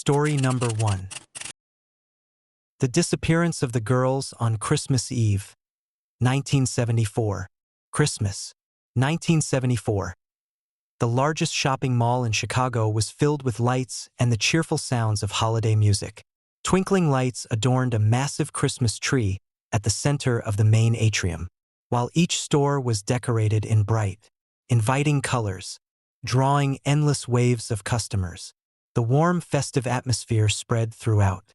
Story number 1. The disappearance of the girls on Christmas Eve, 1974. Christmas, 1974. The largest shopping mall in Chicago was filled with lights and the cheerful sounds of holiday music. Twinkling lights adorned a massive Christmas tree at the center of the main atrium, while each store was decorated in bright, inviting colors, drawing endless waves of customers. The warm, festive atmosphere spread throughout,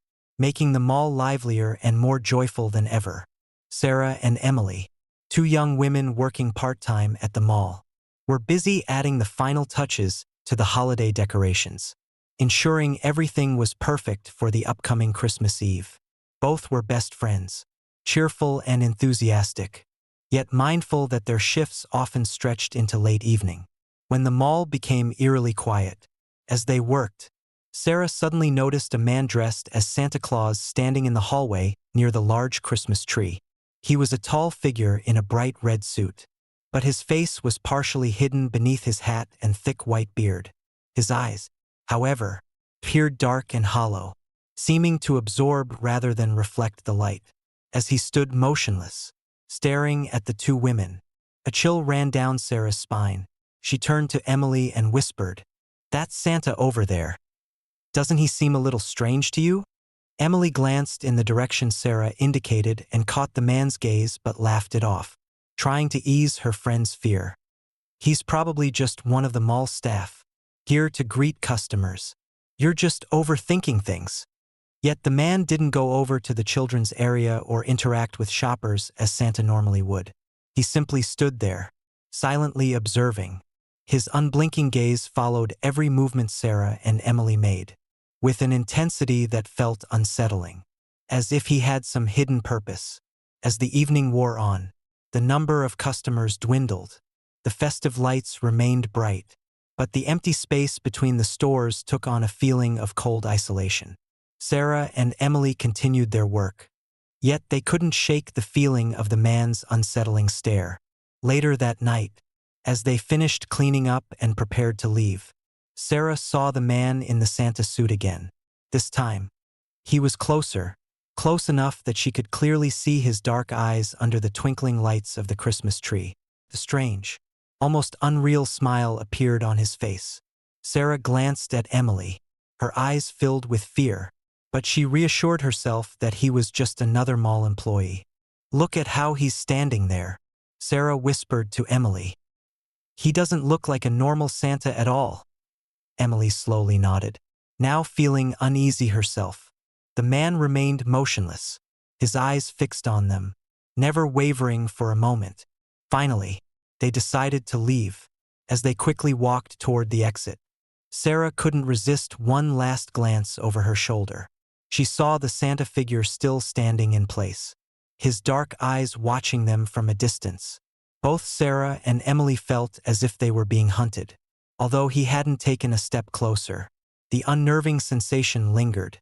making the mall livelier and more joyful than ever. Sarah and Emily, two young women working part-time at the mall, were busy adding the final touches to the holiday decorations, ensuring everything was perfect for the upcoming Christmas Eve. Both were best friends, cheerful and enthusiastic, yet mindful that their shifts often stretched into late evening. When the mall became eerily quiet, as they worked, Sarah suddenly noticed a man dressed as Santa Claus standing in the hallway near the large Christmas tree. He was a tall figure in a bright red suit, but his face was partially hidden beneath his hat and thick white beard. His eyes, however, appeared dark and hollow, seeming to absorb rather than reflect the light. As he stood motionless, staring at the two women, a chill ran down Sarah's spine. She turned to Emily and whispered, "That's Santa over there. Doesn't he seem a little strange to you?" Emily glanced in the direction Sarah indicated and caught the man's gaze but laughed it off, trying to ease her friend's fear. "He's probably just one of the mall staff, here to greet customers. You're just overthinking things." Yet the man didn't go over to the children's area or interact with shoppers as Santa normally would. He simply stood there, silently observing. His unblinking gaze followed every movement Sarah and Emily made, with an intensity that felt unsettling, as if he had some hidden purpose. As the evening wore on, the number of customers dwindled. The festive lights remained bright, but the empty space between the stores took on a feeling of cold isolation. Sarah and Emily continued their work, yet they couldn't shake the feeling of the man's unsettling stare. Later that night, as they finished cleaning up and prepared to leave, Sarah saw the man in the Santa suit again. This time, he was closer, close enough that she could clearly see his dark eyes under the twinkling lights of the Christmas tree. The strange, almost unreal smile appeared on his face. Sarah glanced at Emily, her eyes filled with fear, but she reassured herself that he was just another mall employee. "Look at how he's standing there," Sarah whispered to Emily. "He doesn't look like a normal Santa at all." Emily slowly nodded, now feeling uneasy herself. The man remained motionless, his eyes fixed on them, never wavering for a moment. Finally, they decided to leave. As they quickly walked toward the exit, Sarah couldn't resist one last glance over her shoulder. She saw the Santa figure still standing in place, his dark eyes watching them from a distance. Both Sarah and Emily felt as if they were being hunted. Although he hadn't taken a step closer, the unnerving sensation lingered,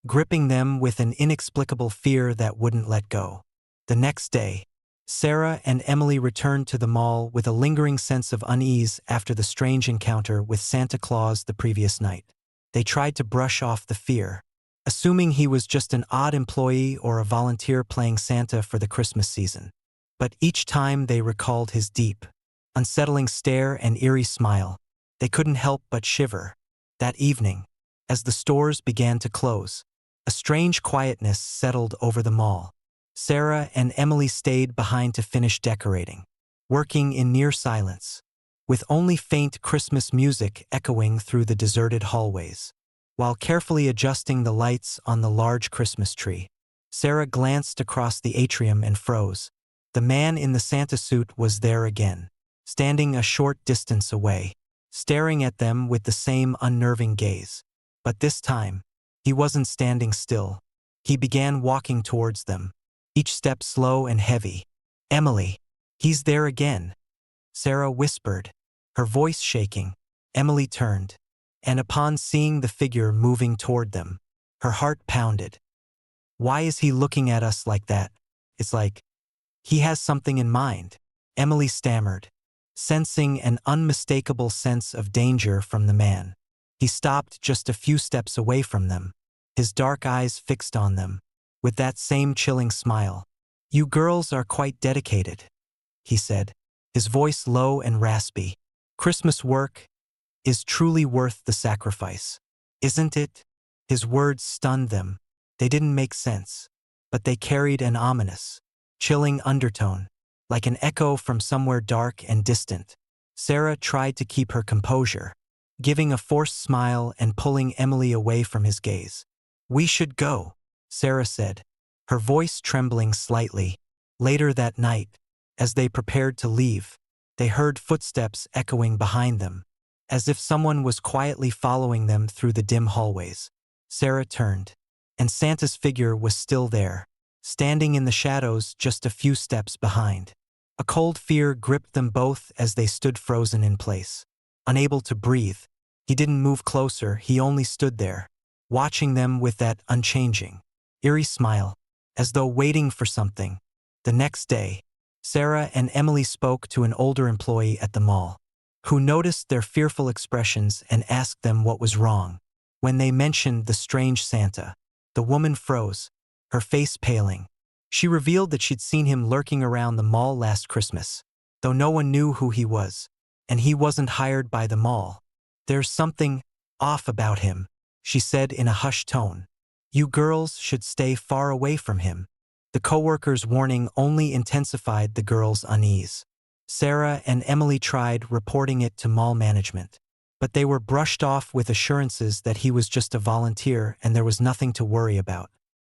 gripping them with an inexplicable fear that wouldn't let go. The next day, Sarah and Emily returned to the mall with a lingering sense of unease after the strange encounter with Santa Claus the previous night. They tried to brush off the fear, assuming he was just an odd employee or a volunteer playing Santa for the Christmas season. But each time they recalled his deep, unsettling stare and eerie smile, they couldn't help but shiver. That evening, as the stores began to close, a strange quietness settled over the mall. Sarah and Emily stayed behind to finish decorating, working in near silence, with only faint Christmas music echoing through the deserted hallways. While carefully adjusting the lights on the large Christmas tree, Sarah glanced across the atrium and froze. The man in the Santa suit was there again, standing a short distance away, staring at them with the same unnerving gaze. But this time, he wasn't standing still. He began walking towards them, each step slow and heavy. "Emily, he's there again," Sarah whispered, her voice shaking. Emily turned, and upon seeing the figure moving toward them, her heart pounded. "Why is he looking at us like that? It's like he has something in mind," Emily stammered, sensing an unmistakable sense of danger from the man. He stopped just a few steps away from them, his dark eyes fixed on them, with that same chilling smile. "You girls are quite dedicated," he said, his voice low and raspy. "Christmas work is truly worth the sacrifice, isn't it?" His words stunned them. They didn't make sense, but they carried an ominous, chilling undertone, like an echo from somewhere dark and distant. Sarah tried to keep her composure, giving a forced smile and pulling Emily away from his gaze. "We should go," Sarah said, her voice trembling slightly. Later that night, as they prepared to leave, they heard footsteps echoing behind them, as if someone was quietly following them through the dim hallways. Sarah turned, and Santa's figure was still there, standing in the shadows just a few steps behind. A cold fear gripped them both as they stood frozen in place. Unable to breathe, he didn't move closer, he only stood there, watching them with that unchanging, eerie smile, as though waiting for something. The next day, Sarah and Emily spoke to an older employee at the mall, who noticed their fearful expressions and asked them what was wrong. When they mentioned the strange Santa, the woman froze, her face paling. She revealed that she'd seen him lurking around the mall last Christmas, though no one knew who he was, and he wasn't hired by the mall. "There's something off about him," she said in a hushed tone. "You girls should stay far away from him." The coworkers' warning only intensified the girls' unease. Sarah and Emily tried reporting it to mall management, but they were brushed off with assurances that he was just a volunteer and there was nothing to worry about.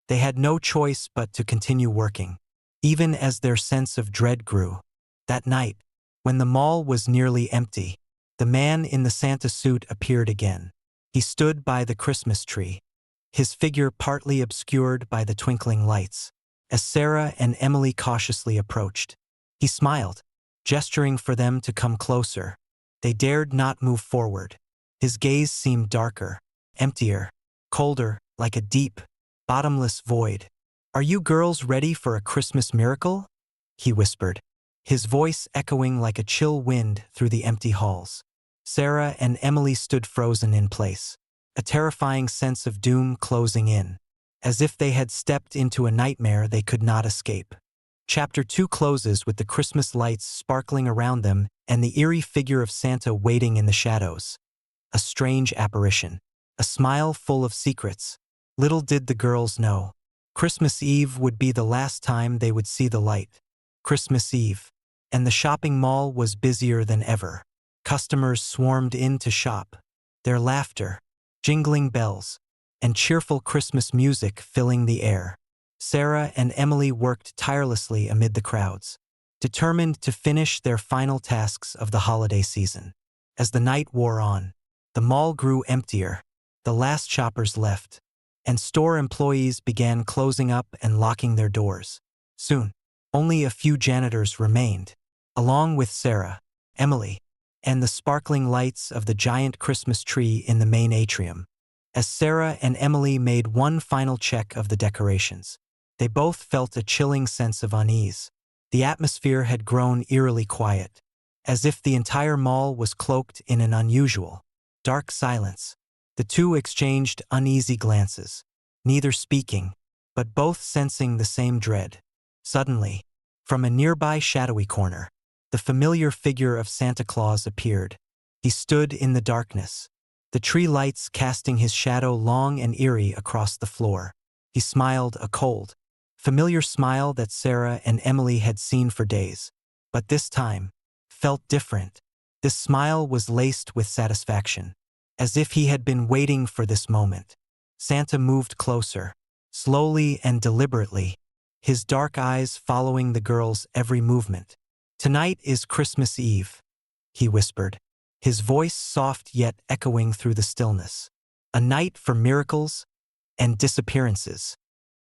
They had no choice but to continue working, even as their sense of dread grew. That night, when the mall was nearly empty, the man in the Santa suit appeared again. He stood by the Christmas tree, his figure partly obscured by the twinkling lights. As Sarah and Emily cautiously approached, he smiled, gesturing for them to come closer. They dared not move forward. His gaze seemed darker, emptier, colder, like a deep, bottomless void. "Are you girls ready for a Christmas miracle?" he whispered, his voice echoing like a chill wind through the empty halls. Sarah and Emily stood frozen in place, a terrifying sense of doom closing in, as if they had stepped into a nightmare they could not escape. Chapter 2 closes with the Christmas lights sparkling around them and the eerie figure of Santa waiting in the shadows. A strange apparition, a smile full of secrets. Little did the girls know, Christmas Eve would be the last time they would see the light. Christmas Eve, and the shopping mall was busier than ever. Customers swarmed in to shop, their laughter, jingling bells, and cheerful Christmas music filling the air. Sarah and Emily worked tirelessly amid the crowds, determined to finish their final tasks of the holiday season. As the night wore on, the mall grew emptier, the last shoppers left, and store employees began closing up and locking their doors. Soon, only a few janitors remained, along with Sarah, Emily, and the sparkling lights of the giant Christmas tree in the main atrium. As Sarah and Emily made one final check of the decorations, they both felt a chilling sense of unease. The atmosphere had grown eerily quiet, as if the entire mall was cloaked in an unusual, dark silence. The two exchanged uneasy glances, neither speaking, but both sensing the same dread. Suddenly, from a nearby shadowy corner, the familiar figure of Santa Claus appeared. He stood in the darkness, the tree lights casting his shadow long and eerie across the floor. He smiled, a cold, familiar smile that Sarah and Emily had seen for days, but this time felt different. This smile was laced with satisfaction, as if he had been waiting for this moment. Santa moved closer, slowly and deliberately, his dark eyes following the girls' every movement. "Tonight is Christmas Eve," he whispered, his voice soft yet echoing through the stillness. "A night for miracles and disappearances."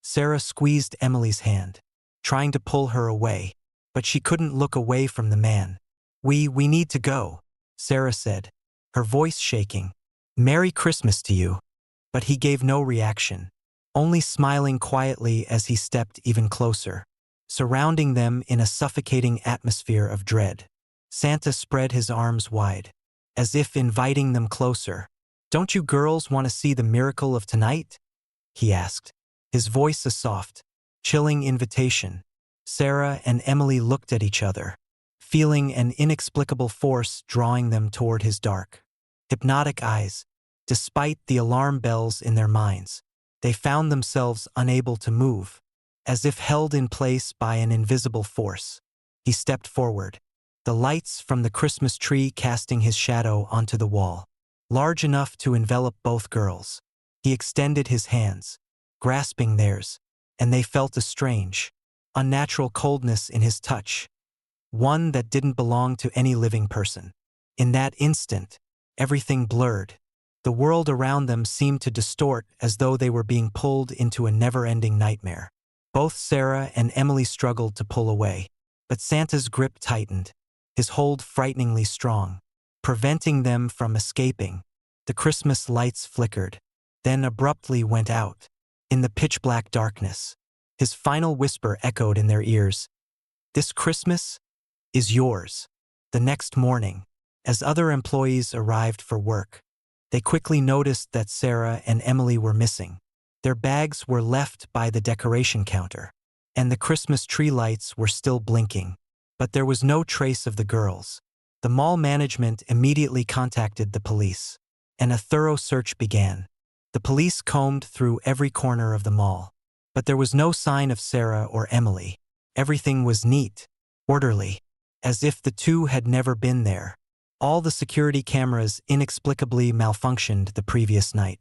Sarah squeezed Emily's hand, trying to pull her away, but she couldn't look away from the man. We need to go," Sarah said, her voice shaking. "Merry Christmas to you." But he gave no reaction, only smiling quietly as he stepped even closer, surrounding them in a suffocating atmosphere of dread. Santa spread his arms wide, as if inviting them closer, "Don't you girls want to see the miracle of tonight?" he asked, his voice a soft, chilling invitation. Sarah and Emily looked at each other, feeling an inexplicable force drawing them toward his dark, hypnotic eyes. Despite the alarm bells in their minds, they found themselves unable to move, as if held in place by an invisible force. He stepped forward, the lights from the Christmas tree casting his shadow onto the wall, large enough to envelop both girls. He extended his hands, grasping theirs, and they felt a strange, unnatural coldness in his touch, one that didn't belong to any living person. In that instant, everything blurred. The world around them seemed to distort as though they were being pulled into a never-ending nightmare. Both Sarah and Emily struggled to pull away, but Santa's grip tightened, his hold frighteningly strong, preventing them from escaping. The Christmas lights flickered, then abruptly went out. In the pitch-black darkness, his final whisper echoed in their ears, "This Christmas is yours." The next morning, as other employees arrived for work, they quickly noticed that Sarah and Emily were missing. Their bags were left by the decoration counter, and the Christmas tree lights were still blinking. But there was no trace of the girls. The mall management immediately contacted the police, and a thorough search began. The police combed through every corner of the mall, but there was no sign of Sarah or Emily. Everything was neat, orderly, as if the two had never been there. All the security cameras inexplicably malfunctioned the previous night,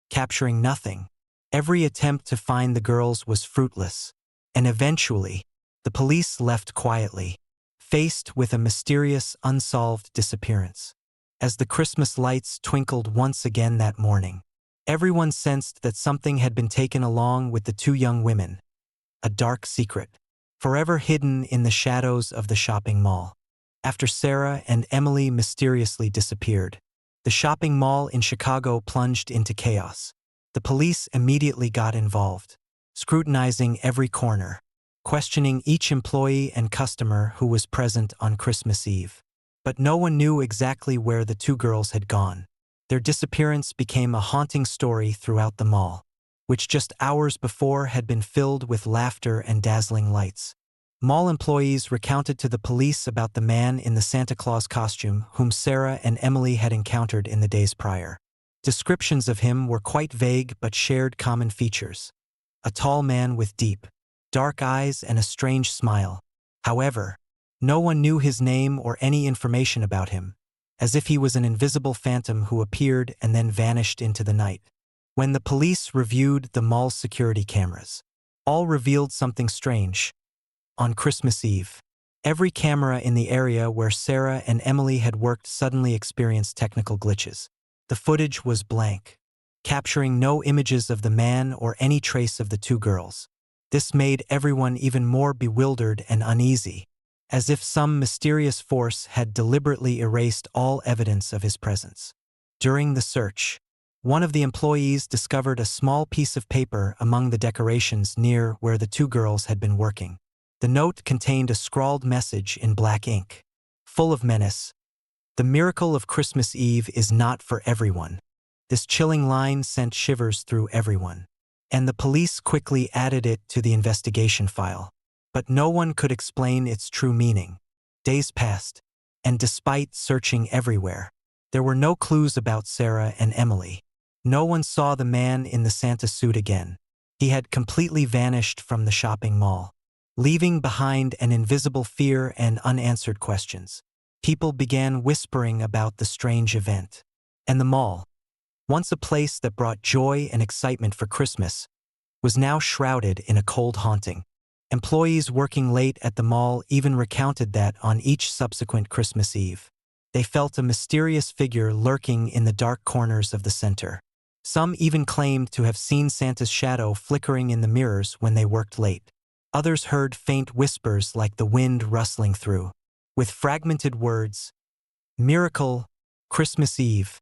capturing nothing. Every attempt to find the girls was fruitless, and eventually, the police left quietly, faced with a mysterious, unsolved disappearance. As the Christmas lights twinkled once again that morning, everyone sensed that something had been taken along with the two young women, a dark secret, forever hidden in the shadows of the shopping mall. After Sarah and Emily mysteriously disappeared, the shopping mall in Chicago plunged into chaos. The police immediately got involved, scrutinizing every corner, questioning each employee and customer who was present on Christmas Eve. But no one knew exactly where the two girls had gone. Their disappearance became a haunting story throughout the mall, which just hours before had been filled with laughter and dazzling lights. Mall employees recounted to the police about the man in the Santa Claus costume whom Sarah and Emily had encountered in the days prior. Descriptions of him were quite vague but shared common features. A tall man with deep, dark eyes and a strange smile. However, no one knew his name or any information about him, as if he was an invisible phantom who appeared and then vanished into the night. When the police reviewed the mall's security cameras, all revealed something strange. On Christmas Eve, every camera in the area where Sarah and Emily had worked suddenly experienced technical glitches. The footage was blank, capturing no images of the man or any trace of the two girls. This made everyone even more bewildered and uneasy, as if some mysterious force had deliberately erased all evidence of his presence. During the search, one of the employees discovered a small piece of paper among the decorations near where the two girls had been working. The note contained a scrawled message in black ink, full of menace. "The miracle of Christmas Eve is not for everyone." This chilling line sent shivers through everyone, and the police quickly added it to the investigation file. But no one could explain its true meaning. Days passed, and despite searching everywhere, there were no clues about Sarah and Emily. No one saw the man in the Santa suit again. He had completely vanished from the shopping mall, leaving behind an invisible fear and unanswered questions. People began whispering about the strange event. And the mall, once a place that brought joy and excitement for Christmas, was now shrouded in a cold haunting. Employees working late at the mall even recounted that on each subsequent Christmas Eve, they felt a mysterious figure lurking in the dark corners of the center. Some even claimed to have seen Santa's shadow flickering in the mirrors when they worked late. Others heard faint whispers like the wind rustling through, with fragmented words, "Miracle, Christmas Eve."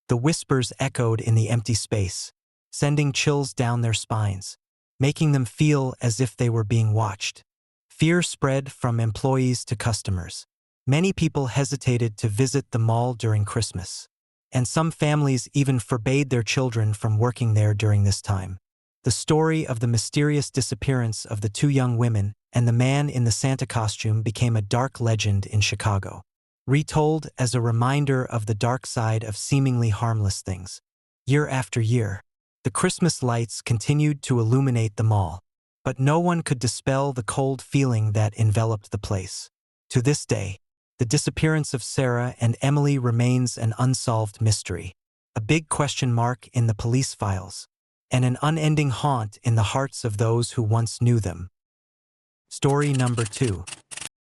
The whispers echoed in the empty space, sending chills down their spines, making them feel as if they were being watched. Fear spread from employees to customers. Many people hesitated to visit the mall during Christmas, and some families even forbade their children from working there during this time. The story of the mysterious disappearance of the two young women and the man in the Santa costume became a dark legend in Chicago, retold as a reminder of the dark side of seemingly harmless things. Year after year, the Christmas lights continued to illuminate the mall, but no one could dispel the cold feeling that enveloped the place. To this day, the disappearance of Sarah and Emily remains an unsolved mystery, a big question mark in the police files, and an unending haunt in the hearts of those who once knew them. Story number 2.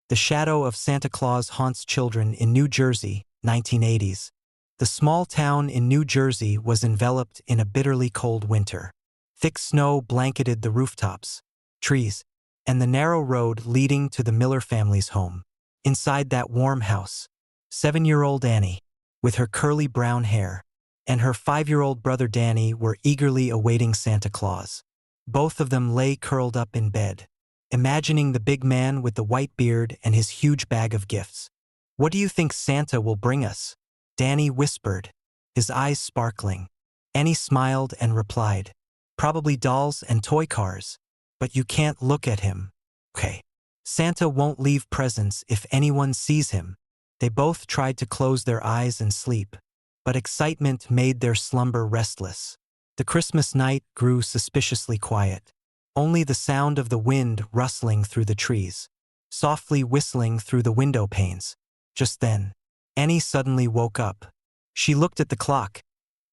The shadow of Santa Claus haunts children in New Jersey, 1980s. The small town in New Jersey was enveloped in a bitterly cold winter. Thick snow blanketed the rooftops, trees, and the narrow road leading to the Miller family's home. Inside that warm house, 7-year-old Annie, with her curly brown hair, and her 5-year-old brother Danny were eagerly awaiting Santa Claus. Both of them lay curled up in bed, imagining the big man with the white beard and his huge bag of gifts. "What do you think Santa will bring us?" Danny whispered, his eyes sparkling. Annie smiled and replied, "Probably dolls and toy cars. But you can't look at him." "Okay. Santa won't leave presents if anyone sees him." They both tried to close their eyes and sleep, but excitement made their slumber restless. The Christmas night grew suspiciously quiet. Only the sound of the wind rustling through the trees, softly whistling through the window panes. Just then, Annie suddenly woke up. She looked at the clock.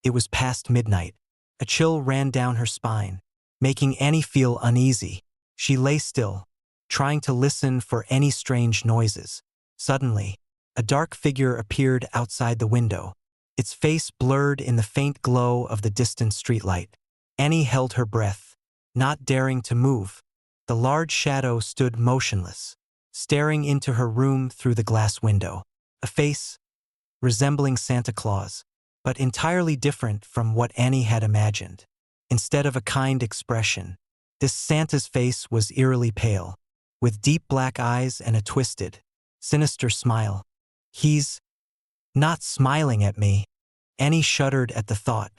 It was past midnight. A chill ran down her spine, making Annie feel uneasy. She lay still, trying to listen for any strange noises. Suddenly, a dark figure appeared outside the window, its face blurred in the faint glow of the distant streetlight. Annie held her breath, not daring to move. The large shadow stood motionless, staring into her room through the glass window. A face resembling Santa Claus, but entirely different from what Annie had imagined. Instead of a kind expression, this Santa's face was eerily pale, with deep black eyes and a twisted, sinister smile. "He's not smiling at me." Annie shuddered at the thought,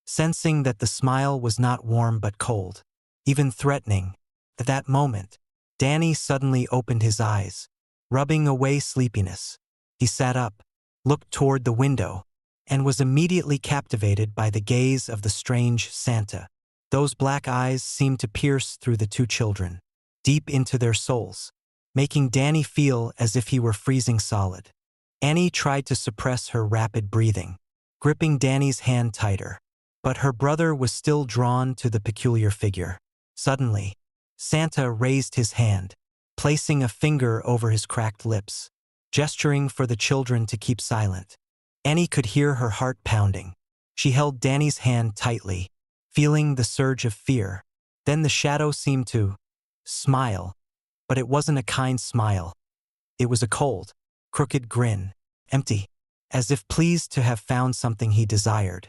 sensing that the smile was not warm but cold, even threatening. At that moment, Danny suddenly opened his eyes, rubbing away sleepiness. He sat up, looked toward the window, and was immediately captivated by the gaze of the strange Santa. Those black eyes seemed to pierce through the two children, deep into their souls, making Danny feel as if he were freezing solid. Annie tried to suppress her rapid breathing, gripping Danny's hand tighter, but her brother was still drawn to the peculiar figure. Suddenly, Santa raised his hand, placing a finger over his cracked lips, gesturing for the children to keep silent. Annie could hear her heart pounding. She held Danny's hand tightly, feeling the surge of fear. Then the shadow seemed to smile, but it wasn't a kind smile. It was a cold, crooked grin, empty, as if pleased to have found something he desired.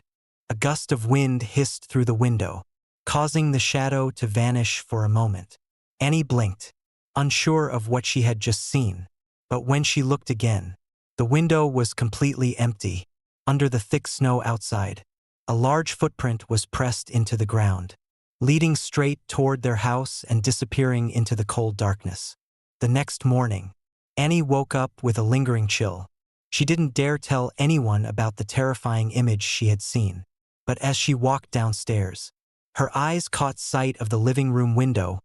A gust of wind hissed through the window, causing the shadow to vanish for a moment. Annie blinked, unsure of what she had just seen, but when she looked again, the window was completely empty. Under the thick snow outside, a large footprint was pressed into the ground, leading straight toward their house and disappearing into the cold darkness. The next morning, Annie woke up with a lingering chill. She didn't dare tell anyone about the terrifying image she had seen, but as she walked downstairs, her eyes caught sight of the living room window,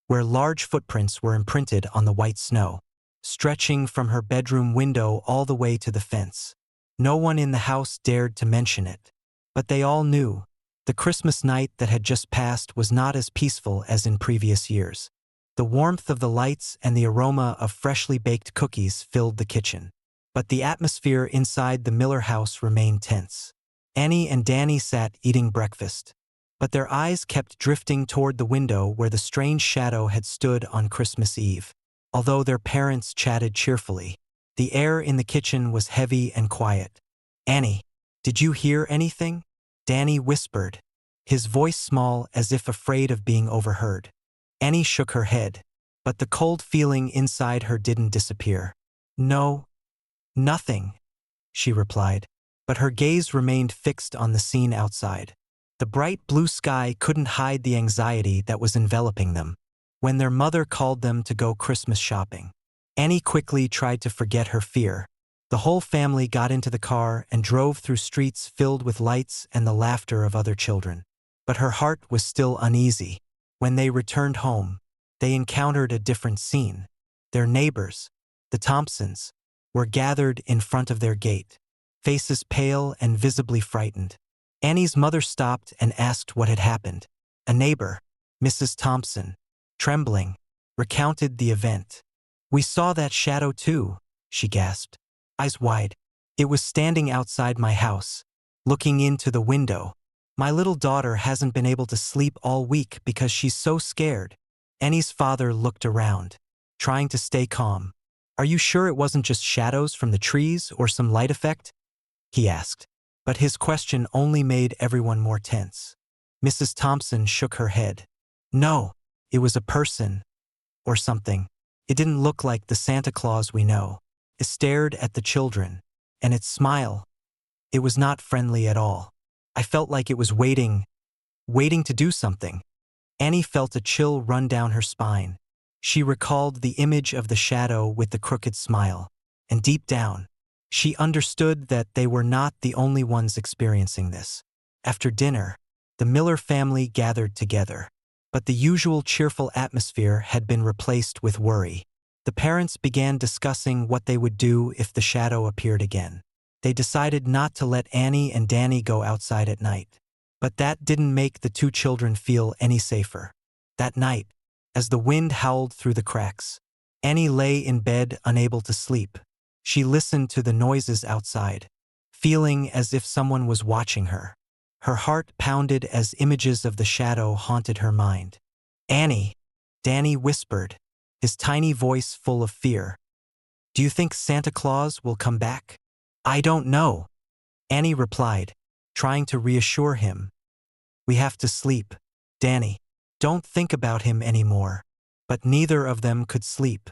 where large footprints were imprinted on the white snow, stretching from her bedroom window all the way to the fence. No one in the house dared to mention it, but they all knew. The Christmas night that had just passed was not as peaceful as in previous years. The warmth of the lights and the aroma of freshly baked cookies filled the kitchen, but the atmosphere inside the Miller house remained tense. Annie and Danny sat eating breakfast, but their eyes kept drifting toward the window where the strange shadow had stood on Christmas Eve. Although their parents chatted cheerfully, the air in the kitchen was heavy and quiet. "Annie, did you hear anything?" Danny whispered, his voice small as if afraid of being overheard. Annie shook her head, but the cold feeling inside her didn't disappear. "No, nothing," she replied. but her gaze remained fixed on the scene outside. The bright blue sky couldn't hide the anxiety that was enveloping them. When their mother called them to go Christmas shopping, Annie quickly tried to forget her fear. The whole family got into the car and drove through streets filled with lights and the laughter of other children. But her heart was still uneasy. When they returned home, they encountered a different scene. Their neighbors, the Thompsons, were gathered in front of their gate, faces pale and visibly frightened. Annie's mother stopped and asked what had happened. A neighbor, Mrs. Thompson, trembling, recounted the event. "We saw that shadow too," she gasped, eyes wide. "It was standing outside my house, looking into the window. My little daughter hasn't been able to sleep all week because she's so scared." Annie's father looked around, trying to stay calm. "Are you sure it wasn't just shadows from the trees or some light effect?" he asked. But his question only made everyone more tense. Mrs. Thompson shook her head. "No, it was a person, or something. It didn't look like the Santa Claus we know." It stared at the children, and its smile, it was not friendly at all. "I felt like it was waiting to do something." Annie felt a chill run down her spine. She recalled the image of the shadow with the crooked smile, and deep down, she understood that they were not the only ones experiencing this. After dinner, the Miller family gathered together, but the usual cheerful atmosphere had been replaced with worry. The parents began discussing what they would do if the shadow appeared again. They decided not to let Annie and Danny go outside at night. But that didn't make the two children feel any safer. That night, as the wind howled through the cracks, Annie lay in bed unable to sleep. She listened to the noises outside, feeling as if someone was watching her. Her heart pounded as images of the shadow haunted her mind. "Annie," Danny whispered, his tiny voice full of fear. "Do you think Santa Claus will come back?" "I don't know," Annie replied, trying to reassure him. "We have to sleep, Danny. Don't think about him anymore." But neither of them could sleep.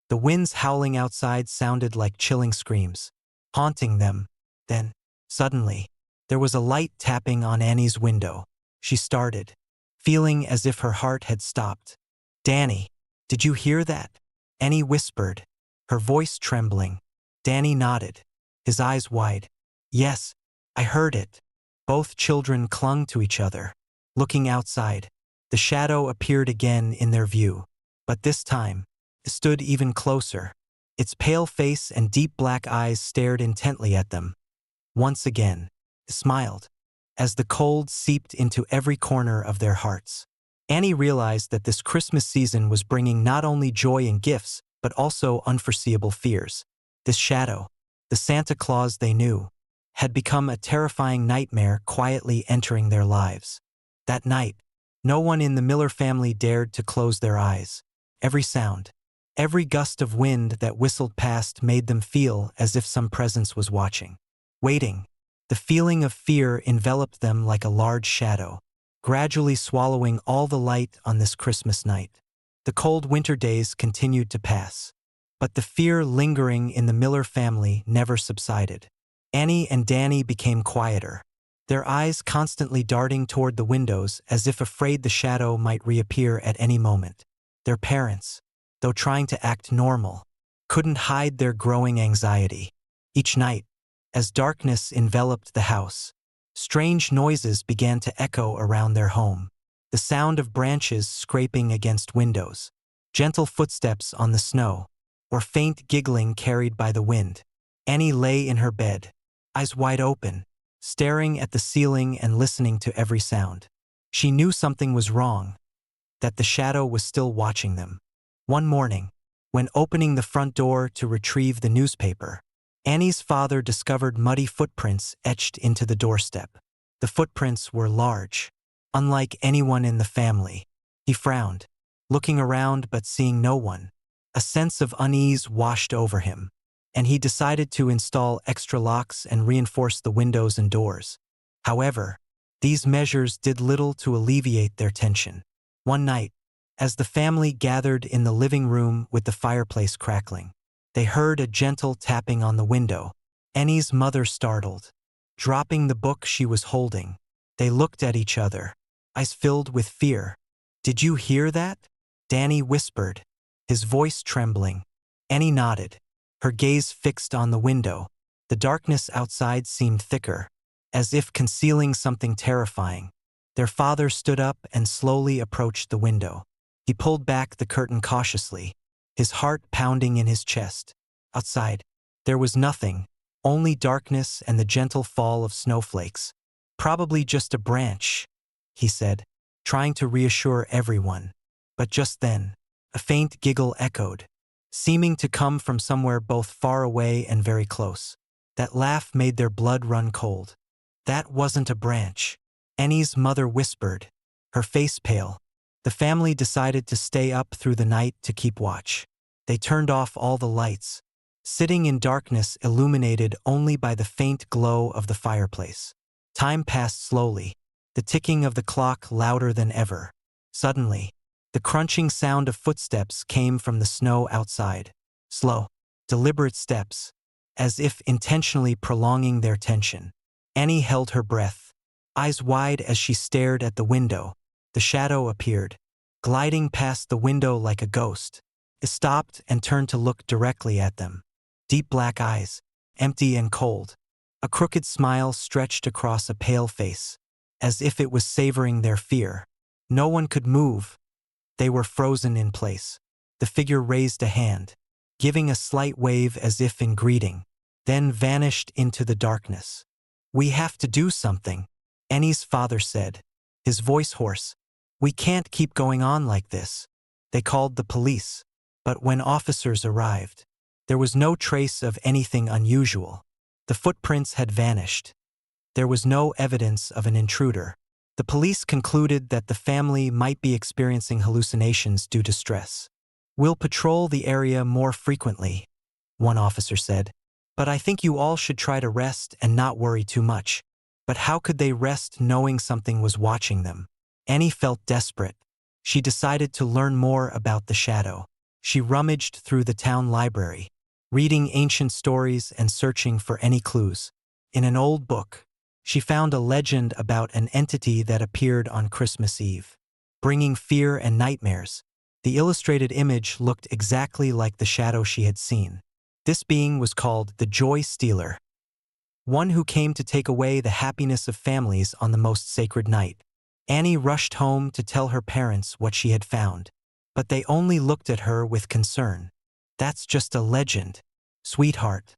The winds howling outside sounded like chilling screams, haunting them. Then, suddenly, there was a light tapping on Annie's window. She started, feeling as if her heart had stopped. "Danny, did you hear that?" Annie whispered, her voice trembling. Danny nodded, his eyes wide. "Yes, I heard it." Both children clung to each other, looking outside. The shadow appeared again in their view, but this time, it stood even closer. Its pale face and deep black eyes stared intently at them. Once again, it smiled, as the cold seeped into every corner of their hearts. Annie realized that this Christmas season was bringing not only joy and gifts, but also unforeseeable fears. This shadow, the Santa Claus they knew, had become a terrifying nightmare quietly entering their lives. That night, no one in the Miller family dared to close their eyes. Every sound, every gust of wind that whistled past made them feel as if some presence was watching, waiting. The feeling of fear enveloped them like a large shadow, gradually swallowing all the light on this Christmas night. The cold winter days continued to pass, but the fear lingering in the Miller family never subsided. Annie and Danny became quieter, their eyes constantly darting toward the windows as if afraid the shadow might reappear at any moment. Their parents, though trying to act normal, couldn't hide their growing anxiety. Each night, as darkness enveloped the house, strange noises began to echo around their home. The sound of branches scraping against windows, gentle footsteps on the snow, or faint giggling carried by the wind. Annie lay in her bed, eyes wide open, staring at the ceiling and listening to every sound. She knew something was wrong, that the shadow was still watching them. One morning, when opening the front door to retrieve the newspaper, Annie's father discovered muddy footprints etched into the doorstep. The footprints were large, unlike anyone in the family. He frowned, looking around but seeing no one. A sense of unease washed over him, and he decided to install extra locks and reinforce the windows and doors. However, these measures did little to alleviate their tension. One night, as the family gathered in the living room with the fireplace crackling, they heard a gentle tapping on the window. Annie's mother startled, dropping the book she was holding. They looked at each other, eyes filled with fear. "Did you hear that?" Danny whispered, his voice trembling. Annie nodded, her gaze fixed on the window. The darkness outside seemed thicker, as if concealing something terrifying. Their father stood up and slowly approached the window. He pulled back the curtain cautiously, his heart pounding in his chest. Outside, there was nothing, only darkness and the gentle fall of snowflakes. "Probably just a branch," he said, trying to reassure everyone. But just then, a faint giggle echoed, seeming to come from somewhere both far away and very close. That laugh made their blood run cold. "That wasn't a branch," Annie's mother whispered, her face pale. The family decided to stay up through the night to keep watch. They turned off all the lights, sitting in darkness illuminated only by the faint glow of the fireplace. Time passed slowly, the ticking of the clock louder than ever. Suddenly, the crunching sound of footsteps came from the snow outside. Slow, deliberate steps, as if intentionally prolonging their tension. Annie held her breath, eyes wide as she stared at the window. The shadow appeared, gliding past the window like a ghost. It stopped and turned to look directly at them. Deep black eyes, empty and cold. A crooked smile stretched across a pale face, as if it was savoring their fear. No one could move. They were frozen in place. The figure raised a hand, giving a slight wave as if in greeting, then vanished into the darkness. "We have to do something," Annie's father said, his voice hoarse. "We can't keep going on like this." They called the police, but when officers arrived, there was no trace of anything unusual. The footprints had vanished. There was no evidence of an intruder. The police concluded that the family might be experiencing hallucinations due to stress. "We'll patrol the area more frequently," one officer said. "But I think you all should try to rest and not worry too much." But how could they rest knowing something was watching them? Annie felt desperate. She decided to learn more about the shadow. She rummaged through the town library, reading ancient stories and searching for any clues. In an old book, she found a legend about an entity that appeared on Christmas Eve, bringing fear and nightmares. The illustrated image looked exactly like the shadow she had seen. This being was called the Joy Stealer, one who came to take away the happiness of families on the most sacred night. Annie rushed home to tell her parents what she had found, but they only looked at her with concern. "That's just a legend, sweetheart,"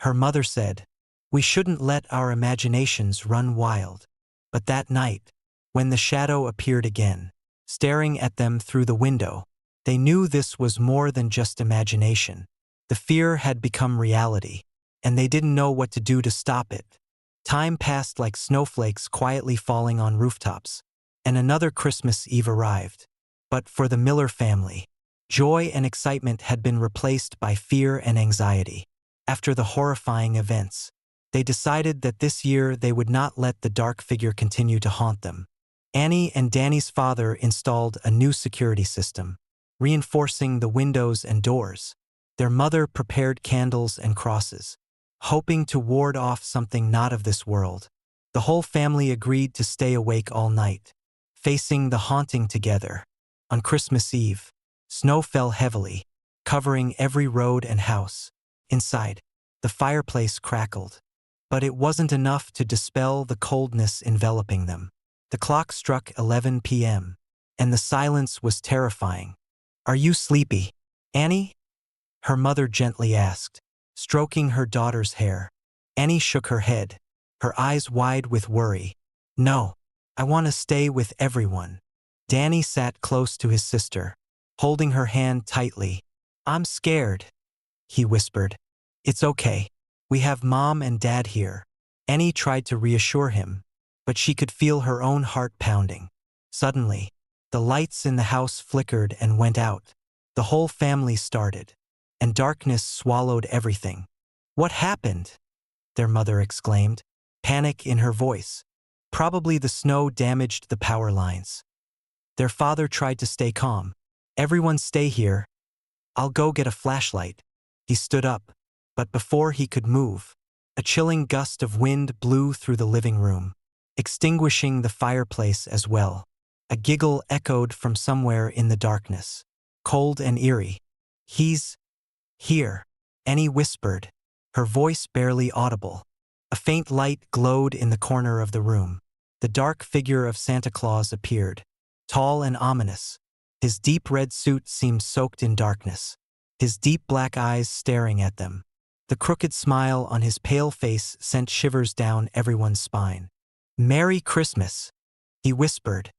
her mother said. "We shouldn't let our imaginations run wild." But that night, when the shadow appeared again, staring at them through the window, they knew this was more than just imagination. The fear had become reality, and they didn't know what to do to stop it. Time passed like snowflakes quietly falling on rooftops, and another Christmas Eve arrived. But for the Miller family, joy and excitement had been replaced by fear and anxiety. After the horrifying events, they decided that this year they would not let the dark figure continue to haunt them. Annie and Danny's father installed a new security system, reinforcing the windows and doors. Their mother prepared candles and crosses, hoping to ward off something not of this world. The whole family agreed to stay awake all night, facing the haunting together. On Christmas Eve, snow fell heavily, covering every road and house. Inside, the fireplace crackled, but it wasn't enough to dispel the coldness enveloping them. The clock struck 11 p.m., and the silence was terrifying. "Are you sleepy, Annie?" her mother gently asked, stroking her daughter's hair. Annie shook her head, her eyes wide with worry. "No, I want to stay with everyone." Danny sat close to his sister, holding her hand tightly. "I'm scared," he whispered. "It's okay. We have Mom and Dad here." Annie tried to reassure him, but she could feel her own heart pounding. Suddenly, the lights in the house flickered and went out. The whole family started, and darkness swallowed everything. "What happened?" their mother exclaimed, panic in her voice. "Probably the snow damaged the power lines." Their father tried to stay calm. "Everyone stay here. I'll go get a flashlight." He stood up, but before he could move, A chilling gust of wind blew through the living room, extinguishing the fireplace as well. A giggle echoed from somewhere in the darkness, cold and eerie. "He's here," Annie whispered, her voice barely audible. A faint light glowed in the corner of the room. The dark figure of Santa Claus appeared, tall and ominous. His deep red suit seemed soaked in darkness, his deep black eyes staring at them. The crooked smile on his pale face sent shivers down everyone's spine. "Merry Christmas," he whispered,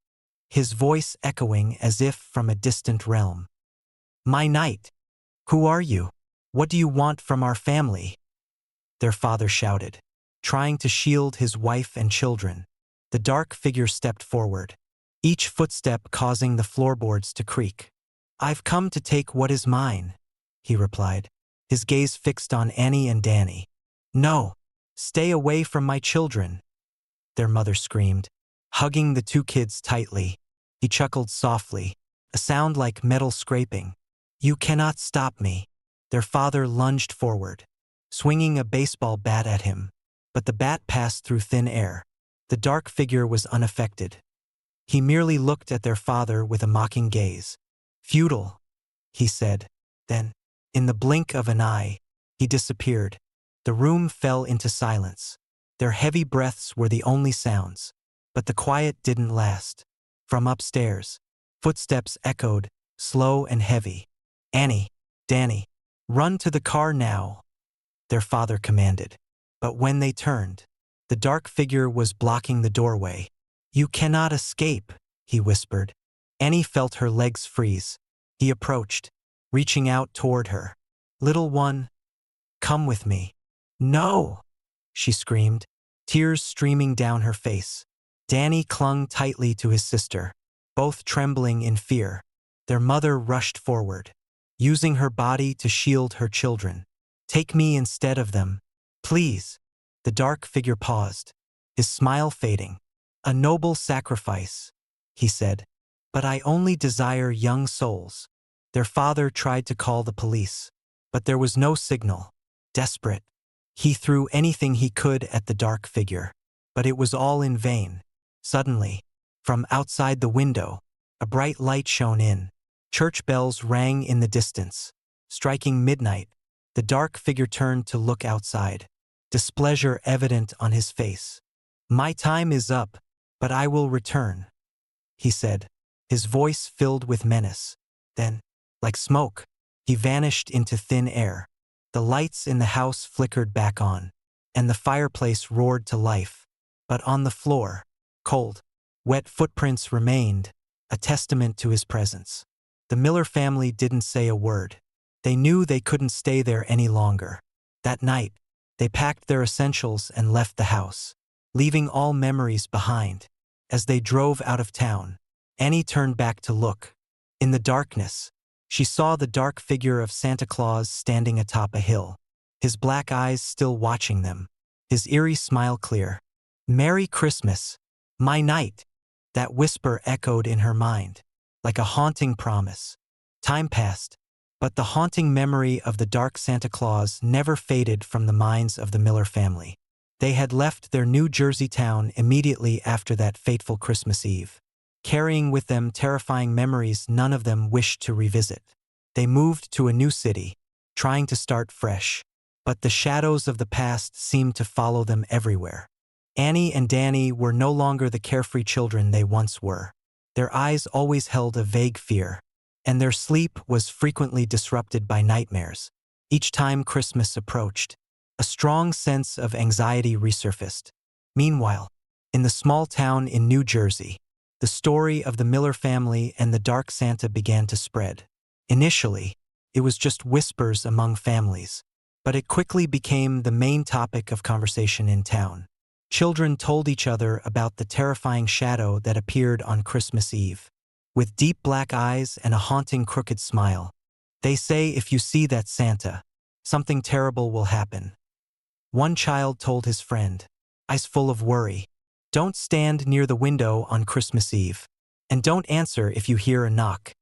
his voice echoing as if from a distant realm. "My knight, who are you? What do you want from our family?" Their father shouted, trying to shield his wife and children. The dark figure stepped forward, each footstep causing the floorboards to creak. "I've come to take what is mine," he replied, his gaze fixed on Annie and Danny. "No, stay away from my children," their mother screamed, hugging the two kids tightly. He chuckled softly, a sound like metal scraping. "You cannot stop me." Their father lunged forward, swinging a baseball bat at him, but the bat passed through thin air. The dark figure was unaffected. He merely looked at their father with a mocking gaze. "Futile," he said. Then, in the blink of an eye, he disappeared. The room fell into silence. Their heavy breaths were the only sounds, but the quiet didn't last. From upstairs, footsteps echoed, slow and heavy. "Annie, Danny, run to the car now," their father commanded. But when they turned, the dark figure was blocking the doorway. "You cannot escape," he whispered. Annie felt her legs freeze. He approached, reaching out toward her. "Little one, come with me." "No!" she screamed, tears streaming down her face. Danny clung tightly to his sister, both trembling in fear. Their mother rushed forward, using her body to shield her children. "Take me instead of them, please." The dark figure paused, his smile fading. "A noble sacrifice," he said, "but I only desire young souls." Their father tried to call the police, but there was no signal. Desperate, he threw anything he could at the dark figure, but it was all in vain. Suddenly, from outside the window, a bright light shone in. Church bells rang in the distance, striking midnight. The dark figure turned to look outside, displeasure evident on his face. "My time is up, but I will return," he said, his voice filled with menace. Then, like smoke, he vanished into thin air. The lights in the house flickered back on, and the fireplace roared to life. But on the floor, cold, wet footprints remained, a testament to his presence. The Miller family didn't say a word. They knew they couldn't stay there any longer. That night, they packed their essentials and left the house, leaving all memories behind. As they drove out of town, Annie turned back to look. In the darkness, she saw the dark figure of Santa Claus standing atop a hill, his black eyes still watching them, his eerie smile clear. "Merry Christmas, my knight," that whisper echoed in her mind, like a haunting promise. Time passed, but the haunting memory of the dark Santa Claus never faded from the minds of the Miller family. They had left their New Jersey town immediately after that fateful Christmas Eve, carrying with them terrifying memories none of them wished to revisit. They moved to a new city, trying to start fresh, but the shadows of the past seemed to follow them everywhere. Annie and Danny were no longer the carefree children they once were. Their eyes always held a vague fear, and their sleep was frequently disrupted by nightmares. Each time Christmas approached, a strong sense of anxiety resurfaced. Meanwhile, in the small town in New Jersey, the story of the Miller family and the Dark Santa began to spread. Initially, it was just whispers among families, but it quickly became the main topic of conversation in town. Children told each other about the terrifying shadow that appeared on Christmas Eve. With deep black eyes and a haunting crooked smile, "They say if you see that Santa, something terrible will happen." One child told his friend, eyes full of worry, "Don't stand near the window on Christmas Eve, and don't answer if you hear a knock."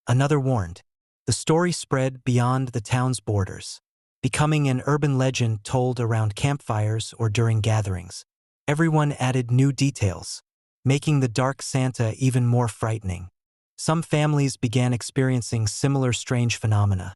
Another warned. The story spread beyond the town's borders. becoming an urban legend told around campfires or during gatherings. Everyone added new details, making the Dark Santa even more frightening. Some families began experiencing similar strange phenomena.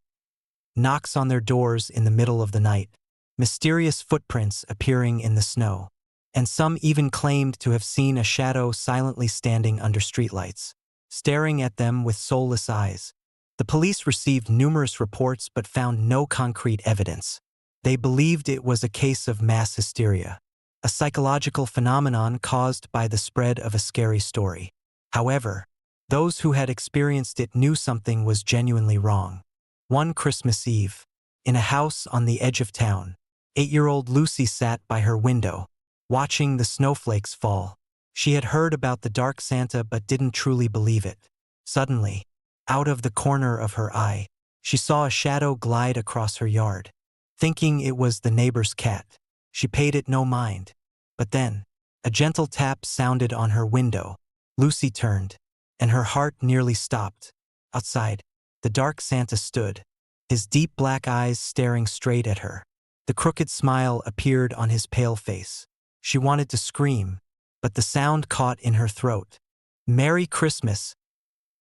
Knocks on their doors in the middle of the night, mysterious footprints appearing in the snow, and some even claimed to have seen a shadow silently standing under streetlights, staring at them with soulless eyes. The police received numerous reports but found no concrete evidence. They believed it was a case of mass hysteria, a psychological phenomenon caused by the spread of a scary story. However, those who had experienced it knew something was genuinely wrong. One Christmas Eve, in a house on the edge of town, 8-year-old Lucy sat by her window, watching the snowflakes fall. She had heard about the Dark Santa but didn't truly believe it. Suddenly, out of the corner of her eye, she saw a shadow glide across her yard. Thinking it was the neighbor's cat, she paid it no mind. But then, a gentle tap sounded on her window. Lucy turned, and her heart nearly stopped. Outside, the Dark Santa stood, his deep black eyes staring straight at her. The crooked smile appeared on his pale face. She wanted to scream, but the sound caught in her throat. "Merry Christmas,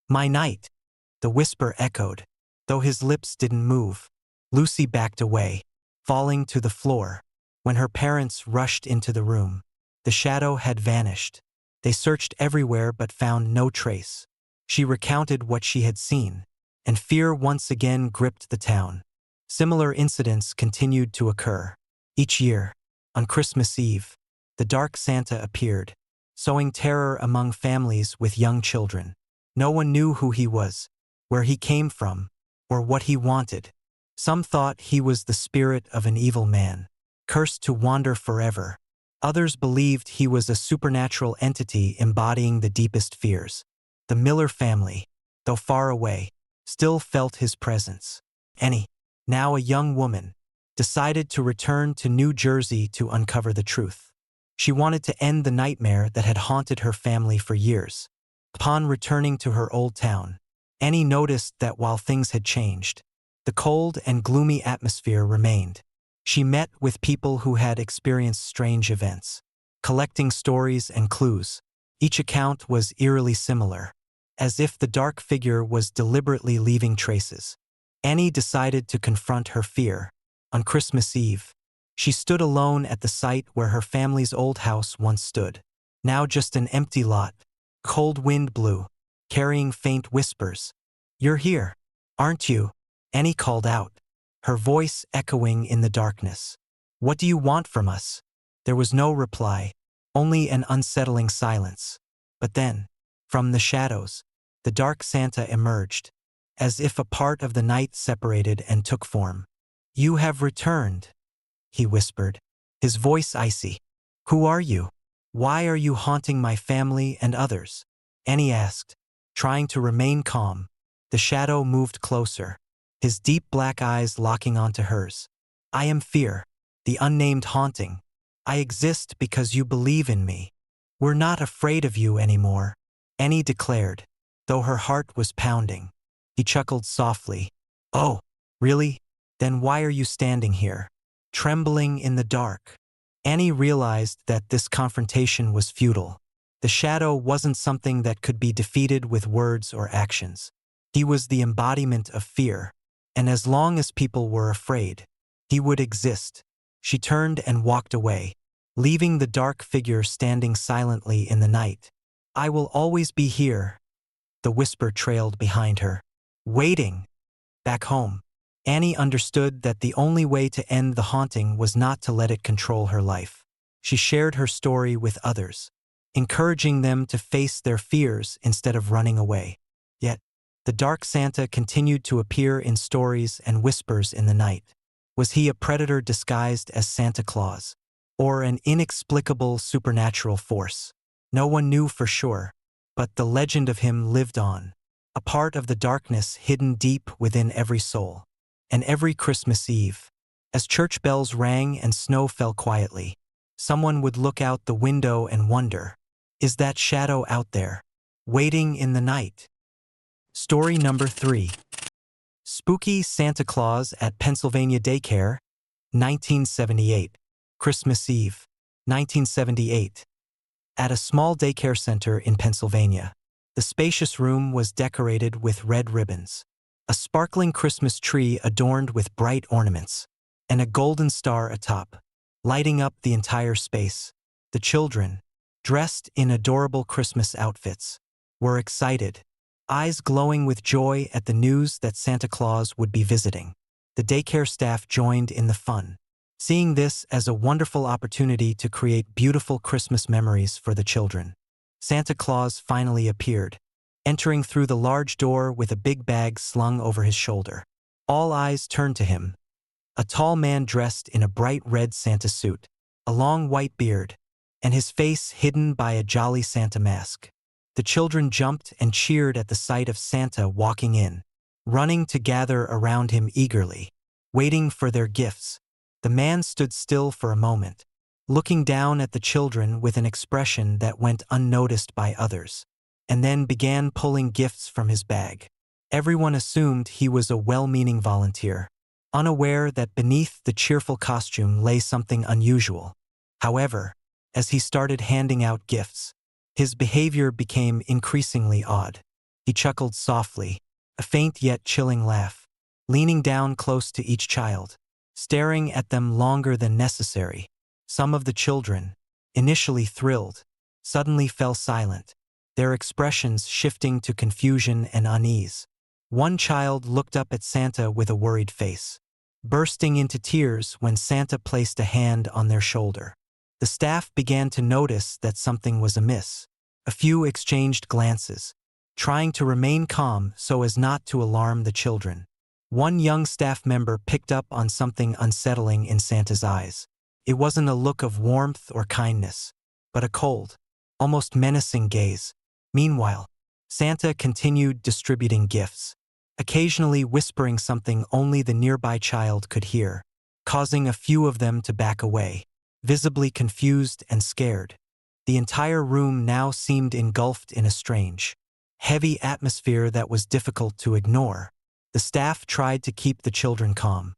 my knight," the whisper echoed. Though his lips didn't move, Lucy backed away, falling to the floor. When her parents rushed into the room, the shadow had vanished. They searched everywhere but found no trace. She recounted what she had seen, and fear once again gripped the town. Similar incidents continued to occur. Each year, on Christmas Eve, the Dark Santa appeared, sowing terror among families with young children. No one knew who he was, where he came from, or what he wanted. Some thought he was the spirit of an evil man, cursed to wander forever. Others believed he was a supernatural entity embodying the deepest fears. The Miller family, though far away, still felt his presence. Annie, now a young woman, decided to return to New Jersey to uncover the truth. She wanted to end the nightmare that had haunted her family for years. Upon returning to her old town, Annie noticed that while things had changed, the cold and gloomy atmosphere remained. She met with people who had experienced strange events, collecting stories and clues. Each account was eerily similar, as if the dark figure was deliberately leaving traces. Annie decided to confront her fear. On Christmas Eve, she stood alone at the site where her family's old house once stood. Now just an empty lot. Cold wind blew, carrying faint whispers. "You're here, aren't you?" Annie called out, her voice echoing in the darkness. "What do you want from us?" There was no reply, only an unsettling silence. But then, from the shadows, the Dark Santa emerged, as if a part of the night separated and took form. "You have returned," he whispered, his voice icy. "Who are you? Why are you haunting my family and others?" Annie asked, trying to remain calm. The shadow moved closer, his deep black eyes locking onto hers. "I am fear, the unnamed haunting. I exist because you believe in me. We're not afraid of you anymore," Annie declared, though her heart was pounding. He chuckled softly. "Oh, really? Then why are you standing here, trembling in the dark?" Annie realized that this confrontation was futile. The shadow wasn't something that could be defeated with words or actions. He was the embodiment of fear, and as long as people were afraid, he would exist. She turned and walked away, leaving the dark figure standing silently in the night. "I will always be here," the whisper trailed behind her. "Waiting." Back home, Annie understood that the only way to end the haunting was not to let it control her life. She shared her story with others, encouraging them to face their fears instead of running away. Yet, the Dark Santa continued to appear in stories and whispers in the night. Was he a predator disguised as Santa Claus, or an inexplicable supernatural force? No one knew for sure, but the legend of him lived on, a part of the darkness hidden deep within every soul. And every Christmas Eve, as church bells rang and snow fell quietly, someone would look out the window and wonder, is that shadow out there, waiting in the night? Story number 3. Spooky Santa Claus at Pennsylvania Daycare, 1978. Christmas Eve, 1978. At a small daycare center in Pennsylvania, the spacious room was decorated with red ribbons, a sparkling Christmas tree adorned with bright ornaments, and a golden star atop, lighting up the entire space. The children, dressed in adorable Christmas outfits, were excited, eyes glowing with joy at the news that Santa Claus would be visiting. The daycare staff joined in the fun, seeing this as a wonderful opportunity to create beautiful Christmas memories for the children. Santa Claus finally appeared, entering through the large door with a big bag slung over his shoulder. All eyes turned to him, a tall man dressed in a bright red Santa suit, a long white beard, and his face hidden by a jolly Santa mask. The children jumped and cheered at the sight of Santa walking in, running to gather around him eagerly, waiting for their gifts. The man stood still for a moment, looking down at the children with an expression that went unnoticed by others, and then began pulling gifts from his bag. Everyone assumed he was a well-meaning volunteer, unaware that beneath the cheerful costume lay something unusual. However, as he started handing out gifts, his behavior became increasingly odd. He chuckled softly, a faint yet chilling laugh, leaning down close to each child, staring at them longer than necessary. Some of the children, initially thrilled, suddenly fell silent, their expressions shifting to confusion and unease. One child looked up at Santa with a worried face, bursting into tears when Santa placed a hand on their shoulder. The staff began to notice that something was amiss. A few exchanged glances, trying to remain calm so as not to alarm the children. One young staff member picked up on something unsettling in Santa's eyes. It wasn't a look of warmth or kindness, but a cold, almost menacing gaze. Meanwhile, Santa continued distributing gifts, occasionally whispering something only the nearby child could hear, causing a few of them to back away, visibly confused and scared. The entire room now seemed engulfed in a strange, heavy atmosphere that was difficult to ignore. The staff tried to keep the children calm,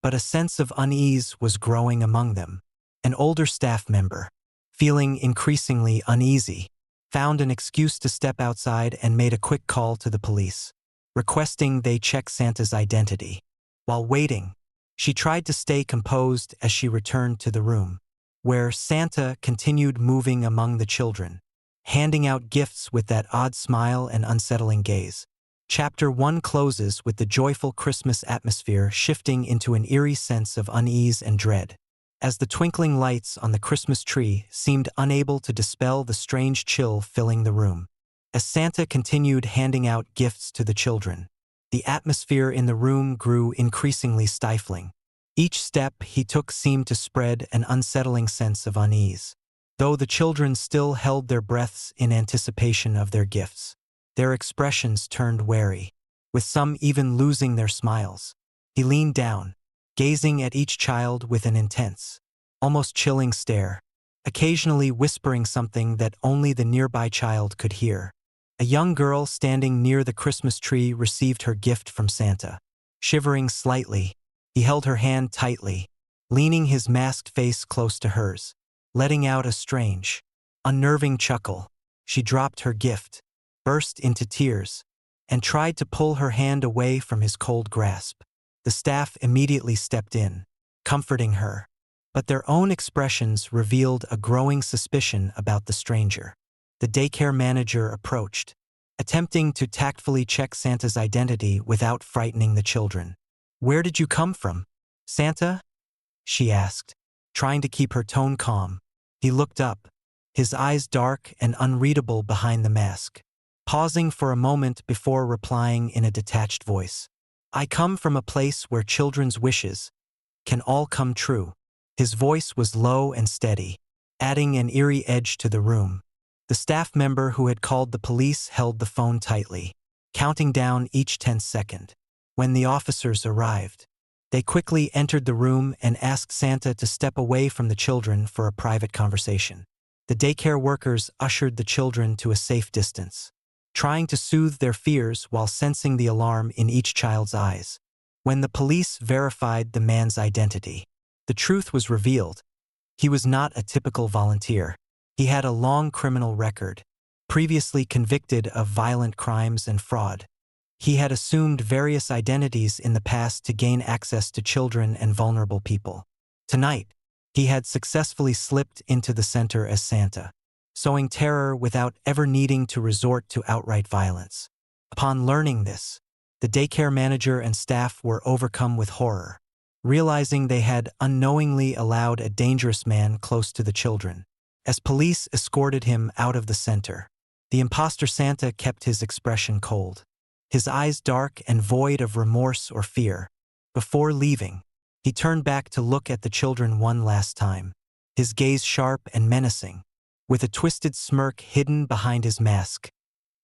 but a sense of unease was growing among them. An older staff member, feeling increasingly uneasy, found an excuse to step outside and made a quick call to the police, requesting they check Santa's identity. While waiting, she tried to stay composed as she returned to the room, where Santa continued moving among the children, handing out gifts with that odd smile and unsettling gaze. Chapter 1 closes with the joyful Christmas atmosphere shifting into an eerie sense of unease and dread, as the twinkling lights on the Christmas tree seemed unable to dispel the strange chill filling the room. As Santa continued handing out gifts to the children, the atmosphere in the room grew increasingly stifling. Each step he took seemed to spread an unsettling sense of unease. Though the children still held their breaths in anticipation of their gifts, their expressions turned wary, with some even losing their smiles. He leaned down, gazing at each child with an intense, almost chilling stare, occasionally whispering something that only the nearby child could hear. A young girl standing near the Christmas tree received her gift from Santa. Shivering slightly, he held her hand tightly, leaning his masked face close to hers. Letting out a strange, unnerving chuckle, she dropped her gift, burst into tears, and tried to pull her hand away from his cold grasp. The staff immediately stepped in, comforting her, but their own expressions revealed a growing suspicion about the stranger. The daycare manager approached, attempting to tactfully check Santa's identity without frightening the children. "Where did you come from, Santa?" she asked, trying to keep her tone calm. He looked up, his eyes dark and unreadable behind the mask, pausing for a moment before replying in a detached voice. "I come from a place where children's wishes can all come true." His voice was low and steady, adding an eerie edge to the room. The staff member who had called the police held the phone tightly, counting down each 10th second. When the officers arrived, they quickly entered the room and asked Santa to step away from the children for a private conversation. The daycare workers ushered the children to a safe distance, trying to soothe their fears while sensing the alarm in each child's eyes. When the police verified the man's identity, the truth was revealed. He was not a typical volunteer. He had a long criminal record, previously convicted of violent crimes and fraud. He had assumed various identities in the past to gain access to children and vulnerable people. Tonight, he had successfully slipped into the center as Santa, sowing terror without ever needing to resort to outright violence. Upon learning this, the daycare manager and staff were overcome with horror, realizing they had unknowingly allowed a dangerous man close to the children. As police escorted him out of the center, the imposter Santa kept his expression cold, his eyes dark and void of remorse or fear. Before leaving, he turned back to look at the children one last time, his gaze sharp and menacing, with a twisted smirk hidden behind his mask.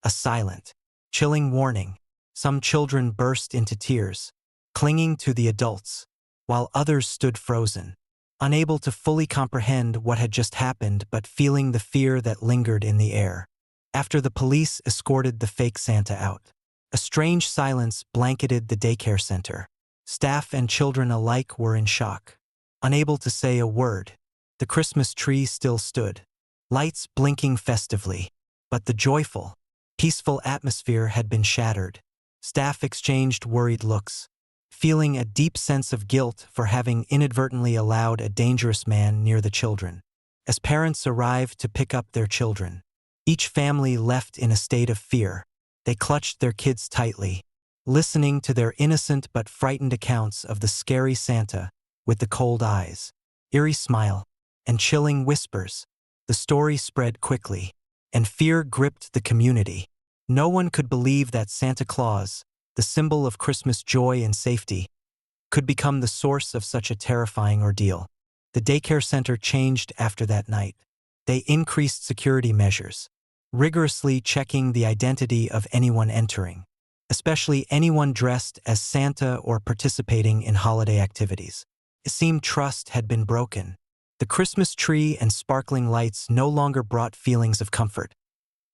A silent, chilling warning. Some children burst into tears, clinging to the adults, while others stood frozen, unable to fully comprehend what had just happened but feeling the fear that lingered in the air. After the police escorted the fake Santa out, a strange silence blanketed the daycare center. Staff and children alike were in shock, unable to say a word. The Christmas tree still stood, lights blinking festively, but the joyful, peaceful atmosphere had been shattered. Staff exchanged worried looks, feeling a deep sense of guilt for having inadvertently allowed a dangerous man near the children. As parents arrived to pick up their children, each family left in a state of fear. They clutched their kids tightly, listening to their innocent but frightened accounts of the scary Santa with the cold eyes, eerie smile, and chilling whispers. The story spread quickly, and fear gripped the community. No one could believe that Santa Claus, the symbol of Christmas joy and safety, could become the source of such a terrifying ordeal. The daycare center changed after that night. They increased security measures, rigorously checking the identity of anyone entering, especially anyone dressed as Santa or participating in holiday activities. It seemed trust had been broken. The Christmas tree and sparkling lights no longer brought feelings of comfort.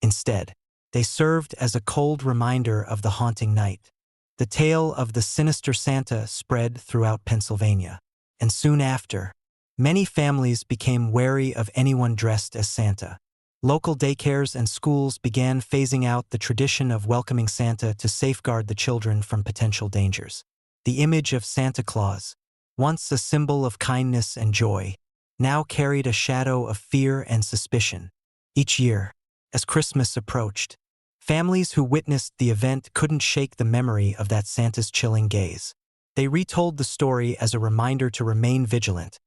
Instead, they served as a cold reminder of the haunting night. The tale of the sinister Santa spread throughout Pennsylvania, and soon after, many families became wary of anyone dressed as Santa. Local daycares and schools began phasing out the tradition of welcoming Santa to safeguard the children from potential dangers. The image of Santa Claus, once a symbol of kindness and joy, now carried a shadow of fear and suspicion. Each year, as Christmas approached, families who witnessed the event couldn't shake the memory of that Santa's chilling gaze. They retold the story as a reminder to remain vigilant,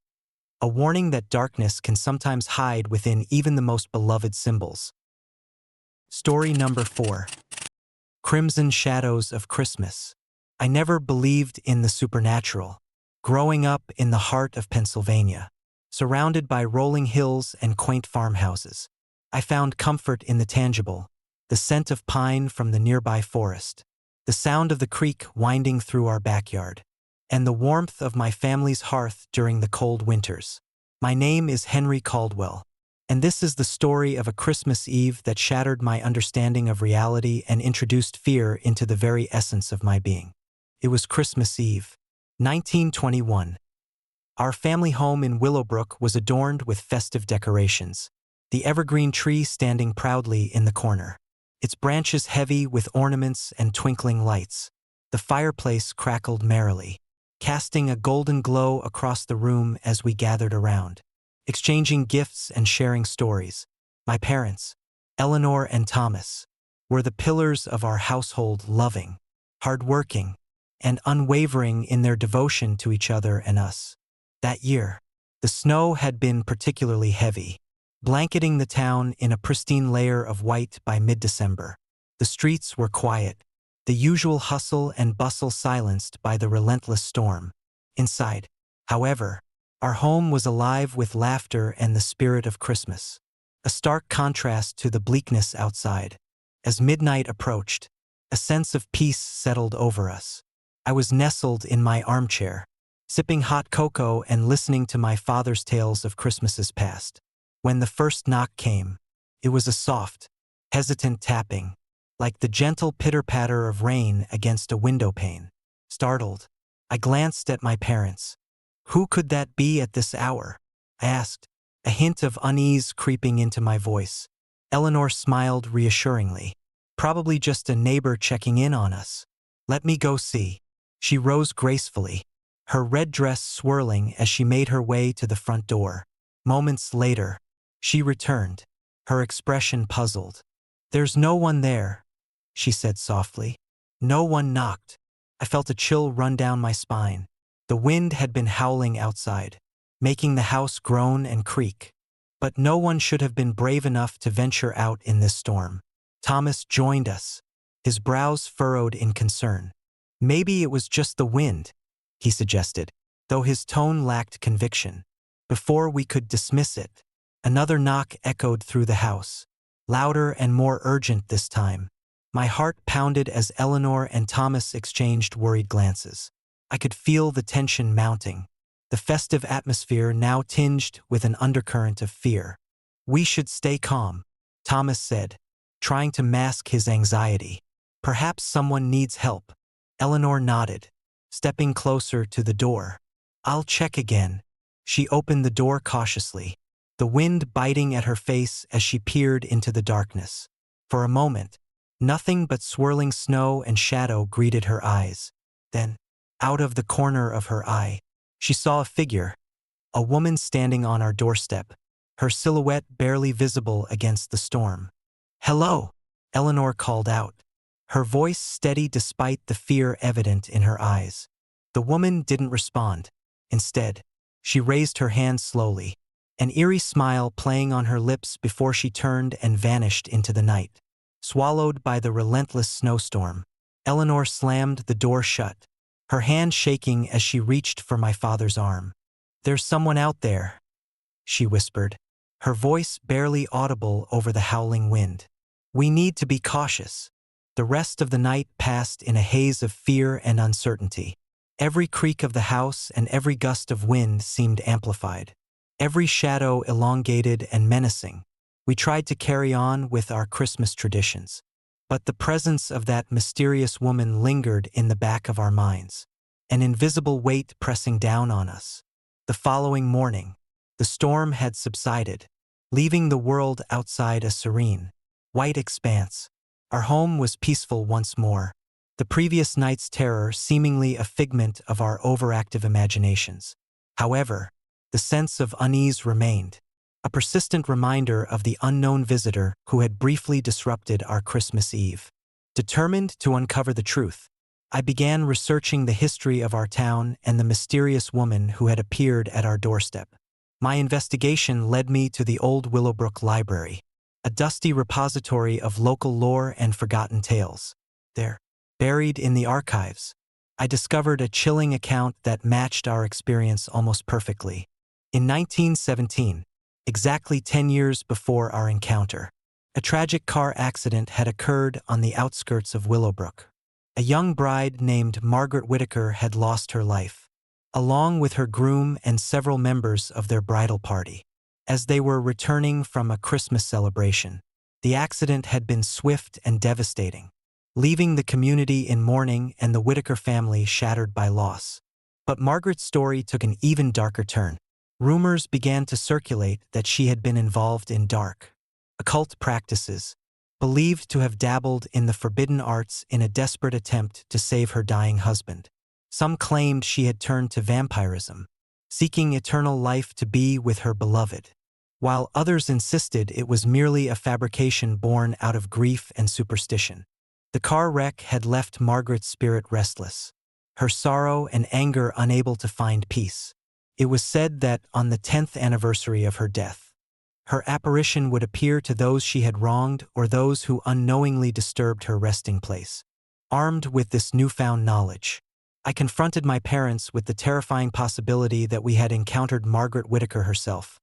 a warning that darkness can sometimes hide within even the most beloved symbols. Story number 4. Crimson Shadows of Christmas. I never believed in the supernatural. Growing up in the heart of Pennsylvania, surrounded by rolling hills and quaint farmhouses, I found comfort in the tangible, the scent of pine from the nearby forest, the sound of the creek winding through our backyard, and the warmth of my family's hearth during the cold winters. My name is Henry Caldwell, and this is the story of a Christmas Eve that shattered my understanding of reality and introduced fear into the very essence of my being. It was Christmas Eve, 1921. Our family home in Willowbrook was adorned with festive decorations, the evergreen tree standing proudly in the corner, its branches heavy with ornaments and twinkling lights. The fireplace crackled merrily, casting a golden glow across the room as we gathered around, exchanging gifts and sharing stories. My parents, Eleanor and Thomas, were the pillars of our household, loving, hardworking, and unwavering in their devotion to each other and us. That year, the snow had been particularly heavy, blanketing the town in a pristine layer of white by mid-December. The streets were quiet, the usual hustle and bustle silenced by the relentless storm. Inside, however, our home was alive with laughter and the spirit of Christmas, a stark contrast to the bleakness outside. As midnight approached, a sense of peace settled over us. I was nestled in my armchair, sipping hot cocoa and listening to my father's tales of Christmases past. When the first knock came, it was a soft, hesitant tapping, like the gentle pitter-patter of rain against a window pane. Startled, I glanced at my parents. Who could that be at this hour? I asked, a hint of unease creeping into my voice. Eleanor smiled reassuringly. Probably just a neighbor checking in on us. Let me go see. She rose gracefully, her red dress swirling as she made her way to the front door. Moments later, she returned, her expression puzzled. There's no one there, she said softly. No one knocked. I felt a chill run down my spine. The wind had been howling outside, making the house groan and creak. But no one should have been brave enough to venture out in this storm. Thomas joined us, his brows furrowed in concern. Maybe it was just the wind, he suggested, though his tone lacked conviction. Before we could dismiss it, another knock echoed through the house, louder and more urgent this time. My heart pounded as Eleanor and Thomas exchanged worried glances. I could feel the tension mounting, the festive atmosphere now tinged with an undercurrent of fear. We should stay calm, Thomas said, trying to mask his anxiety. Perhaps someone needs help. Eleanor nodded, stepping closer to the door. I'll check again. She opened the door cautiously, the wind biting at her face as she peered into the darkness. For a moment, nothing but swirling snow and shadow greeted her eyes. Then, out of the corner of her eye, she saw a figure, a woman standing on our doorstep, her silhouette barely visible against the storm. Hello, Eleanor called out, her voice steady despite the fear evident in her eyes. The woman didn't respond. Instead, she raised her hand slowly, an eerie smile playing on her lips before she turned and vanished into the night. Swallowed by the relentless snowstorm, Eleanor slammed the door shut, her hand shaking as she reached for my father's arm. There's someone out there, she whispered, her voice barely audible over the howling wind. We need to be cautious. The rest of the night passed in a haze of fear and uncertainty. Every creak of the house and every gust of wind seemed amplified, every shadow elongated and menacing. We tried to carry on with our Christmas traditions, but the presence of that mysterious woman lingered in the back of our minds, an invisible weight pressing down on us. The following morning, the storm had subsided, leaving the world outside a serene, white expanse. Our home was peaceful once more, the previous night's terror seemingly a figment of our overactive imaginations. However, the sense of unease remained, a persistent reminder of the unknown visitor who had briefly disrupted our Christmas Eve. Determined to uncover the truth, I began researching the history of our town and the mysterious woman who had appeared at our doorstep. My investigation led me to the old Willowbrook Library, a dusty repository of local lore and forgotten tales. There, buried in the archives, I discovered a chilling account that matched our experience almost perfectly. In 1917, exactly 10 years before our encounter, a tragic car accident had occurred on the outskirts of Willowbrook. A young bride named Margaret Whitaker had lost her life, along with her groom and several members of their bridal party. As they were returning from a Christmas celebration, the accident had been swift and devastating, leaving the community in mourning and the Whitaker family shattered by loss. But Margaret's story took an even darker turn. Rumors began to circulate that she had been involved in dark, occult practices, believed to have dabbled in the forbidden arts in a desperate attempt to save her dying husband. Some claimed she had turned to vampirism, seeking eternal life to be with her beloved, while others insisted it was merely a fabrication born out of grief and superstition. The car wreck had left Margaret's spirit restless, her sorrow and anger unable to find peace. It was said that on the 10th anniversary of her death, her apparition would appear to those she had wronged or those who unknowingly disturbed her resting place. Armed with this newfound knowledge, I confronted my parents with the terrifying possibility that we had encountered Margaret Whitaker herself,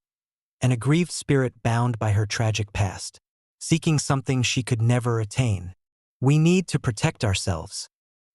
an aggrieved spirit bound by her tragic past, seeking something she could never attain. We need to protect ourselves,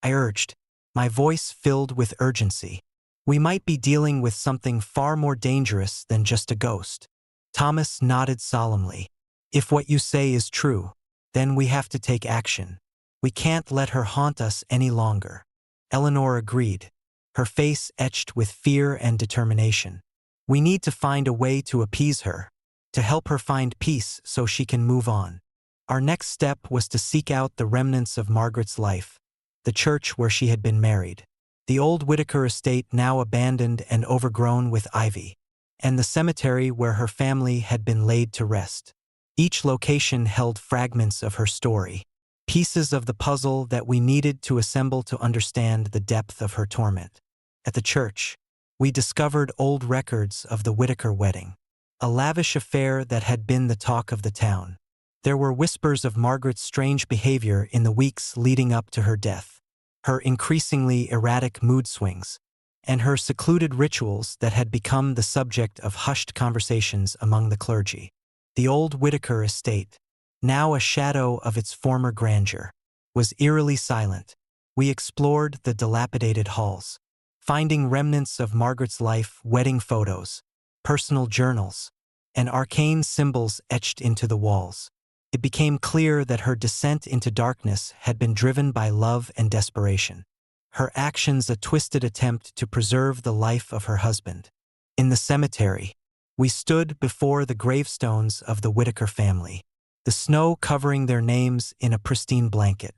I urged, my voice filled with urgency. We might be dealing with something far more dangerous than just a ghost. Thomas nodded solemnly. If what you say is true, Then we have to take action. We can't let her haunt us any longer. Eleanor agreed, her face etched with fear and determination. We need to find a way to appease her, to help her find peace so she can move on. Our next step was to seek out the remnants of Margaret's life, the church where she had been married, the old Whitaker estate now abandoned and overgrown with ivy, and the cemetery where her family had been laid to rest. Each location held fragments of her story, pieces of the puzzle that we needed to assemble to understand the depth of her torment. At the church, we discovered old records of the Whitaker wedding, a lavish affair that had been the talk of the town. There were whispers of Margaret's strange behavior in the weeks leading up to her death, her increasingly erratic mood swings, and her secluded rituals that had become the subject of hushed conversations among the clergy. The old Whitaker estate, now a shadow of its former grandeur, was eerily silent. We explored the dilapidated halls, finding remnants of Margaret's life, wedding photos, personal journals, and arcane symbols etched into the walls. It became clear that her descent into darkness had been driven by love and desperation, her actions a twisted attempt to preserve the life of her husband. In the cemetery, we stood before the gravestones of the Whitaker family, the snow covering their names in a pristine blanket.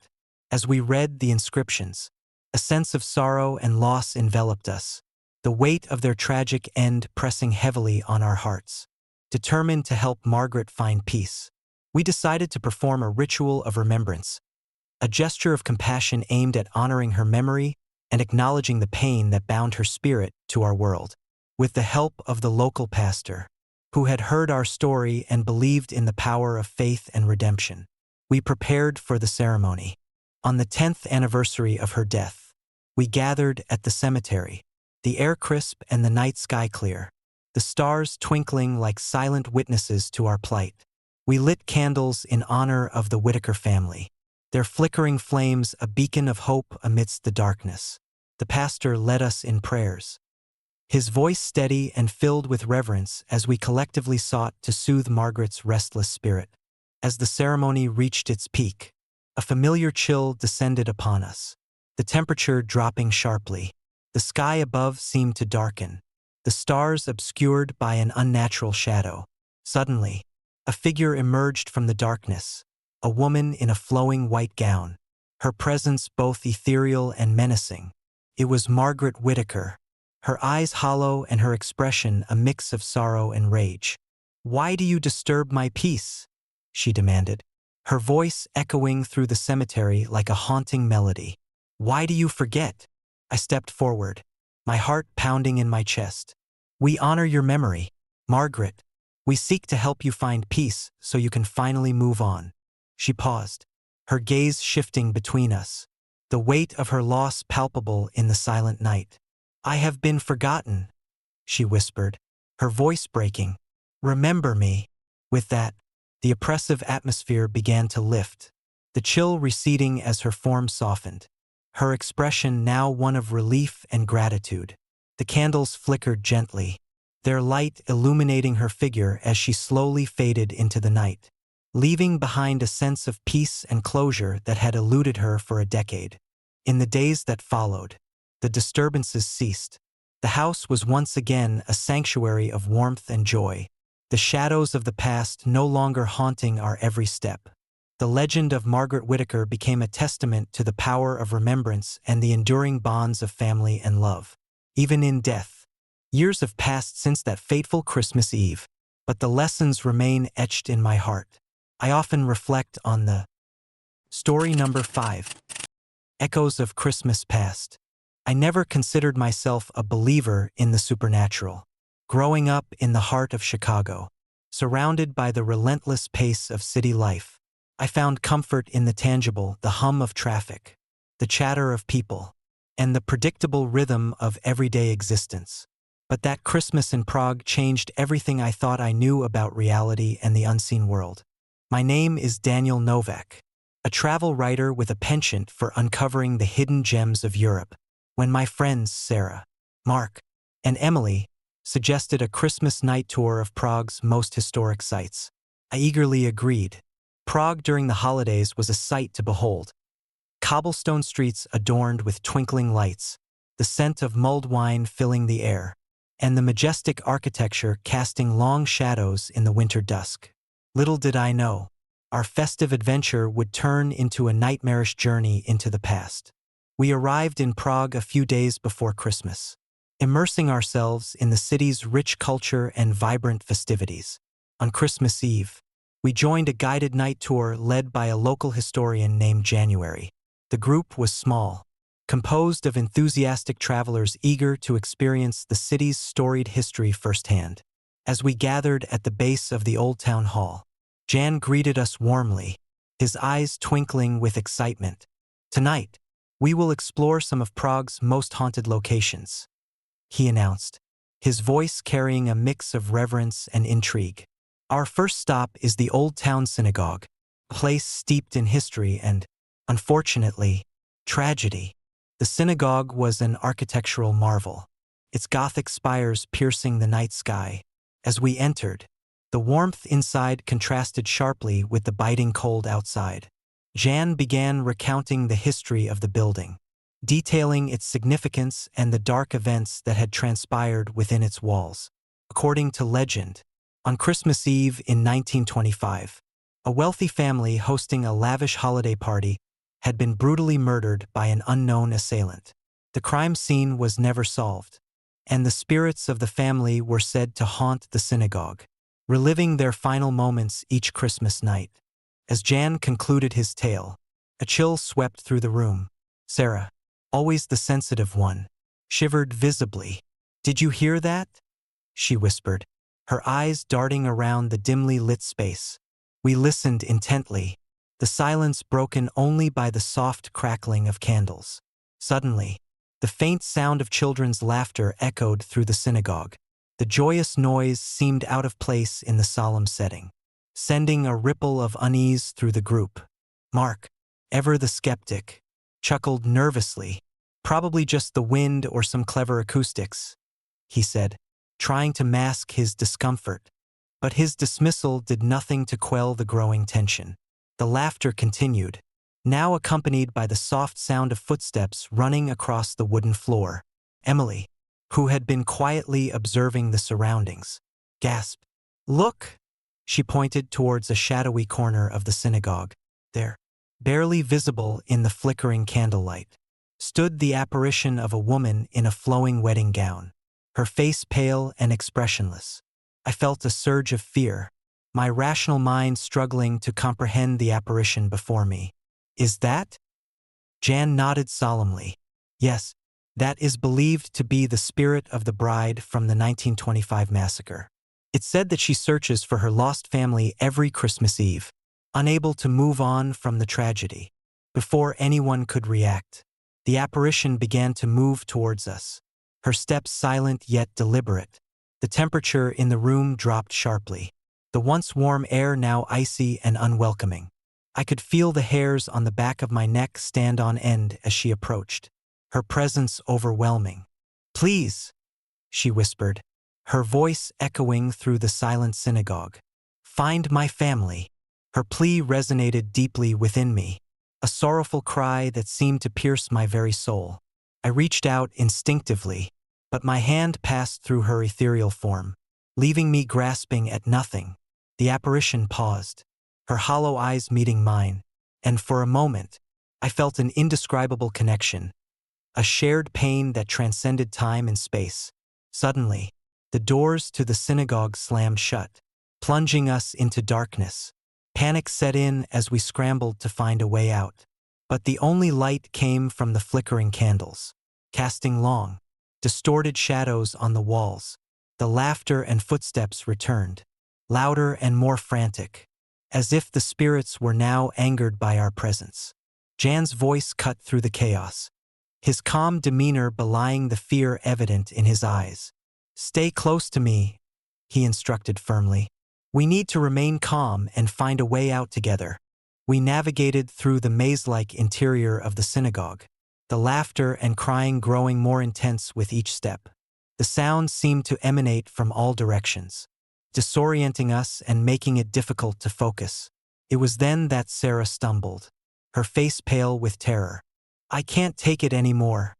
As we read the inscriptions, a sense of sorrow and loss enveloped us, the weight of their tragic end pressing heavily on our hearts. Determined to help Margaret find peace, we decided to perform a ritual of remembrance, a gesture of compassion aimed at honoring her memory and acknowledging the pain that bound her spirit to our world. With the help of the local pastor, who had heard our story and believed in the power of faith and redemption, we prepared for the ceremony. On the 10th anniversary of her death, we gathered at the cemetery, the air crisp and the night sky clear, the stars twinkling like silent witnesses to our plight. We lit candles in honor of the Whitaker family, their flickering flames a beacon of hope amidst the darkness. The pastor led us in prayers, his voice steady and filled with reverence as we collectively sought to soothe Margaret's restless spirit. As the ceremony reached its peak, a familiar chill descended upon us, the temperature dropping sharply. The sky above seemed to darken, the stars obscured by an unnatural shadow. Suddenly, a figure emerged from the darkness, a woman in a flowing white gown, her presence both ethereal and menacing. It was Margaret Whitaker, her eyes hollow and her expression a mix of sorrow and rage. "Why do you disturb my peace?" she demanded, her voice echoing through the cemetery like a haunting melody. "Why do you forget?" I stepped forward, my heart pounding in my chest. "We honor your memory, Margaret. We seek to help you find peace so you can finally move on." She paused, her gaze shifting between us, the weight of her loss palpable in the silent night. "I have been forgotten," she whispered, her voice breaking. "Remember me." With that, the oppressive atmosphere began to lift, the chill receding as her form softened, her expression now one of relief and gratitude. The candles flickered gently, their light illuminating her figure as she slowly faded into the night, leaving behind a sense of peace and closure that had eluded her for a decade. In the days that followed, the disturbances ceased. The house was once again a sanctuary of warmth and joy, the shadows of the past no longer haunting our every step. The legend of Margaret Whitaker became a testament to the power of remembrance and the enduring bonds of family and love. Even in death, years have passed since that fateful Christmas Eve, but the lessons remain etched in my heart. I often reflect on the story number 5, Echoes of Christmas Past. I never considered myself a believer in the supernatural. Growing up in the heart of Chicago, surrounded by the relentless pace of city life, I found comfort in the tangible, the hum of traffic, the chatter of people, and the predictable rhythm of everyday existence. But that Christmas in Prague changed everything I thought I knew about reality and the unseen world. My name is Daniel Novak, a travel writer with a penchant for uncovering the hidden gems of Europe. When my friends Sarah, Mark, and Emily suggested a Christmas night tour of Prague's most historic sites, I eagerly agreed. Prague during the holidays was a sight to behold. Cobblestone streets adorned with twinkling lights, the scent of mulled wine filling the air, and the majestic architecture casting long shadows in the winter dusk. Little did I know, our festive adventure would turn into a nightmarish journey into the past. We arrived in Prague a few days before Christmas, immersing ourselves in the city's rich culture and vibrant festivities. On Christmas Eve, we joined a guided night tour led by a local historian named January. The group was small, composed of enthusiastic travelers eager to experience the city's storied history firsthand. As we gathered at the base of the old town hall, Jan greeted us warmly, his eyes twinkling with excitement. "Tonight, we will explore some of Prague's most haunted locations," he announced, his voice carrying a mix of reverence and intrigue. "Our first stop is the Old Town Synagogue, a place steeped in history and, unfortunately, tragedy." The synagogue was an architectural marvel, its Gothic spires piercing the night sky. As we entered, the warmth inside contrasted sharply with the biting cold outside. Jan began recounting the history of the building, detailing its significance and the dark events that had transpired within its walls. According to legend, on Christmas Eve in 1925, a wealthy family hosting a lavish holiday party had been brutally murdered by an unknown assailant. The crime scene was never solved, and the spirits of the family were said to haunt the synagogue, reliving their final moments each Christmas night. As Jan concluded his tale, a chill swept through the room. Sarah, always the sensitive one, shivered visibly. "Did you hear that?" she whispered, her eyes darting around the dimly lit space. We listened intently, the silence broken only by the soft crackling of candles. Suddenly, the faint sound of children's laughter echoed through the synagogue. The joyous noise seemed out of place in the solemn setting, sending a ripple of unease through the group. Mark, ever the skeptic, chuckled nervously. "Probably just the wind or some clever acoustics," he said, trying to mask his discomfort. But his dismissal did nothing to quell the growing tension. The laughter continued, now accompanied by the soft sound of footsteps running across the wooden floor. Emily, who had been quietly observing the surroundings, gasped. "Look!" She pointed towards a shadowy corner of the synagogue. There, barely visible in the flickering candlelight, stood the apparition of a woman in a flowing wedding gown, her face pale and expressionless. I felt a surge of fear, my rational mind struggling to comprehend the apparition before me. "Is that?" Jan nodded solemnly. "Yes, that is believed to be the spirit of the bride from the 1925 massacre. It's said that she searches for her lost family every Christmas Eve, unable to move on from the tragedy." Before anyone could react, the apparition began to move towards us, her steps silent yet deliberate. The temperature in the room dropped sharply, the once warm air now icy and unwelcoming. I could feel the hairs on the back of my neck stand on end as she approached, her presence overwhelming. "Please," she whispered, her voice echoing through the silent synagogue. "Find my family." Her plea resonated deeply within me, a sorrowful cry that seemed to pierce my very soul. I reached out instinctively, but my hand passed through her ethereal form, leaving me grasping at nothing. The apparition paused, her hollow eyes meeting mine, and for a moment, I felt an indescribable connection, a shared pain that transcended time and space. Suddenly, the doors to the synagogue slammed shut, plunging us into darkness. Panic set in as we scrambled to find a way out. But the only light came from the flickering candles, casting long, distorted shadows on the walls. The laughter and footsteps returned, louder and more frantic, as if the spirits were now angered by our presence. Jan's voice cut through the chaos, his calm demeanor belying the fear evident in his eyes. "Stay close to me," he instructed firmly. "We need to remain calm and find a way out together." We navigated through the maze-like interior of the synagogue, the laughter and crying growing more intense with each step. The sounds seemed to emanate from all directions, disorienting us and making it difficult to focus. It was then that Sarah stumbled, her face pale with terror. "I can't take it anymore,"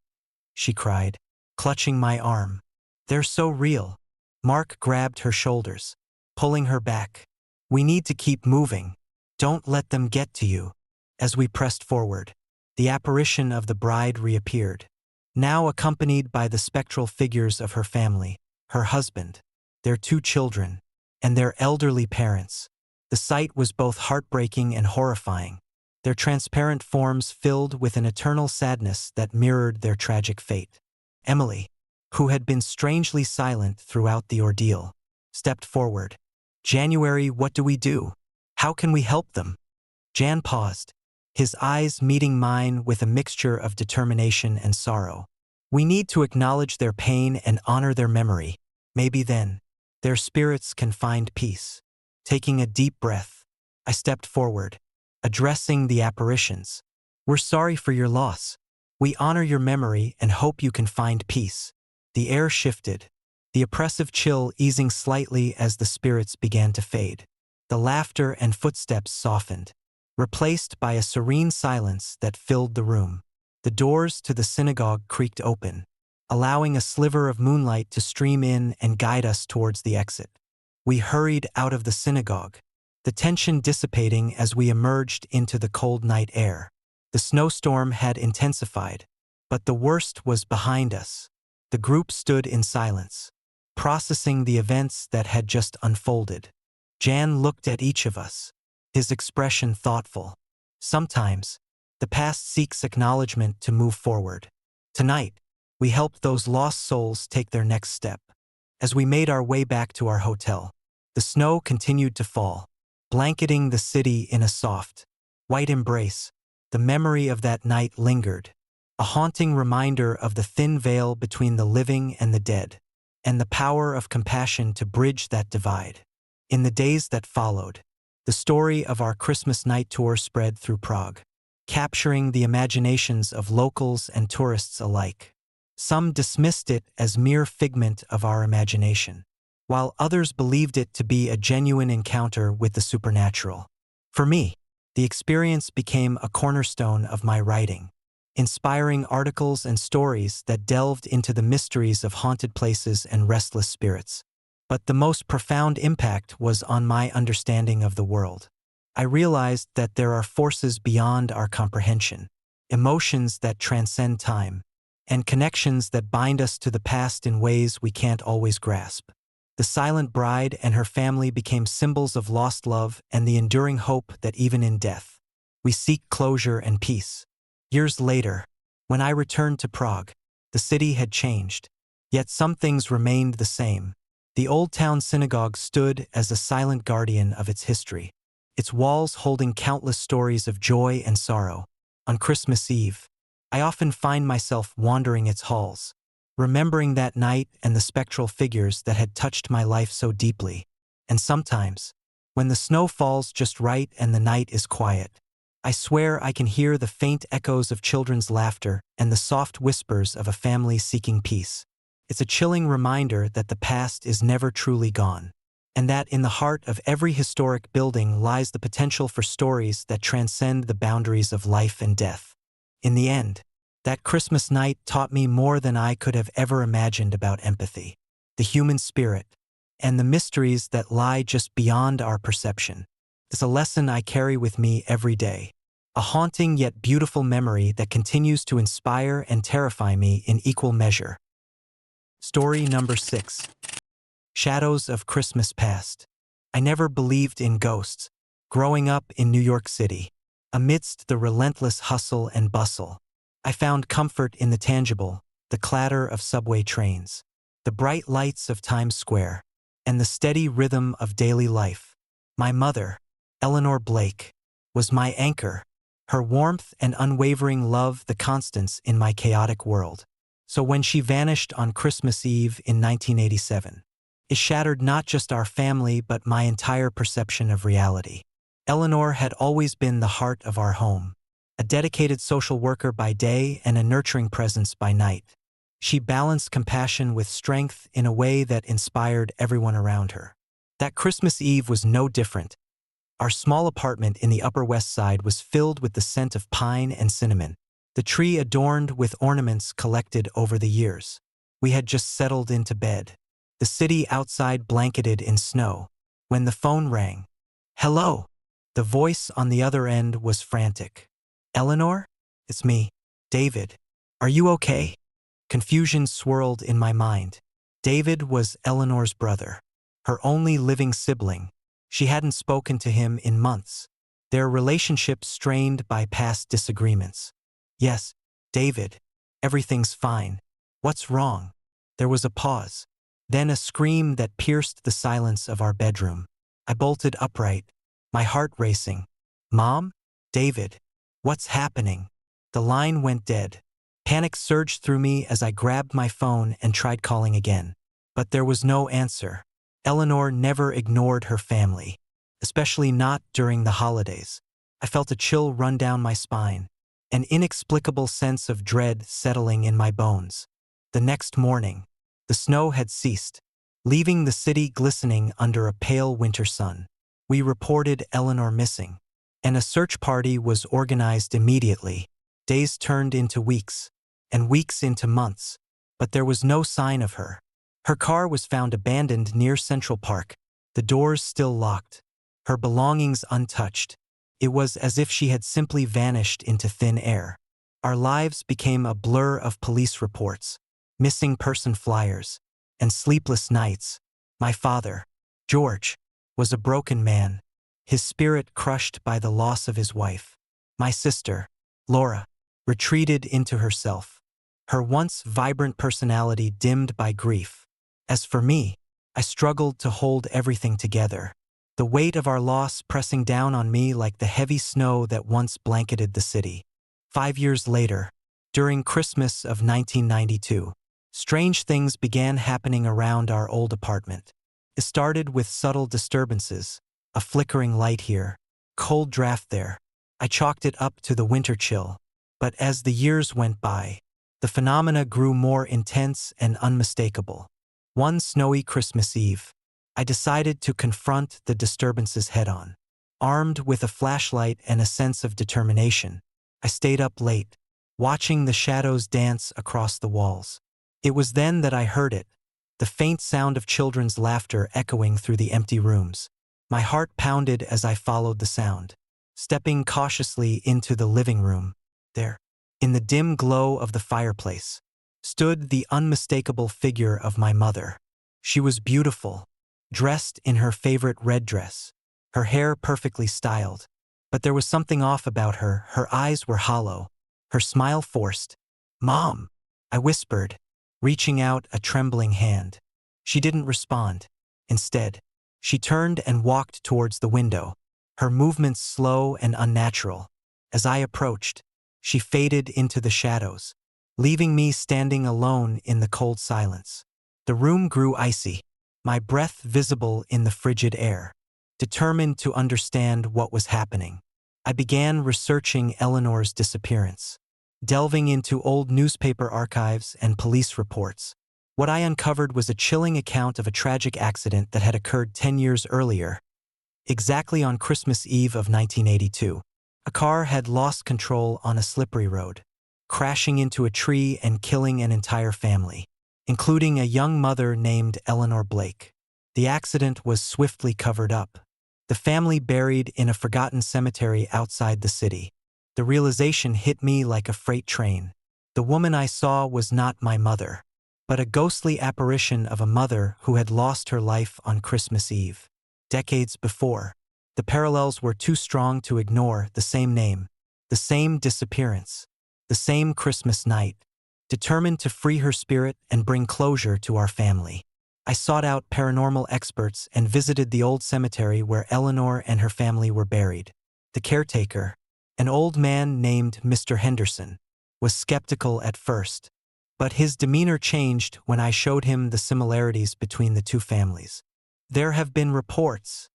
she cried, clutching my arm. "They're so real." Mark grabbed her shoulders, pulling her back. "We need to keep moving. Don't let them get to you." As we pressed forward, the apparition of the bride reappeared, now accompanied by the spectral figures of her family, her husband, their 2 children, and their elderly parents. The sight was both heartbreaking and horrifying, their transparent forms filled with an eternal sadness that mirrored their tragic fate. Emily, who had been strangely silent throughout the ordeal, stepped forward. "January, what do we do? How can we help them?" Jan paused, his eyes meeting mine with a mixture of determination and sorrow. "We need to acknowledge their pain and honor their memory. Maybe then, their spirits can find peace." Taking a deep breath, I stepped forward, addressing the apparitions. "We're sorry for your loss. We honor your memory and hope you can find peace." The air shifted, the oppressive chill easing slightly as the spirits began to fade. The laughter and footsteps softened, replaced by a serene silence that filled the room. The doors to the synagogue creaked open, allowing a sliver of moonlight to stream in and guide us towards the exit. We hurried out of the synagogue, the tension dissipating as we emerged into the cold night air. The snowstorm had intensified, but the worst was behind us. The group stood in silence, processing the events that had just unfolded. Jan looked at each of us, his expression thoughtful. Sometimes, the past seeks acknowledgement to move forward. Tonight, we helped those lost souls take their next step. As we made our way back to our hotel, the snow continued to fall, blanketing the city in a soft, white embrace. The memory of that night lingered, a haunting reminder of the thin veil between the living and the dead, and the power of compassion to bridge that divide. In the days that followed, the story of our Christmas night tour spread through Prague, capturing the imaginations of locals and tourists alike. Some dismissed it as mere figment of our imagination, while others believed it to be a genuine encounter with the supernatural. For me, the experience became a cornerstone of my writing, inspiring articles and stories that delved into the mysteries of haunted places and restless spirits. But the most profound impact was on my understanding of the world. I realized that there are forces beyond our comprehension, emotions that transcend time, and connections that bind us to the past in ways we can't always grasp. The silent bride and her family became symbols of lost love and the enduring hope that even in death, we seek closure and peace. Years later, when I returned to Prague, the city had changed, yet some things remained the same. The Old Town Synagogue stood as a silent guardian of its history, its walls holding countless stories of joy and sorrow. On Christmas Eve, I often find myself wandering its halls, remembering that night and the spectral figures that had touched my life so deeply. And sometimes, when the snow falls just right and the night is quiet, I swear I can hear the faint echoes of children's laughter and the soft whispers of a family seeking peace. It's a chilling reminder that the past is never truly gone, and that in the heart of every historic building lies the potential for stories that transcend the boundaries of life and death. In the end, that Christmas night taught me more than I could have ever imagined about empathy, the human spirit, and the mysteries that lie just beyond our perception. It's a lesson I carry with me every day, a haunting yet beautiful memory that continues to inspire and terrify me in equal measure. Story number 6. Shadows of Christmas Past. I never believed in ghosts. Growing up in New York City, amidst the relentless hustle and bustle, I found comfort in the tangible, the clatter of subway trains, the bright lights of Times Square, and the steady rhythm of daily life. My mother, Eleanor Blake, was my anchor, her warmth and unwavering love the constants in my chaotic world. So when she vanished on Christmas Eve in 1987, it shattered not just our family but my entire perception of reality. Eleanor had always been the heart of our home, a dedicated social worker by day and a nurturing presence by night. She balanced compassion with strength in a way that inspired everyone around her. That Christmas Eve was no different. Our small apartment in the Upper West Side was filled with the scent of pine and cinnamon, the tree adorned with ornaments collected over the years. We had just settled into bed, the city outside blanketed in snow, when the phone rang. "Hello!" The voice on the other end was frantic. "Eleanor? It's me, David. Are you okay?" Confusion swirled in my mind. David was Eleanor's brother, her only living sibling. She hadn't spoken to him in months, their relationship strained by past disagreements. "Yes, David. Everything's fine. What's wrong?" There was a pause, then a scream that pierced the silence of our bedroom. I bolted upright, my heart racing. "Mom? David? What's happening?" The line went dead. Panic surged through me as I grabbed my phone and tried calling again. But there was no answer. Eleanor never ignored her family, especially not during the holidays. I felt a chill run down my spine, an inexplicable sense of dread settling in my bones. The next morning, the snow had ceased, leaving the city glistening under a pale winter sun. We reported Eleanor missing, and a search party was organized immediately. Days turned into weeks, and weeks into months, but there was no sign of her. Her car was found abandoned near Central Park, the doors still locked, her belongings untouched. It was as if she had simply vanished into thin air. Our lives became a blur of police reports, missing person flyers, and sleepless nights. My father, George, was a broken man, his spirit crushed by the loss of his wife. My sister, Laura, retreated into herself, her once vibrant personality dimmed by grief. As for me, I struggled to hold everything together, the weight of our loss pressing down on me like the heavy snow that once blanketed the city. 5 years later, during Christmas of 1992, strange things began happening around our old apartment. It started with subtle disturbances, a flickering light here, cold draft there. I chalked it up to the winter chill. But as the years went by, the phenomena grew more intense and unmistakable. One snowy Christmas Eve, I decided to confront the disturbances head-on. Armed with a flashlight and a sense of determination, I stayed up late, watching the shadows dance across the walls. It was then that I heard it, the faint sound of children's laughter echoing through the empty rooms. My heart pounded as I followed the sound. Stepping cautiously into the living room, there, in the dim glow of the fireplace, stood the unmistakable figure of my mother. She was beautiful, dressed in her favorite red dress, her hair perfectly styled. But there was something off about her. Her eyes were hollow, her smile forced. "Mom," I whispered, reaching out a trembling hand. She didn't respond. Instead, she turned and walked towards the window, her movements slow and unnatural. As I approached, she faded into the shadows, leaving me standing alone in the cold silence. The room grew icy, my breath visible in the frigid air. Determined to understand what was happening, I began researching Eleanor's disappearance, delving into old newspaper archives and police reports. What I uncovered was a chilling account of a tragic accident that had occurred 10 years earlier, exactly on Christmas Eve of 1982. A car had lost control on a slippery road, crashing into a tree and killing an entire family, including a young mother named Eleanor Blake. The accident was swiftly covered up, the family buried in a forgotten cemetery outside the city. The realization hit me like a freight train. The woman I saw was not my mother, but a ghostly apparition of a mother who had lost her life on Christmas Eve, decades before. The parallels were too strong to ignore. The same name, the same disappearance, the same Christmas night. Determined to free her spirit and bring closure to our family, I sought out paranormal experts and visited the old cemetery where Eleanor and her family were buried. The caretaker, an old man named Mr. Henderson, was skeptical at first, but his demeanor changed when I showed him the similarities between the two families. "There have been reports,"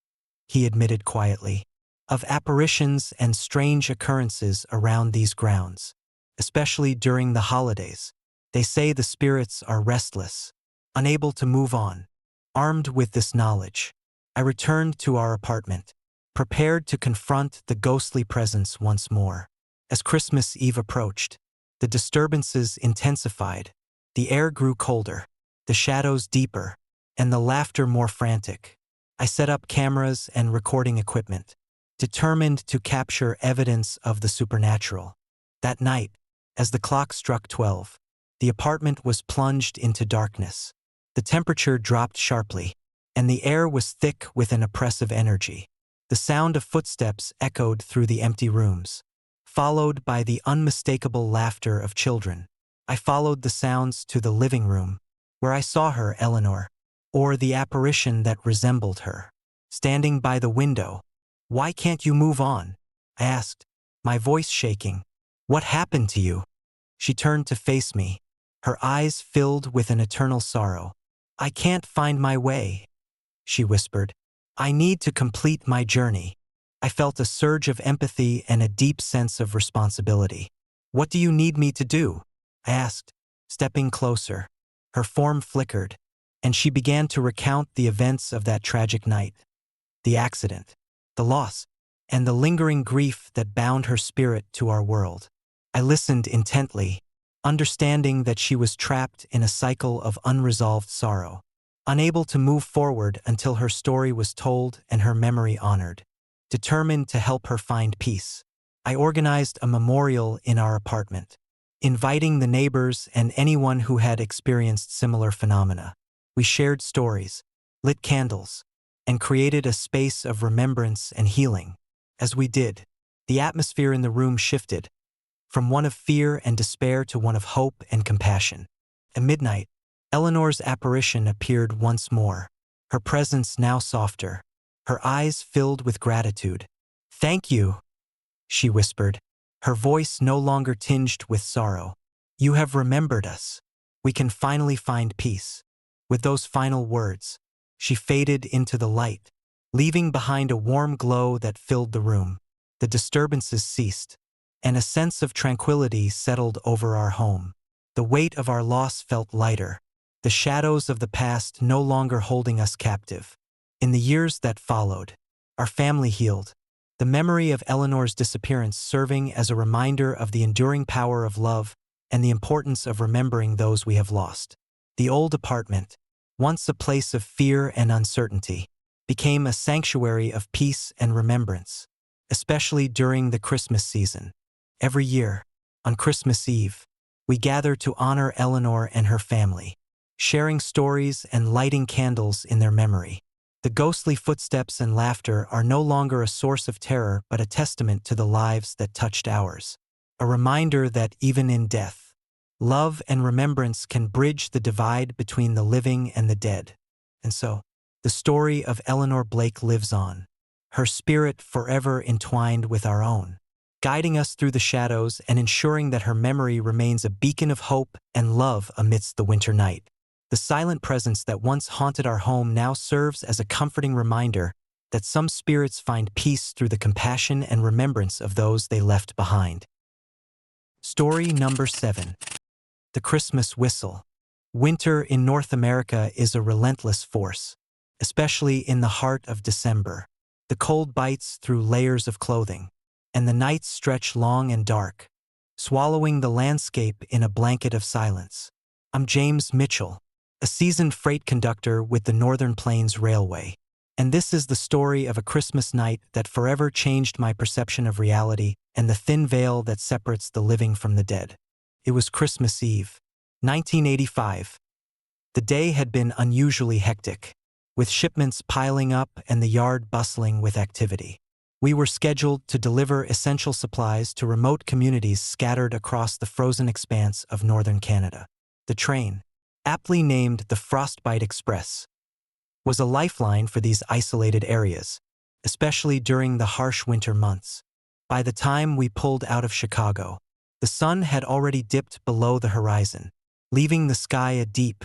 he admitted quietly, "of apparitions and strange occurrences around these grounds, especially during the holidays. They say the spirits are restless, unable to move on." Armed with this knowledge, I returned to our apartment, prepared to confront the ghostly presence once more. As Christmas Eve approached, the disturbances intensified. The air grew colder, the shadows deeper, and the laughter more frantic. I set up cameras and recording equipment, determined to capture evidence of the supernatural. That night, as the clock struck 12, the apartment was plunged into darkness. The temperature dropped sharply, and the air was thick with an oppressive energy. The sound of footsteps echoed through the empty rooms, followed by the unmistakable laughter of children. I followed the sounds to the living room, where I saw her, Eleanor, or the apparition that resembled her, standing by the window. "Why can't you move on?" I asked, my voice shaking. "What happened to you?" She turned to face me, her eyes filled with an eternal sorrow. "I can't find my way," she whispered. "I need to complete my journey." I felt a surge of empathy and a deep sense of responsibility. "What do you need me to do?" I asked, stepping closer. Her form flickered, and she began to recount the events of that tragic night. The accident, the loss, and the lingering grief that bound her spirit to our world. I listened intently, understanding that she was trapped in a cycle of unresolved sorrow, unable to move forward until her story was told and her memory honored. Determined to help her find peace, I organized a memorial in our apartment, inviting the neighbors and anyone who had experienced similar phenomena. We shared stories, lit candles, and created a space of remembrance and healing. As we did, the atmosphere in the room shifted, from one of fear and despair to one of hope and compassion. At midnight, Eleanor's apparition appeared once more, her presence now softer, her eyes filled with gratitude. "Thank you," she whispered, her voice no longer tinged with sorrow. "You have remembered us. We can finally find peace." With those final words, she faded into the light, leaving behind a warm glow that filled the room. The disturbances ceased, and a sense of tranquility settled over our home. The weight of our loss felt lighter, the shadows of the past no longer holding us captive. In the years that followed, our family healed, the memory of Eleanor's disappearance serving as a reminder of the enduring power of love and the importance of remembering those we have lost. The old apartment, once a place of fear and uncertainty, became a sanctuary of peace and remembrance, especially during the Christmas season. Every year, on Christmas Eve, we gather to honor Eleanor and her family, sharing stories and lighting candles in their memory. The ghostly footsteps and laughter are no longer a source of terror but a testament to the lives that touched ours. A reminder that even in death, love and remembrance can bridge the divide between the living and the dead. And so, the story of Eleanor Blake lives on, her spirit forever entwined with our own, guiding us through the shadows and ensuring that her memory remains a beacon of hope and love amidst the winter night. The silent presence that once haunted our home now serves as a comforting reminder that some spirits find peace through the compassion and remembrance of those they left behind. Story number 7. The Christmas Whistle. Winter in North America is a relentless force, especially in the heart of December. The cold bites through layers of clothing, and the nights stretch long and dark, swallowing the landscape in a blanket of silence. I'm James Mitchell, a seasoned freight conductor with the Northern Plains Railway, and this is the story of a Christmas night that forever changed my perception of reality and the thin veil that separates the living from the dead. It was Christmas Eve, 1985. The day had been unusually hectic, with shipments piling up and the yard bustling with activity. We were scheduled to deliver essential supplies to remote communities scattered across the frozen expanse of northern Canada. The train, aptly named the Frostbite Express, was a lifeline for these isolated areas, especially during the harsh winter months. By the time we pulled out of Chicago, the sun had already dipped below the horizon, leaving the sky a deep,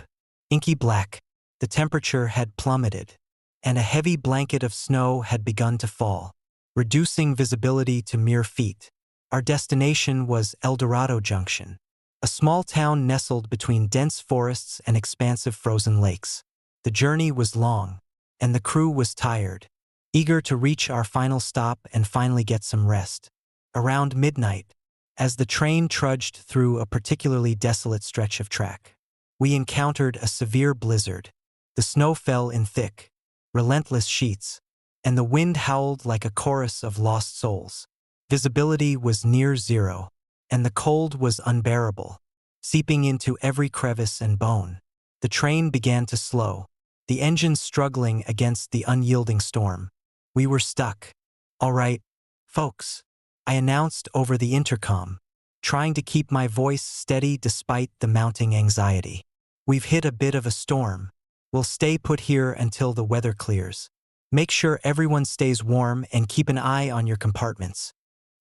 inky black. The temperature had plummeted, and a heavy blanket of snow had begun to fall, reducing visibility to mere feet. Our destination was El Dorado Junction, a small town nestled between dense forests and expansive frozen lakes. The journey was long, and the crew was tired, eager to reach our final stop and finally get some rest. Around midnight, as the train trudged through a particularly desolate stretch of track, we encountered a severe blizzard. The snow fell in thick, relentless sheets, and the wind howled like a chorus of lost souls. Visibility was near zero, and the cold was unbearable, seeping into every crevice and bone. The train began to slow, the engines struggling against the unyielding storm. We were stuck. "All right, folks," I announced over the intercom, trying to keep my voice steady despite the mounting anxiety. "We've hit a bit of a storm. We'll stay put here until the weather clears. Make sure everyone stays warm and keep an eye on your compartments."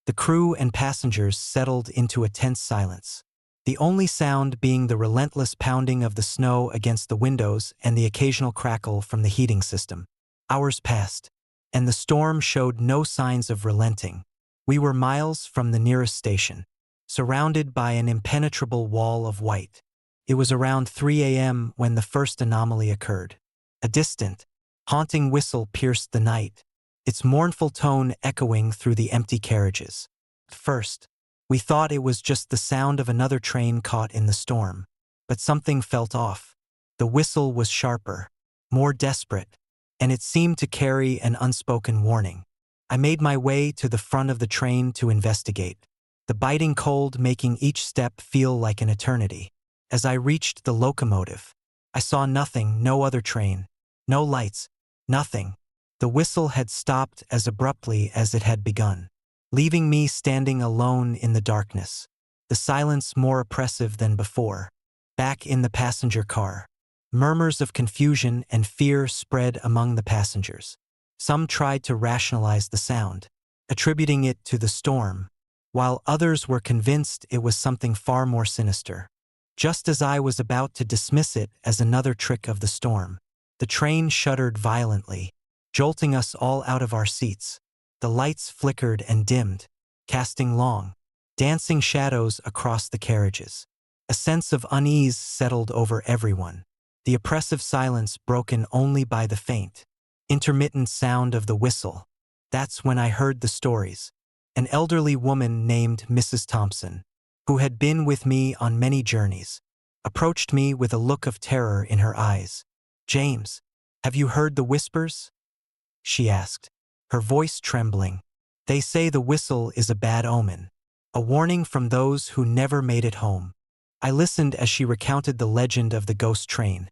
The crew and passengers settled into a tense silence, the only sound being the relentless pounding of the snow against the windows and the occasional crackle from the heating system. Hours passed, and the storm showed no signs of relenting. We were miles from the nearest station, surrounded by an impenetrable wall of white. It was around 3 a.m. when the first anomaly occurred. A distant, haunting whistle pierced the night, its mournful tone echoing through the empty carriages. At first, we thought it was just the sound of another train caught in the storm. But something felt off. The whistle was sharper, more desperate, and it seemed to carry an unspoken warning. I made my way to the front of the train to investigate, the biting cold making each step feel like an eternity. As I reached the locomotive, I saw nothing, no other train, no lights, nothing. The whistle had stopped as abruptly as it had begun, leaving me standing alone in the darkness, the silence more oppressive than before. Back in the passenger car, murmurs of confusion and fear spread among the passengers. Some tried to rationalize the sound, attributing it to the storm, while others were convinced it was something far more sinister. Just as I was about to dismiss it as another trick of the storm, the train shuddered violently, jolting us all out of our seats. The lights flickered and dimmed, casting long, dancing shadows across the carriages. A sense of unease settled over everyone, the oppressive silence broken only by the faint, intermittent sound of the whistle. That's when I heard the stories. An elderly woman named Mrs. Thompson, who had been with me on many journeys, approached me with a look of terror in her eyes. "James, have you heard the whispers?" she asked, her voice trembling. "They say the whistle is a bad omen, a warning from those who never made it home." I listened as she recounted the legend of the ghost train,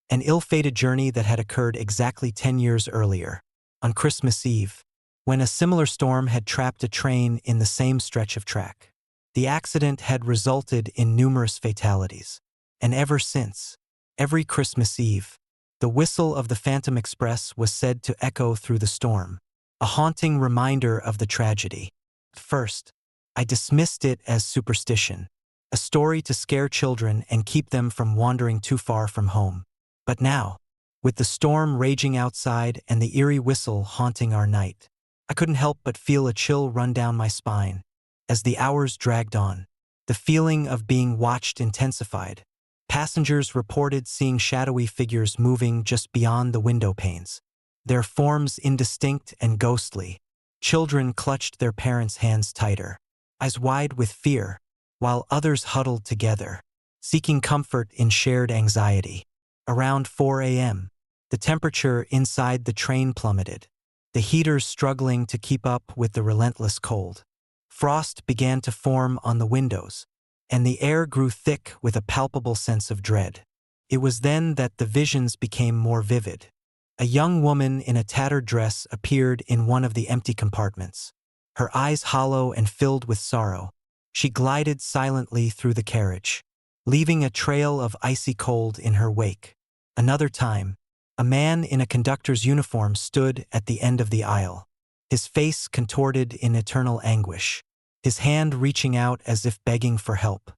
an ill-fated journey that had occurred exactly 10 years earlier, on Christmas Eve, when a similar storm had trapped a train in the same stretch of track. The accident had resulted in numerous fatalities, and ever since, every Christmas Eve, the whistle of the Phantom Express was said to echo through the storm, a haunting reminder of the tragedy. At first, I dismissed it as superstition, a story to scare children and keep them from wandering too far from home. But now, with the storm raging outside and the eerie whistle haunting our night, I couldn't help but feel a chill run down my spine. As the hours dragged on, the feeling of being watched intensified. Passengers reported seeing shadowy figures moving just beyond the window panes, their forms indistinct and ghostly. Children clutched their parents' hands tighter, eyes wide with fear, while others huddled together, seeking comfort in shared anxiety. Around 4 a.m., the temperature inside the train plummeted, the heaters struggling to keep up with the relentless cold. Frost began to form on the windows, and the air grew thick with a palpable sense of dread. It was then that the visions became more vivid. A young woman in a tattered dress appeared in one of the empty compartments, her eyes hollow and filled with sorrow. She glided silently through the carriage, leaving a trail of icy cold in her wake. Another time, a man in a conductor's uniform stood at the end of the aisle, his face contorted in eternal anguish, his hand reaching out as if begging for help.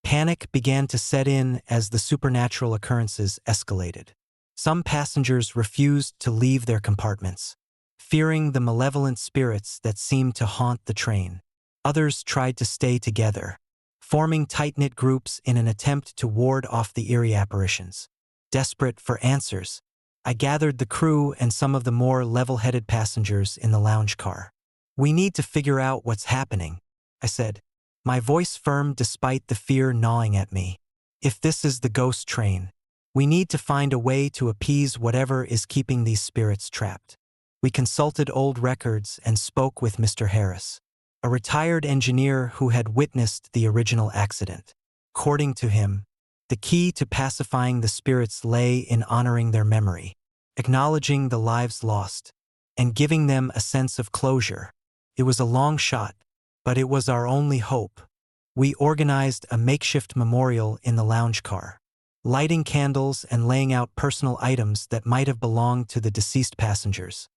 Panic began to set in as the supernatural occurrences escalated. Some passengers refused to leave their compartments, fearing the malevolent spirits that seemed to haunt the train. Others tried to stay together, forming tight-knit groups in an attempt to ward off the eerie apparitions. Desperate for answers, I gathered the crew and some of the more level-headed passengers in the lounge car. "We need to figure out what's happening," I said, my voice firm despite the fear gnawing at me. "If this is the ghost train, we need to find a way to appease whatever is keeping these spirits trapped." We consulted old records and spoke with Mr. Harris, a retired engineer who had witnessed the original accident. According to him, the key to pacifying the spirits lay in honoring their memory, acknowledging the lives lost, and giving them a sense of closure. It was a long shot, but it was our only hope. We organized a makeshift memorial in the lounge car, lighting candles and laying out personal items that might have belonged to the deceased passengers.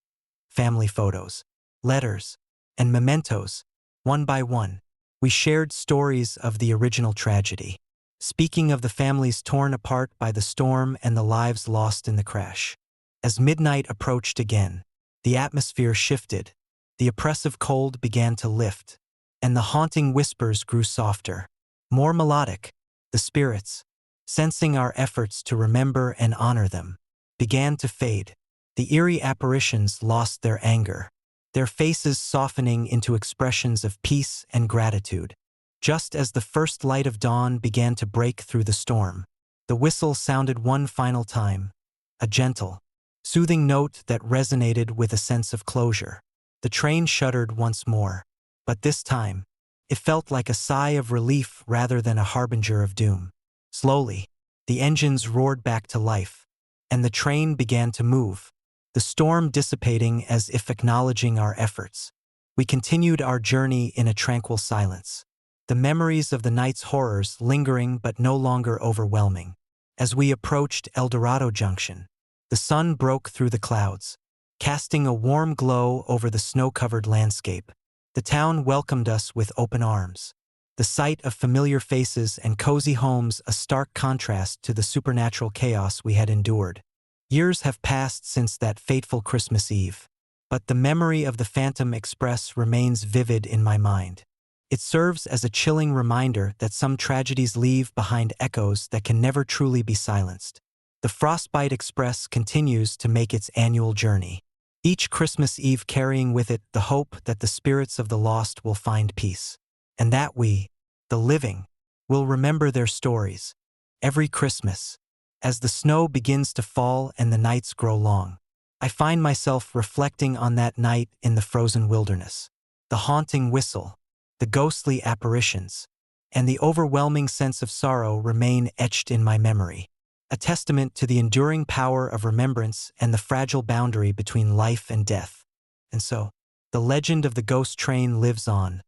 Family photos, letters, and mementos, one by one. We shared stories of the original tragedy, speaking of the families torn apart by the storm and the lives lost in the crash. As midnight approached again, the atmosphere shifted, the oppressive cold began to lift, and the haunting whispers grew softer, more melodic. The spirits, sensing our efforts to remember and honor them, began to fade. The eerie apparitions lost their anger, their faces softening into expressions of peace and gratitude. Just as the first light of dawn began to break through the storm, the whistle sounded one final time, a gentle, soothing note that resonated with a sense of closure. The train shuddered once more, but this time, it felt like a sigh of relief rather than a harbinger of doom. Slowly, the engines roared back to life, and the train began to move, the storm dissipating as if acknowledging our efforts. We continued our journey in a tranquil silence, the memories of the night's horrors lingering but no longer overwhelming. As we approached El Dorado Junction, the sun broke through the clouds, casting a warm glow over the snow-covered landscape. The town welcomed us with open arms, the sight of familiar faces and cozy homes a stark contrast to the supernatural chaos we had endured. Years have passed since that fateful Christmas Eve, but the memory of the Phantom Express remains vivid in my mind. It serves as a chilling reminder that some tragedies leave behind echoes that can never truly be silenced. The Frostbite Express continues to make its annual journey, each Christmas Eve carrying with it the hope that the spirits of the lost will find peace, and that we, the living, will remember their stories. Every Christmas, as the snow begins to fall and the nights grow long, I find myself reflecting on that night in the frozen wilderness. The haunting whistle, the ghostly apparitions, and the overwhelming sense of sorrow remain etched in my memory, a testament to the enduring power of remembrance and the fragile boundary between life and death. And so, the legend of the ghost train lives on,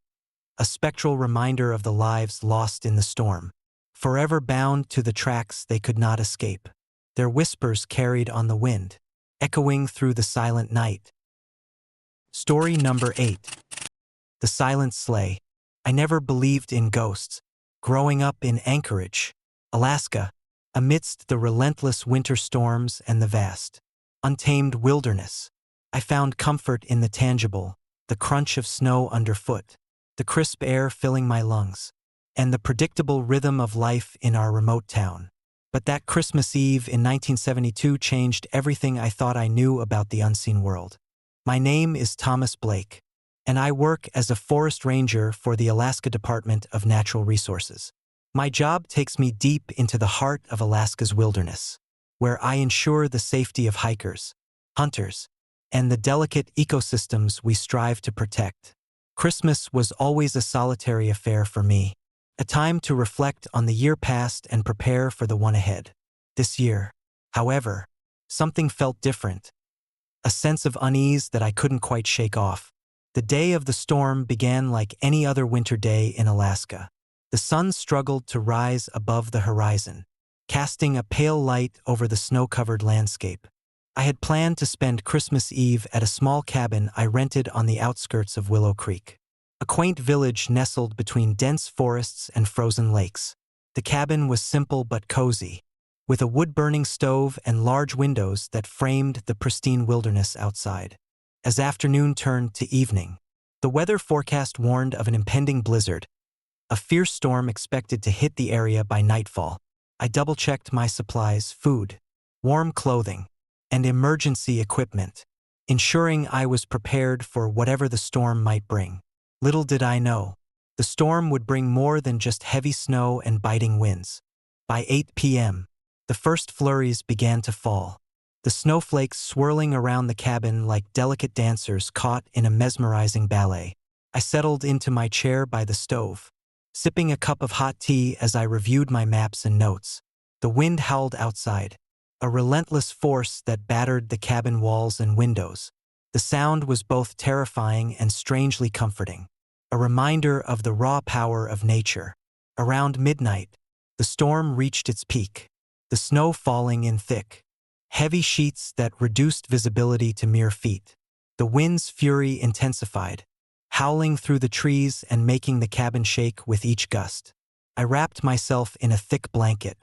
a spectral reminder of the lives lost in the storm, forever bound to the tracks they could not escape. Their whispers carried on the wind, echoing through the silent night. Story number 8. The Silent Sleigh. I never believed in ghosts. Growing up in Anchorage, Alaska, amidst the relentless winter storms and the vast, untamed wilderness, I found comfort in the tangible, the crunch of snow underfoot, the crisp air filling my lungs, and the predictable rhythm of life in our remote town. But that Christmas Eve in 1972 changed everything I thought I knew about the unseen world. My name is Thomas Blake, and I work as a forest ranger for the Alaska Department of Natural Resources. My job takes me deep into the heart of Alaska's wilderness, where I ensure the safety of hikers, hunters, and the delicate ecosystems we strive to protect. Christmas was always a solitary affair for me, a time to reflect on the year past and prepare for the one ahead. This year, however, something felt different, a sense of unease that I couldn't quite shake off. The day of the storm began like any other winter day in Alaska. The sun struggled to rise above the horizon, casting a pale light over the snow-covered landscape. I had planned to spend Christmas Eve at a small cabin I rented on the outskirts of Willow Creek, a quaint village nestled between dense forests and frozen lakes. The cabin was simple but cozy, with a wood-burning stove and large windows that framed the pristine wilderness outside. As afternoon turned to evening, the weather forecast warned of an impending blizzard, a fierce storm expected to hit the area by nightfall. I double-checked my supplies, food, warm clothing, and emergency equipment, ensuring I was prepared for whatever the storm might bring. Little did I know, the storm would bring more than just heavy snow and biting winds. By 8 p.m., the first flurries began to fall, the snowflakes swirling around the cabin like delicate dancers caught in a mesmerizing ballet. I settled into my chair by the stove, sipping a cup of hot tea as I reviewed my maps and notes. The wind howled outside, a relentless force that battered the cabin walls and windows. The sound was both terrifying and strangely comforting, a reminder of the raw power of nature. Around midnight, the storm reached its peak, the snow falling in thick, heavy sheets that reduced visibility to mere feet. The wind's fury intensified, howling through the trees and making the cabin shake with each gust. I wrapped myself in a thick blanket,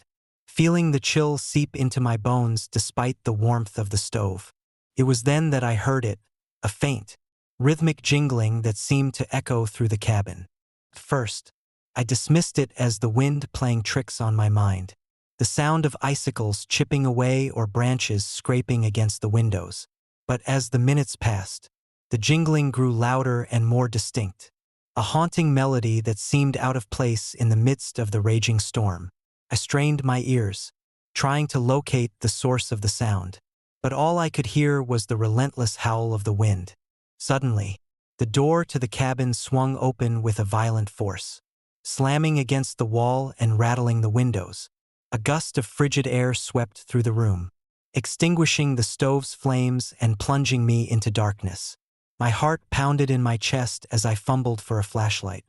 feeling the chill seep into my bones despite the warmth of the stove. It was then that I heard it, a faint, rhythmic jingling that seemed to echo through the cabin. At first, I dismissed it as the wind playing tricks on my mind, the sound of icicles chipping away or branches scraping against the windows. But as the minutes passed, the jingling grew louder and more distinct, a haunting melody that seemed out of place in the midst of the raging storm. I strained my ears, trying to locate the source of the sound, but all I could hear was the relentless howl of the wind. Suddenly, the door to the cabin swung open with a violent force, slamming against the wall and rattling the windows. A gust of frigid air swept through the room, extinguishing the stove's flames and plunging me into darkness. My heart pounded in my chest as I fumbled for a flashlight,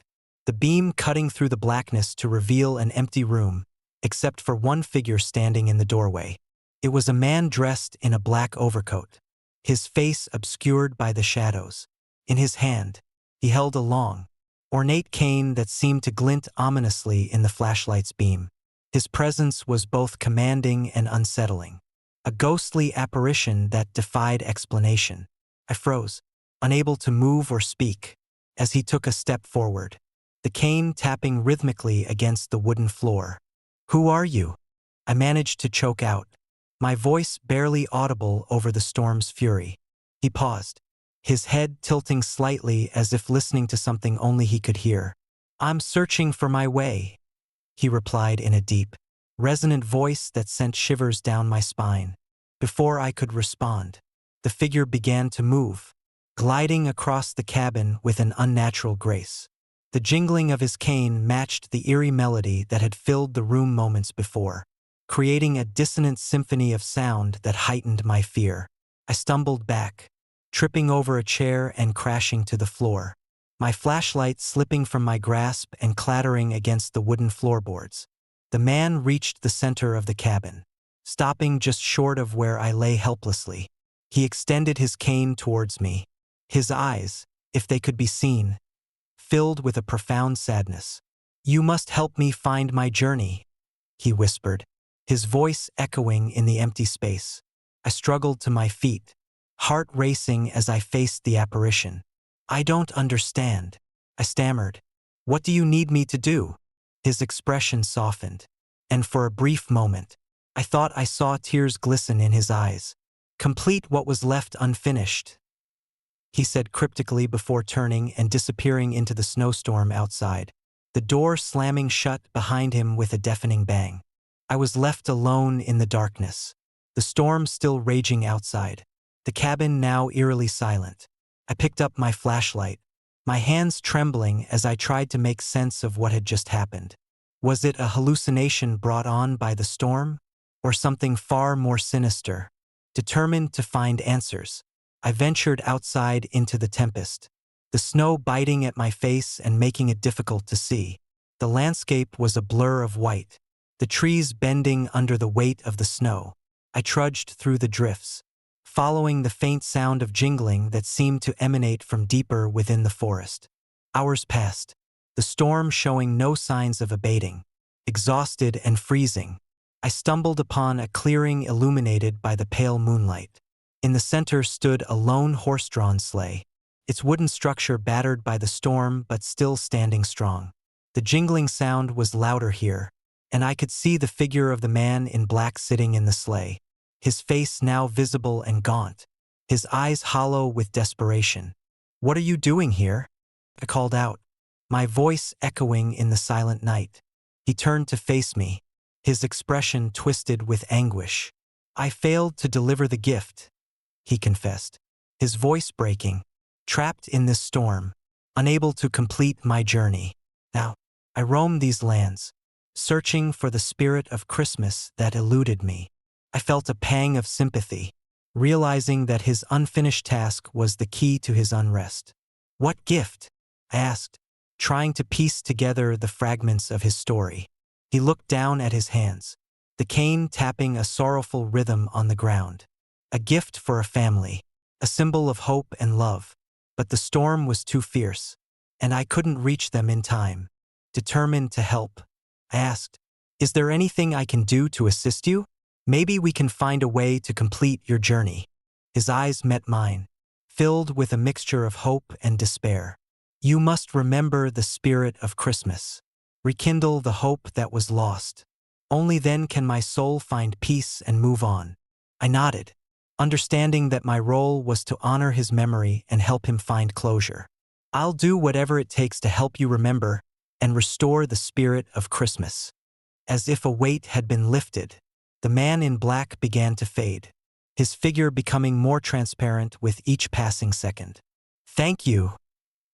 the beam cutting through the blackness to reveal an empty room, except for one figure standing in the doorway. It was a man dressed in a black overcoat, his face obscured by the shadows. In his hand, he held a long, ornate cane that seemed to glint ominously in the flashlight's beam. His presence was both commanding and unsettling, a ghostly apparition that defied explanation. I froze, unable to move or speak, as he took a step forward, the cane tapping rhythmically against the wooden floor. "Who are you?" I managed to choke out, my voice barely audible over the storm's fury. He paused, his head tilting slightly as if listening to something only he could hear. "I'm searching for my way," he replied in a deep, resonant voice that sent shivers down my spine. Before I could respond, the figure began to move, gliding across the cabin with an unnatural grace. The jingling of his cane matched the eerie melody that had filled the room moments before, creating a dissonant symphony of sound that heightened my fear. I stumbled back, tripping over a chair and crashing to the floor, my flashlight slipping from my grasp and clattering against the wooden floorboards. The man reached the center of the cabin, stopping just short of where I lay helplessly. He extended his cane towards me, his eyes, if they could be seen, filled with a profound sadness. "You must help me find my journey," he whispered, his voice echoing in the empty space. I struggled to my feet, heart racing as I faced the apparition. "I don't understand," I stammered. "What do you need me to do?" His expression softened, and for a brief moment, I thought I saw tears glisten in his eyes. "Complete what was left unfinished," he said cryptically before turning and disappearing into the snowstorm outside, the door slamming shut behind him with a deafening bang. I was left alone in the darkness, the storm still raging outside, the cabin now eerily silent. I picked up my flashlight, my hands trembling as I tried to make sense of what had just happened. Was it a hallucination brought on by the storm, or something far more sinister? Determined to find answers, I ventured outside into the tempest, the snow biting at my face and making it difficult to see. The landscape was a blur of white, the trees bending under the weight of the snow. I trudged through the drifts, following the faint sound of jingling that seemed to emanate from deeper within the forest. Hours passed, the storm showing no signs of abating. Exhausted and freezing, I stumbled upon a clearing illuminated by the pale moonlight. In the center stood a lone horse-drawn sleigh, its wooden structure battered by the storm but still standing strong. The jingling sound was louder here, and I could see the figure of the man in black sitting in the sleigh, his face now visible and gaunt, his eyes hollow with desperation. "What are you doing here?" I called out, my voice echoing in the silent night. He turned to face me, his expression twisted with anguish. "I failed to deliver the gift," he confessed, his voice breaking, "trapped in this storm, unable to complete my journey. Now, I roam these lands, searching for the spirit of Christmas that eluded me." I felt a pang of sympathy, realizing that his unfinished task was the key to his unrest. "What gift?" I asked, trying to piece together the fragments of his story. He looked down at his hands, the cane tapping a sorrowful rhythm on the ground. "A gift for a family, a symbol of hope and love. But the storm was too fierce, and I couldn't reach them in time." Determined to help, I asked, "Is there anything I can do to assist you? Maybe we can find a way to complete your journey." His eyes met mine, filled with a mixture of hope and despair. "You must remember the spirit of Christmas. Rekindle the hope that was lost. Only then can my soul find peace and move on." I nodded, understanding that my role was to honor his memory and help him find closure. "I'll do whatever it takes to help you remember and restore the spirit of Christmas." As if a weight had been lifted, the man in black began to fade, his figure becoming more transparent with each passing second. "Thank you,"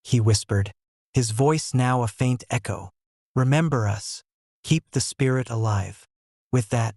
he whispered, his voice now a faint echo. "Remember us. Keep the spirit alive." With that,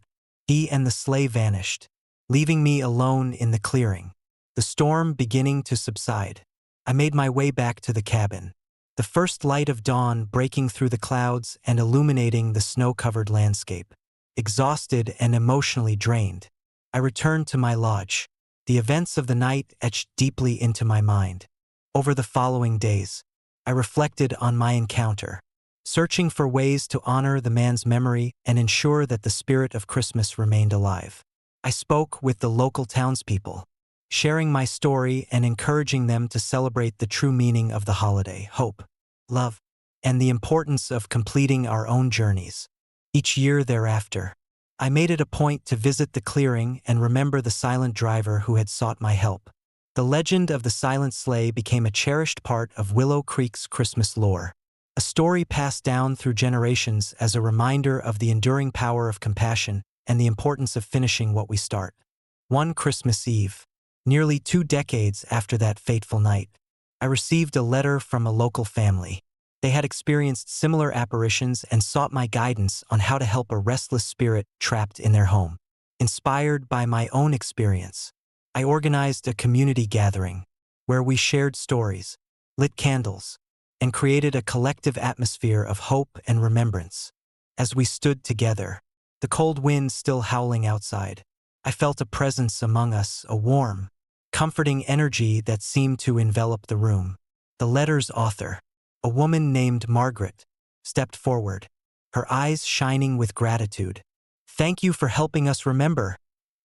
he and the sleigh vanished, leaving me alone in the clearing, the storm beginning to subside. I made my way back to the cabin, the first light of dawn breaking through the clouds and illuminating the snow-covered landscape. Exhausted and emotionally drained, I returned to my lodge, the events of the night etched deeply into my mind. Over the following days, I reflected on my encounter, searching for ways to honor the man's memory and ensure that the spirit of Christmas remained alive. I spoke with the local townspeople, sharing my story and encouraging them to celebrate the true meaning of the holiday: hope, love, and the importance of completing our own journeys. Each year thereafter, I made it a point to visit the clearing and remember the silent driver who had sought my help. The legend of the silent sleigh became a cherished part of Willow Creek's Christmas lore, a story passed down through generations as a reminder of the enduring power of compassion and the importance of finishing what we start. One Christmas Eve, nearly 2 decades after that fateful night, I received a letter from a local family. They had experienced similar apparitions and sought my guidance on how to help a restless spirit trapped in their home. Inspired by my own experience, I organized a community gathering where we shared stories, lit candles, and created a collective atmosphere of hope and remembrance. As we stood together, the cold wind still howling outside, I felt a presence among us, a warm, comforting energy that seemed to envelop the room. The letter's author, a woman named Margaret, stepped forward, her eyes shining with gratitude. "Thank you for helping us remember,"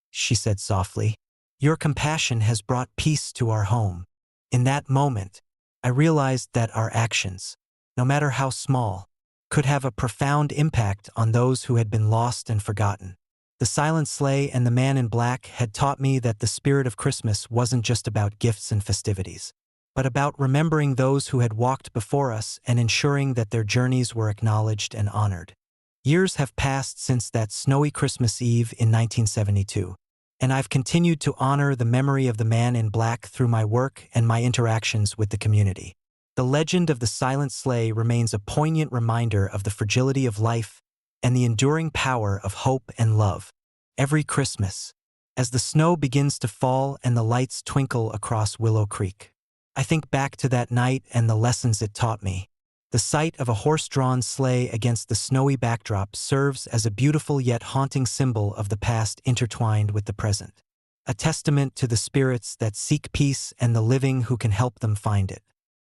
she said softly. "Your compassion has brought peace to our home." In that moment, I realized that our actions, no matter how small, could have a profound impact on those who had been lost and forgotten. The silent sleigh and the man in black had taught me that the spirit of Christmas wasn't just about gifts and festivities, but about remembering those who had walked before us and ensuring that their journeys were acknowledged and honored. Years have passed since that snowy Christmas Eve in 1972, and I've continued to honor the memory of the man in black through my work and my interactions with the community. The legend of the silent sleigh remains a poignant reminder of the fragility of life and the enduring power of hope and love. Every Christmas, as the snow begins to fall and the lights twinkle across Willow Creek, I think back to that night and the lessons it taught me. The sight of a horse-drawn sleigh against the snowy backdrop serves as a beautiful yet haunting symbol of the past intertwined with the present, a testament to the spirits that seek peace and the living who can help them find it.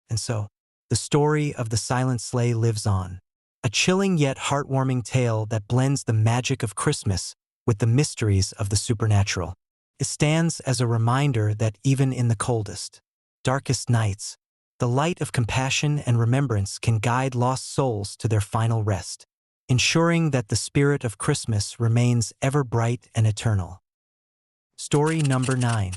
And so, the story of the silent sleigh lives on, a chilling yet heartwarming tale that blends the magic of Christmas with the mysteries of the supernatural. It stands as a reminder that even in the coldest, darkest nights, the light of compassion and remembrance can guide lost souls to their final rest, ensuring that the spirit of Christmas remains ever bright and eternal. Story number 9.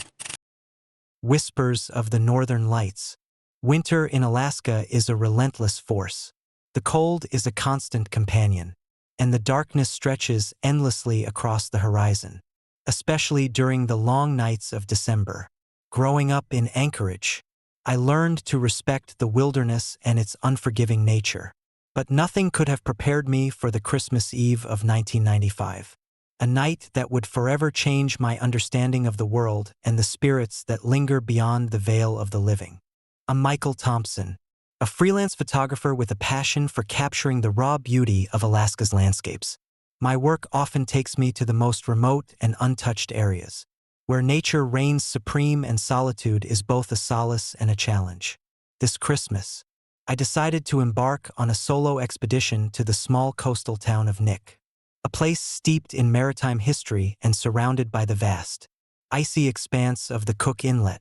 Whispers of the Northern Lights. Winter in Alaska is a relentless force. The cold is a constant companion, and the darkness stretches endlessly across the horizon, especially during the long nights of December. Growing up in Anchorage, I learned to respect the wilderness and its unforgiving nature. But nothing could have prepared me for the Christmas Eve of 1995. A night that would forever change my understanding of the world and the spirits that linger beyond the veil of the living. I'm Michael Thompson, a freelance photographer with a passion for capturing the raw beauty of Alaska's landscapes. My work often takes me to the most remote and untouched areas, where nature reigns supreme and solitude is both a solace and a challenge. This Christmas, I decided to embark on a solo expedition to the small coastal town of Nick, a place steeped in maritime history and surrounded by the vast, icy expanse of the Cook Inlet.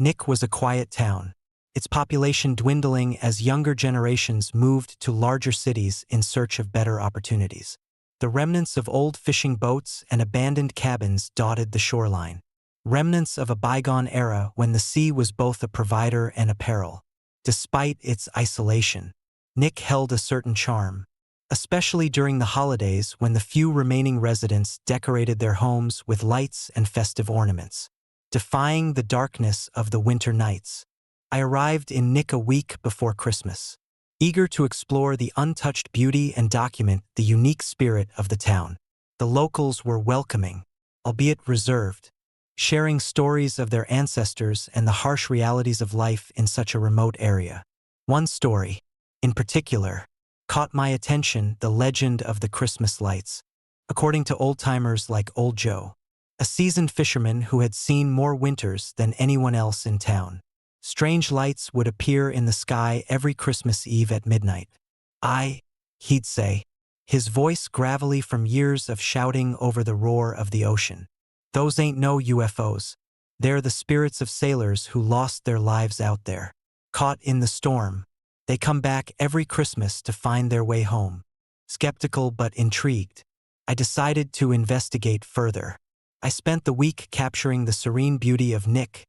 Nick was a quiet town, its population dwindling as younger generations moved to larger cities in search of better opportunities. The remnants of old fishing boats and abandoned cabins dotted the shoreline, remnants of a bygone era when the sea was both a provider and a peril. Despite its isolation, Nick held a certain charm, especially during the holidays when the few remaining residents decorated their homes with lights and festive ornaments. Defying the darkness of the winter nights, I arrived in Nick a week before Christmas, eager to explore the untouched beauty and document the unique spirit of the town. The locals were welcoming, albeit reserved, sharing stories of their ancestors and the harsh realities of life in such a remote area. One story, in particular, caught my attention: the legend of the Christmas lights. According to old-timers like Old Joe, a seasoned fisherman who had seen more winters than anyone else in town, strange lights would appear in the sky every Christmas Eve at midnight. He'd say, his voice gravelly from years of shouting over the roar of the ocean, "Those ain't no UFOs. They're the spirits of sailors who lost their lives out there. Caught in the storm, they come back every Christmas to find their way home." Skeptical but intrigued, I decided to investigate further. I spent the week capturing the serene beauty of Nick,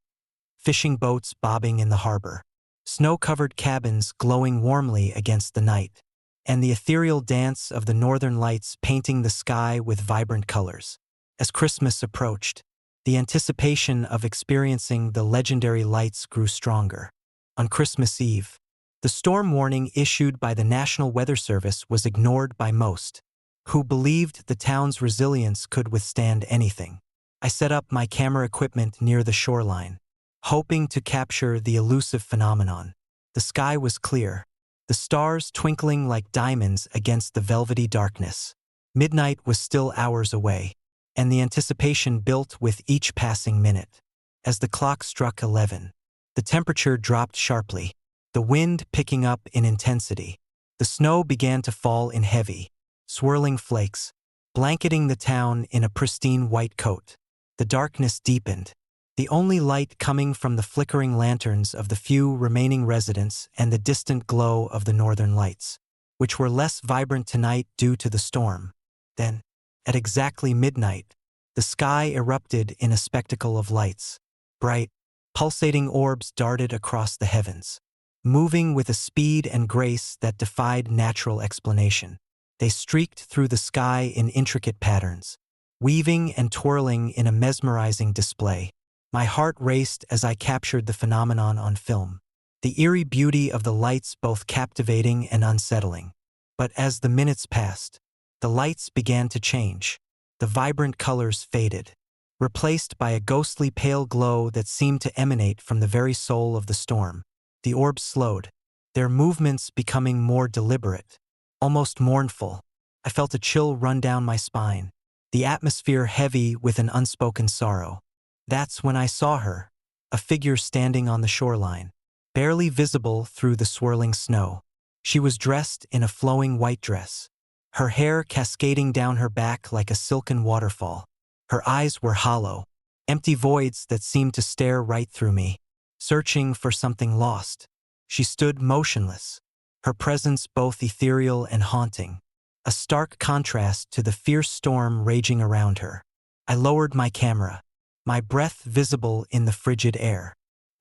fishing boats bobbing in the harbor, snow-covered cabins glowing warmly against the night, and the ethereal dance of the northern lights painting the sky with vibrant colors. As Christmas approached, the anticipation of experiencing the legendary lights grew stronger. On Christmas Eve, the storm warning issued by the National Weather Service was ignored by most, who believed the town's resilience could withstand anything. I set up my camera equipment near the shoreline, hoping to capture the elusive phenomenon. The sky was clear, the stars twinkling like diamonds against the velvety darkness. Midnight was still hours away, and the anticipation built with each passing minute. As the clock struck 11, the temperature dropped sharply, the wind picking up in intensity. The snow began to fall in heavy, swirling flakes, blanketing the town in a pristine white coat. The darkness deepened, the only light coming from the flickering lanterns of the few remaining residents and the distant glow of the northern lights, which were less vibrant tonight due to the storm. Then, at exactly midnight, the sky erupted in a spectacle of lights. Bright, pulsating orbs darted across the heavens, moving with a speed and grace that defied natural explanation. They streaked through the sky in intricate patterns, weaving and twirling in a mesmerizing display. My heart raced as I captured the phenomenon on film, the eerie beauty of the lights both captivating and unsettling. But as the minutes passed, the lights began to change. The vibrant colors faded, replaced by a ghostly pale glow that seemed to emanate from the very soul of the storm. The orbs slowed, their movements becoming more deliberate, almost mournful. I felt a chill run down my spine, the atmosphere heavy with an unspoken sorrow. That's when I saw her, a figure standing on the shoreline, barely visible through the swirling snow. She was dressed in a flowing white dress, her hair cascading down her back like a silken waterfall. Her eyes were hollow, empty voids that seemed to stare right through me, searching for something lost. She stood motionless, her presence both ethereal and haunting, a stark contrast to the fierce storm raging around her. I lowered my camera, my breath visible in the frigid air.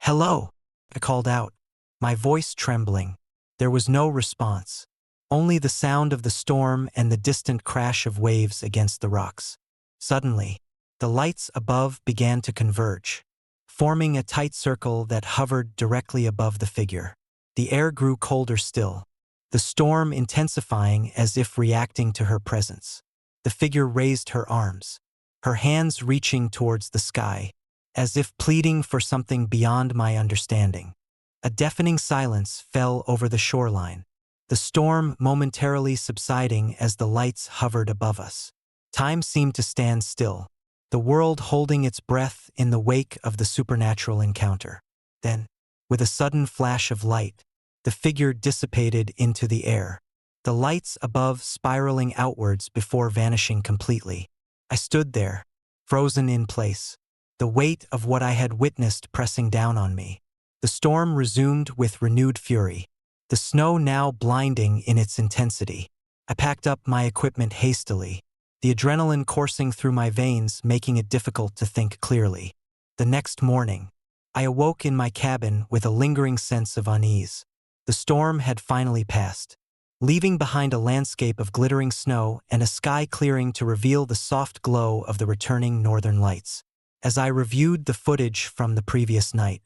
"Hello," I called out, my voice trembling. There was no response, only the sound of the storm and the distant crash of waves against the rocks. Suddenly, the lights above began to converge, forming a tight circle that hovered directly above the figure. The air grew colder still, the storm intensifying as if reacting to her presence. The figure raised her arms, her hands reaching towards the sky, as if pleading for something beyond my understanding. A deafening silence fell over the shoreline, the storm momentarily subsiding as the lights hovered above us. Time seemed to stand still, the world holding its breath in the wake of the supernatural encounter. Then, with a sudden flash of light, the figure dissipated into the air, the lights above spiraling outwards before vanishing completely. I stood there, frozen in place, the weight of what I had witnessed pressing down on me. The storm resumed with renewed fury, the snow now blinding in its intensity. I packed up my equipment hastily, the adrenaline coursing through my veins making it difficult to think clearly. The next morning, I awoke in my cabin with a lingering sense of unease. The storm had finally passed, leaving behind a landscape of glittering snow and a sky clearing to reveal the soft glow of the returning northern lights. As I reviewed the footage from the previous night,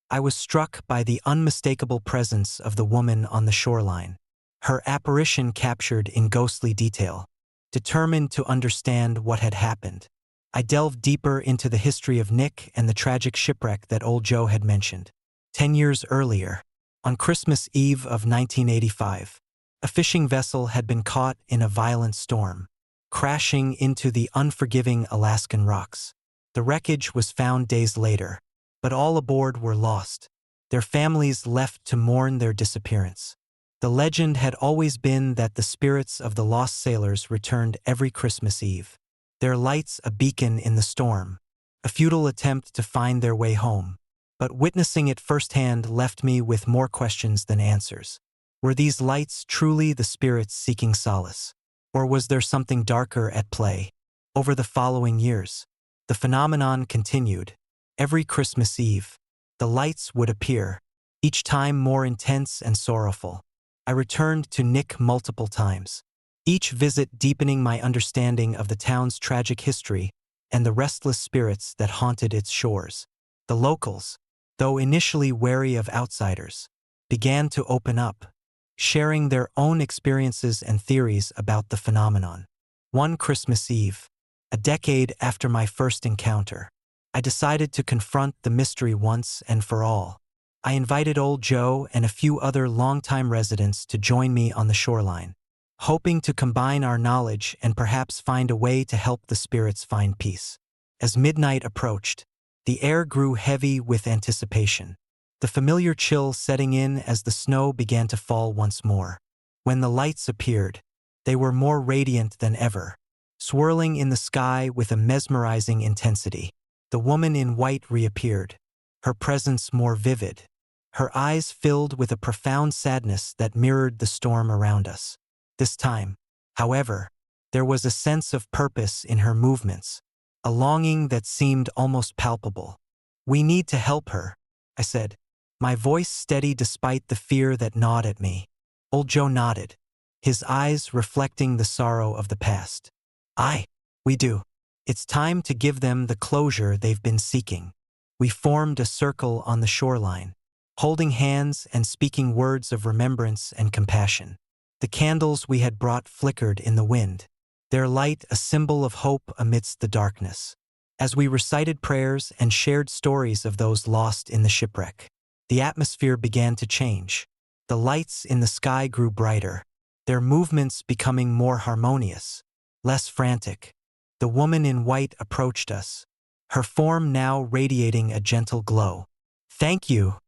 I was struck by the unmistakable presence of the woman on the shoreline, her apparition captured in ghostly detail. Determined to understand what had happened, I delved deeper into the history of Nick and the tragic shipwreck that old Joe had mentioned. 10 years earlier, on Christmas Eve of 1985, a fishing vessel had been caught in a violent storm, crashing into the unforgiving Alaskan rocks. The wreckage was found days later, but all aboard were lost, their families left to mourn their disappearance. The legend had always been that the spirits of the lost sailors returned every Christmas Eve, their lights a beacon in the storm, a futile attempt to find their way home. But witnessing it firsthand left me with more questions than answers. Were these lights truly the spirits seeking solace? Or was there something darker at play? Over the following years, the phenomenon continued. Every Christmas Eve, the lights would appear, each time more intense and sorrowful. I returned to Nick multiple times, each visit deepening my understanding of the town's tragic history and the restless spirits that haunted its shores. The locals, though initially wary of outsiders, began to open up, sharing their own experiences and theories about the phenomenon. One Christmas Eve, a decade after my first encounter, I decided to confront the mystery once and for all. I invited old Joe and a few other longtime residents to join me on the shoreline, hoping to combine our knowledge and perhaps find a way to help the spirits find peace. As midnight approached, the air grew heavy with anticipation, the familiar chill setting in as the snow began to fall once more. When the lights appeared, they were more radiant than ever, swirling in the sky with a mesmerizing intensity. The woman in white reappeared, her presence more vivid, her eyes filled with a profound sadness that mirrored the storm around us. This time, however, there was a sense of purpose in her movements, a longing that seemed almost palpable. "We need to help her," I said, my voice steady despite the fear that gnawed at me. Old Joe nodded, his eyes reflecting the sorrow of the past. "Aye, we do. It's time to give them the closure they've been seeking." We formed a circle on the shoreline, holding hands and speaking words of remembrance and compassion. The candles we had brought flickered in the wind, their light a symbol of hope amidst the darkness. As we recited prayers and shared stories of those lost in the shipwreck, the atmosphere began to change. The lights in the sky grew brighter, their movements becoming more harmonious, less frantic. The woman in white approached us, her form now radiating a gentle glow. "Thank you,"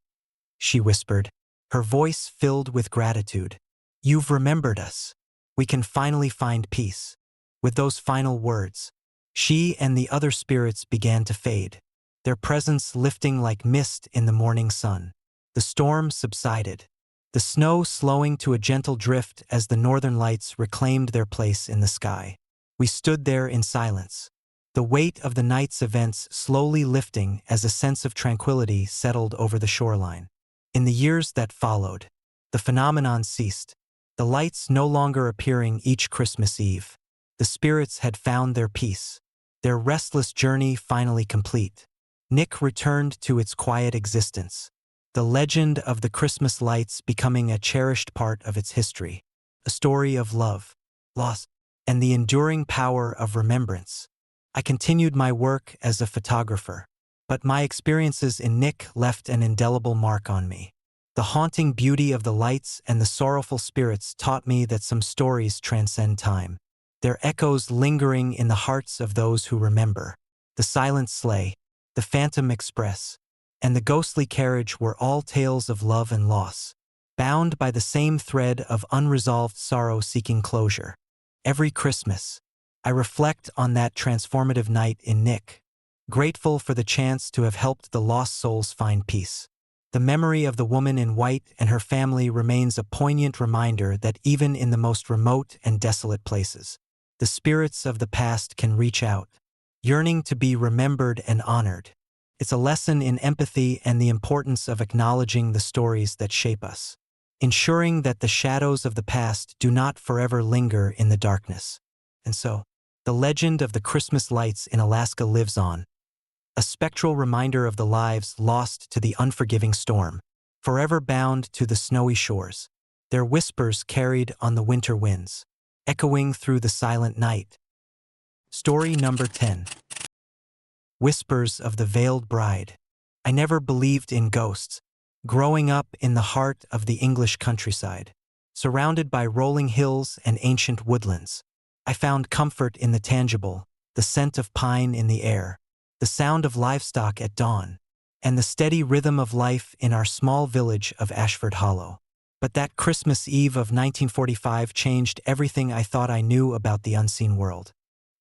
she whispered, her voice filled with gratitude. "You've remembered us. We can finally find peace." With those final words, she and the other spirits began to fade, their presence lifting like mist in the morning sun. The storm subsided, the snow slowing to a gentle drift as the northern lights reclaimed their place in the sky. We stood there in silence, the weight of the night's events slowly lifting as a sense of tranquility settled over the shoreline. In the years that followed, the phenomenon ceased, the lights no longer appearing each Christmas Eve. The spirits had found their peace, their restless journey finally complete. Nick returned to its quiet existence, the legend of the Christmas lights becoming a cherished part of its history, a story of love, loss, and the enduring power of remembrance. I continued my work as a photographer, but my experiences in Nick left an indelible mark on me. The haunting beauty of the lights and the sorrowful spirits taught me that some stories transcend time, their echoes lingering in the hearts of those who remember. The silent sleigh, the phantom express, and the ghostly carriage were all tales of love and loss, bound by the same thread of unresolved sorrow seeking closure. Every Christmas, I reflect on that transformative night in Nick, grateful for the chance to have helped the lost souls find peace. The memory of the woman in white and her family remains a poignant reminder that even in the most remote and desolate places, the spirits of the past can reach out, yearning to be remembered and honored. It's a lesson in empathy and the importance of acknowledging the stories that shape us, ensuring that the shadows of the past do not forever linger in the darkness. And so, the legend of the Christmas lights in Alaska lives on, a spectral reminder of the lives lost to the unforgiving storm, forever bound to the snowy shores, their whispers carried on the winter winds, echoing through the silent night. Story number 10. Whispers of the Veiled Bride. I never believed in ghosts. Growing up in the heart of the English countryside, surrounded by rolling hills and ancient woodlands, I found comfort in the tangible, the scent of pine in the air, the sound of livestock at dawn, and the steady rhythm of life in our small village of Ashford Hollow. But that Christmas Eve of 1945 changed everything I thought I knew about the unseen world.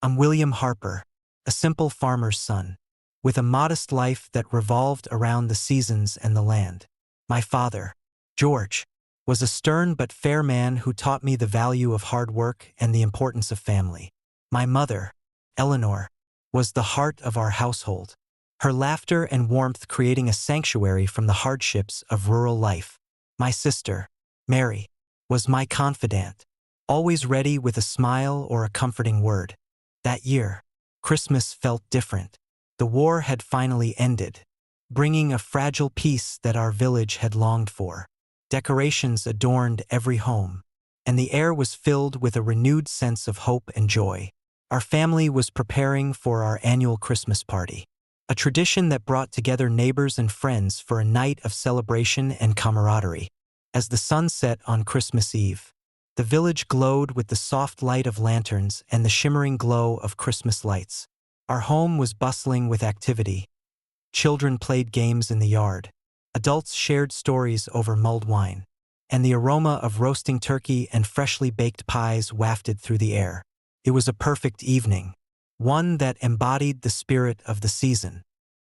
I'm William Harper, a simple farmer's son, with a modest life that revolved around the seasons and the land. My father, George, was a stern but fair man who taught me the value of hard work and the importance of family. My mother, Eleanor, was the heart of our household, her laughter and warmth creating a sanctuary from the hardships of rural life. My sister, Mary, was my confidant, always ready with a smile or a comforting word. That year, Christmas felt different. The war had finally ended, bringing a fragile peace that our village had longed for. Decorations adorned every home, and the air was filled with a renewed sense of hope and joy. Our family was preparing for our annual Christmas party, a tradition that brought together neighbors and friends for a night of celebration and camaraderie. As the sun set on Christmas Eve, the village glowed with the soft light of lanterns and the shimmering glow of Christmas lights. Our home was bustling with activity. Children played games in the yard. Adults shared stories over mulled wine, and the aroma of roasting turkey and freshly baked pies wafted through the air. It was a perfect evening, one that embodied the spirit of the season.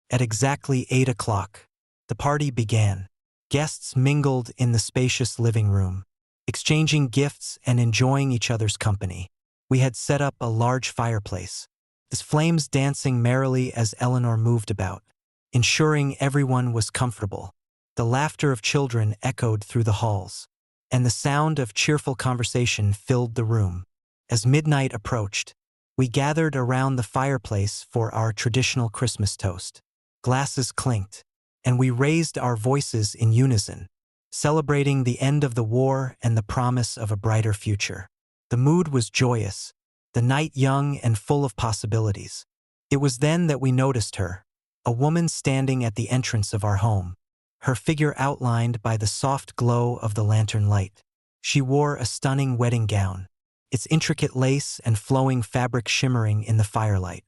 At exactly 8 o'clock, the party began. Guests mingled in the spacious living room, exchanging gifts and enjoying each other's company. We had set up a large fireplace, the flames dancing merrily as Eleanor moved about, ensuring everyone was comfortable. The laughter of children echoed through the halls, and the sound of cheerful conversation filled the room. As midnight approached, we gathered around the fireplace for our traditional Christmas toast. Glasses clinked, and we raised our voices in unison, celebrating the end of the war and the promise of a brighter future. The mood was joyous, the night young and full of possibilities. It was then that we noticed her, a woman standing at the entrance of our home, her figure outlined by the soft glow of the lantern light. She wore a stunning wedding gown, its intricate lace and flowing fabric shimmering in the firelight.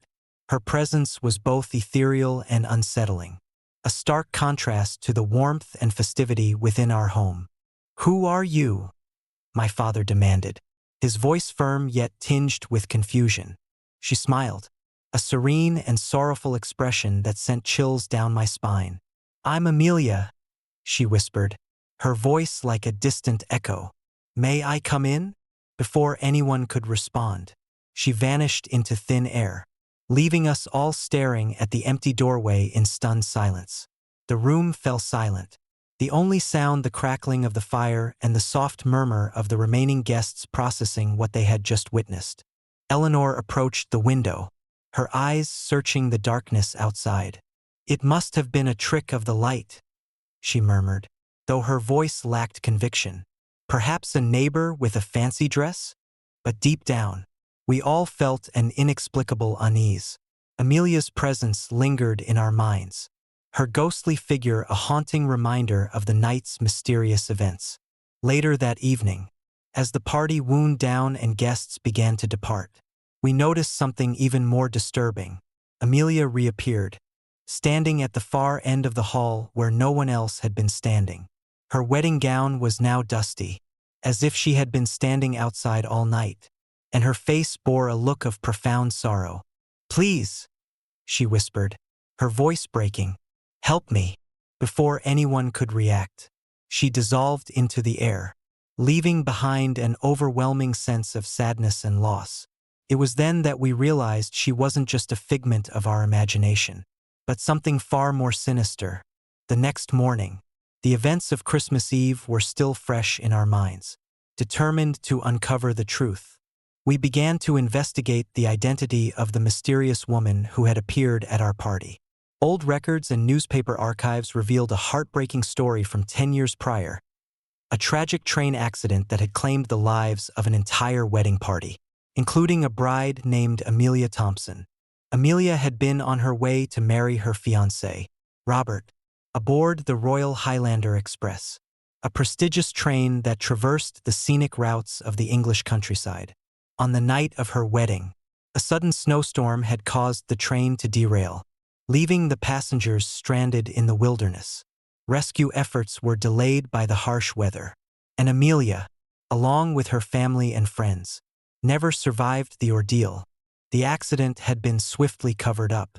Her presence was both ethereal and unsettling, a stark contrast to the warmth and festivity within our home. "Who are you?" my father demanded, his voice firm yet tinged with confusion. She smiled, a serene and sorrowful expression that sent chills down my spine. "I'm Amelia," she whispered, her voice like a distant echo. "May I come in?" Before anyone could respond, she vanished into thin air, leaving us all staring at the empty doorway in stunned silence. The room fell silent. The only sound the crackling of the fire and the soft murmur of the remaining guests processing what they had just witnessed. Eleanor approached the window, her eyes searching the darkness outside. "It must have been a trick of the light," she murmured, though her voice lacked conviction. "Perhaps a neighbor with a fancy dress?" But deep down, we all felt an inexplicable unease. Amelia's presence lingered in our minds, her ghostly figure a haunting reminder of the night's mysterious events. Later that evening, as the party wound down and guests began to depart, we noticed something even more disturbing. Amelia reappeared, standing at the far end of the hall where no one else had been standing. Her wedding gown was now dusty, as if she had been standing outside all night, and her face bore a look of profound sorrow. "Please," she whispered, her voice breaking, "help me." Before anyone could react, she dissolved into the air, leaving behind an overwhelming sense of sadness and loss. It was then that we realized she wasn't just a figment of our imagination, but something far more sinister. The next morning, the events of Christmas Eve were still fresh in our minds. Determined to uncover the truth, we began to investigate the identity of the mysterious woman who had appeared at our party. Old records and newspaper archives revealed a heartbreaking story from 10 years prior, a tragic train accident that had claimed the lives of an entire wedding party, including a bride named Amelia Thompson. Amelia had been on her way to marry her fiancé, Robert, aboard the Royal Highlander Express, a prestigious train that traversed the scenic routes of the English countryside. On the night of her wedding, a sudden snowstorm had caused the train to derail, leaving the passengers stranded in the wilderness. Rescue efforts were delayed by the harsh weather, and Amelia, along with her family and friends, never survived the ordeal. The accident had been swiftly covered up,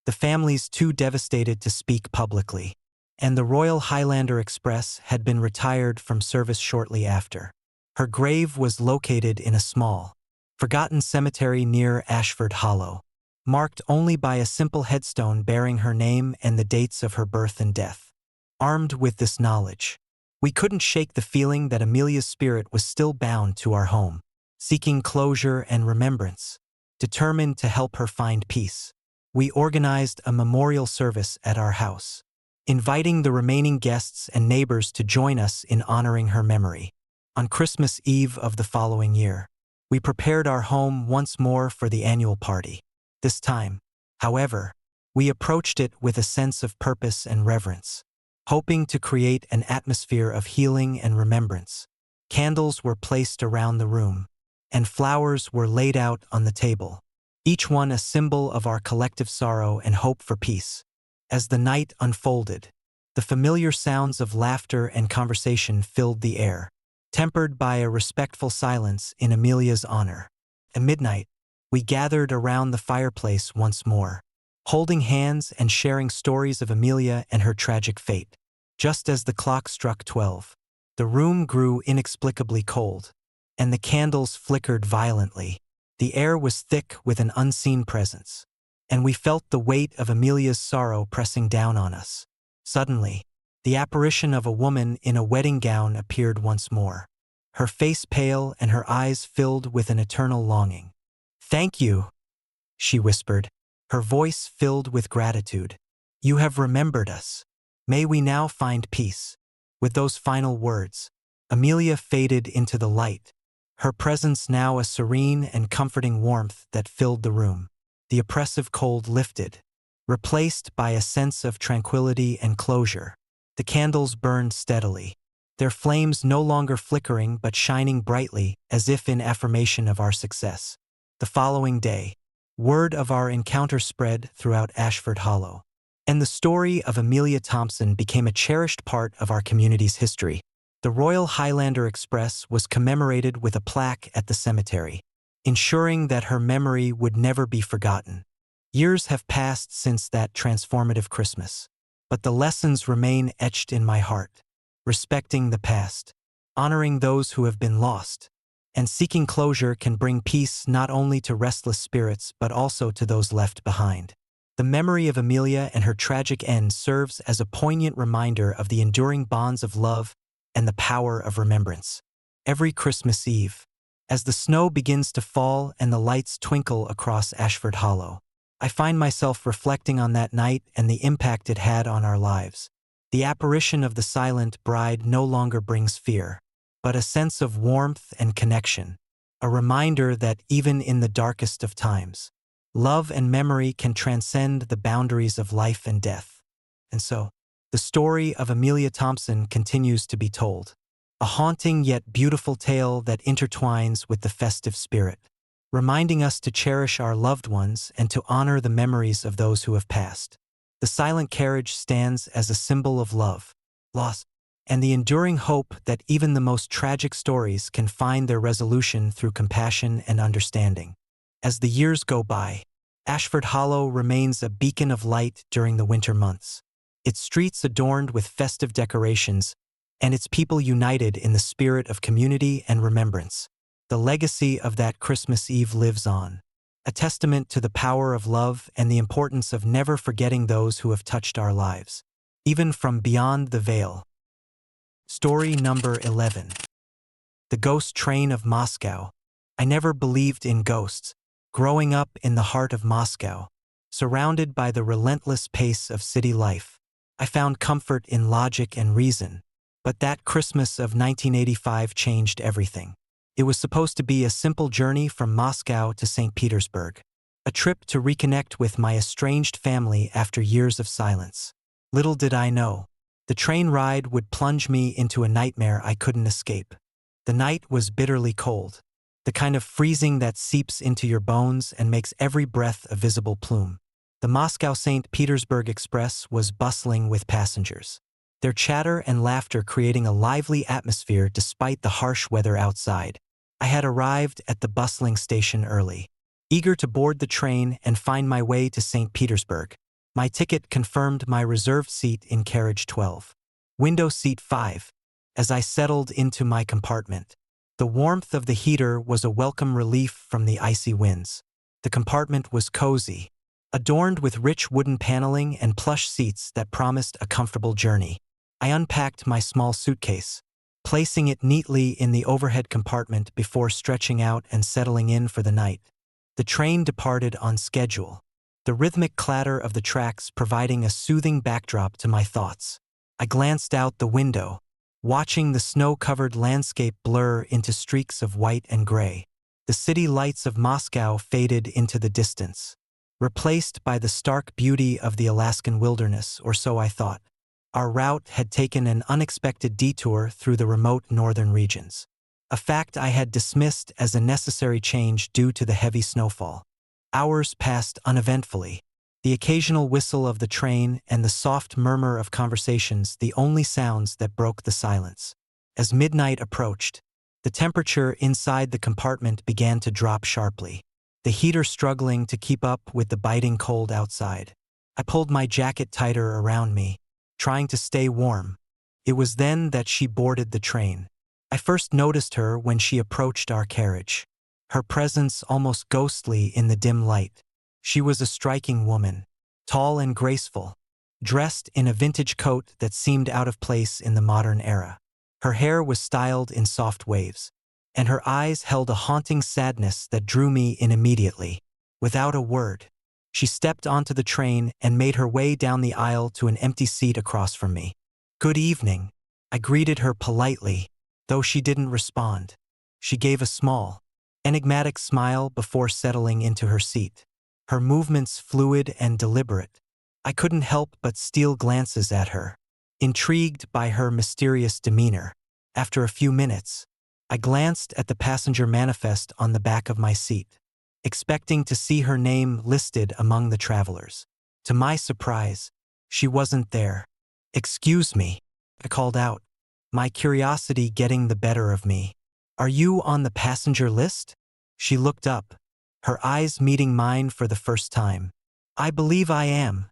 the families too devastated to speak publicly, and the Royal Highlander Express had been retired from service shortly after. Her grave was located in a small, forgotten cemetery near Ashford Hollow, marked only by a simple headstone bearing her name and the dates of her birth and death. Armed with this knowledge, we couldn't shake the feeling that Amelia's spirit was still bound to our home, seeking closure and remembrance. Determined to help her find peace, we organized a memorial service at our house, inviting the remaining guests and neighbors to join us in honoring her memory. On Christmas Eve of the following year, we prepared our home once more for the annual party. This time, however, we approached it with a sense of purpose and reverence, hoping to create an atmosphere of healing and remembrance. Candles were placed around the room, and flowers were laid out on the table, each one a symbol of our collective sorrow and hope for peace. As the night unfolded, the familiar sounds of laughter and conversation filled the air, tempered by a respectful silence in Amelia's honor. At midnight, we gathered around the fireplace once more, holding hands and sharing stories of Amelia and her tragic fate. Just as the clock struck 12, the room grew inexplicably cold, and the candles flickered violently. The air was thick with an unseen presence, and we felt the weight of Amelia's sorrow pressing down on us. Suddenly, the apparition of a woman in a wedding gown appeared once more, her face pale and her eyes filled with an eternal longing. "Thank you," she whispered, her voice filled with gratitude. "You have remembered us. May we now find peace." With those final words, Amelia faded into the light, her presence now a serene and comforting warmth that filled the room. The oppressive cold lifted, replaced by a sense of tranquility and closure. The candles burned steadily, their flames no longer flickering but shining brightly as if in affirmation of our success. The following day, word of our encounter spread throughout Ashford Hollow, and the story of Amelia Thompson became a cherished part of our community's history. The Royal Highlander Express was commemorated with a plaque at the cemetery, ensuring that her memory would never be forgotten. Years have passed since that transformative Christmas, but the lessons remain etched in my heart. Respecting the past, honoring those who have been lost, and seeking closure can bring peace not only to restless spirits but also to those left behind. The memory of Amelia and her tragic end serves as a poignant reminder of the enduring bonds of love and the power of remembrance. Every Christmas Eve, as the snow begins to fall and the lights twinkle across Ashford Hollow, I find myself reflecting on that night and the impact it had on our lives. The apparition of the silent bride no longer brings fear, but a sense of warmth and connection, a reminder that even in the darkest of times, love and memory can transcend the boundaries of life and death. And so, the story of Amelia Thompson continues to be told, a haunting yet beautiful tale that intertwines with the festive spirit, reminding us to cherish our loved ones and to honor the memories of those who have passed. The silent carriage stands as a symbol of love, loss, and the enduring hope that even the most tragic stories can find their resolution through compassion and understanding. As the years go by, Ashford Hollow remains a beacon of light during the winter months, its streets adorned with festive decorations, and its people united in the spirit of community and remembrance. The legacy of that Christmas Eve lives on, a testament to the power of love and the importance of never forgetting those who have touched our lives, even from beyond the veil. Story number 11. The Ghost Train of Moscow. I never believed in ghosts. Growing up in the heart of Moscow, surrounded by the relentless pace of city life, I found comfort in logic and reason. But that Christmas of 1985 changed everything. It was supposed to be a simple journey from Moscow to St. Petersburg, a trip to reconnect with my estranged family after years of silence. Little did I know, the train ride would plunge me into a nightmare I couldn't escape. The night was bitterly cold, the kind of freezing that seeps into your bones and makes every breath a visible plume. The Moscow-St. Petersburg Express was bustling with passengers, their chatter and laughter creating a lively atmosphere despite the harsh weather outside. I had arrived at the bustling station early, eager to board the train and find my way to St. Petersburg. My ticket confirmed my reserved seat in carriage 12, window seat 5. As I settled into my compartment, the warmth of the heater was a welcome relief from the icy winds. The compartment was cozy, adorned with rich wooden paneling and plush seats that promised a comfortable journey. I unpacked my small suitcase, placing it neatly in the overhead compartment before stretching out and settling in for the night. The train departed on schedule, the rhythmic clatter of the tracks providing a soothing backdrop to my thoughts. I glanced out the window, watching the snow-covered landscape blur into streaks of white and gray. The city lights of Moscow faded into the distance, replaced by the stark beauty of the Alaskan wilderness, or so I thought. Our route had taken an unexpected detour through the remote northern regions, a fact I had dismissed as a necessary change due to the heavy snowfall. Hours passed uneventfully, the occasional whistle of the train and the soft murmur of conversations the only sounds that broke the silence. As midnight approached, the temperature inside the compartment began to drop sharply, the heater struggling to keep up with the biting cold outside. I pulled my jacket tighter around me, trying to stay warm. It was then that she boarded the train. I first noticed her when she approached our carriage, her presence almost ghostly in the dim light. She was a striking woman, tall and graceful, dressed in a vintage coat that seemed out of place in the modern era. Her hair was styled in soft waves, and her eyes held a haunting sadness that drew me in immediately. Without a word, she stepped onto the train and made her way down the aisle to an empty seat across from me. "Good evening," I greeted her politely, though she didn't respond. She gave a small, enigmatic smile before settling into her seat, her movements fluid and deliberate. I couldn't help but steal glances at her, intrigued by her mysterious demeanor. After a few minutes, I glanced at the passenger manifest on the back of my seat, expecting to see her name listed among the travelers. To my surprise, she wasn't there. "Excuse me," I called out, my curiosity getting the better of me. "Are you on the passenger list?" She looked up, her eyes meeting mine for the first time. "I believe I am,"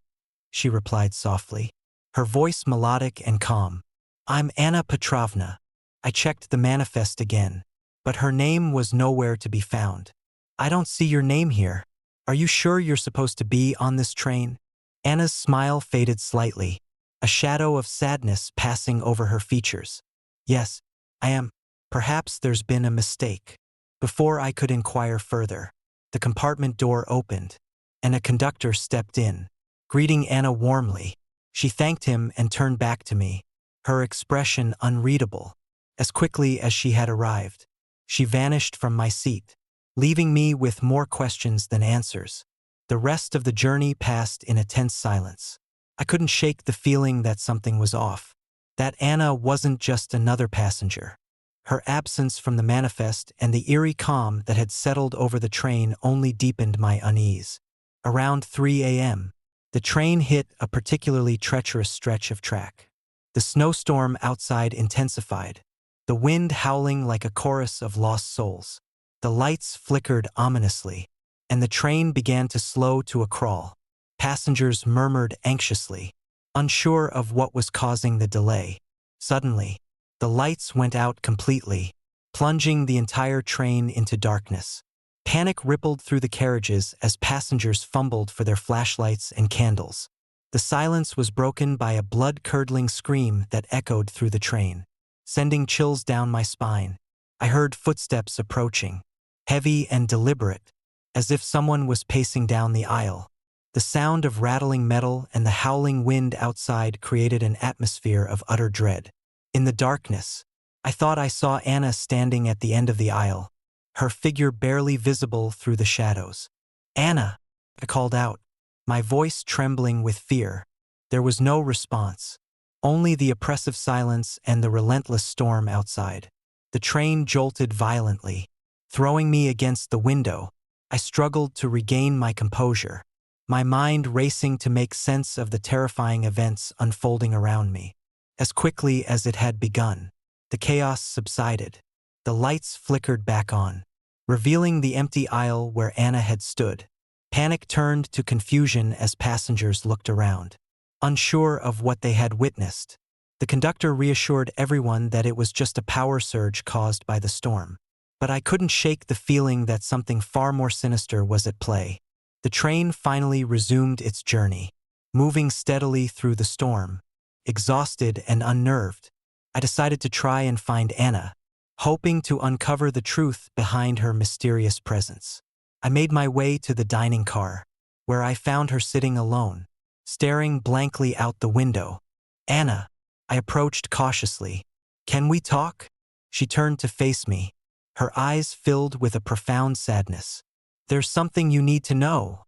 she replied softly, her voice melodic and calm. "I'm Anna Petrovna." I checked the manifest again, but her name was nowhere to be found. "I don't see your name here. Are you sure you're supposed to be on this train?" Anna's smile faded slightly, a shadow of sadness passing over her features. "Yes, I am. Perhaps there's been a mistake." Before I could inquire further, the compartment door opened, and a conductor stepped in, greeting Anna warmly. She thanked him and turned back to me, her expression unreadable. As quickly as she had arrived, she vanished from my seat, leaving me with more questions than answers. The rest of the journey passed in a tense silence. I couldn't shake the feeling that something was off, that Anna wasn't just another passenger. Her absence from the manifest and the eerie calm that had settled over the train only deepened my unease. Around 3 a.m., the train hit a particularly treacherous stretch of track. The snowstorm outside intensified, the wind howling like a chorus of lost souls. The lights flickered ominously, and the train began to slow to a crawl. Passengers murmured anxiously, unsure of what was causing the delay. Suddenly, the lights went out completely, plunging the entire train into darkness. Panic rippled through the carriages as passengers fumbled for their flashlights and candles. The silence was broken by a blood-curdling scream that echoed through the train, sending chills down my spine. I heard footsteps approaching, heavy and deliberate, as if someone was pacing down the aisle. The sound of rattling metal and the howling wind outside created an atmosphere of utter dread. In the darkness, I thought I saw Anna standing at the end of the aisle, her figure barely visible through the shadows. "Anna!" I called out, my voice trembling with fear. There was no response, only the oppressive silence and the relentless storm outside. The train jolted violently, throwing me against the window. I struggled to regain my composure, my mind racing to make sense of the terrifying events unfolding around me. As quickly as it had begun, the chaos subsided. The lights flickered back on, revealing the empty aisle where Anna had stood. Panic turned to confusion as passengers looked around, unsure of what they had witnessed. The conductor reassured everyone that it was just a power surge caused by the storm. But I couldn't shake the feeling that something far more sinister was at play. The train finally resumed its journey, moving steadily through the storm. Exhausted and unnerved, I decided to try and find Anna, hoping to uncover the truth behind her mysterious presence. I made my way to the dining car, where I found her sitting alone, staring blankly out the window. "Anna," I approached cautiously. "Can we talk?" She turned to face me, her eyes filled with a profound sadness. "There's something you need to know,"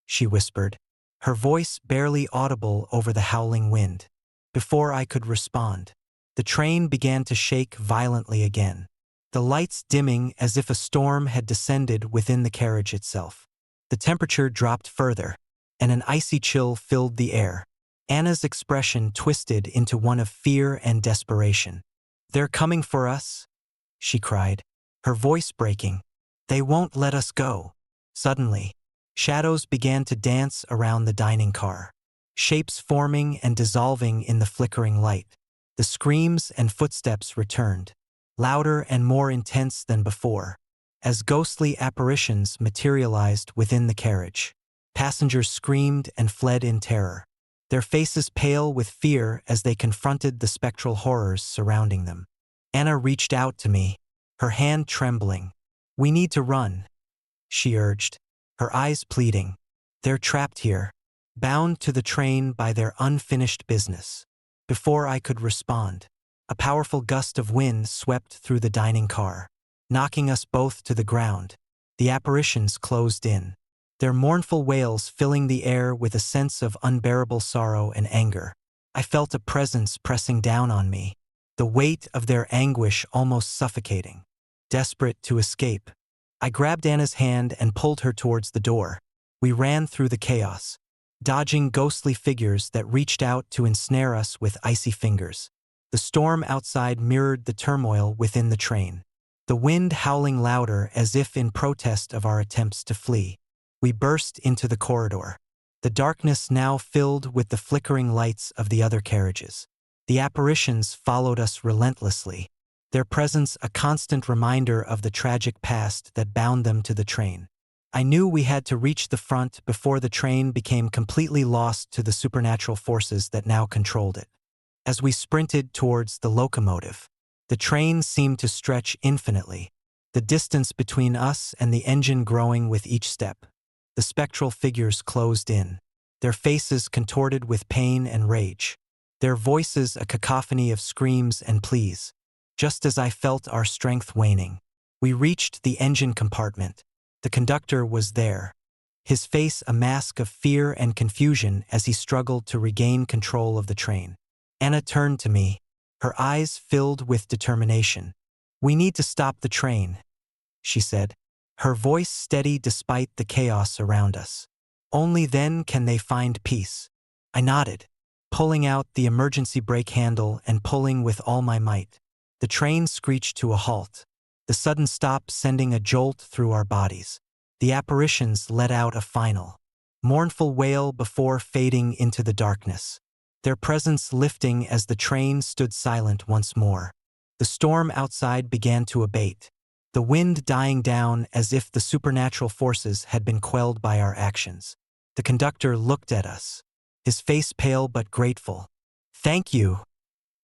she whispered, her voice barely audible over the howling wind. Before I could respond, the train began to shake violently again, the lights dimming as if a storm had descended within the carriage itself. The temperature dropped further, and an icy chill filled the air. Anna's expression twisted into one of fear and desperation. "They're coming for us," she cried, her voice breaking. "They won't let us go." Suddenly, shadows began to dance around the dining car, shapes forming and dissolving in the flickering light. The screams and footsteps returned, louder and more intense than before, as ghostly apparitions materialized within the carriage. Passengers screamed and fled in terror, their faces pale with fear as they confronted the spectral horrors surrounding them. Anna reached out to me, her hand trembling. "We need to run," she urged, her eyes pleading. "They're trapped here, bound to the train by their unfinished business." Before I could respond, a powerful gust of wind swept through the dining car, knocking us both to the ground. The apparitions closed in, their mournful wails filling the air with a sense of unbearable sorrow and anger. I felt a presence pressing down on me, the weight of their anguish almost suffocating. Desperate to escape, I grabbed Anna's hand and pulled her towards the door. We ran through the chaos, dodging ghostly figures that reached out to ensnare us with icy fingers. The storm outside mirrored the turmoil within the train, the wind howling louder as if in protest of our attempts to flee. We burst into the corridor, the darkness now filled with the flickering lights of the other carriages. The apparitions followed us relentlessly, their presence a constant reminder of the tragic past that bound them to the train. I knew we had to reach the front before the train became completely lost to the supernatural forces that now controlled it. As we sprinted towards the locomotive, the train seemed to stretch infinitely, the distance between us and the engine growing with each step. The spectral figures closed in, their faces contorted with pain and rage, their voices a cacophony of screams and pleas. Just as I felt our strength waning, we reached the engine compartment. The conductor was there, his face a mask of fear and confusion as he struggled to regain control of the train. Anna turned to me, her eyes filled with determination. "We need to stop the train," she said, her voice steady despite the chaos around us. "Only then can they find peace." I nodded, pulling out the emergency brake handle and pulling with all my might. The train screeched to a halt, the sudden stop sending a jolt through our bodies. The apparitions let out a final, mournful wail before fading into the darkness, their presence lifting as the train stood silent once more. The storm outside began to abate, the wind dying down as if the supernatural forces had been quelled by our actions. The conductor looked at us, his face pale but grateful. "Thank you,"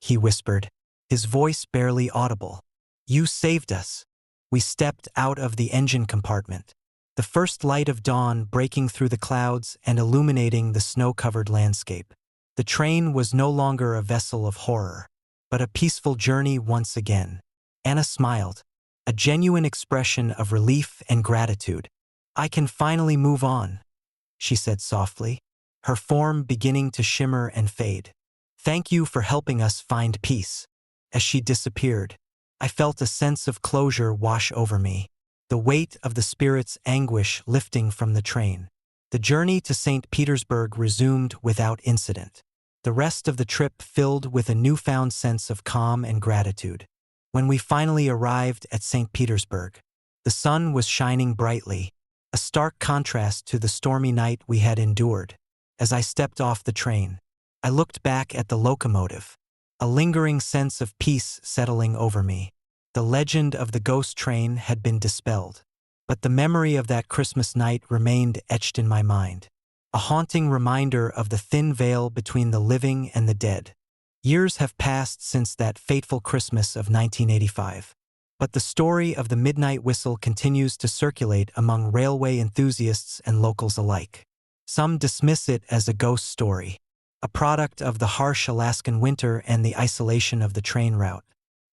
he whispered, his voice barely audible. "You saved us." We stepped out of the engine compartment, the first light of dawn breaking through the clouds and illuminating the snow-covered landscape. The train was no longer a vessel of horror, but a peaceful journey once again. Anna smiled, a genuine expression of relief and gratitude. "I can finally move on," she said softly, her form beginning to shimmer and fade. "Thank you for helping us find peace." As she disappeared, I felt a sense of closure wash over me, the weight of the spirit's anguish lifting from the train. The journey to St. Petersburg resumed without incident, the rest of the trip filled with a newfound sense of calm and gratitude. When we finally arrived at St. Petersburg, the sun was shining brightly, a stark contrast to the stormy night we had endured. As I stepped off the train, I looked back at the locomotive, a lingering sense of peace settling over me. The legend of the ghost train had been dispelled, but the memory of that Christmas night remained etched in my mind, a haunting reminder of the thin veil between the living and the dead. Years have passed since that fateful Christmas of 1985, but the story of the midnight whistle continues to circulate among railway enthusiasts and locals alike. Some dismiss it as a ghost story, a product of the harsh Alaskan winter and the isolation of the train route.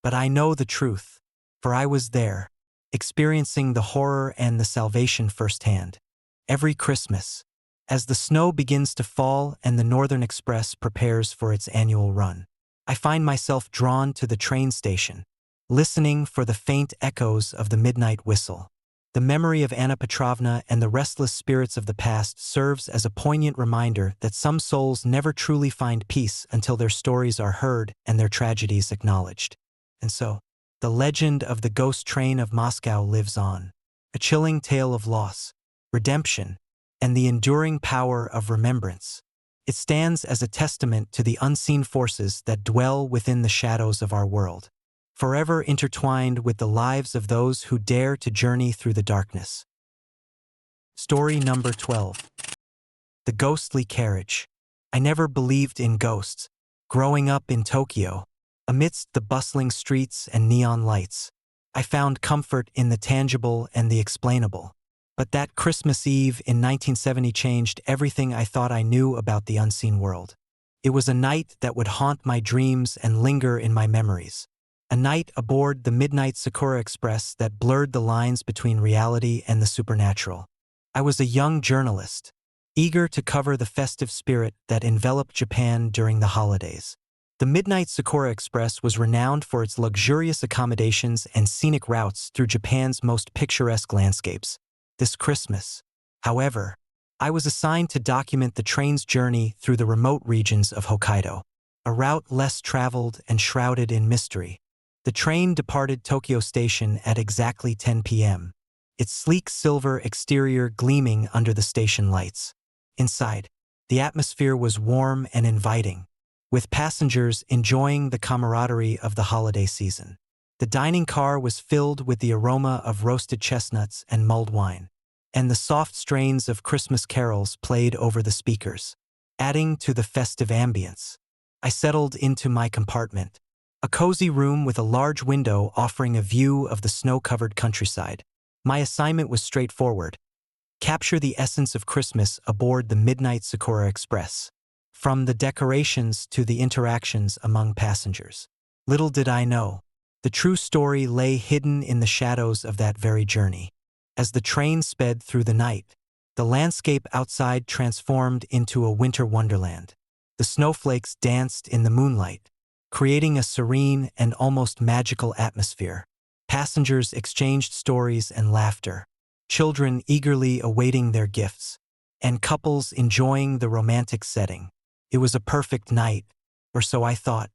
But I know the truth, for I was there, experiencing the horror and the salvation firsthand. Every Christmas, as the snow begins to fall and the Northern Express prepares for its annual run, I find myself drawn to the train station, listening for the faint echoes of the midnight whistle. The memory of Anna Petrovna and the restless spirits of the past serves as a poignant reminder that some souls never truly find peace until their stories are heard and their tragedies acknowledged. And so, the legend of the ghost train of Moscow lives on, a chilling tale of loss, redemption, and the enduring power of remembrance. It stands as a testament to the unseen forces that dwell within the shadows of our world, forever intertwined with the lives of those who dare to journey through the darkness. Story number 12. The Ghostly Carriage. I never believed in ghosts. Growing up in Tokyo, amidst the bustling streets and neon lights, I found comfort in the tangible and the explainable. But that Christmas Eve in 1970 changed everything I thought I knew about the unseen world. It was a night that would haunt my dreams and linger in my memories. A night aboard the Midnight Sakura Express that blurred the lines between reality and the supernatural. I was a young journalist, eager to cover the festive spirit that enveloped Japan during the holidays. The Midnight Sakura Express was renowned for its luxurious accommodations and scenic routes through Japan's most picturesque landscapes. This Christmas, however, I was assigned to document the train's journey through the remote regions of Hokkaido, a route less traveled and shrouded in mystery. The train departed Tokyo Station at exactly 10 p.m., its sleek silver exterior gleaming under the station lights. Inside, the atmosphere was warm and inviting, with passengers enjoying the camaraderie of the holiday season. The dining car was filled with the aroma of roasted chestnuts and mulled wine, and the soft strains of Christmas carols played over the speakers, adding to the festive ambience. I settled into my compartment, a cozy room with a large window offering a view of the snow-covered countryside. My assignment was straightforward: capture the essence of Christmas aboard the Midnight Sakura Express, from the decorations to the interactions among passengers. Little did I know, the true story lay hidden in the shadows of that very journey. As the train sped through the night, the landscape outside transformed into a winter wonderland. The snowflakes danced in the moonlight, creating a serene and almost magical atmosphere. Passengers exchanged stories and laughter, children eagerly awaiting their gifts, and couples enjoying the romantic setting. It was a perfect night, or so I thought.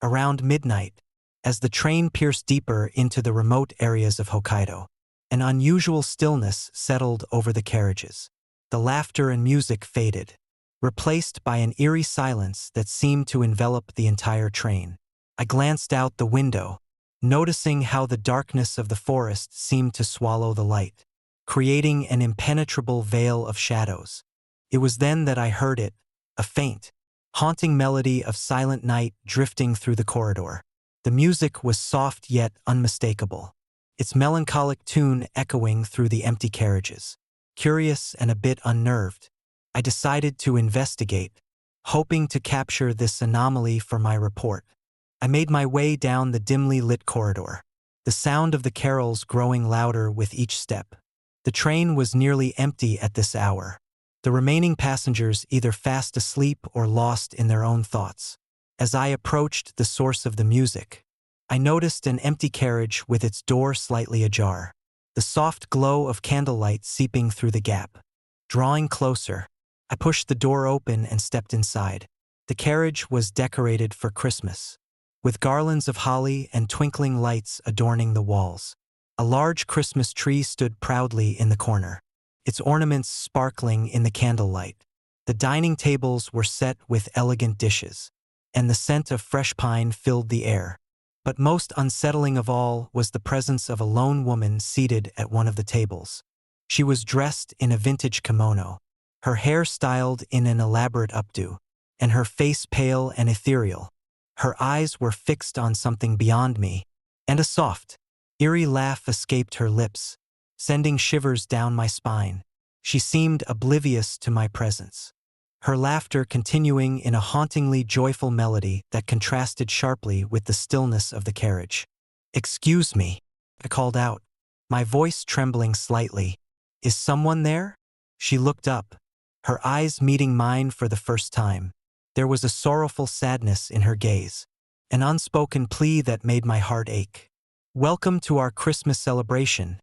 Around midnight, as the train pierced deeper into the remote areas of Hokkaido, an unusual stillness settled over the carriages. The laughter and music faded, replaced by an eerie silence that seemed to envelop the entire train. I glanced out the window, noticing how the darkness of the forest seemed to swallow the light, creating an impenetrable veil of shadows. It was then that I heard it, a faint, haunting melody of Silent Night drifting through the corridor. The music was soft yet unmistakable, its melancholic tune echoing through the empty carriages. Curious and a bit unnerved, I decided to investigate, hoping to capture this anomaly for my report. I made my way down the dimly lit corridor, the sound of the carols growing louder with each step. The train was nearly empty at this hour, the remaining passengers either fast asleep or lost in their own thoughts. As I approached the source of the music, I noticed an empty carriage with its door slightly ajar, the soft glow of candlelight seeping through the gap. Drawing closer, I pushed the door open and stepped inside. The carriage was decorated for Christmas, with garlands of holly and twinkling lights adorning the walls. A large Christmas tree stood proudly in the corner, its ornaments sparkling in the candlelight. The dining tables were set with elegant dishes, and the scent of fresh pine filled the air. But most unsettling of all was the presence of a lone woman seated at one of the tables. She was dressed in a vintage kimono, her hair styled in an elaborate updo, and her face pale and ethereal. Her eyes were fixed on something beyond me, and a soft, eerie laugh escaped her lips, sending shivers down my spine. She seemed oblivious to my presence, her laughter continuing in a hauntingly joyful melody that contrasted sharply with the stillness of the carriage. "Excuse me," I called out, my voice trembling slightly. "Is someone there?" She looked up, her eyes meeting mine for the first time. There was a sorrowful sadness in her gaze, an unspoken plea that made my heart ache. "Welcome to our Christmas celebration,"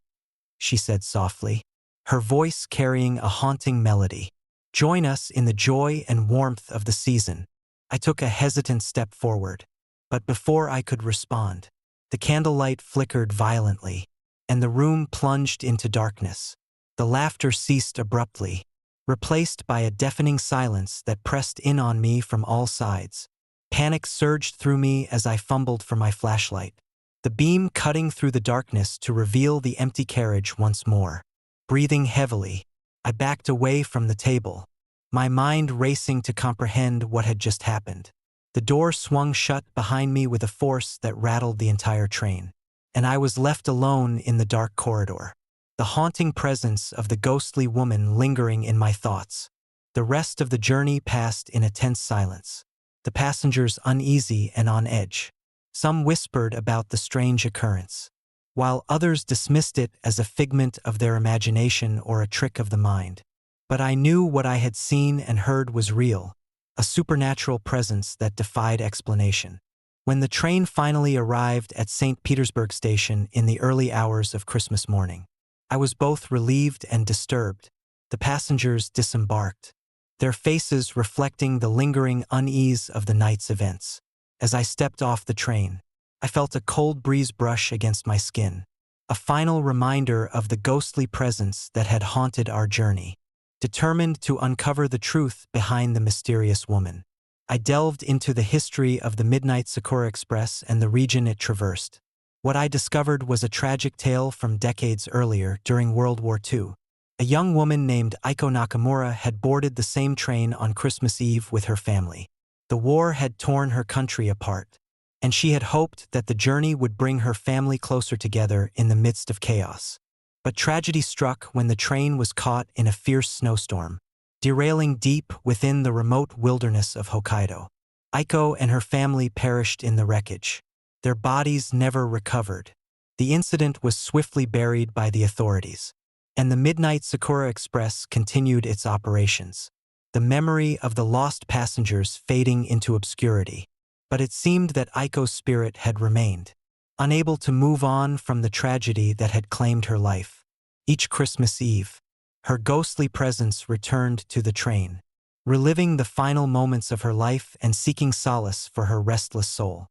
she said softly, her voice carrying a haunting melody. "Join us in the joy and warmth of the season." I took a hesitant step forward, but before I could respond, the candlelight flickered violently, and the room plunged into darkness. The laughter ceased abruptly, replaced by a deafening silence that pressed in on me from all sides. Panic surged through me as I fumbled for my flashlight, the beam cutting through the darkness to reveal the empty carriage once more. Breathing heavily, I backed away from the table, my mind racing to comprehend what had just happened. The door swung shut behind me with a force that rattled the entire train, and I was left alone in the dark corridor, the haunting presence of the ghostly woman lingering in my thoughts. The rest of the journey passed in a tense silence, the passengers uneasy and on edge. Some whispered about the strange occurrence, while others dismissed it as a figment of their imagination or a trick of the mind. But I knew what I had seen and heard was real, a supernatural presence that defied explanation. When the train finally arrived at St. Petersburg Station in the early hours of Christmas morning, I was both relieved and disturbed. The passengers disembarked, their faces reflecting the lingering unease of the night's events. As I stepped off the train, I felt a cold breeze brush against my skin, a final reminder of the ghostly presence that had haunted our journey. Determined to uncover the truth behind the mysterious woman, I delved into the history of the Midnight Sakura Express and the region it traversed. What I discovered was a tragic tale from decades earlier during World War II. A young woman named Aiko Nakamura had boarded the same train on Christmas Eve with her family. The war had torn her country apart, and she had hoped that the journey would bring her family closer together in the midst of chaos. But tragedy struck when the train was caught in a fierce snowstorm, derailing deep within the remote wilderness of Hokkaido. Aiko and her family perished in the wreckage. Their bodies never recovered. The incident was swiftly buried by the authorities, and the Midnight Sakura Express continued its operations, the memory of the lost passengers fading into obscurity. But it seemed that Aiko's spirit had remained, unable to move on from the tragedy that had claimed her life. Each Christmas Eve, her ghostly presence returned to the train, reliving the final moments of her life and seeking solace for her restless soul.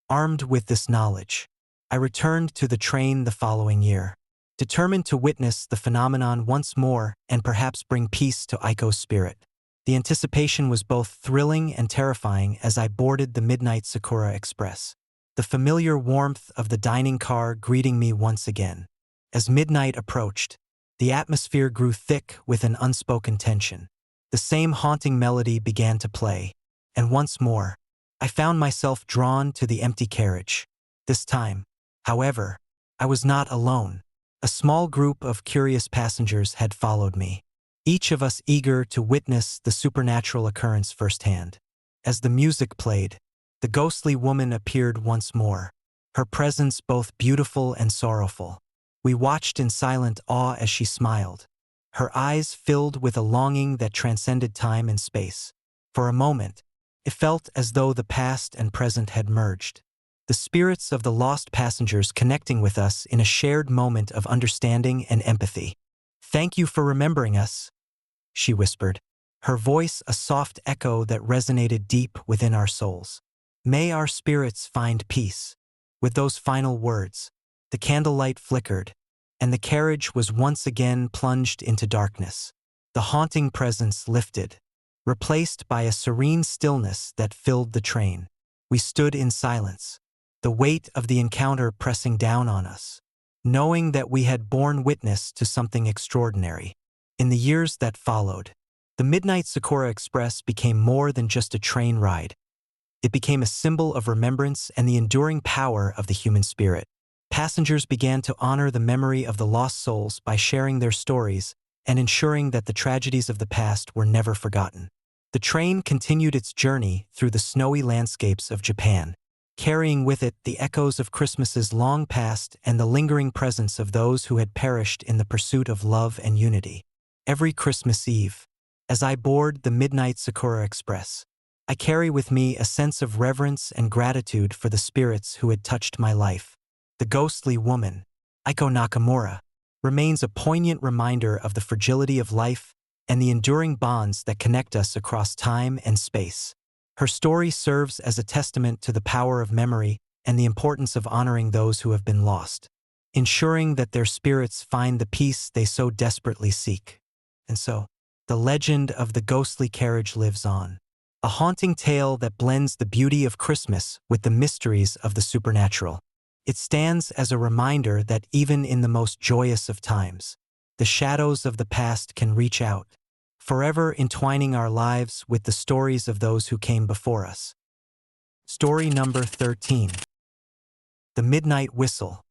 Armed with this knowledge, I returned to the train the following year, determined to witness the phenomenon once more and perhaps bring peace to Aiko's spirit. The anticipation was both thrilling and terrifying as I boarded the Midnight Sakura Express, the familiar warmth of the dining car greeting me once again. As midnight approached, the atmosphere grew thick with an unspoken tension. The same haunting melody began to play, and once more, I found myself drawn to the empty carriage. This time, however, I was not alone. A small group of curious passengers had followed me, each of us eager to witness the supernatural occurrence firsthand. As the music played, the ghostly woman appeared once more, her presence both beautiful and sorrowful. We watched in silent awe as she smiled, her eyes filled with a longing that transcended time and space. For a moment, it felt as though the past and present had merged, the spirits of the lost passengers connecting with us in a shared moment of understanding and empathy. "Thank you for remembering us," she whispered, her voice a soft echo that resonated deep within our souls. "May our spirits find peace." With those final words, the candlelight flickered, and the carriage was once again plunged into darkness. The haunting presence lifted, replaced by a serene stillness that filled the train. We stood in silence, the weight of the encounter pressing down on us, knowing that we had borne witness to something extraordinary. In the years that followed, the Midnight Sakura Express became more than just a train ride. It became a symbol of remembrance and the enduring power of the human spirit. Passengers began to honor the memory of the lost souls by sharing their stories and ensuring that the tragedies of the past were never forgotten. The train continued its journey through the snowy landscapes of Japan, carrying with it the echoes of Christmases long past and the lingering presence of those who had perished in the pursuit of love and unity. Every Christmas Eve, as I board the Midnight Sakura Express, I carry with me a sense of reverence and gratitude for the spirits who had touched my life. The ghostly woman, Aiko Nakamura, remains a poignant reminder of the fragility of life and the enduring bonds that connect us across time and space. Her story serves as a testament to the power of memory and the importance of honoring those who have been lost, ensuring that their spirits find the peace they so desperately seek. And so, the legend of the ghostly carriage lives on, a haunting tale that blends the beauty of Christmas with the mysteries of the supernatural. It stands as a reminder that even in the most joyous of times, the shadows of the past can reach out, forever entwining our lives with the stories of those who came before us. Story number 13. The Midnight Whistle.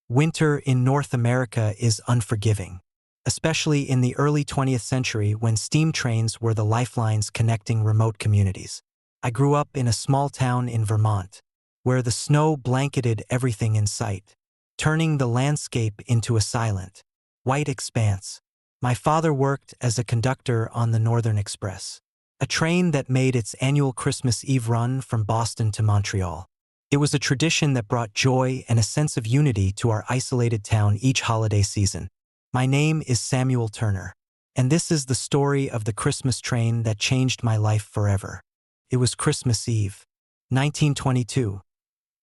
Winter in North America is unforgiving, especially in the early 20th century when steam trains were the lifelines connecting remote communities. I grew up in a small town in Vermont, where the snow blanketed everything in sight, turning the landscape into a silent, white expanse. My father worked as a conductor on the Northern Express, a train that made its annual Christmas Eve run from Boston to Montreal. It was a tradition that brought joy and a sense of unity to our isolated town each holiday season. My name is Samuel Turner, and this is the story of the Christmas train that changed my life forever. It was Christmas Eve, 1922.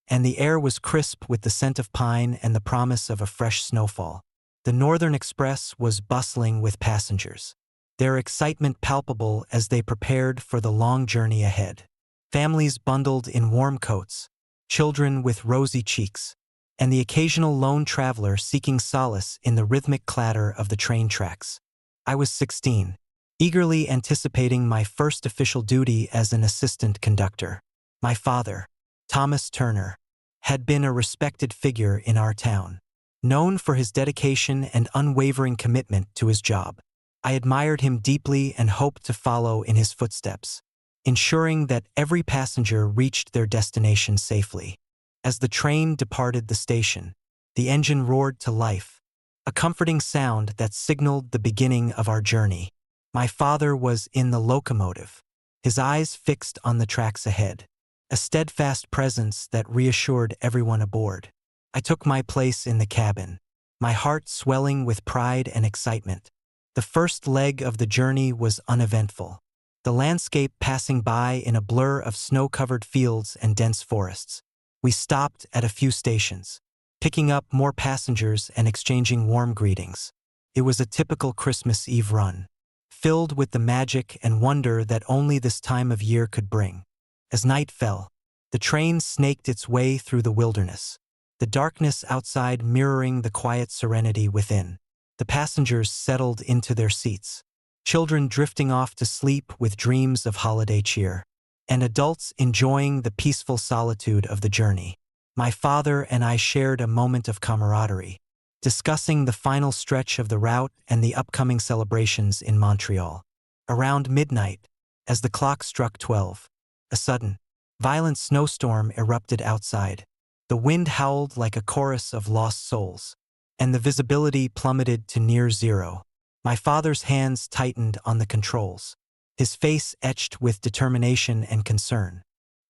And the air was crisp with the scent of pine and the promise of a fresh snowfall. The Northern Express was bustling with passengers, their excitement palpable as they prepared for the long journey ahead. Families bundled in warm coats, children with rosy cheeks, and the occasional lone traveler seeking solace in the rhythmic clatter of the train tracks. I was 16, eagerly anticipating my first official duty as an assistant conductor. My father, Thomas Turner, had been a respected figure in our town, known for his dedication and unwavering commitment to his job. I admired him deeply and hoped to follow in his footsteps, ensuring that every passenger reached their destination safely. As the train departed the station, the engine roared to life, a comforting sound that signaled the beginning of our journey. My father was in the locomotive, his eyes fixed on the tracks ahead, a steadfast presence that reassured everyone aboard. I took my place in the cabin, my heart swelling with pride and excitement. The first leg of the journey was uneventful, the landscape passing by in a blur of snow-covered fields and dense forests. We stopped at a few stations, picking up more passengers and exchanging warm greetings. It was a typical Christmas Eve run, filled with the magic and wonder that only this time of year could bring. As night fell, the train snaked its way through the wilderness, the darkness outside mirroring the quiet serenity within. The passengers settled into their seats, children drifting off to sleep with dreams of holiday cheer, and adults enjoying the peaceful solitude of the journey. My father and I shared a moment of camaraderie, discussing the final stretch of the route and the upcoming celebrations in Montreal. Around midnight, as the clock struck 12, a sudden, violent snowstorm erupted outside. The wind howled like a chorus of lost souls, and the visibility plummeted to near zero. My father's hands tightened on the controls, his face etched with determination and concern.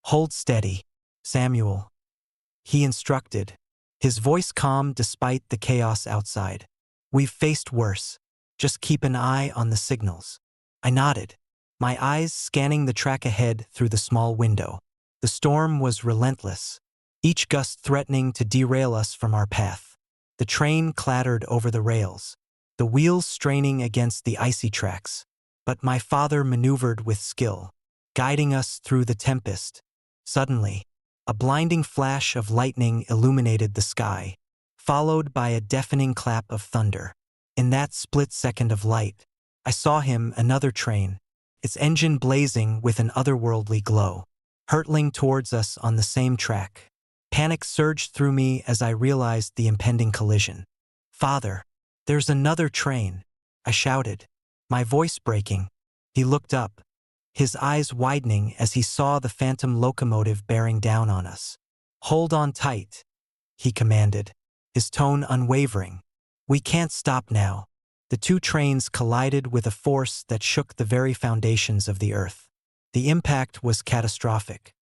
"Hold steady, Samuel," he instructed, his voice calm despite the chaos outside. "We've faced worse. Just keep an eye on the signals." I nodded, my eyes scanning the track ahead through the small window. The storm was relentless, each gust threatening to derail us from our path. The train clattered over the rails, the wheels straining against the icy tracks. But my father maneuvered with skill, guiding us through the tempest. Suddenly, a blinding flash of lightning illuminated the sky, followed by a deafening clap of thunder. In that split second of light, I saw him, another train, its engine blazing with an otherworldly glow, hurtling towards us on the same track. Panic surged through me as I realized the impending collision. "Father, there's another train," I shouted, my voice breaking. He looked up, his eyes widening as he saw the phantom locomotive bearing down on us. "Hold on tight," he commanded, his tone unwavering. "We can't stop now." The two trains collided with a force that shook the very foundations of the earth. The impact was catastrophic,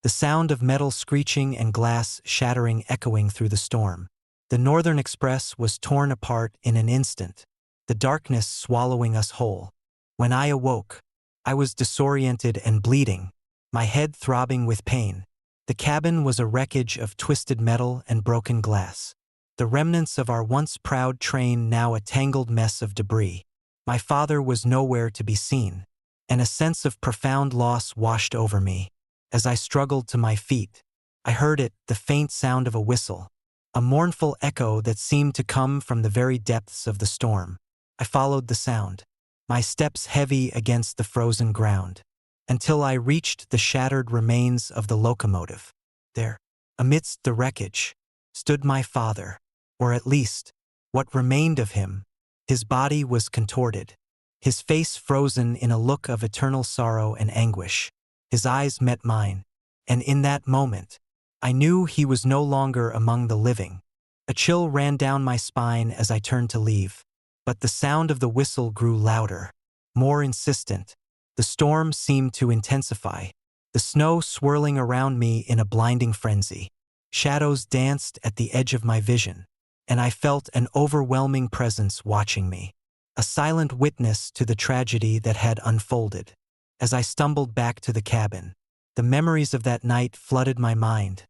the sound of metal screeching and glass shattering echoing through the storm. The Northern Express was torn apart in an instant, the darkness swallowing us whole. When I awoke, I was disoriented and bleeding, my head throbbing with pain. The cabin was a wreckage of twisted metal and broken glass, the remnants of our once proud train now a tangled mess of debris. My father was nowhere to be seen, and a sense of profound loss washed over me. As I struggled to my feet, I heard it, the faint sound of a whistle, a mournful echo that seemed to come from the very depths of the storm. I followed the sound, my steps heavy against the frozen ground, until I reached the shattered remains of the locomotive. There, amidst the wreckage, stood my father, or at least, what remained of him. His body was contorted, his face frozen in a look of eternal sorrow and anguish. His eyes met mine, and in that moment, I knew he was no longer among the living. A chill ran down my spine as I turned to leave, but the sound of the whistle grew louder, more insistent. The storm seemed to intensify, the snow swirling around me in a blinding frenzy. Shadows danced at the edge of my vision, and I felt an overwhelming presence watching me, a silent witness to the tragedy that had unfolded. As I stumbled back to the cabin, the memories of that night flooded my mind.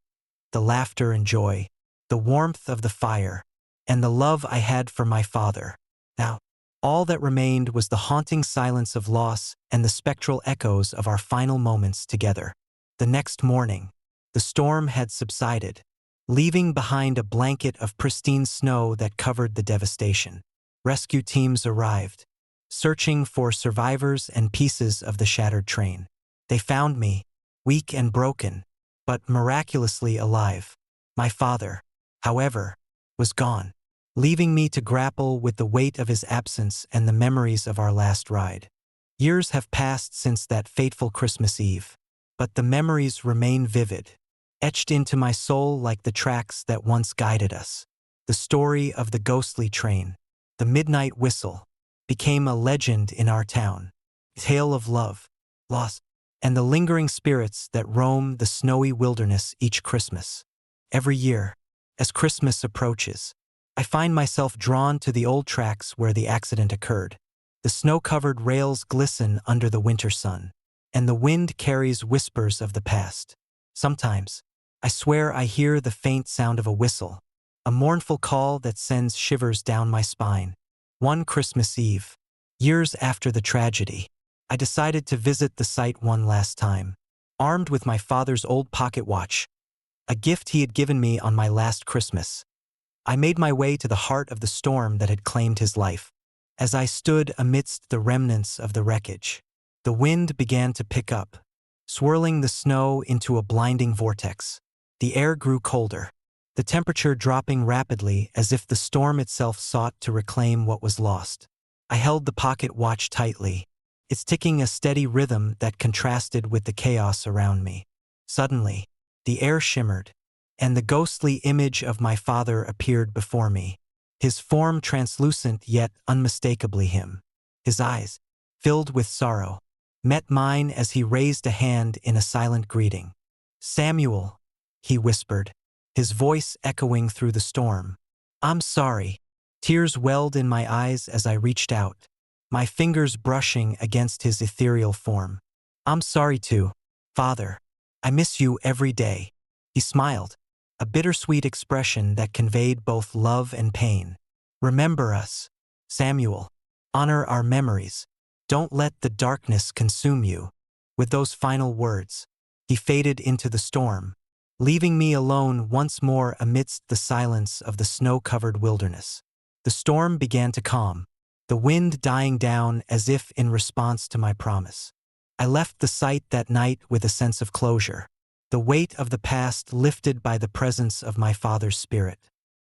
The laughter and joy, the warmth of the fire, and the love I had for my father. Now, all that remained was the haunting silence of loss and the spectral echoes of our final moments together. The next morning, the storm had subsided, leaving behind a blanket of pristine snow that covered the devastation. Rescue teams arrived, searching for survivors and pieces of the shattered train. They found me, weak and broken, but miraculously alive. My father, however, was gone, leaving me to grapple with the weight of his absence and the memories of our last ride. Years have passed since that fateful Christmas Eve, but the memories remain vivid, etched into my soul like the tracks that once guided us. The story of the ghostly train, the midnight whistle, became a legend in our town, a tale of love, loss, and the lingering spirits that roam the snowy wilderness each Christmas. Every year, as Christmas approaches, I find myself drawn to the old tracks where the accident occurred. The snow-covered rails glisten under the winter sun, and the wind carries whispers of the past. Sometimes, I swear I hear the faint sound of a whistle, a mournful call that sends shivers down my spine. One Christmas Eve, years after the tragedy, I decided to visit the site one last time, armed with my father's old pocket watch, a gift he had given me on my last Christmas. I made my way to the heart of the storm that had claimed his life. As I stood amidst the remnants of the wreckage, the wind began to pick up, swirling the snow into a blinding vortex. The air grew colder, the temperature dropping rapidly as if the storm itself sought to reclaim what was lost. I held the pocket watch tightly, its ticking a steady rhythm that contrasted with the chaos around me. Suddenly, the air shimmered, and the ghostly image of my father appeared before me, his form translucent yet unmistakably him. His eyes, filled with sorrow, met mine as he raised a hand in a silent greeting. "Samuel," he whispered, his voice echoing through the storm. "I'm sorry." Tears welled in my eyes as I reached out, my fingers brushing against his ethereal form. "I'm sorry too, Father. I miss you every day." He smiled, a bittersweet expression that conveyed both love and pain. "Remember us, Samuel. Honor our memories. Don't let the darkness consume you." With those final words, he faded into the storm, leaving me alone once more amidst the silence of the snow-covered wilderness. The storm began to calm, the wind dying down as if in response to my promise. I left the site that night with a sense of closure, the weight of the past lifted by the presence of my father's spirit.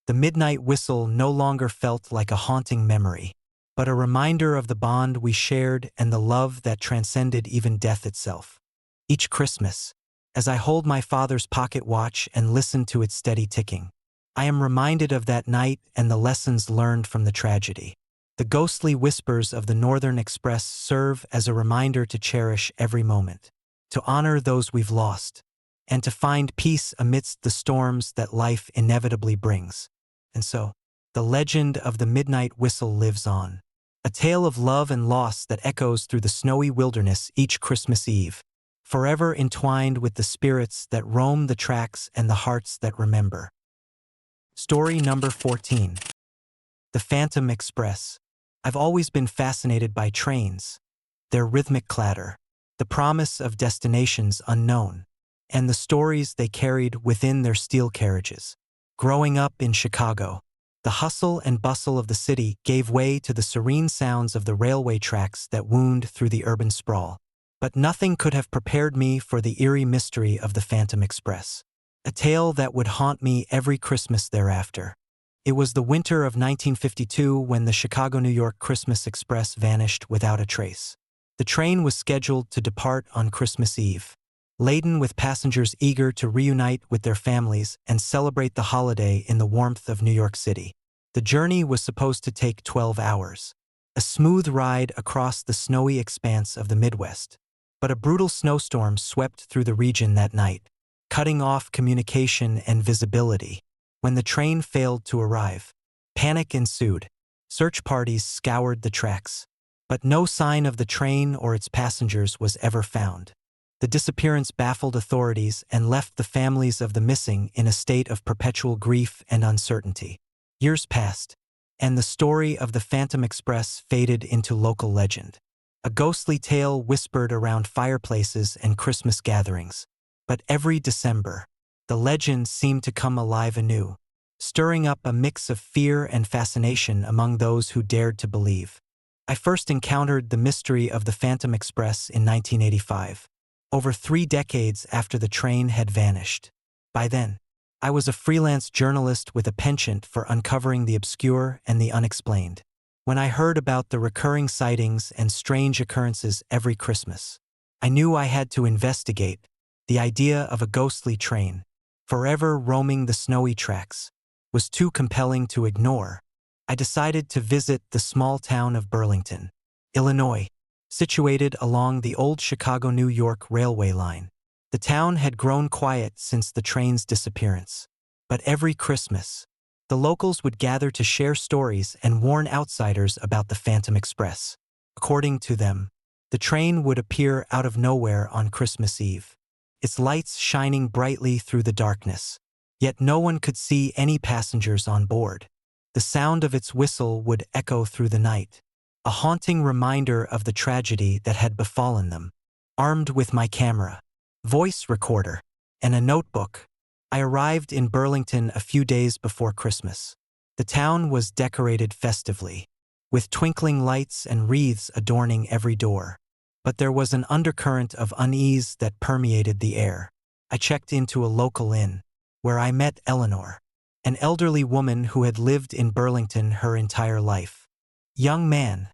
The midnight whistle no longer felt like a haunting memory, but a reminder of the bond we shared and the love that transcended even death itself. Each Christmas, as I hold my father's pocket watch and listen to its steady ticking, I am reminded of that night and the lessons learned from the tragedy. The ghostly whispers of the Northern Express serve as a reminder to cherish every moment, to honor those we've lost, and to find peace amidst the storms that life inevitably brings. And so, the legend of the midnight whistle lives on, a tale of love and loss that echoes through the snowy wilderness each Christmas Eve, forever entwined with the spirits that roam the tracks and the hearts that remember. Story number 14. The Phantom Express. I've always been fascinated by trains, their rhythmic clatter, the promise of destinations unknown, and the stories they carried within their steel carriages. Growing up in Chicago, the hustle and bustle of the city gave way to the serene sounds of the railway tracks that wound through the urban sprawl. But nothing could have prepared me for the eerie mystery of the Phantom Express, a tale that would haunt me every Christmas thereafter. It was the winter of 1952 when the Chicago-New York Christmas Express vanished without a trace. The train was scheduled to depart on Christmas Eve, laden with passengers eager to reunite with their families and celebrate the holiday in the warmth of New York City. The journey was supposed to take 12 hours, a smooth ride across the snowy expanse of the Midwest. But a brutal snowstorm swept through the region that night, cutting off communication and visibility. When the train failed to arrive, panic ensued. Search parties scoured the tracks, but no sign of the train or its passengers was ever found. The disappearance baffled authorities and left the families of the missing in a state of perpetual grief and uncertainty. Years passed, and the story of the Phantom Express faded into local legend, a ghostly tale whispered around fireplaces and Christmas gatherings. But every December, The legend seemed to come alive anew, stirring up a mix of fear and fascination among those who dared to believe. I first encountered the mystery of the Phantom Express in 1985, over 3 decades after the train had vanished. By then, I was a freelance journalist with a penchant for uncovering the obscure and the unexplained. When I heard about the recurring sightings and strange occurrences every Christmas, I knew I had to investigate. The idea of a ghostly train, forever roaming the snowy tracks, was too compelling to ignore. I decided to visit the small town of Burlington, Illinois, situated along the old Chicago-New York railway line. The town had grown quiet since the train's disappearance, but every Christmas, the locals would gather to share stories and warn outsiders about the Phantom Express. According to them, the train would appear out of nowhere on Christmas Eve, its lights shining brightly through the darkness. Yet no one could see any passengers on board. The sound of its whistle would echo through the night, a haunting reminder of the tragedy that had befallen them. Armed with my camera, voice recorder, and a notebook, I arrived in Burlington a few days before Christmas. The town was decorated festively, with twinkling lights and wreaths adorning every door. But there was an undercurrent of unease that permeated the air. I checked into a local inn, where I met Eleanor, an elderly woman who had lived in Burlington her entire life. "Young man,"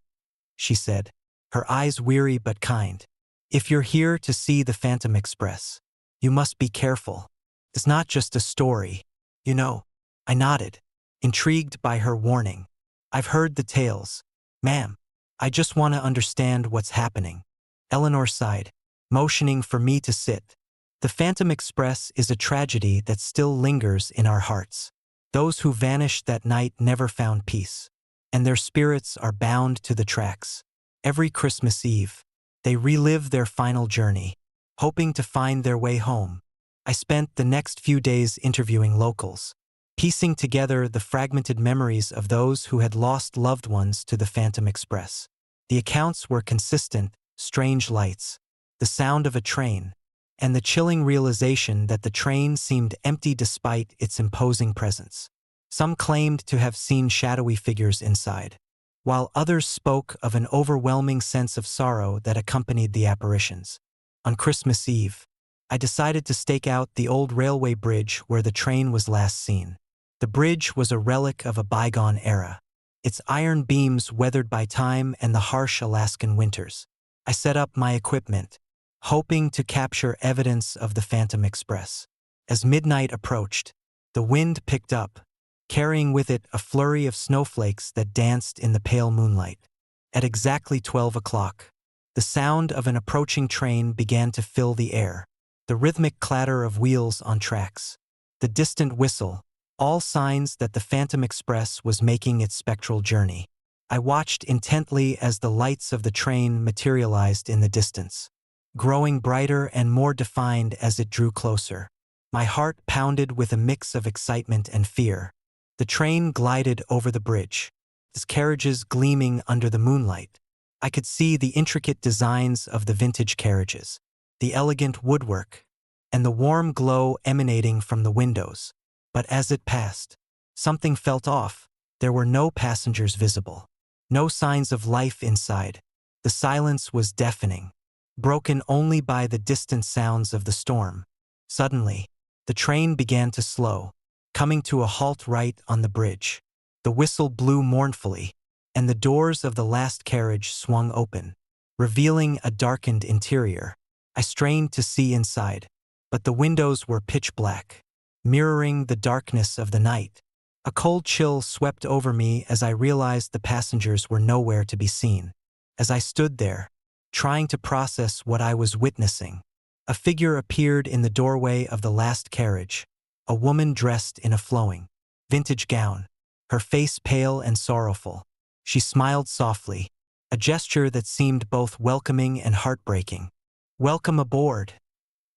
she said, her eyes weary but kind, "if you're here to see the Phantom Express, you must be careful. It's not just a story, you know." I nodded, intrigued by her warning. "I've heard the tales, ma'am. I just want to understand what's happening." Eleanor sighed, motioning for me to sit. "The Phantom Express is a tragedy that still lingers in our hearts. Those who vanished that night never found peace, and their spirits are bound to the tracks. Every Christmas Eve, they relive their final journey, hoping to find their way home." I spent the next few days interviewing locals, piecing together the fragmented memories of those who had lost loved ones to the Phantom Express. The accounts were consistent: strange lights, the sound of a train, and the chilling realization that the train seemed empty despite its imposing presence. Some claimed to have seen shadowy figures inside, while others spoke of an overwhelming sense of sorrow that accompanied the apparitions. On Christmas Eve, I decided to stake out the old railway bridge where the train was last seen. The bridge was a relic of a bygone era, its iron beams weathered by time and the harsh Alaskan winters. I set up my equipment, hoping to capture evidence of the Phantom Express. As midnight approached, the wind picked up, carrying with it a flurry of snowflakes that danced in the pale moonlight. At exactly 12 o'clock, the sound of an approaching train began to fill the air, the rhythmic clatter of wheels on tracks, the distant whistle, all signs that the Phantom Express was making its spectral journey. I watched intently as the lights of the train materialized in the distance, growing brighter and more defined as it drew closer. My heart pounded with a mix of excitement and fear. The train glided over the bridge, its carriages gleaming under the moonlight. I could see the intricate designs of the vintage carriages, the elegant woodwork, and the warm glow emanating from the windows. But as it passed, something felt off. There were no passengers visible, no signs of life inside. The silence was deafening, broken only by the distant sounds of the storm. Suddenly, the train began to slow, coming to a halt right on the bridge. The whistle blew mournfully, and the doors of the last carriage swung open, revealing a darkened interior. I strained to see inside, but the windows were pitch black, mirroring the darkness of the night. A cold chill swept over me as I realized the passengers were nowhere to be seen. As I stood there, trying to process what I was witnessing, a figure appeared in the doorway of the last carriage, a woman dressed in a flowing, vintage gown, her face pale and sorrowful. She smiled softly, a gesture that seemed both welcoming and heartbreaking. "Welcome aboard,"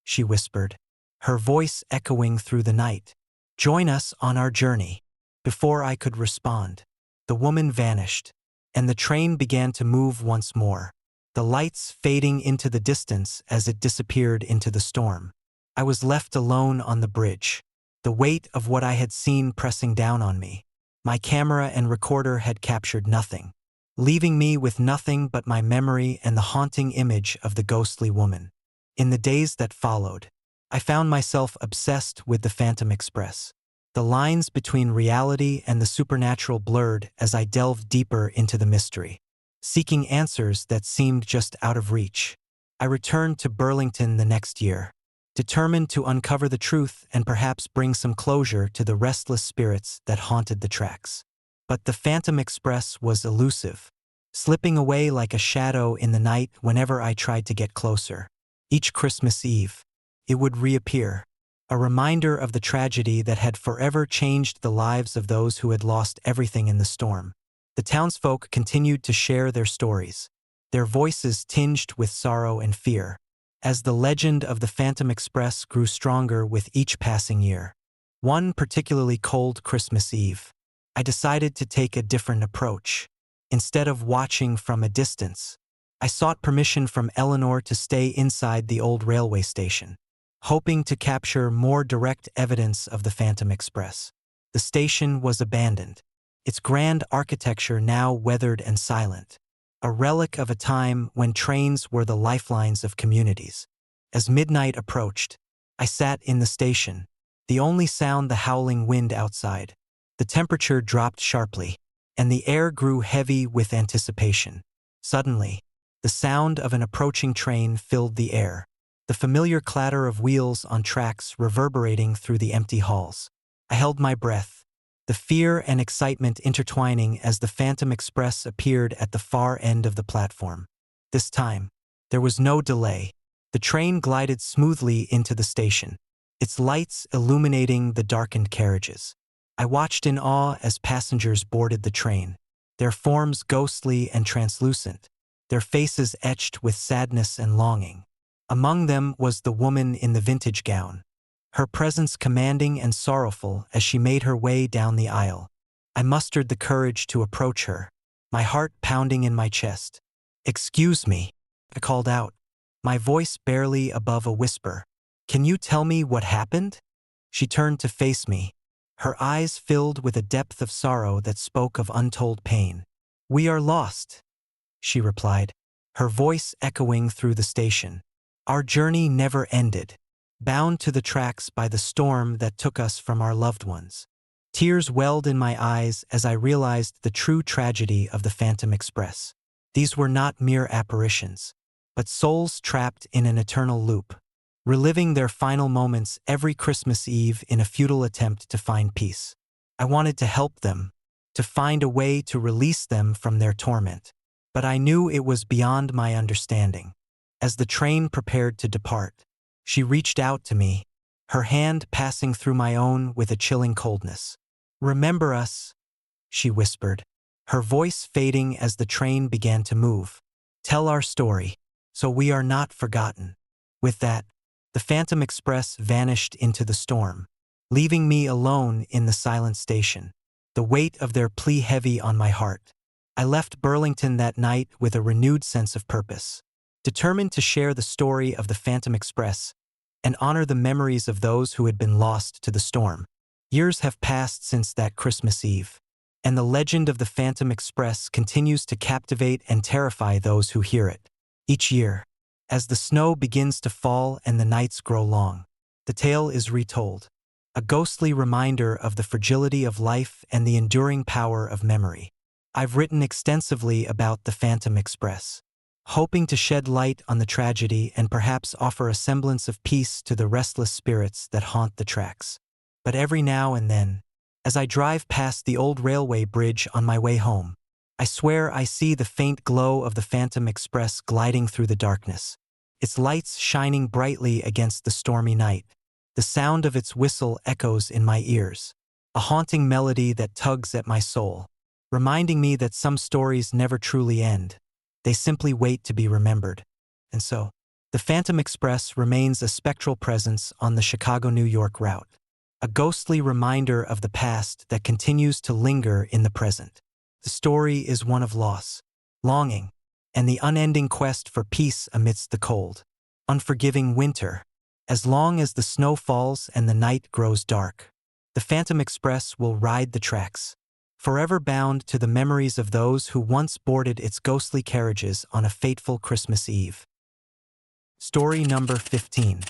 she whispered, her voice echoing through the night. "Join us on our journey." Before I could respond, the woman vanished, and the train began to move once more, the lights fading into the distance as it disappeared into the storm. I was left alone on the bridge, the weight of what I had seen pressing down on me. My camera and recorder had captured nothing, leaving me with nothing but my memory and the haunting image of the ghostly woman. In the days that followed, I found myself obsessed with the Phantom Express. The lines between reality and the supernatural blurred as I delved deeper into the mystery, seeking answers that seemed just out of reach. I returned to Burlington the next year, determined to uncover the truth and perhaps bring some closure to the restless spirits that haunted the tracks. But the Phantom Express was elusive, slipping away like a shadow in the night whenever I tried to get closer. Each Christmas Eve, it would reappear, a reminder of the tragedy that had forever changed the lives of those who had lost everything in the storm. The townsfolk continued to share their stories, their voices tinged with sorrow and fear, as the legend of the Phantom Express grew stronger with each passing year. One particularly cold Christmas Eve, I decided to take a different approach. Instead of watching from a distance, I sought permission from Eleanor to stay inside the old railway station, hoping to capture more direct evidence of the Phantom Express. The station was abandoned, its grand architecture now weathered and silent, a relic of a time when trains were the lifelines of communities. As midnight approached, I sat in the station, the only sound the howling wind outside. The temperature dropped sharply, and the air grew heavy with anticipation. Suddenly, the sound of an approaching train filled the air, the familiar clatter of wheels on tracks reverberating through the empty halls. I held my breath, the fear and excitement intertwining as the Phantom Express appeared at the far end of the platform. This time, there was no delay. The train glided smoothly into the station, its lights illuminating the darkened carriages. I watched in awe as passengers boarded the train, their forms ghostly and translucent, their faces etched with sadness and longing. Among them was the woman in the vintage gown, her presence commanding and sorrowful as she made her way down the aisle. I mustered the courage to approach her, my heart pounding in my chest. "Excuse me," I called out, my voice barely above a whisper. "Can you tell me what happened?" She turned to face me, her eyes filled with a depth of sorrow that spoke of untold pain. "We are lost," she replied, her voice echoing through the station. "Our journey never ended, bound to the tracks by the storm that took us from our loved ones." Tears welled in my eyes as I realized the true tragedy of the Phantom Express. These were not mere apparitions, but souls trapped in an eternal loop, reliving their final moments every Christmas Eve in a futile attempt to find peace. I wanted to help them, to find a way to release them from their torment. But I knew it was beyond my understanding. As the train prepared to depart, she reached out to me, her hand passing through my own with a chilling coldness. "Remember us," she whispered, her voice fading as the train began to move. "Tell our story, so we are not forgotten." With that, the Phantom Express vanished into the storm, leaving me alone in the silent station, the weight of their plea heavy on my heart. I left Burlington that night with a renewed sense of purpose, determined to share the story of the Phantom Express and honor the memories of those who had been lost to the storm. Years have passed since that Christmas Eve, and the legend of the Phantom Express continues to captivate and terrify those who hear it. Each year, as the snow begins to fall and the nights grow long, the tale is retold, a ghostly reminder of the fragility of life and the enduring power of memory. I've written extensively about the Phantom Express, hoping to shed light on the tragedy and perhaps offer a semblance of peace to the restless spirits that haunt the tracks. But every now and then, as I drive past the old railway bridge on my way home, I swear I see the faint glow of the Phantom Express gliding through the darkness, its lights shining brightly against the stormy night. The sound of its whistle echoes in my ears, a haunting melody that tugs at my soul, reminding me that some stories never truly end. They simply wait to be remembered. And so, the Phantom Express remains a spectral presence on the Chicago-New York route, a ghostly reminder of the past that continues to linger in the present. The story is one of loss, longing, and the unending quest for peace amidst the cold, unforgiving winter. As long as the snow falls and the night grows dark, the Phantom Express will ride the tracks, forever bound to the memories of those who once boarded its ghostly carriages on a fateful Christmas Eve. Story number 15.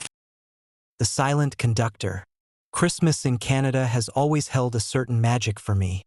The Silent Conductor. Christmas in Canada has always held a certain magic for me.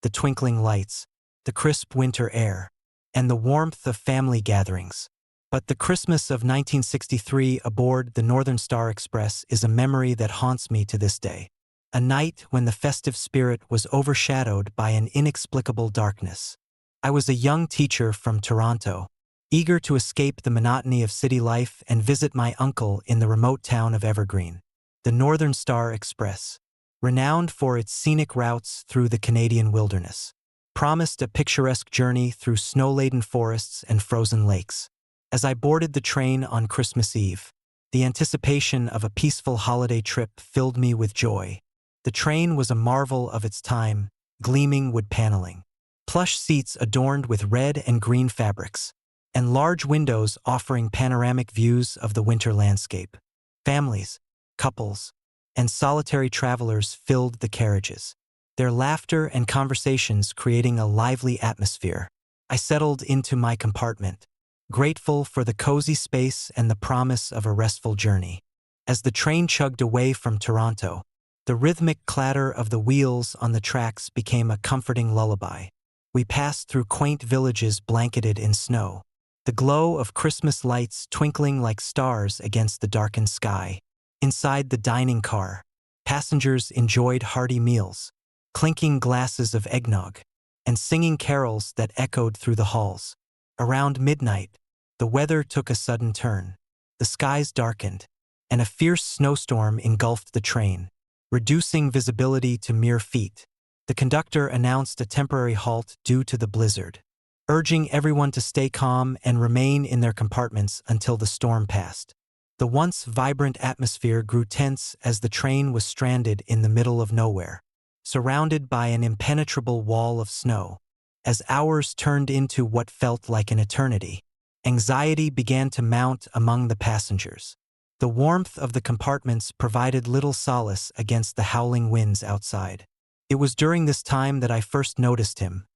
The twinkling lights, the crisp winter air, and the warmth of family gatherings. But the Christmas of 1963 aboard the Northern Star Express is a memory that haunts me to this day. A night when the festive spirit was overshadowed by an inexplicable darkness. I was a young teacher from Toronto, eager to escape the monotony of city life and visit my uncle in the remote town of Evergreen. The Northern Star Express, renowned for its scenic routes through the Canadian wilderness, promised a picturesque journey through snow-laden forests and frozen lakes. As I boarded the train on Christmas Eve, the anticipation of a peaceful holiday trip filled me with joy. The train was a marvel of its time, gleaming wood paneling, plush seats adorned with red and green fabrics, and large windows offering panoramic views of the winter landscape. Families, couples, and solitary travelers filled the carriages, their laughter and conversations creating a lively atmosphere. I settled into my compartment, grateful for the cozy space and the promise of a restful journey. As the train chugged away from Toronto, the rhythmic clatter of the wheels on the tracks became a comforting lullaby. We passed through quaint villages blanketed in snow, the glow of Christmas lights twinkling like stars against the darkened sky. Inside the dining car, passengers enjoyed hearty meals, clinking glasses of eggnog, and singing carols that echoed through the halls. Around midnight, the weather took a sudden turn. The skies darkened, and a fierce snowstorm engulfed the train, reducing visibility to mere feet. The conductor announced a temporary halt due to the blizzard, urging everyone to stay calm and remain in their compartments until the storm passed. The once vibrant atmosphere grew tense as the train was stranded in the middle of nowhere, surrounded by an impenetrable wall of snow. As hours turned into what felt like an eternity, anxiety began to mount among the passengers. The warmth of the compartments provided little solace against the howling winds outside. It was during this time that I first noticed him,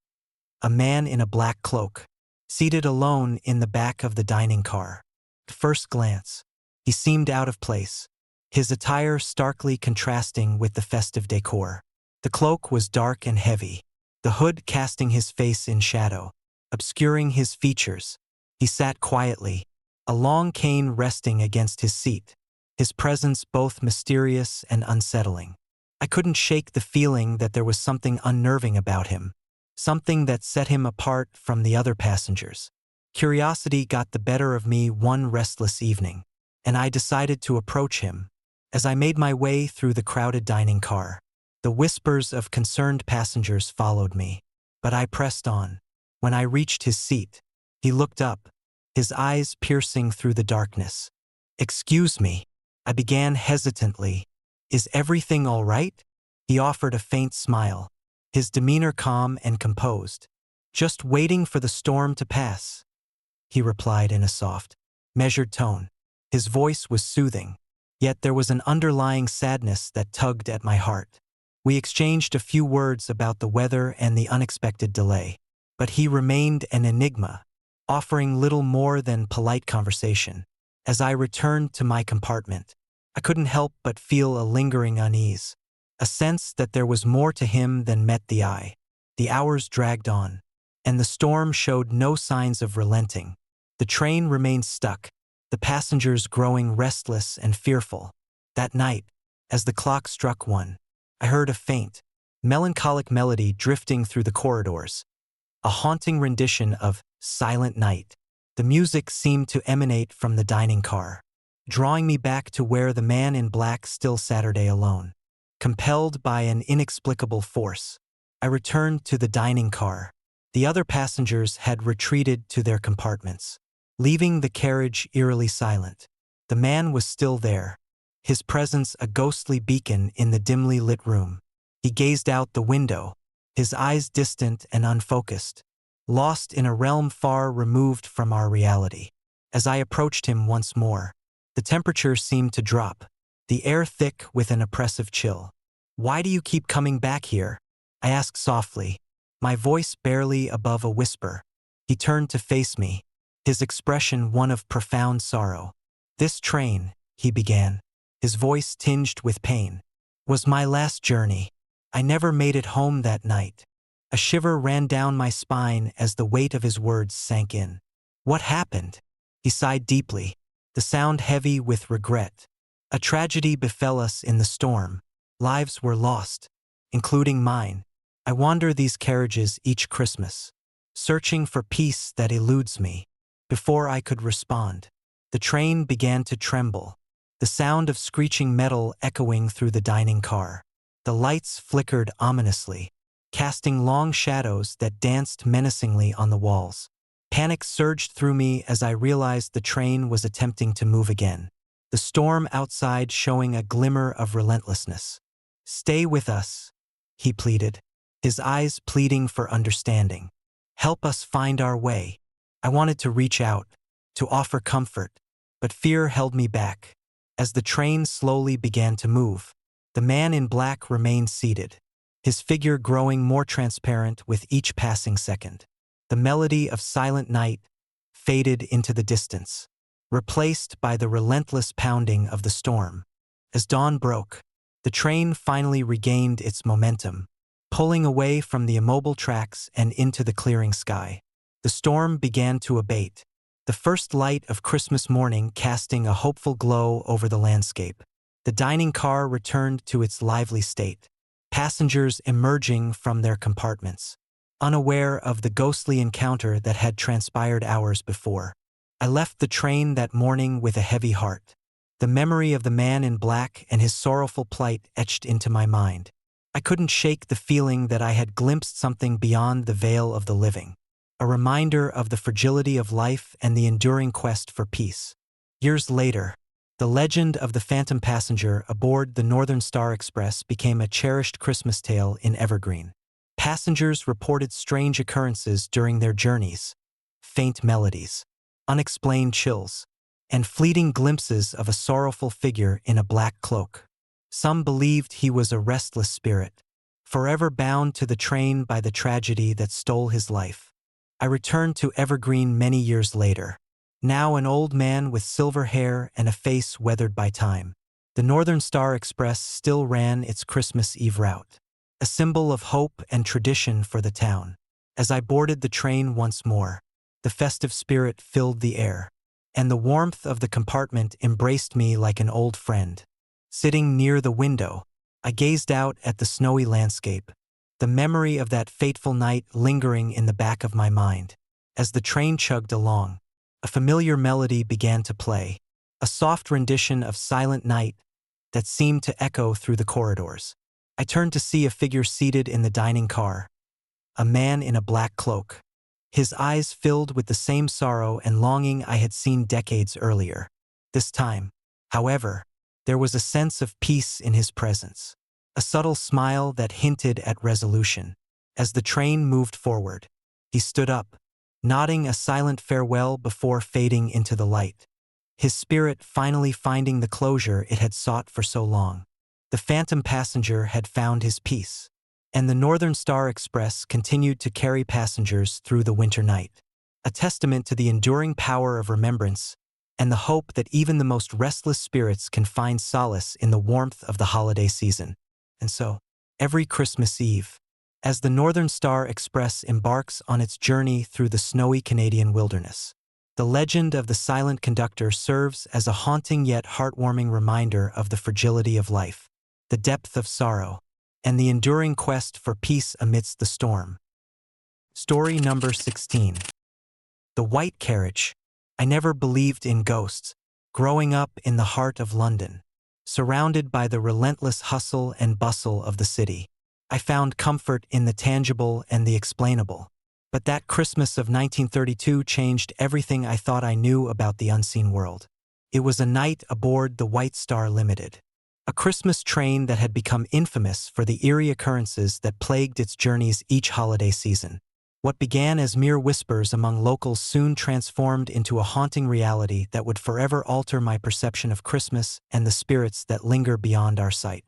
a man in a black cloak, seated alone in the back of the dining car. At first glance, he seemed out of place, his attire starkly contrasting with the festive decor. The cloak was dark and heavy, the hood casting his face in shadow, obscuring his features. He sat quietly, a long cane resting against his seat, his presence both mysterious and unsettling. I couldn't shake the feeling that there was something unnerving about him, something that set him apart from the other passengers. Curiosity got the better of me one restless evening, and I decided to approach him. As I made my way through the crowded dining car, the whispers of concerned passengers followed me, but I pressed on. When I reached his seat, he looked up, his eyes piercing through the darkness. "Excuse me," I began hesitantly. "Is everything all right?" He offered a faint smile, his demeanor calm and composed. "Just waiting for the storm to pass," he replied in a soft, measured tone. His voice was soothing, yet there was an underlying sadness that tugged at my heart. We exchanged a few words about the weather and the unexpected delay, but he remained an enigma, offering little more than polite conversation. As I returned to my compartment, I couldn't help but feel a lingering unease, a sense that there was more to him than met the eye. The hours dragged on, and the storm showed no signs of relenting. The train remained stuck, the passengers growing restless and fearful. That night, as the clock struck 1, I heard a faint, melancholic melody drifting through the corridors, a haunting rendition of Silent Night. The music seemed to emanate from the dining car, drawing me back to where the man in black still sat alone. Compelled by an inexplicable force, I returned to the dining car. The other passengers had retreated to their compartments, leaving the carriage eerily silent. The man was still there, his presence a ghostly beacon in the dimly lit room. He gazed out the window, his eyes distant and unfocused, lost in a realm far removed from our reality. As I approached him once more, The temperature seemed to drop, the air thick with an oppressive chill. "Why do you keep coming back here?" I asked softly, my voice barely above a whisper. He turned to face me, his expression one of profound sorrow. "This train," he began, his voice tinged with pain, "was my last journey. I never made it home that night." A shiver ran down my spine as the weight of his words sank in. "What happened?" He sighed deeply, the sound heavy with regret. "A tragedy befell us in the storm. Lives were lost, including mine. I wander these carriages each Christmas, searching for peace that eludes me." Before I could respond, the train began to tremble, the sound of screeching metal echoing through the dining car. The lights flickered ominously, casting long shadows that danced menacingly on the walls. Panic surged through me as I realized the train was attempting to move again, the storm outside showing a glimmer of relentlessness. "Stay with us," he pleaded, his eyes pleading for understanding. "Help us find our way." I wanted to reach out, to offer comfort, but fear held me back. As the train slowly began to move, the man in black remained seated, his figure growing more transparent with each passing second. The melody of Silent Night faded into the distance, replaced by the relentless pounding of the storm. As dawn broke, the train finally regained its momentum, pulling away from the immobile tracks and into the clearing sky. The storm began to abate, the first light of Christmas morning casting a hopeful glow over the landscape. The dining car returned to its lively state, passengers emerging from their compartments, unaware of the ghostly encounter that had transpired hours before. I left the train that morning with a heavy heart, the memory of the man in black and his sorrowful plight etched into my mind. I couldn't shake the feeling that I had glimpsed something beyond the veil of the living, a reminder of the fragility of life and the enduring quest for peace. Years later, the legend of the phantom passenger aboard the Northern Star Express became a cherished Christmas tale in Evergreen. Passengers reported strange occurrences during their journeys, faint melodies, unexplained chills, and fleeting glimpses of a sorrowful figure in a black cloak. Some believed he was a restless spirit, forever bound to the train by the tragedy that stole his life. I returned to Evergreen many years later, now an old man with silver hair and a face weathered by time. The Northern Star Express still ran its Christmas Eve route, a symbol of hope and tradition for the town. As I boarded the train once more, the festive spirit filled the air, and the warmth of the compartment embraced me like an old friend. Sitting near the window, I gazed out at the snowy landscape, the memory of that fateful night lingering in the back of my mind. As the train chugged along, a familiar melody began to play, a soft rendition of Silent Night that seemed to echo through the corridors. I turned to see a figure seated in the dining car, a man in a black cloak, his eyes filled with the same sorrow and longing I had seen decades earlier. This time, however, there was a sense of peace in his presence, a subtle smile that hinted at resolution. As the train moved forward, he stood up, nodding a silent farewell before fading into the light, his spirit finally finding the closure it had sought for so long. The phantom passenger had found his peace, and the Northern Star Express continued to carry passengers through the winter night, a testament to the enduring power of remembrance and the hope that even the most restless spirits can find solace in the warmth of the holiday season. And so, every Christmas Eve, as the Northern Star Express embarks on its journey through the snowy Canadian wilderness, the legend of the silent conductor serves as a haunting yet heartwarming reminder of the fragility of life, the depth of sorrow, and the enduring quest for peace amidst the storm. Story number 16. The White Carriage. I never believed in ghosts, growing up in the heart of London, surrounded by the relentless hustle and bustle of the city. I found comfort in the tangible and the explainable. But that Christmas of 1932 changed everything I thought I knew about the unseen world. It was a night aboard the White Star Limited, a Christmas train that had become infamous for the eerie occurrences that plagued its journeys each holiday season. What began as mere whispers among locals soon transformed into a haunting reality that would forever alter my perception of Christmas and the spirits that linger beyond our sight.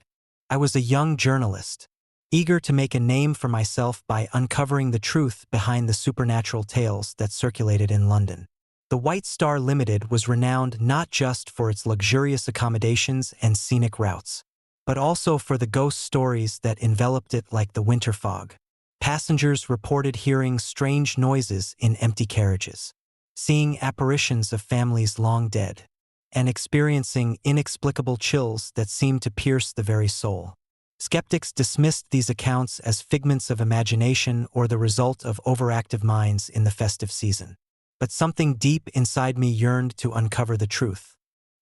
I was a young journalist, eager to make a name for myself by uncovering the truth behind the supernatural tales that circulated in London. The White Star Limited was renowned not just for its luxurious accommodations and scenic routes, but also for the ghost stories that enveloped it like the winter fog. Passengers reported hearing strange noises in empty carriages, seeing apparitions of families long dead, and experiencing inexplicable chills that seemed to pierce the very soul. Skeptics dismissed these accounts as figments of imagination or the result of overactive minds in the festive season. But something deep inside me yearned to uncover the truth.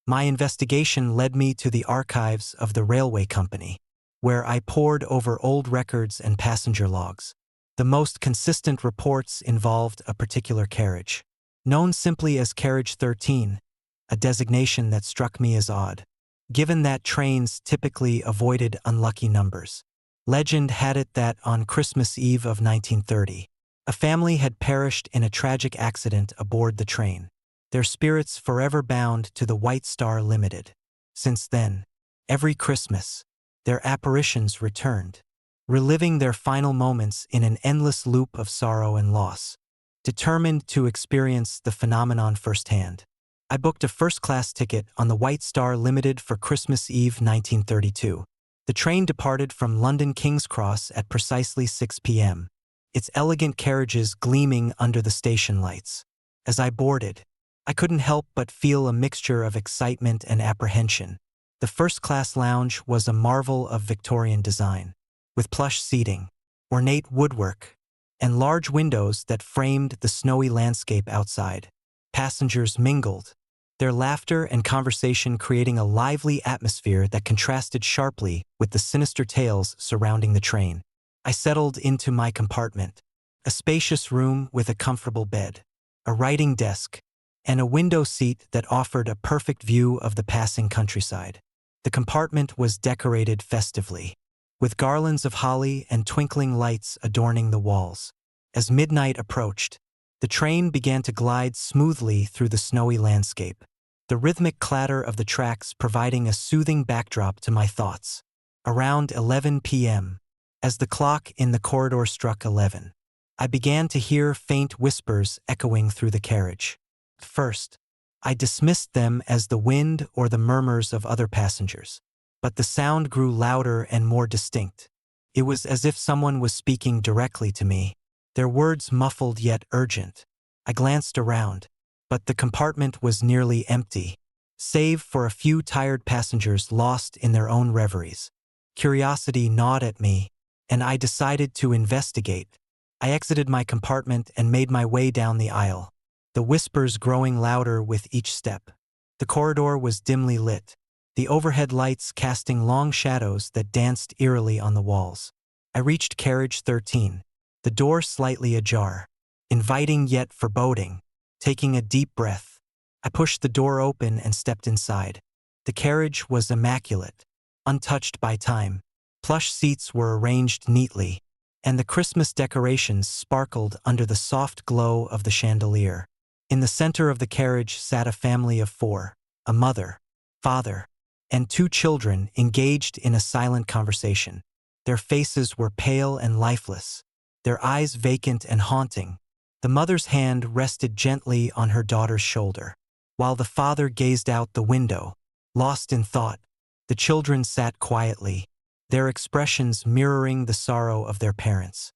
My investigation led me to the archives of the railway company, where I pored over old records and passenger logs. The most consistent reports involved a particular carriage, known simply as Carriage 13, a designation that struck me as odd, given that trains typically avoided unlucky numbers. Legend had it that on Christmas Eve of 1930, a family had perished in a tragic accident aboard the train, their spirits forever bound to the White Star Limited. Since then, every Christmas, their apparitions returned, reliving their final moments in an endless loop of sorrow and loss. Determined to experience the phenomenon firsthand, I booked a first-class ticket on the White Star Limited for Christmas Eve 1932. The train departed from London King's Cross at precisely 6 p.m., its elegant carriages gleaming under the station lights. As I boarded, I couldn't help but feel a mixture of excitement and apprehension. The first-class lounge was a marvel of Victorian design, with plush seating, ornate woodwork, and large windows that framed the snowy landscape outside. Passengers mingled, their laughter and conversation creating a lively atmosphere that contrasted sharply with the sinister tales surrounding the train. I settled into my compartment, a spacious room with a comfortable bed, a writing desk, and a window seat that offered a perfect view of the passing countryside. The compartment was decorated festively, with garlands of holly and twinkling lights adorning the walls. As midnight approached, the train began to glide smoothly through the snowy landscape, the rhythmic clatter of the tracks providing a soothing backdrop to my thoughts. Around 11 p.m., as the clock in the corridor struck 11, I began to hear faint whispers echoing through the carriage. At first, I dismissed them as the wind or the murmurs of other passengers, but the sound grew louder and more distinct. It was as if someone was speaking directly to me, their words muffled yet urgent. I glanced around, but the compartment was nearly empty, save for a few tired passengers lost in their own reveries. Curiosity gnawed at me, and I decided to investigate. I exited my compartment and made my way down the aisle, the whispers growing louder with each step. The corridor was dimly lit, the overhead lights casting long shadows that danced eerily on the walls. I reached Carriage 13, the door slightly ajar, inviting yet foreboding. Taking a deep breath, I pushed the door open and stepped inside. The carriage was immaculate, untouched by time. Plush seats were arranged neatly, and the Christmas decorations sparkled under the soft glow of the chandelier. In the center of the carriage sat a family of four, a mother, father, and two children engaged in a silent conversation. Their faces were pale and lifeless, their eyes vacant and haunting. The mother's hand rested gently on her daughter's shoulder, while the father gazed out the window, lost in thought. The children sat quietly, their expressions mirroring the sorrow of their parents.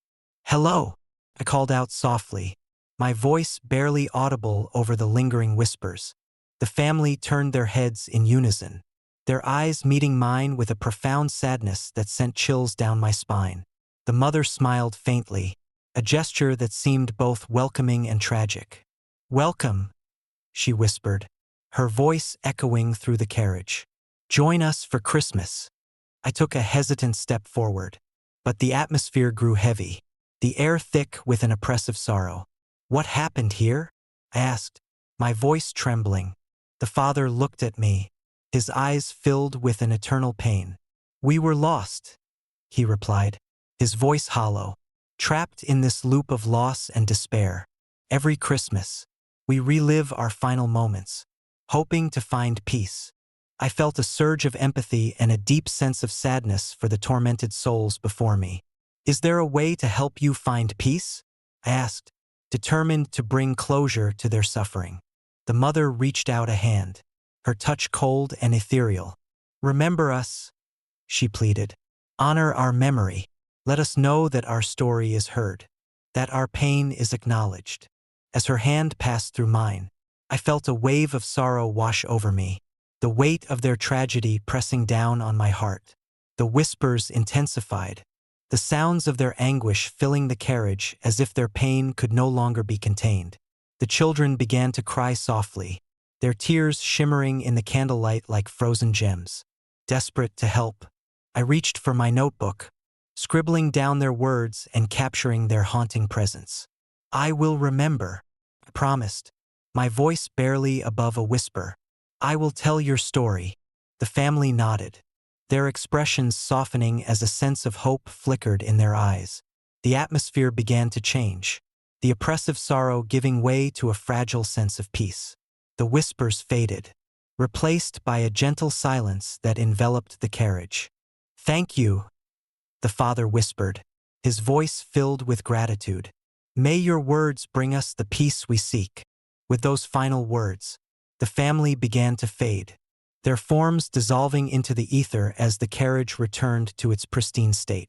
"Hello," I called out softly, my voice barely audible over the lingering whispers. The family turned their heads in unison, their eyes meeting mine with a profound sadness that sent chills down my spine. The mother smiled faintly, a gesture that seemed both welcoming and tragic. "Welcome," she whispered, her voice echoing through the carriage. "Join us for Christmas." I took a hesitant step forward, but the atmosphere grew heavy, the air thick with an oppressive sorrow. "What happened here?" I asked, my voice trembling. The father looked at me, his eyes filled with an eternal pain. "We were lost," he replied, his voice hollow. Trapped in this loop of loss and despair, every Christmas, we relive our final moments, hoping to find peace. I felt a surge of empathy and a deep sense of sadness for the tormented souls before me. Is there a way to help you find peace? I asked, determined to bring closure to their suffering. The mother reached out a hand, her touch cold and ethereal. Remember us, she pleaded. Honor our memory. Let us know that our story is heard, that our pain is acknowledged. As her hand passed through mine, I felt a wave of sorrow wash over me, the weight of their tragedy pressing down on my heart. The whispers intensified, the sounds of their anguish filling the carriage as if their pain could no longer be contained. The children began to cry softly, their tears shimmering in the candlelight like frozen gems. Desperate to help, I reached for my notebook, scribbling down their words and capturing their haunting presence. I will remember, I promised, my voice barely above a whisper. I will tell your story. The family nodded, their expressions softening as a sense of hope flickered in their eyes. The atmosphere began to change, the oppressive sorrow giving way to a fragile sense of peace. The whispers faded, replaced by a gentle silence that enveloped the carriage. Thank you, the father whispered, his voice filled with gratitude. May your words bring us the peace we seek. With those final words, the family began to fade, their forms dissolving into the ether as the carriage returned to its pristine state.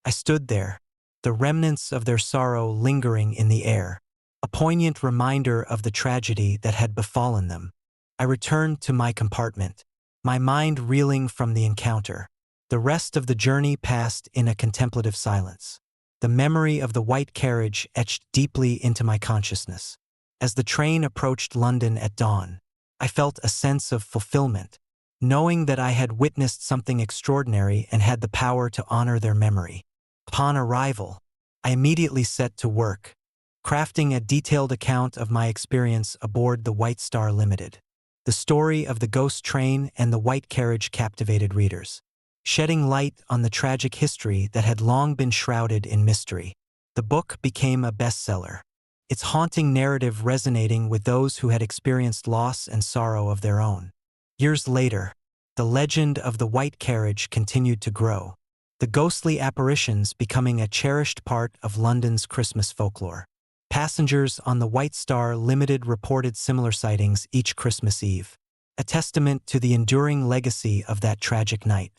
I stood there, the remnants of their sorrow lingering in the air, a poignant reminder of the tragedy that had befallen them. I returned to my compartment, my mind reeling from the encounter. The rest of the journey passed in a contemplative silence. The memory of the white carriage etched deeply into my consciousness. As the train approached London at dawn, I felt a sense of fulfillment, knowing that I had witnessed something extraordinary and had the power to honor their memory. Upon arrival, I immediately set to work, crafting a detailed account of my experience aboard the White Star Limited. The story of the ghost train and the white carriage captivated readers, shedding light on the tragic history that had long been shrouded in mystery. The book became a bestseller, its haunting narrative resonating with those who had experienced loss and sorrow of their own. Years later, the legend of the white carriage continued to grow, the ghostly apparitions becoming a cherished part of London's Christmas folklore. Passengers on the White Star Limited reported similar sightings each Christmas Eve, a testament to the enduring legacy of that tragic night.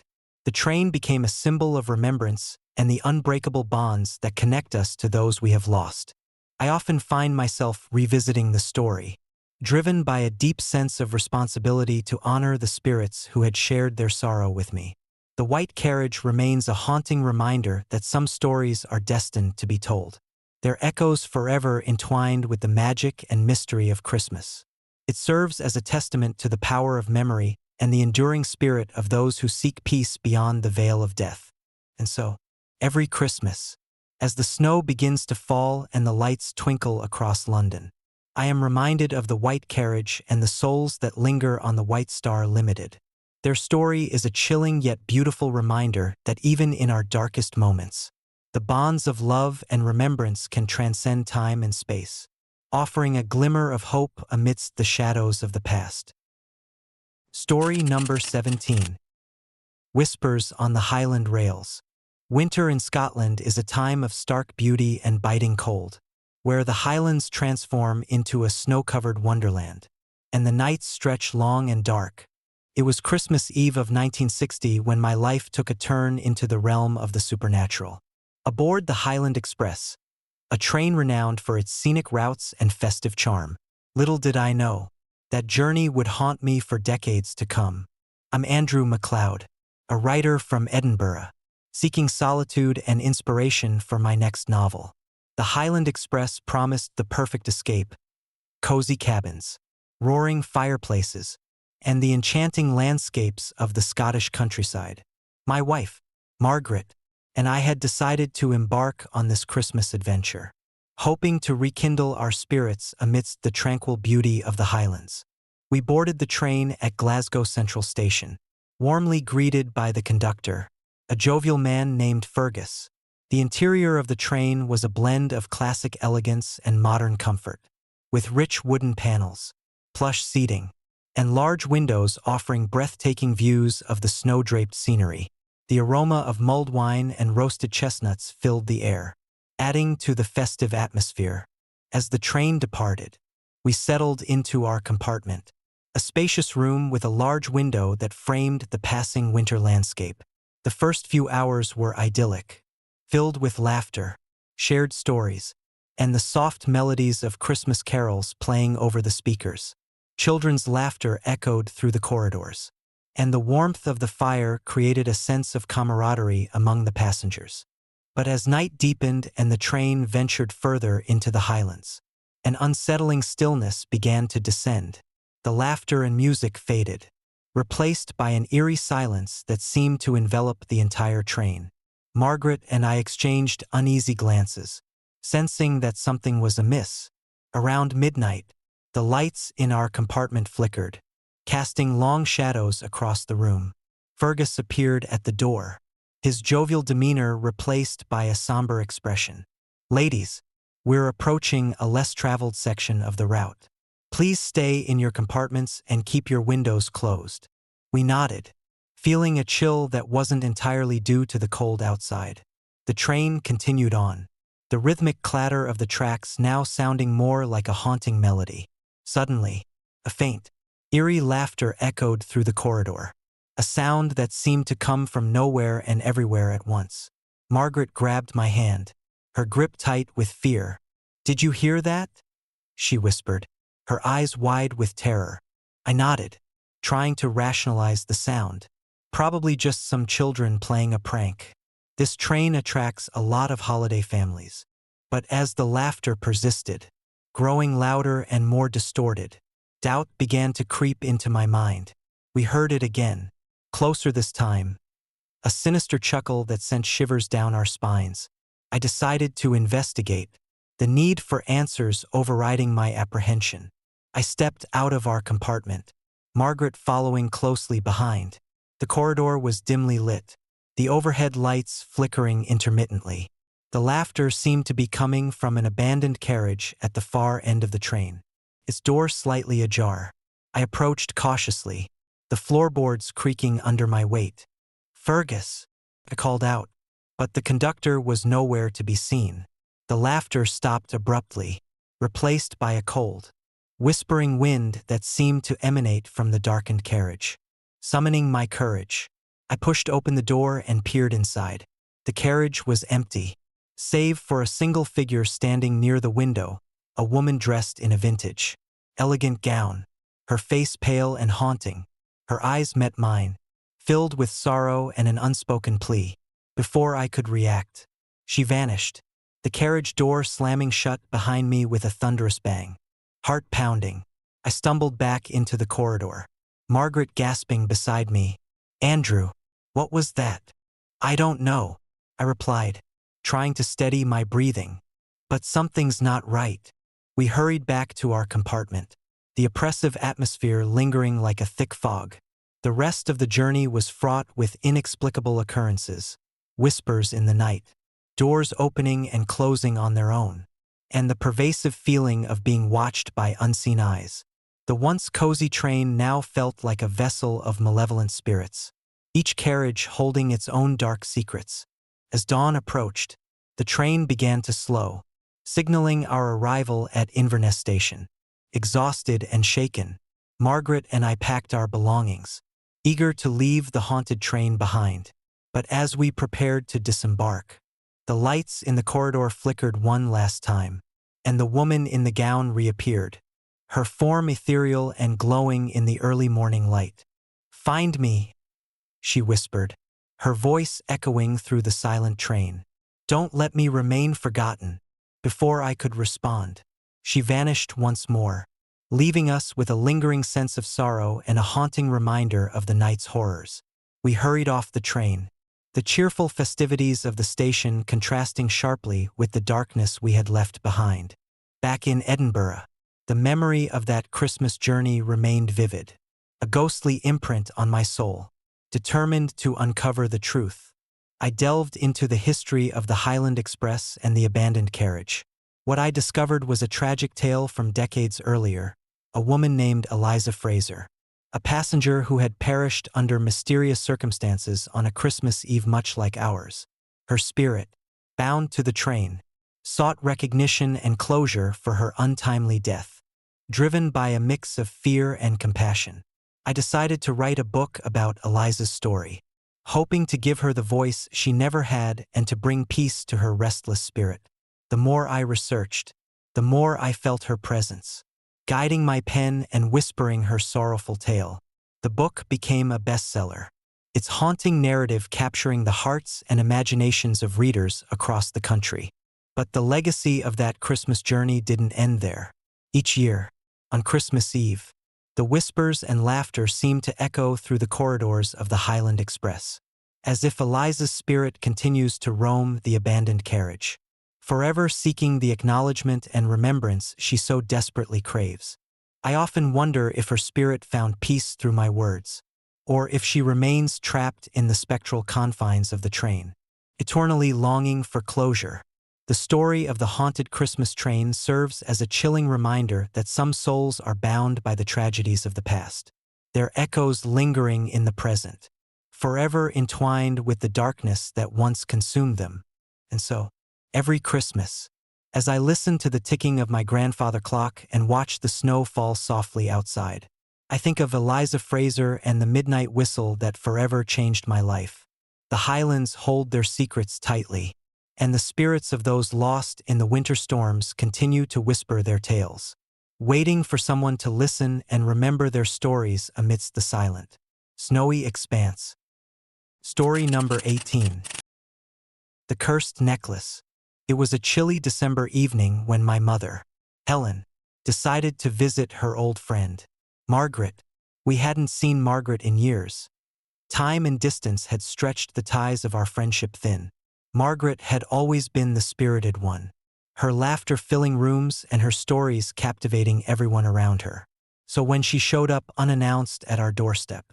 The train became a symbol of remembrance and the unbreakable bonds that connect us to those we have lost. I often find myself revisiting the story, driven by a deep sense of responsibility to honor the spirits who had shared their sorrow with me. The white carriage remains a haunting reminder that some stories are destined to be told, their echoes forever entwined with the magic and mystery of Christmas. It serves as a testament to the power of memory and the enduring spirit of those who seek peace beyond the veil of death. And so, every Christmas, as the snow begins to fall and the lights twinkle across London, I am reminded of the white carriage and the souls that linger on the White Star Limited. Their story is a chilling yet beautiful reminder that even in our darkest moments, the bonds of love and remembrance can transcend time and space, offering a glimmer of hope amidst the shadows of the past. Story number 17. Whispers on the Highland Rails. Winter in Scotland is a time of stark beauty and biting cold, where the highlands transform into a snow-covered wonderland, and the nights stretch long and dark. It was Christmas Eve of 1960 when my life took a turn into the realm of the supernatural. Aboard the Highland Express, a train renowned for its scenic routes and festive charm, little did I know that journey would haunt me for decades to come. I'm Andrew MacLeod, a writer from Edinburgh, seeking solitude and inspiration for my next novel. The Highland Express promised the perfect escape: cozy cabins, roaring fireplaces, and the enchanting landscapes of the Scottish countryside. My wife, Margaret, and I had decided to embark on this Christmas adventure, hoping to rekindle our spirits amidst the tranquil beauty of the Highlands. We boarded the train at Glasgow Central Station, warmly greeted by the conductor, a jovial man named Fergus. The interior of the train was a blend of classic elegance and modern comfort, with rich wooden panels, plush seating, and large windows offering breathtaking views of the snow-draped scenery. The aroma of mulled wine and roasted chestnuts filled the air, adding to the festive atmosphere. As the train departed, we settled into our compartment, a spacious room with a large window that framed the passing winter landscape. The first few hours were idyllic, filled with laughter, shared stories, and the soft melodies of Christmas carols playing over the speakers. Children's laughter echoed through the corridors, and the warmth of the fire created a sense of camaraderie among the passengers. But as night deepened and the train ventured further into the highlands, an unsettling stillness began to descend. The laughter and music faded, replaced by an eerie silence that seemed to envelop the entire train. Margaret and I exchanged uneasy glances, sensing that something was amiss. Around midnight, the lights in our compartment flickered, casting long shadows across the room. Fergus appeared at the door, his jovial demeanor replaced by a somber expression. "Ladies, we're approaching a less traveled section of the route. Please stay in your compartments and keep your windows closed." We nodded, feeling a chill that wasn't entirely due to the cold outside. The train continued on, the rhythmic clatter of the tracks now sounding more like a haunting melody. Suddenly, a faint, eerie laughter echoed through the corridor, a sound that seemed to come from nowhere and everywhere at once. Margaret grabbed my hand, her grip tight with fear. "Did you hear that?" she whispered, her eyes wide with terror. I nodded, trying to rationalize the sound. Probably just some children playing a prank. This train attracts a lot of holiday families. But as the laughter persisted, growing louder and more distorted, doubt began to creep into my mind. We heard it again, closer this time, a sinister chuckle that sent shivers down our spines. I decided to investigate, the need for answers overriding my apprehension. I stepped out of our compartment, Margaret following closely behind. The corridor was dimly lit, the overhead lights flickering intermittently. The laughter seemed to be coming from an abandoned carriage at the far end of the train, its door slightly ajar. I approached cautiously, the floorboards creaking under my weight. "Fergus," I called out, but the conductor was nowhere to be seen. The laughter stopped abruptly, replaced by a cold, whispering wind that seemed to emanate from the darkened carriage. Summoning my courage, I pushed open the door and peered inside. The carriage was empty, save for a single figure standing near the window, a woman dressed in a vintage, elegant gown, her face pale and haunting. Her eyes met mine, filled with sorrow and an unspoken plea. Before I could react, she vanished, the carriage door slamming shut behind me with a thunderous bang. Heart pounding, I stumbled back into the corridor, Margaret gasping beside me. "Andrew, what was that?" "I don't know," I replied, trying to steady my breathing. "But something's not right." We hurried back to our compartment, the oppressive atmosphere lingering like a thick fog. The rest of the journey was fraught with inexplicable occurrences, whispers in the night, doors opening and closing on their own, and the pervasive feeling of being watched by unseen eyes. The once cozy train now felt like a vessel of malevolent spirits, each carriage holding its own dark secrets. As dawn approached, the train began to slow, signaling our arrival at Inverness Station. Exhausted and shaken, Margaret and I packed our belongings, eager to leave the haunted train behind. But as we prepared to disembark, the lights in the corridor flickered one last time, and the woman in the gown reappeared, her form ethereal and glowing in the early morning light. "Find me," she whispered, her voice echoing through the silent train. "Don't let me remain forgotten." Before I could respond, she vanished once more, leaving us with a lingering sense of sorrow and a haunting reminder of the night's horrors. We hurried off the train, the cheerful festivities of the station contrasting sharply with the darkness we had left behind. Back in Edinburgh, the memory of that Christmas journey remained vivid, a ghostly imprint on my soul, determined to uncover the truth. I delved into the history of the Highland Express and the abandoned carriage. What I discovered was a tragic tale from decades earlier, a woman named Eliza Fraser, a passenger who had perished under mysterious circumstances on a Christmas Eve much like ours. Her spirit, bound to the train, sought recognition and closure for her untimely death. Driven by a mix of fear and compassion, I decided to write a book about Eliza's story, hoping to give her the voice she never had and to bring peace to her restless spirit. The more I researched, the more I felt her presence, guiding my pen and whispering her sorrowful tale. The book became a bestseller, its haunting narrative capturing the hearts and imaginations of readers across the country. But the legacy of that Christmas journey didn't end there. Each year, on Christmas Eve, the whispers and laughter seemed to echo through the corridors of the Highland Express, as if Eliza's spirit continues to roam the abandoned carriage, forever seeking the acknowledgement and remembrance she so desperately craves. I often wonder if her spirit found peace through my words, or if she remains trapped in the spectral confines of the train, eternally longing for closure. The story of the haunted Christmas train serves as a chilling reminder that some souls are bound by the tragedies of the past, their echoes lingering in the present, forever entwined with the darkness that once consumed them. And so, every Christmas, as I listen to the ticking of my grandfather clock and watch the snow fall softly outside, I think of Eliza Fraser and the midnight whistle that forever changed my life. The Highlands hold their secrets tightly, and the spirits of those lost in the winter storms continue to whisper their tales, waiting for someone to listen and remember their stories amidst the silent, snowy expanse. Story number 18. The Cursed Necklace. It was a chilly December evening when my mother, Helen, decided to visit her old friend, Margaret. We hadn't seen Margaret in years. Time and distance had stretched the ties of our friendship thin. Margaret had always been the spirited one, her laughter filling rooms and her stories captivating everyone around her. So when she showed up unannounced at our doorstep,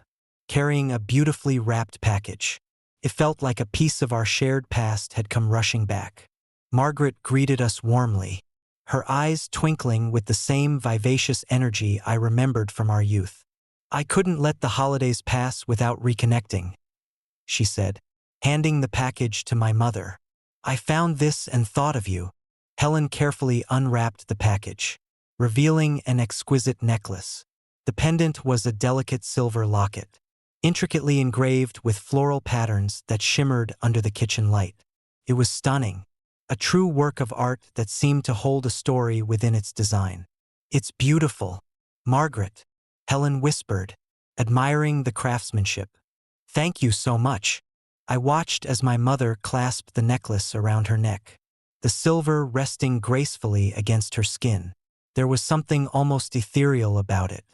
carrying a beautifully wrapped package, it felt like a piece of our shared past had come rushing back. Margaret greeted us warmly, her eyes twinkling with the same vivacious energy I remembered from our youth. "I couldn't let the holidays pass without reconnecting," she said, handing the package to my mother. "I found this and thought of you." Helen carefully unwrapped the package, revealing an exquisite necklace. The pendant was a delicate silver locket, intricately engraved with floral patterns that shimmered under the kitchen light. It was stunning, a true work of art that seemed to hold a story within its design. "It's beautiful, Margaret," Helen whispered, admiring the craftsmanship. "Thank you so much." I watched as my mother clasped the necklace around her neck, the silver resting gracefully against her skin. There was something almost ethereal about it,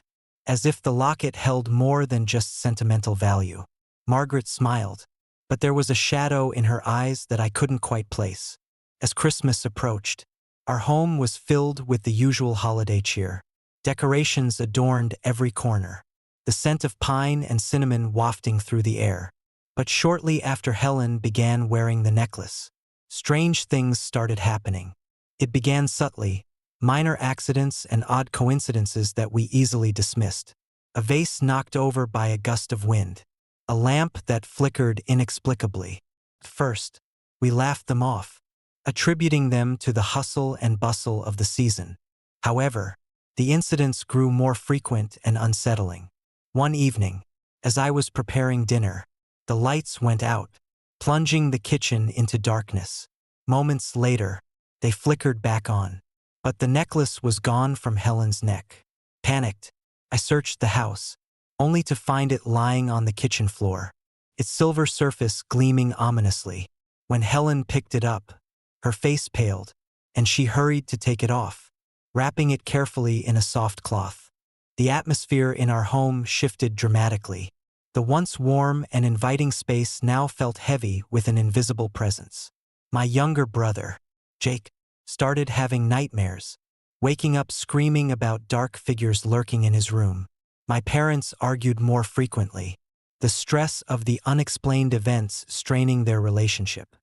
as if the locket held more than just sentimental value. Margaret smiled, but there was a shadow in her eyes that I couldn't quite place. As Christmas approached, our home was filled with the usual holiday cheer. Decorations adorned every corner, the scent of pine and cinnamon wafting through the air. But shortly after Helen began wearing the necklace, strange things started happening. It began subtly, minor accidents and odd coincidences that we easily dismissed. A vase knocked over by a gust of wind, a lamp that flickered inexplicably. At first, we laughed them off, attributing them to the hustle and bustle of the season. However, the incidents grew more frequent and unsettling. One evening, as I was preparing dinner, the lights went out, plunging the kitchen into darkness. Moments later, they flickered back on, but the necklace was gone from Helen's neck. Panicked, I searched the house, only to find it lying on the kitchen floor, its silver surface gleaming ominously. When Helen picked it up, her face paled, and she hurried to take it off, wrapping it carefully in a soft cloth. The atmosphere in our home shifted dramatically. The once warm and inviting space now felt heavy with an invisible presence. My younger brother, Jake, started having nightmares, waking up screaming about dark figures lurking in his room. My parents argued more frequently, the stress of the unexplained events straining their relationship.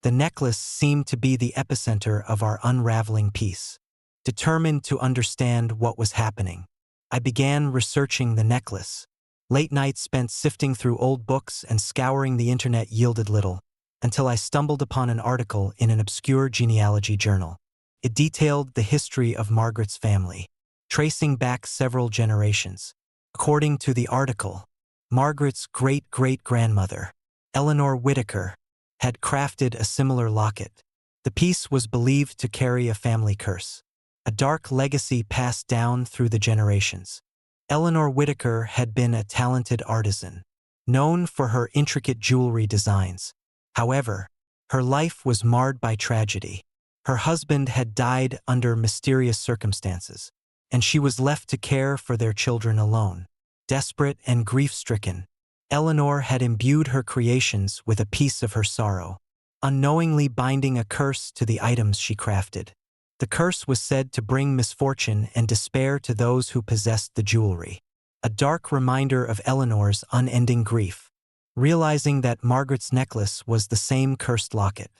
The necklace seemed to be the epicenter of our unraveling peace. Determined to understand what was happening, I began researching the necklace. Late nights spent sifting through old books and scouring the internet yielded little, until I stumbled upon an article in an obscure genealogy journal. It detailed the history of Margaret's family, tracing back several generations. According to the article, Margaret's great-great-grandmother, Eleanor Whittaker, had crafted a similar locket. The piece was believed to carry a family curse, a dark legacy passed down through the generations. Eleanor Whittaker had been a talented artisan, known for her intricate jewelry designs. However, her life was marred by tragedy. Her husband had died under mysterious circumstances, and she was left to care for their children alone. Desperate and grief-stricken, Eleanor had imbued her creations with a piece of her sorrow, unknowingly binding a curse to the items she crafted. The curse was said to bring misfortune and despair to those who possessed the jewelry, a dark reminder of Eleanor's unending grief. Realizing that Margaret's necklace was the same cursed locket,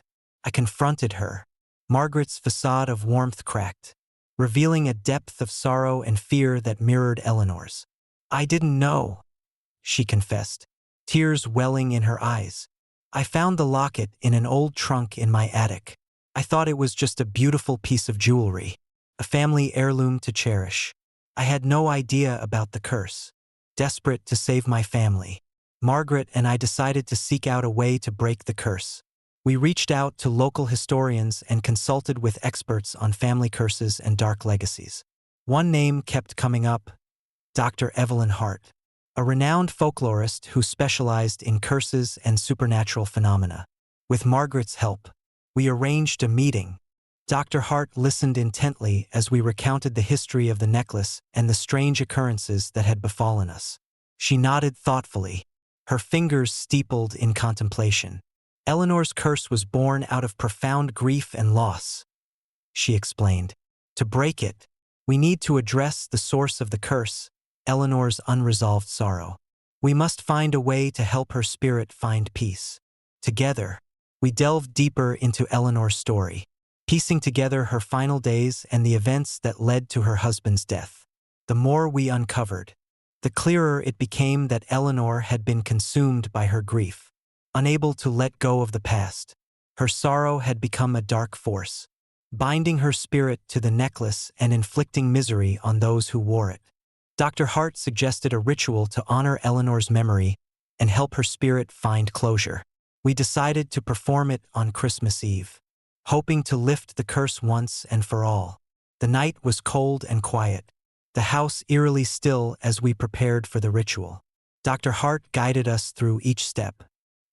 I confronted her. Margaret's facade of warmth cracked, revealing a depth of sorrow and fear that mirrored Eleanor's. "I didn't know," she confessed, tears welling in her eyes. "I found the locket in an old trunk in my attic. I thought it was just a beautiful piece of jewelry, a family heirloom to cherish. I had no idea about the curse." Desperate to save my family, Margaret and I decided to seek out a way to break the curse. We reached out to local historians and consulted with experts on family curses and dark legacies. One name kept coming up: Dr. Evelyn Hart, a renowned folklorist who specialized in curses and supernatural phenomena. With Margaret's help, we arranged a meeting. Dr. Hart listened intently as we recounted the history of the necklace and the strange occurrences that had befallen us. She nodded thoughtfully, her fingers steepled in contemplation. "Eleanor's curse was born out of profound grief and loss," she explained. "To break it, we need to address the source of the curse, Eleanor's unresolved sorrow. We must find a way to help her spirit find peace." Together, we delved deeper into Eleanor's story, piecing together her final days and the events that led to her husband's death. The more we uncovered, the clearer it became that Eleanor had been consumed by her grief. Unable to let go of the past, her sorrow had become a dark force, binding her spirit to the necklace and inflicting misery on those who wore it. Dr. Hart suggested a ritual to honor Eleanor's memory and help her spirit find closure. We decided to perform it on Christmas Eve, hoping to lift the curse once and for all. The night was cold and quiet, the house eerily still as we prepared for the ritual. Dr. Hart guided us through each step,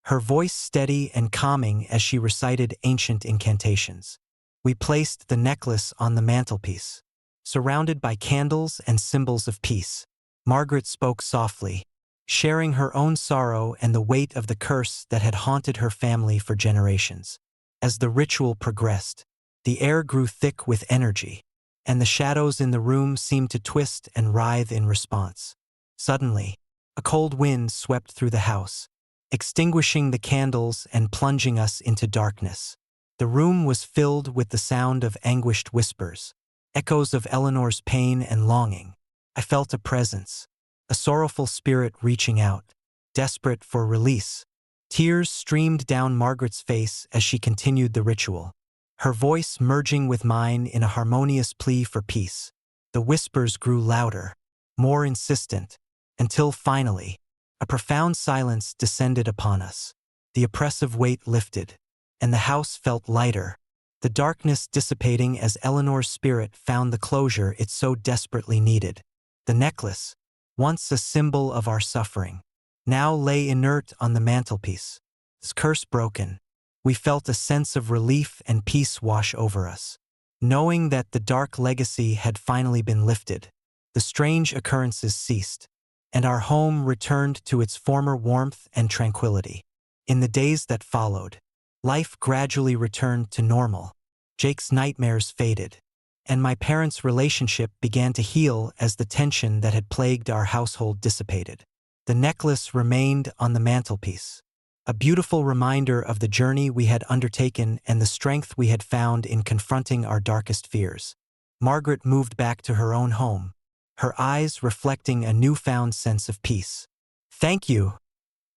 her voice steady and calming as she recited ancient incantations. We placed the necklace on the mantelpiece, surrounded by candles and symbols of peace. Margaret spoke softly, sharing her own sorrow and the weight of the curse that had haunted her family for generations. As the ritual progressed, the air grew thick with energy, and the shadows in the room seemed to twist and writhe in response. Suddenly, a cold wind swept through the house, extinguishing the candles and plunging us into darkness. The room was filled with the sound of anguished whispers, echoes of Eleanor's pain and longing. I felt a presence, a sorrowful spirit reaching out, desperate for release. Tears streamed down Margaret's face as she continued the ritual, her voice merging with mine in a harmonious plea for peace. The whispers grew louder, more insistent, until finally, a profound silence descended upon us. The oppressive weight lifted, and the house felt lighter, the darkness dissipating as Eleanor's spirit found the closure it so desperately needed. The necklace, once a symbol of our suffering, now lay inert on the mantelpiece. Its curse broken, we felt a sense of relief and peace wash over us. Knowing that the dark legacy had finally been lifted, the strange occurrences ceased, and our home returned to its former warmth and tranquility. In the days that followed, life gradually returned to normal. Jake's nightmares faded, and my parents' relationship began to heal as the tension that had plagued our household dissipated. The necklace remained on the mantelpiece, a beautiful reminder of the journey we had undertaken and the strength we had found in confronting our darkest fears. Margaret moved back to her own home, her eyes reflecting a newfound sense of peace. "Thank you,"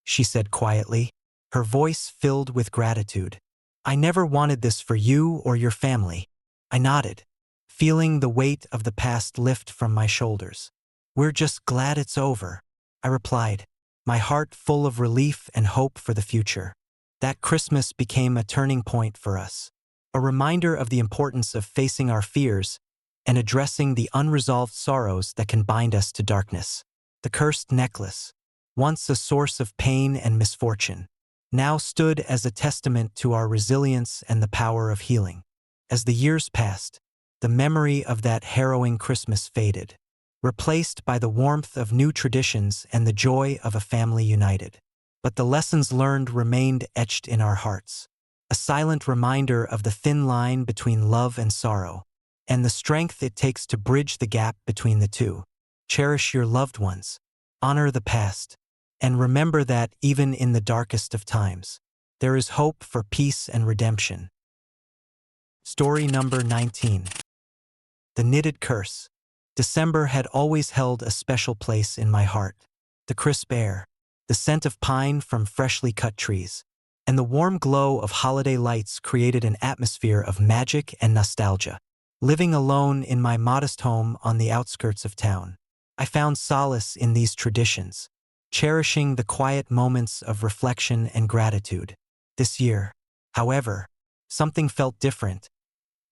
she said quietly, her voice filled with gratitude. "I never wanted this for you or your family." I nodded, feeling the weight of the past lift from my shoulders. "We're just glad it's over," I replied, my heart full of relief and hope for the future. That Christmas became a turning point for us, a reminder of the importance of facing our fears and addressing the unresolved sorrows that can bind us to darkness. The cursed necklace, once a source of pain and misfortune, now stood as a testament to our resilience and the power of healing. As the years passed, the memory of that harrowing Christmas faded, replaced by the warmth of new traditions and the joy of a family united. But the lessons learned remained etched in our hearts, a silent reminder of the thin line between love and sorrow, and the strength it takes to bridge the gap between the two. Cherish your loved ones, honor the past, and remember that even in the darkest of times, there is hope for peace and redemption. Story number 19. The Knitted Curse. December had always held a special place in my heart. The crisp air, the scent of pine from freshly cut trees, and the warm glow of holiday lights created an atmosphere of magic and nostalgia. Living alone in my modest home on the outskirts of town, I found solace in these traditions, cherishing the quiet moments of reflection and gratitude. This year, however, something felt different,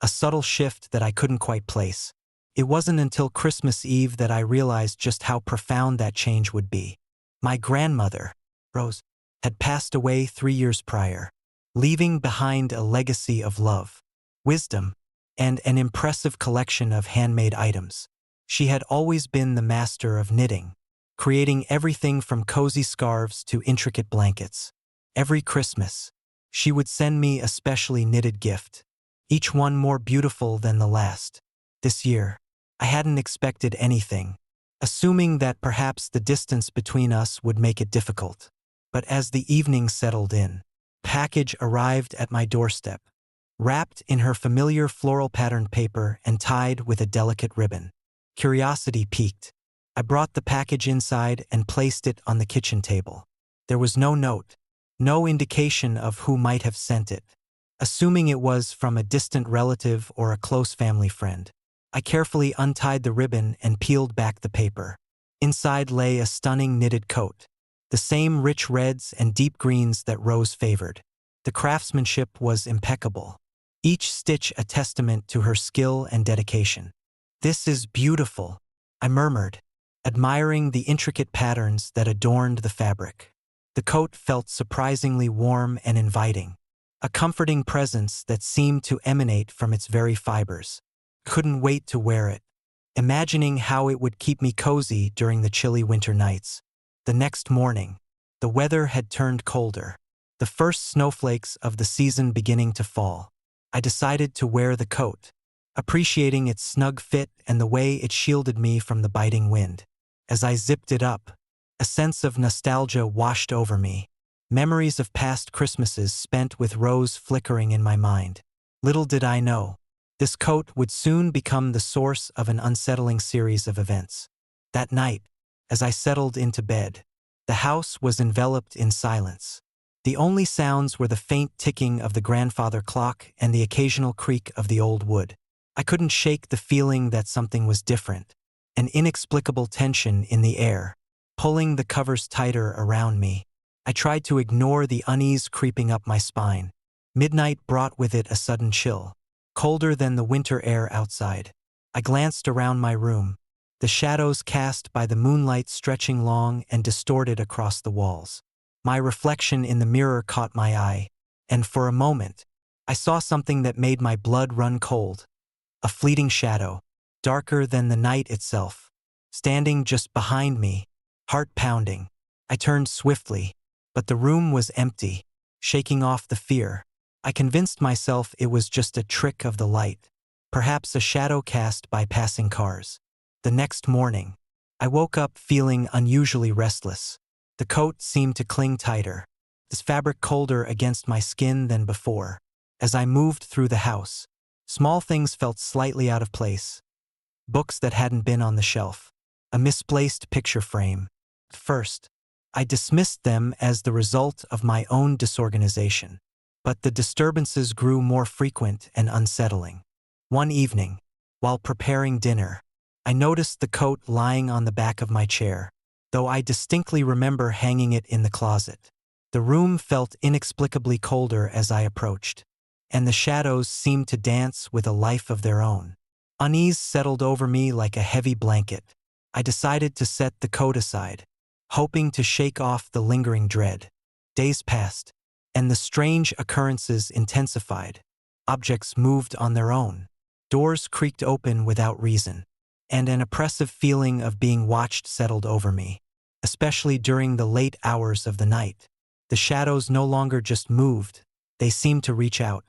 a subtle shift that I couldn't quite place. It wasn't until Christmas Eve that I realized just how profound that change would be. My grandmother, Rose, had passed away 3 years prior, leaving behind a legacy of love, wisdom, and an impressive collection of handmade items. She had always been the master of knitting, creating everything from cozy scarves to intricate blankets. Every Christmas, she would send me a specially knitted gift, each one more beautiful than the last. This year, I hadn't expected anything, assuming that perhaps the distance between us would make it difficult. But as the evening settled in, a package arrived at my doorstep, wrapped in her familiar floral-patterned paper and tied with a delicate ribbon. Curiosity piqued. I brought the package inside and placed it on the kitchen table. There was no note, no indication of who might have sent it. Assuming it was from a distant relative or a close family friend, I carefully untied the ribbon and peeled back the paper. Inside lay a stunning knitted coat, the same rich reds and deep greens that Rose favored. The craftsmanship was impeccable, each stitch a testament to her skill and dedication. "This is beautiful," I murmured, admiring the intricate patterns that adorned the fabric. The coat felt surprisingly warm and inviting, a comforting presence that seemed to emanate from its very fibers. Couldn't wait to wear it, imagining how it would keep me cozy during the chilly winter nights. The next morning, the weather had turned colder, the first snowflakes of the season beginning to fall. I decided to wear the coat, appreciating its snug fit and the way it shielded me from the biting wind. As I zipped it up, a sense of nostalgia washed over me, memories of past Christmases spent with Rose flickering in my mind. Little did I know, this coat would soon become the source of an unsettling series of events. That night, as I settled into bed, the house was enveloped in silence. The only sounds were the faint ticking of the grandfather clock and the occasional creak of the old wood. I couldn't shake the feeling that something was different, an inexplicable tension in the air, pulling the covers tighter around me. I tried to ignore the unease creeping up my spine. Midnight brought with it a sudden chill, colder than the winter air outside. I glanced around my room, the shadows cast by the moonlight stretching long and distorted across the walls. My reflection in the mirror caught my eye, and for a moment, I saw something that made my blood run cold. A fleeting shadow, darker than the night itself, standing just behind me, heart pounding. I turned swiftly, but the room was empty. Shaking off the fear, I convinced myself it was just a trick of the light, perhaps a shadow cast by passing cars. The next morning, I woke up feeling unusually restless. The coat seemed to cling tighter, this fabric colder against my skin than before. As I moved through the house, small things felt slightly out of place. Books that hadn't been on the shelf. A misplaced picture frame. At first, I dismissed them as the result of my own disorganization. But the disturbances grew more frequent and unsettling. One evening, while preparing dinner, I noticed the coat lying on the back of my chair, though I distinctly remember hanging it in the closet. The room felt inexplicably colder as I approached, and the shadows seemed to dance with a life of their own. Unease settled over me like a heavy blanket. I decided to set the coat aside, hoping to shake off the lingering dread. Days passed, and the strange occurrences intensified. Objects moved on their own. Doors creaked open without reason, and an oppressive feeling of being watched settled over me, especially during the late hours of the night. The shadows no longer just moved, they seemed to reach out,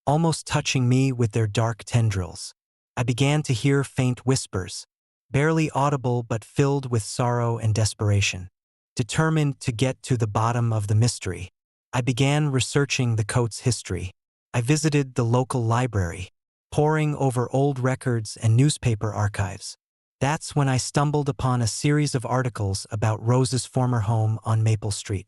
almost touching me with their dark tendrils. I began to hear faint whispers, barely audible but filled with sorrow and desperation. Determined to get to the bottom of the mystery, I began researching the coat's history. I visited the local library, poring over old records and newspaper archives. That's when I stumbled upon a series of articles about Rose's former home on Maple Street.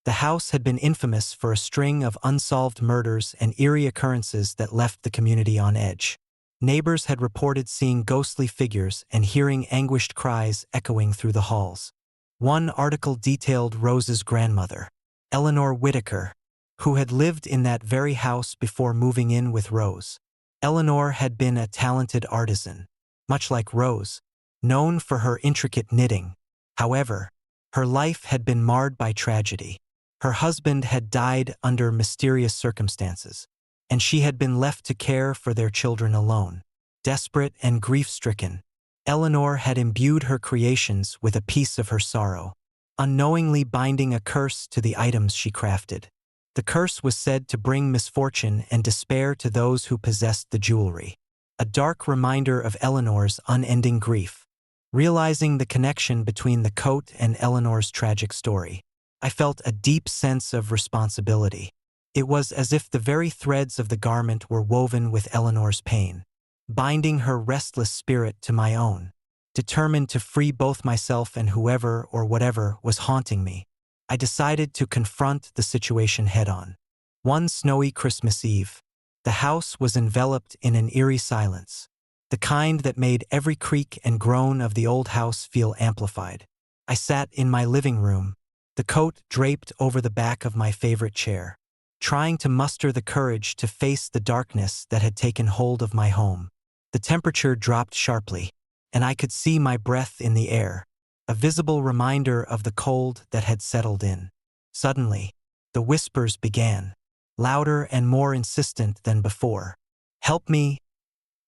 The house had been infamous for a string of unsolved murders and eerie occurrences that left the community on edge. Neighbors had reported seeing ghostly figures and hearing anguished cries echoing through the halls. One article detailed Rose's grandmother, Eleanor Whitaker, who had lived in that very house before moving in with Rose. Eleanor had been a talented artisan, much like Rose, known for her intricate knitting. However, her life had been marred by tragedy. Her husband had died under mysterious circumstances, and she had been left to care for their children alone. Desperate and grief-stricken, Eleanor had imbued her creations with a piece of her sorrow, unknowingly binding a curse to the items she crafted. The curse was said to bring misfortune and despair to those who possessed the jewelry, a dark reminder of Eleanor's unending grief. Realizing the connection between the coat and Eleanor's tragic story, I felt a deep sense of responsibility. It was as if the very threads of the garment were woven with Eleanor's pain, binding her restless spirit to my own. Determined to free both myself and whoever or whatever was haunting me, I decided to confront the situation head-on. One snowy Christmas Eve, the house was enveloped in an eerie silence, the kind that made every creak and groan of the old house feel amplified. I sat in my living room, the coat draped over the back of my favorite chair, trying to muster the courage to face the darkness that had taken hold of my home. The temperature dropped sharply, and I could see my breath in the air, a visible reminder of the cold that had settled in. Suddenly, the whispers began, louder and more insistent than before. "Help me,"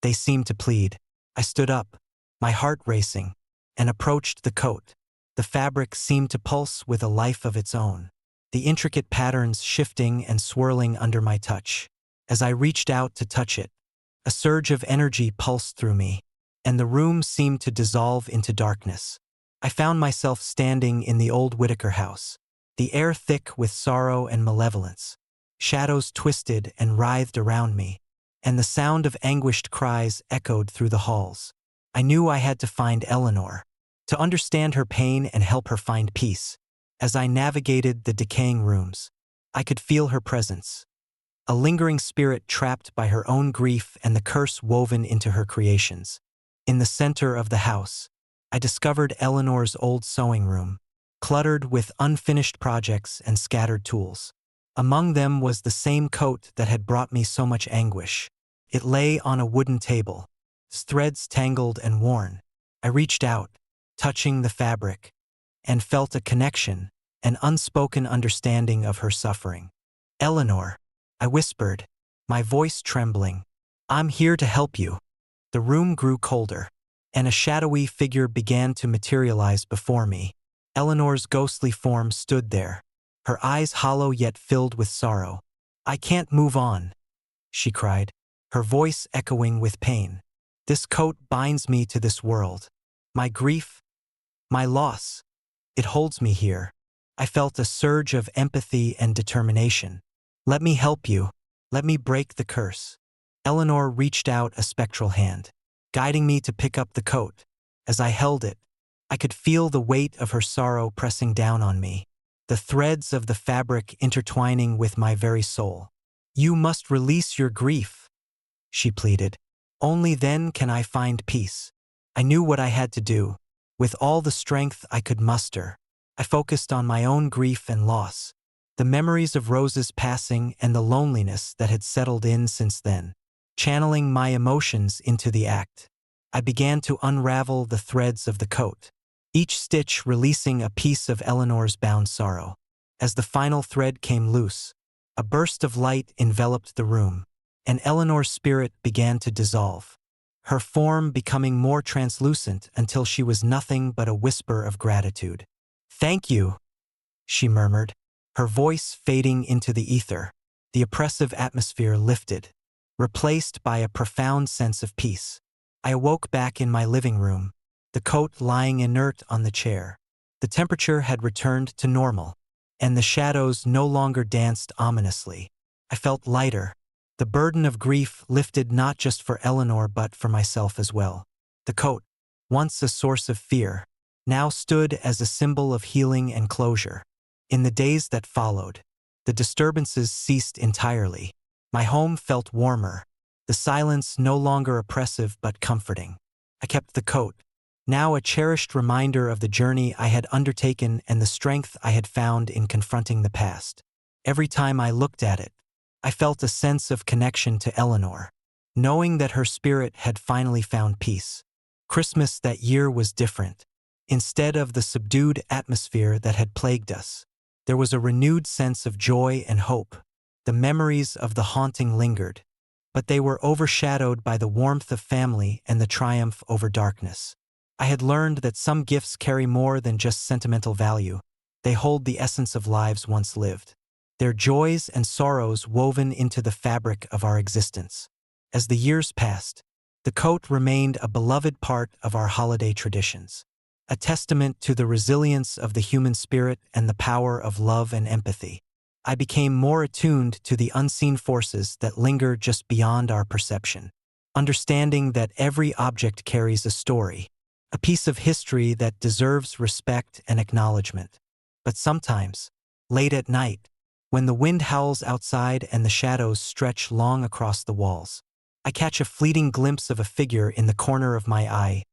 they seemed to plead. I stood up, my heart racing, and approached the coat. The fabric seemed to pulse with a life of its own, the intricate patterns shifting and swirling under my touch. As I reached out to touch it, a surge of energy pulsed through me, and the room seemed to dissolve into darkness. I found myself standing in the old Whitaker house, the air thick with sorrow and malevolence. Shadows twisted and writhed around me, and the sound of anguished cries echoed through the halls. I knew I had to find Eleanor, to understand her pain and help her find peace. As I navigated the decaying rooms, I could feel her presence, a lingering spirit trapped by her own grief and the curse woven into her creations. In the center of the house, I discovered Eleanor's old sewing room, cluttered with unfinished projects and scattered tools. Among them was the same coat that had brought me so much anguish. It lay on a wooden table, its threads tangled and worn. I reached out, touching the fabric, and felt a connection, an unspoken understanding of her suffering. "Eleanor," I whispered, my voice trembling, "I'm here to help you." The room grew colder, and a shadowy figure began to materialize before me. Eleanor's ghostly form stood there, her eyes hollow yet filled with sorrow. "I can't move on," she cried, her voice echoing with pain. "This coat binds me to this world. My grief, my loss, it holds me here." I felt a surge of empathy and determination. "Let me help you. Let me break the curse." Eleanor reached out a spectral hand, guiding me to pick up the coat. As I held it, I could feel the weight of her sorrow pressing down on me, the threads of the fabric intertwining with my very soul. "You must release your grief," she pleaded. "Only then can I find peace." I knew what I had to do. With all the strength I could muster, I focused on my own grief and loss, the memories of Rose's passing and the loneliness that had settled in since then. Channeling my emotions into the act, I began to unravel the threads of the coat, each stitch releasing a piece of Eleanor's bound sorrow. As the final thread came loose, a burst of light enveloped the room, and Eleanor's spirit began to dissolve, her form becoming more translucent until she was nothing but a whisper of gratitude. "Thank you," she murmured, her voice fading into the ether. The oppressive atmosphere lifted, replaced by a profound sense of peace. I awoke back in my living room, the coat lying inert on the chair. The temperature had returned to normal, and the shadows no longer danced ominously. I felt lighter, the burden of grief lifted not just for Eleanor but for myself as well. The coat, once a source of fear, now stood as a symbol of healing and closure. In the days that followed, the disturbances ceased entirely. My home felt warmer, the silence no longer oppressive but comforting. I kept the coat, now a cherished reminder of the journey I had undertaken and the strength I had found in confronting the past. Every time I looked at it, I felt a sense of connection to Eleanor, knowing that her spirit had finally found peace. Christmas that year was different. Instead of the subdued atmosphere that had plagued us, there was a renewed sense of joy and hope. The memories of the haunting lingered, but they were overshadowed by the warmth of family and the triumph over darkness. I had learned that some gifts carry more than just sentimental value. They hold the essence of lives once lived, their joys and sorrows woven into the fabric of our existence. As the years passed, the coat remained a beloved part of our holiday traditions, a testament to the resilience of the human spirit and the power of love and empathy. I became more attuned to the unseen forces that linger just beyond our perception, understanding that every object carries a story, a piece of history that deserves respect and acknowledgement. But sometimes, late at night, when the wind howls outside and the shadows stretch long across the walls, I catch a fleeting glimpse of a figure in the corner of my eye,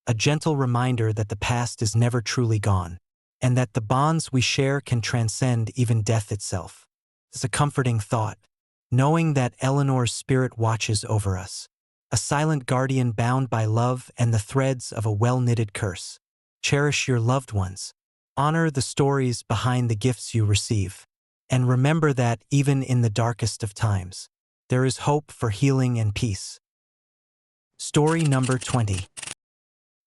a gentle reminder that the past is never truly gone, and that the bonds we share can transcend even death itself. It's a comforting thought, knowing that Eleanor's spirit watches over us, a silent guardian bound by love and the threads of a well-knitted curse. Cherish your loved ones. Honor the stories behind the gifts you receive. And remember that even in the darkest of times, there is hope for healing and peace. Story number 20.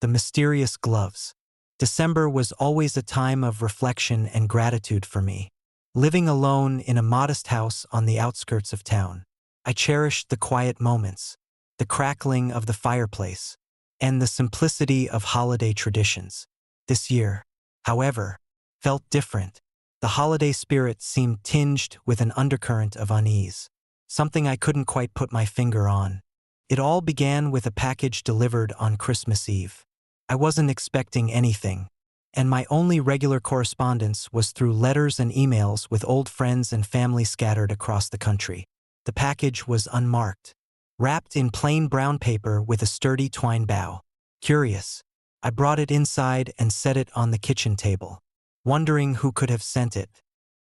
The Mysterious Gloves. December was always a time of reflection and gratitude for me. Living alone in a modest house on the outskirts of town, I cherished the quiet moments, the crackling of the fireplace, and the simplicity of holiday traditions. This year, however, felt different. The holiday spirit seemed tinged with an undercurrent of unease, something I couldn't quite put my finger on. It all began with a package delivered on Christmas Eve. I wasn't expecting anything, and my only regular correspondence was through letters and emails with old friends and family scattered across the country. The package was unmarked, wrapped in plain brown paper with a sturdy twine bow. Curious, I brought it inside and set it on the kitchen table, wondering who could have sent it.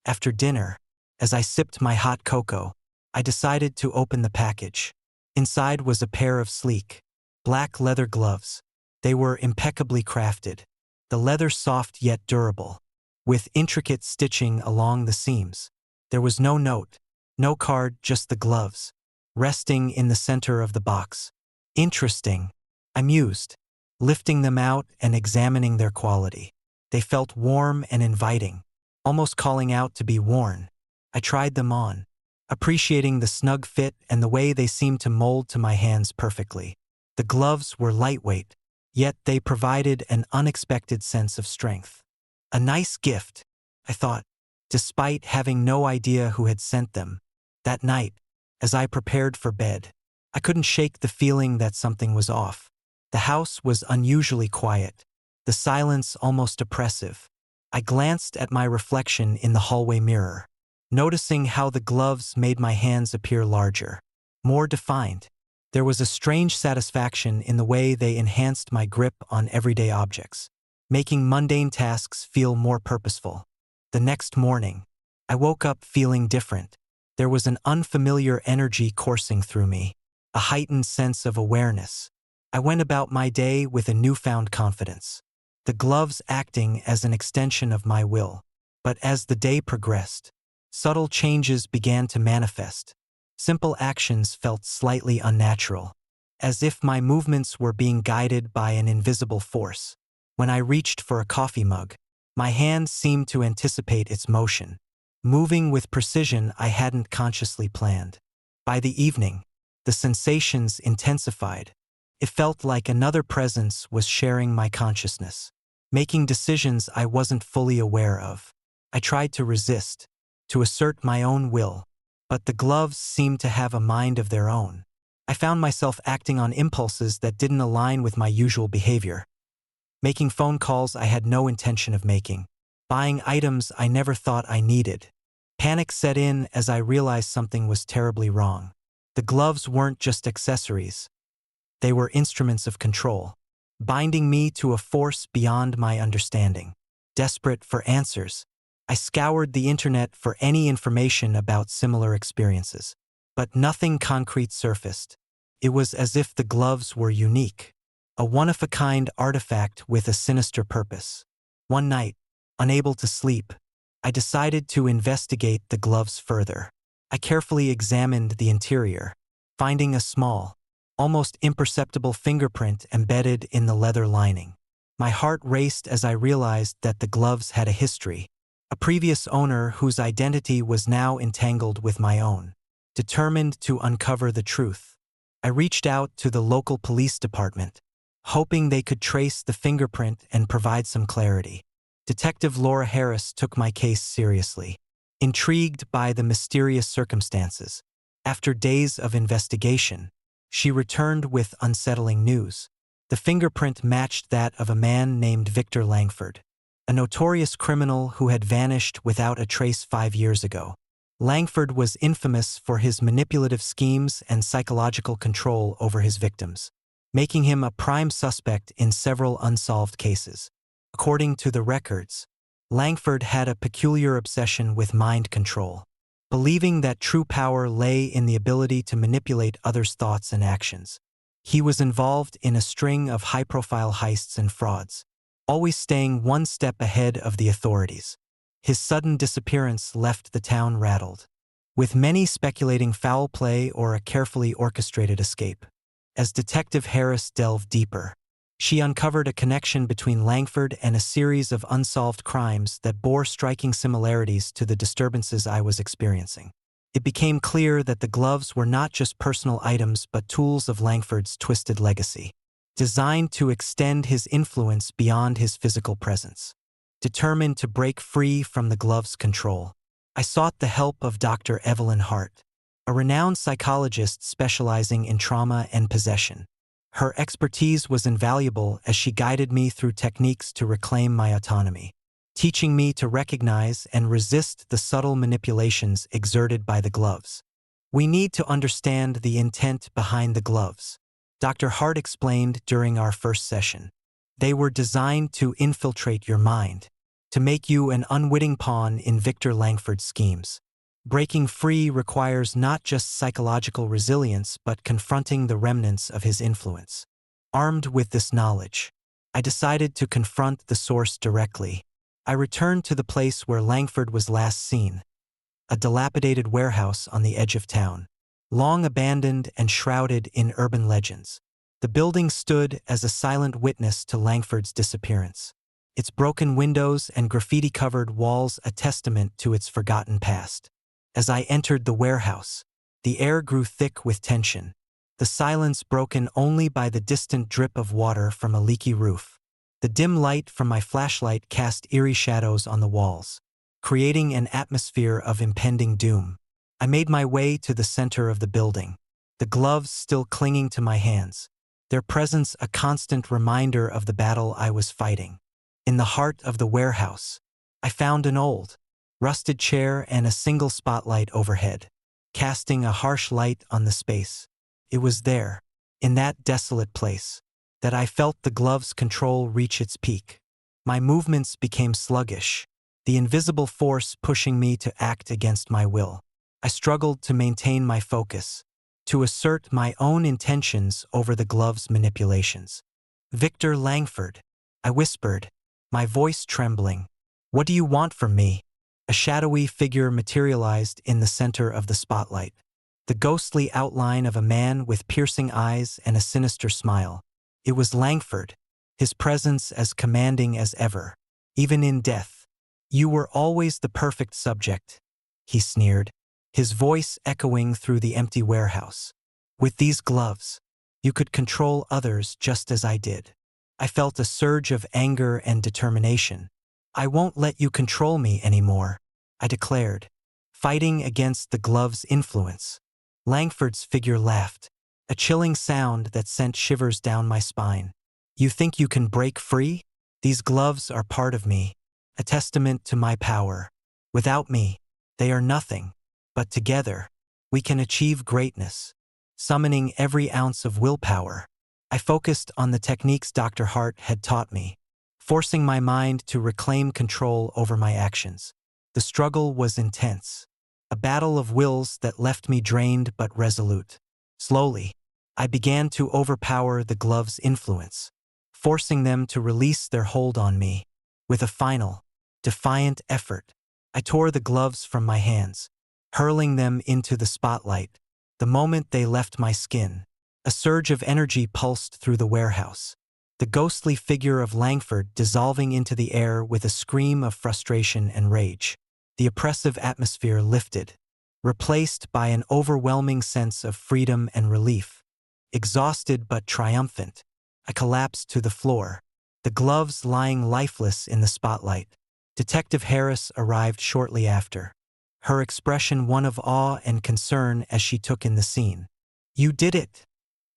After dinner, as I sipped my hot cocoa, I decided to open the package. Inside was a pair of sleek, black leather gloves. They were impeccably crafted, the leather soft yet durable, with intricate stitching along the seams. There was no note, no card, just the gloves, resting in the center of the box. Interesting, I mused, lifting them out and examining their quality. They felt warm and inviting, almost calling out to be worn. I tried them on, appreciating the snug fit and the way they seemed to mold to my hands perfectly. The gloves were lightweight, yet they provided an unexpected sense of strength. A nice gift, I thought, despite having no idea who had sent them. That night, as I prepared for bed, I couldn't shake the feeling that something was off. The house was unusually quiet, the silence almost oppressive. I glanced at my reflection in the hallway mirror, noticing how the gloves made my hands appear larger, more defined. There was a strange satisfaction in the way they enhanced my grip on everyday objects, making mundane tasks feel more purposeful. The next morning, I woke up feeling different. There was an unfamiliar energy coursing through me, a heightened sense of awareness. I went about my day with a newfound confidence, the gloves acting as an extension of my will. But as the day progressed, subtle changes began to manifest. Simple actions felt slightly unnatural, as if my movements were being guided by an invisible force. When I reached for a coffee mug, my hand seemed to anticipate its motion, moving with precision I hadn't consciously planned. By the evening, the sensations intensified. It felt like another presence was sharing my consciousness, making decisions I wasn't fully aware of. I tried to resist, to assert my own will, but the gloves seemed to have a mind of their own. I found myself acting on impulses that didn't align with my usual behavior, making phone calls I had no intention of making, buying items I never thought I needed. Panic set in as I realized something was terribly wrong. The gloves weren't just accessories. They were instruments of control, binding me to a force beyond my understanding. Desperate for answers, I scoured the internet for any information about similar experiences, but nothing concrete surfaced. It was as if the gloves were unique, a one-of-a-kind artifact with a sinister purpose. One night, unable to sleep, I decided to investigate the gloves further. I carefully examined the interior, finding a small, almost imperceptible fingerprint embedded in the leather lining. My heart raced as I realized that the gloves had a history, a previous owner whose identity was now entangled with my own. Determined to uncover the truth, I reached out to the local police department, hoping they could trace the fingerprint and provide some clarity. Detective Laura Harris took my case seriously, intrigued by the mysterious circumstances. After days of investigation, she returned with unsettling news. The fingerprint matched that of a man named Victor Langford, a notorious criminal who had vanished without a trace 5 years ago. Langford was infamous for his manipulative schemes and psychological control over his victims, making him a prime suspect in several unsolved cases. According to the records, Langford had a peculiar obsession with mind control, believing that true power lay in the ability to manipulate others' thoughts and actions. He was involved in a string of high-profile heists and frauds, always staying one step ahead of the authorities. His sudden disappearance left the town rattled, with many speculating foul play or a carefully orchestrated escape. As Detective Harris delved deeper, she uncovered a connection between Langford and a series of unsolved crimes that bore striking similarities to the disturbances I was experiencing. It became clear that the gloves were not just personal items but tools of Langford's twisted legacy, designed to extend his influence beyond his physical presence. Determined to break free from the gloves' control, I sought the help of Dr. Evelyn Hart, a renowned psychologist specializing in trauma and possession. Her expertise was invaluable as she guided me through techniques to reclaim my autonomy, teaching me to recognize and resist the subtle manipulations exerted by the gloves. We need to understand the intent behind the gloves, Dr. Hart explained during our first session. They were designed to infiltrate your mind, to make you an unwitting pawn in Victor Langford's schemes. Breaking free requires not just psychological resilience but confronting the remnants of his influence. Armed with this knowledge, I decided to confront the source directly. I returned to the place where Langford was last seen, a dilapidated warehouse on the edge of town, long abandoned and shrouded in urban legends. The building stood as a silent witness to Langford's disappearance, its broken windows and graffiti-covered walls a testament to its forgotten past. As I entered the warehouse, the air grew thick with tension, the silence broken only by the distant drip of water from a leaky roof. The dim light from my flashlight cast eerie shadows on the walls, creating an atmosphere of impending doom. I made my way to the center of the building, the gloves still clinging to my hands, their presence a constant reminder of the battle I was fighting. In the heart of the warehouse, I found an old, rusted chair and a single spotlight overhead, casting a harsh light on the space. It was there, in that desolate place, that I felt the glove's control reach its peak. My movements became sluggish, the invisible force pushing me to act against my will. I struggled to maintain my focus, to assert my own intentions over the glove's manipulations. "Victor Langford," I whispered, my voice trembling. "What do you want from me?" A shadowy figure materialized in the center of the spotlight, the ghostly outline of a man with piercing eyes and a sinister smile. It was Langford, his presence as commanding as ever, even in death. "You were always the perfect subject," he sneered, his voice echoing through the empty warehouse. "With these gloves, you could control others just as I did." I felt a surge of anger and determination. "I won't let you control me anymore," I declared, fighting against the glove's influence. Langford's figure laughed, a chilling sound that sent shivers down my spine. "You think you can break free? These gloves are part of me, a testament to my power. Without me, they are nothing, but together, we can achieve greatness." Summoning every ounce of willpower, I focused on the techniques Dr. Hart had taught me, forcing my mind to reclaim control over my actions. The struggle was intense, a battle of wills that left me drained but resolute. Slowly, I began to overpower the gloves' influence, forcing them to release their hold on me. With a final, defiant effort, I tore the gloves from my hands, hurling them into the spotlight. The moment they left my skin, a surge of energy pulsed through the warehouse, the ghostly figure of Langford dissolving into the air with a scream of frustration and rage. The oppressive atmosphere lifted, replaced by an overwhelming sense of freedom and relief. Exhausted but triumphant, I collapsed to the floor, the gloves lying lifeless in the spotlight. Detective Harris arrived shortly after, her expression one of awe and concern as she took in the scene. "You did it,"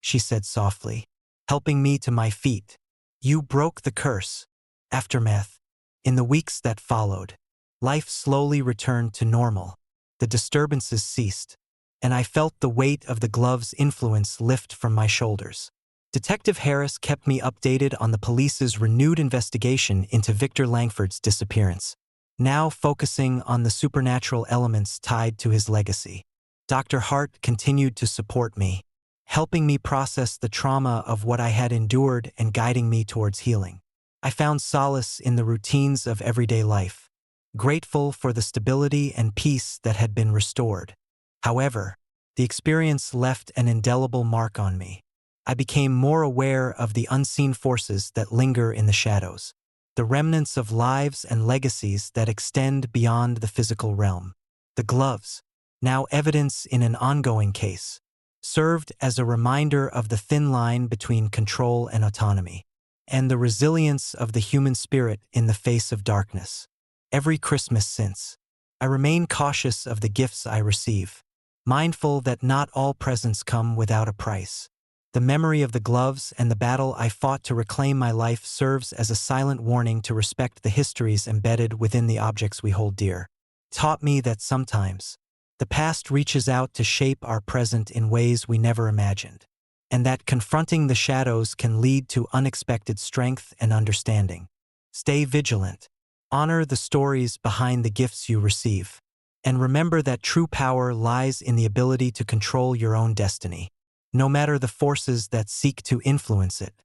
she said softly, helping me to my feet. "You broke the curse." Aftermath. In the weeks that followed, life slowly returned to normal. The disturbances ceased, and I felt the weight of the glove's influence lift from my shoulders. Detective Harris kept me updated on the police's renewed investigation into Victor Langford's disappearance, now focusing on the supernatural elements tied to his legacy. Dr. Hart continued to support me, helping me process the trauma of what I had endured and guiding me towards healing. I found solace in the routines of everyday life, grateful for the stability and peace that had been restored. However, the experience left an indelible mark on me. I became more aware of the unseen forces that linger in the shadows, the remnants of lives and legacies that extend beyond the physical realm. The gloves, now evidence in an ongoing case, served as a reminder of the thin line between control and autonomy, and the resilience of the human spirit in the face of darkness. Every Christmas since, I remain cautious of the gifts I receive, mindful that not all presents come without a price. The memory of the gloves and the battle I fought to reclaim my life serves as a silent warning to respect the histories embedded within the objects we hold dear. It taught me that sometimes, the past reaches out to shape our present in ways we never imagined, and that confronting the shadows can lead to unexpected strength and understanding. Stay vigilant, honor the stories behind the gifts you receive, and remember that true power lies in the ability to control your own destiny, no matter the forces that seek to influence it.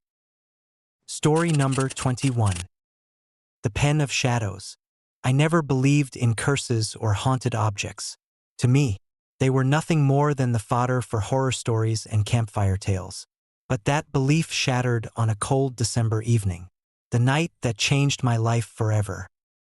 Story number 21. The Pen of Shadows. I never believed in curses or haunted objects. To me, they were nothing more than the fodder for horror stories and campfire tales. But that belief shattered on a cold December evening, the night that changed my life forever.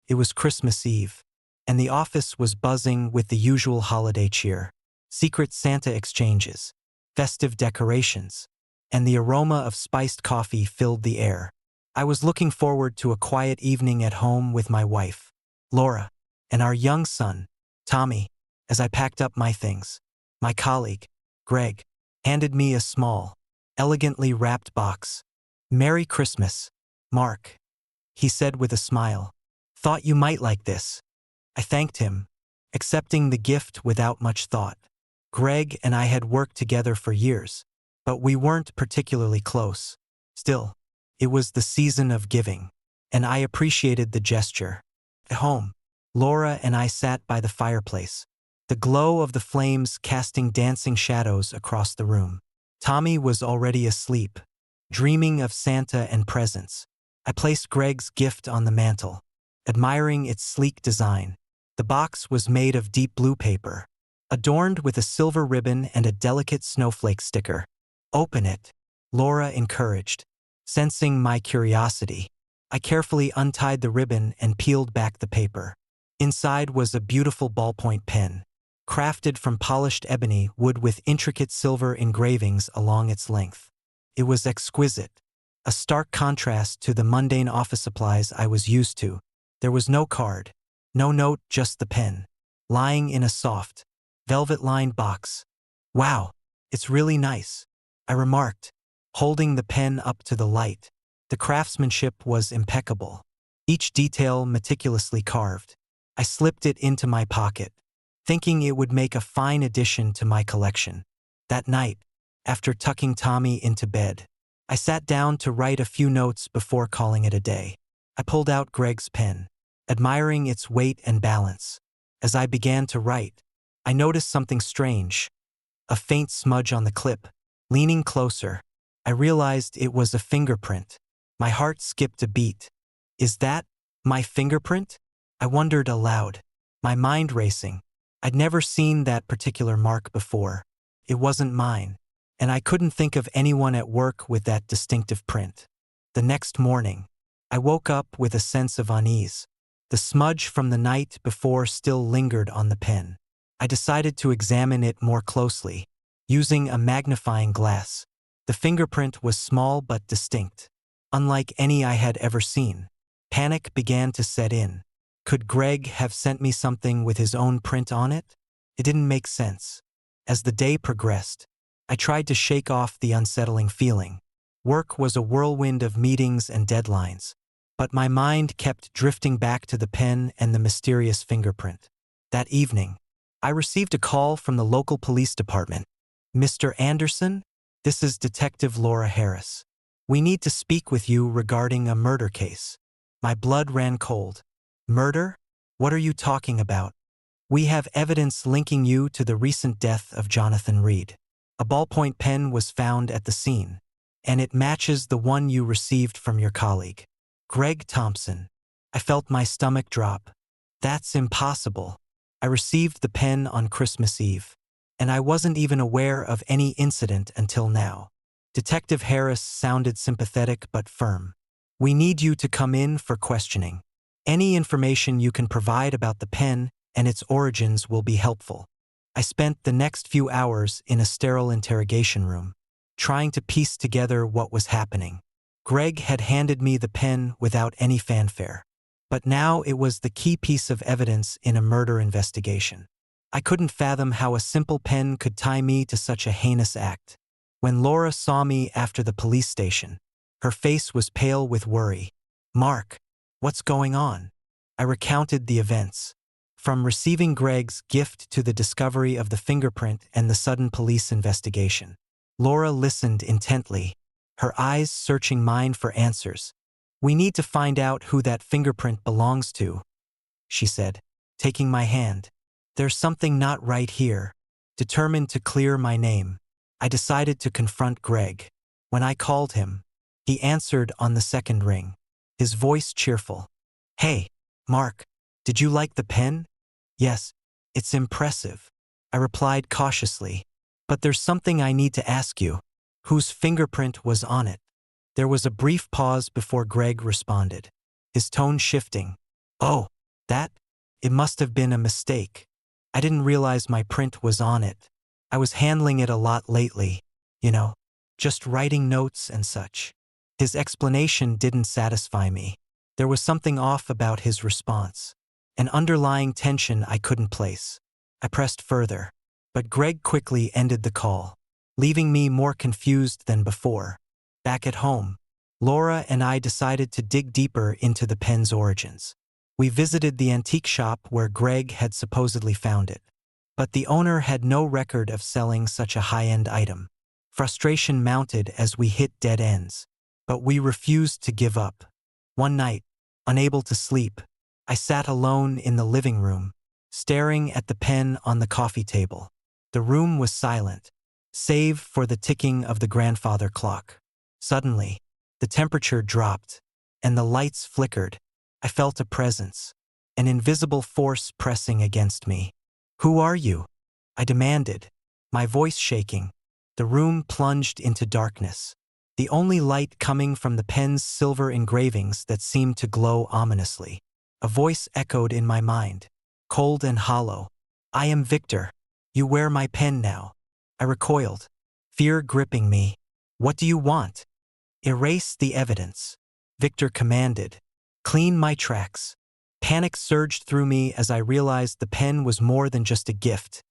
It was Christmas Eve, and the office was buzzing with the usual holiday cheer. Secret Santa exchanges, festive decorations, and the aroma of spiced coffee filled the air. I was looking forward to a quiet evening at home with my wife, Laura. and our young son, Tommy. As I packed up my things, my colleague, Greg, handed me a small, elegantly wrapped box. "Merry Christmas, Mark," he said with a smile. "Thought you might like this." I thanked him, accepting the gift without much thought. Greg and I had worked together for years, but we weren't particularly close. Still, it was the season of giving, and I appreciated the gesture. At home, Laura and I sat by the fireplace, the glow of the flames casting dancing shadows across the room. Tommy was already asleep, dreaming of Santa and presents. I placed Greg's gift on the mantel, admiring its sleek design. The box was made of deep blue paper, adorned with a silver ribbon and a delicate snowflake sticker. "Open it," Laura encouraged. Sensing my curiosity, I carefully untied the ribbon and peeled back the paper. Inside was a beautiful ballpoint pen, crafted from polished ebony wood with intricate silver engravings along its length. It was exquisite, a stark contrast to the mundane office supplies I was used to. There was no card, no note, just the pen, lying in a soft, velvet-lined box. "Wow, it's really nice," I remarked, holding the pen up to the light. The craftsmanship was impeccable, each detail meticulously carved. I slipped it into my pocket, thinking it would make a fine addition to my collection. That night, after tucking Tommy into bed, I sat down to write a few notes before calling it a day. I pulled out Greg's pen, admiring its weight and balance. As I began to write, I noticed something strange, a faint smudge on the clip. Leaning closer, I realized it was a fingerprint. My heart skipped a beat. "Is that my fingerprint?" I wondered aloud, my mind racing. I'd never seen that particular mark before. It wasn't mine, and I couldn't think of anyone at work with that distinctive print. The next morning, I woke up with a sense of unease. The smudge from the night before still lingered on the pen. I decided to examine it more closely, using a magnifying glass. The fingerprint was small but distinct, unlike any I had ever seen. Panic began to set in. Could Greg have sent me something with his own print on it? It didn't make sense. As the day progressed, I tried to shake off the unsettling feeling. Work was a whirlwind of meetings and deadlines, but my mind kept drifting back to the pen and the mysterious fingerprint. That evening, I received a call from the local police department. "Mr. Anderson, this is Detective Laura Harris. We need to speak with you regarding a murder case." My blood ran cold. "Murder? What are you talking about?" "We have evidence linking you to the recent death of Jonathan Reed. A ballpoint pen was found at the scene, and it matches the one you received from your colleague, Greg Thompson." I felt my stomach drop. "That's impossible. I received the pen on Christmas Eve, and I wasn't even aware of any incident until now." Detective Harris sounded sympathetic but firm. "We need you to come in for questioning. Any information you can provide about the pen and its origins will be helpful." I spent the next few hours in a sterile interrogation room, trying to piece together what was happening. Greg had handed me the pen without any fanfare, but now it was the key piece of evidence in a murder investigation. I couldn't fathom how a simple pen could tie me to such a heinous act. When Laura saw me after the police station, her face was pale with worry. "Mark, what's going on?" I recounted the events, from receiving Greg's gift to the discovery of the fingerprint and the sudden police investigation. Laura listened intently, her eyes searching mine for answers. "We need to find out who that fingerprint belongs to," she said, taking my hand. "There's something not right here." Determined to clear my name, I decided to confront Greg. When I called him, he answered on the second ring, his voice cheerful. "Hey, Mark, did you like the pen?" "Yes, it's impressive," I replied cautiously. "But there's something I need to ask you. Whose fingerprint was on it?" There was a brief pause before Greg responded, his tone shifting. "Oh, that? It must have been a mistake. I didn't realize my print was on it. I was handling it a lot lately, just writing notes and such." His explanation didn't satisfy me. There was something off about his response. an underlying tension I couldn't place. I pressed further, but Greg quickly ended the call, leaving me more confused than before. Back at home, Laura and I decided to dig deeper into the pen's origins. We visited the antique shop where Greg had supposedly found it, but the owner had no record of selling such a high-end item. Frustration mounted as we hit dead ends, but we refused to give up. One night, unable to sleep, I sat alone in the living room, staring at the pen on the coffee table. The room was silent, save for the ticking of the grandfather clock. Suddenly, the temperature dropped, and the lights flickered. I felt a presence, an invisible force pressing against me. "Who are you?" I demanded, my voice shaking. The room plunged into darkness, the only light coming from the pen's silver engravings that seemed to glow ominously. A voice echoed in my mind, cold and hollow. "I am Victor. You wear my pen now." I recoiled, fear gripping me. "What do you want?" "Erase the evidence," Victor commanded. "Clean my tracks." Panic surged through me as I realized the pen was more than just a gift.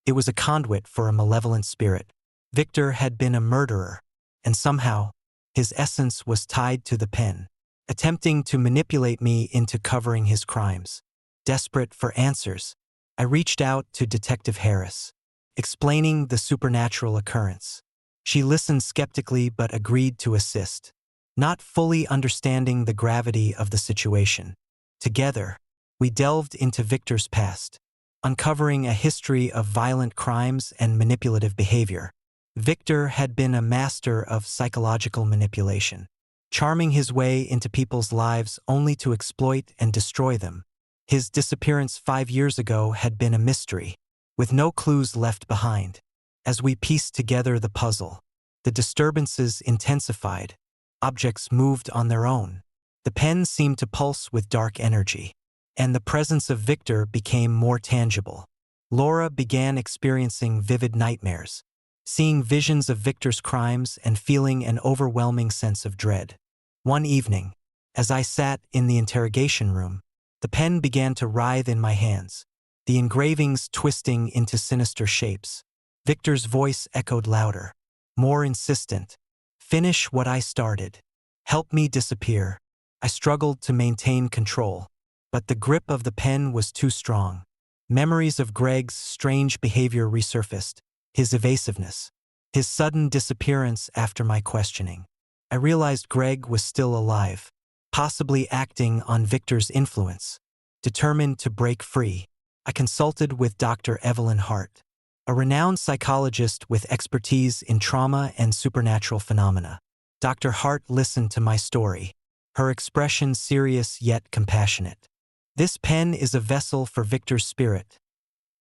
It was a conduit for a malevolent spirit. Victor had been a murderer, and somehow, his essence was tied to the pen, attempting to manipulate me into covering his crimes. Desperate for answers, I reached out to Detective Harris, explaining the supernatural occurrence. She listened skeptically but agreed to assist, not fully understanding the gravity of the situation. Together, we delved into Victor's past, uncovering a history of violent crimes and manipulative behavior. Victor had been a master of psychological manipulation, charming his way into people's lives only to exploit and destroy them. His disappearance 5 years ago had been a mystery, with no clues left behind. As we pieced together the puzzle, the disturbances intensified. Objects moved on their own. The pen seemed to pulse with dark energy, and the presence of Victor became more tangible. Laura began experiencing vivid nightmares, seeing visions of Victor's crimes and feeling an overwhelming sense of dread. One evening, as I sat in the interrogation room, the pen began to writhe in my hands, the engravings twisting into sinister shapes. Victor's voice echoed louder, more insistent. "Finish what I started. Help me disappear." I struggled to maintain control, but the grip of the pen was too strong. Memories of Greg's strange behavior resurfaced, his evasiveness, his sudden disappearance after my questioning. I realized Greg was still alive, possibly acting on Victor's influence. Determined to break free, I consulted with Dr. Evelyn Hart, a renowned psychologist with expertise in trauma and supernatural phenomena. Dr. Hart listened to my story, her expression serious yet compassionate. "This pen is a vessel for Victor's spirit,"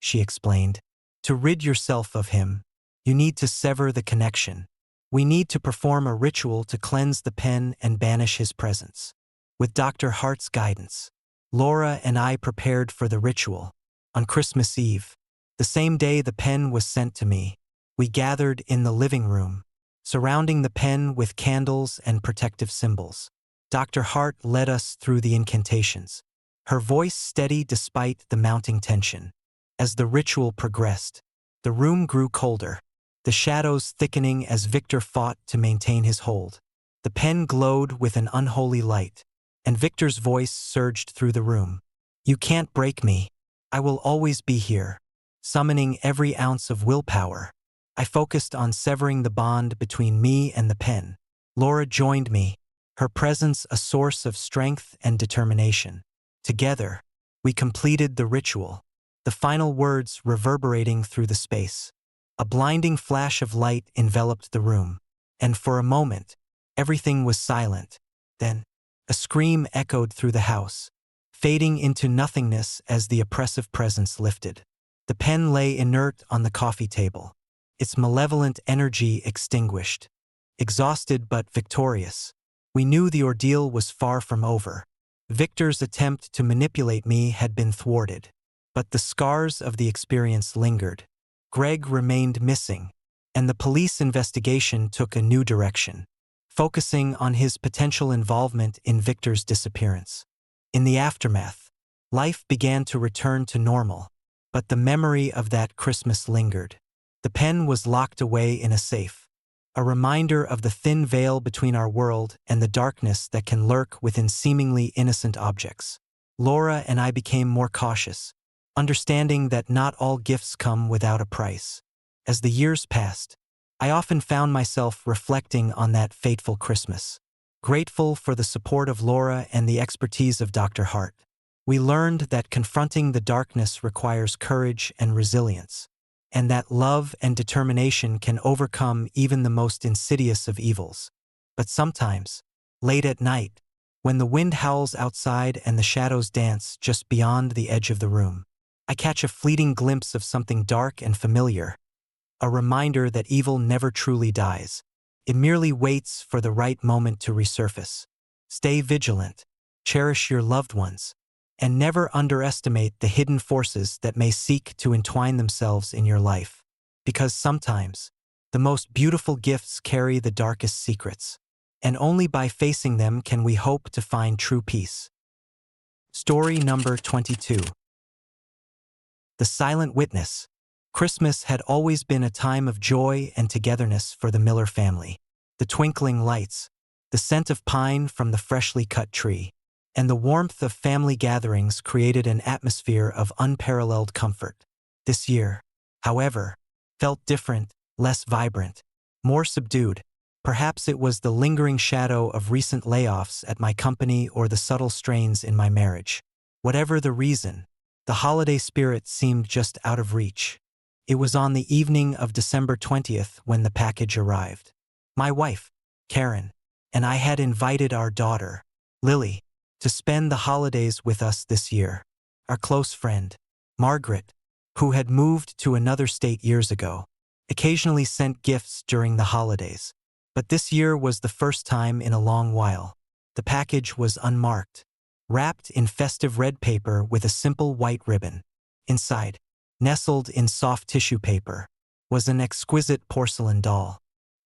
she explained. "To rid yourself of him, you need to sever the connection. We need to perform a ritual to cleanse the pen and banish his presence." With Dr. Hart's guidance, Laura and I prepared for the ritual. On Christmas Eve, the same day the pen was sent to me, we gathered in the living room, surrounding the pen with candles and protective symbols. Dr. Hart led us through the incantations, her voice steady despite the mounting tension. As the ritual progressed, the room grew colder, the shadows thickening as Victor fought to maintain his hold. The pen glowed with an unholy light, and Victor's voice surged through the room. "You can't break me. I will always be here." Summoning every ounce of willpower, I focused on severing the bond between me and the pen. Laura joined me, her presence a source of strength and determination. Together, we completed the ritual, the final words reverberating through the space. A blinding flash of light enveloped the room, and for a moment, everything was silent. Then, a scream echoed through the house, fading into nothingness as the oppressive presence lifted. The pen lay inert on the coffee table, its malevolent energy extinguished. Exhausted but victorious, we knew the ordeal was far from over. Victor's attempt to manipulate me had been thwarted, but the scars of the experience lingered. Greg remained missing, and the police investigation took a new direction, focusing on his potential involvement in Victor's disappearance. In the aftermath, Life began to return to normal, but the memory of that Christmas lingered. The pen was locked away in a safe, a reminder of the thin veil between our world and the darkness that can lurk within seemingly innocent objects. Laura and I became more cautious, understanding that not all gifts come without a price. As the years passed, I often found myself reflecting on that fateful Christmas, grateful for the support of Laura and the expertise of Dr. Hart. We learned that confronting the darkness requires courage and resilience, and that love and determination can overcome even the most insidious of evils. But sometimes, late at night, when the wind howls outside and the shadows dance just beyond the edge of the room, I catch a fleeting glimpse of something dark and familiar, a reminder that evil never truly dies. It merely waits for the right moment to resurface. Stay vigilant, cherish your loved ones, and never underestimate the hidden forces that may seek to entwine themselves in your life. Because sometimes, the most beautiful gifts carry the darkest secrets, and only by facing them can we hope to find true peace. Story number 22. The Silent Witness. Christmas had always been a time of joy and togetherness for the Miller family. The twinkling lights, the scent of pine from the freshly cut tree, and the warmth of family gatherings created an atmosphere of unparalleled comfort. This year, however, felt different, less vibrant, more subdued. Perhaps it was the lingering shadow of recent layoffs at my company or the subtle strains in my marriage. Whatever the reason, the holiday spirit seemed just out of reach. It was on the evening of December 20th when the package arrived. My wife, Karen, and I had invited our daughter, Lily, to spend the holidays with us this year. Our close friend, Margaret, who had moved to another state years ago, occasionally sent gifts during the holidays. But this year was the first time in a long while. The package was unmarked, wrapped in festive red paper with a simple white ribbon. Inside, nestled in soft tissue paper, was an exquisite porcelain doll.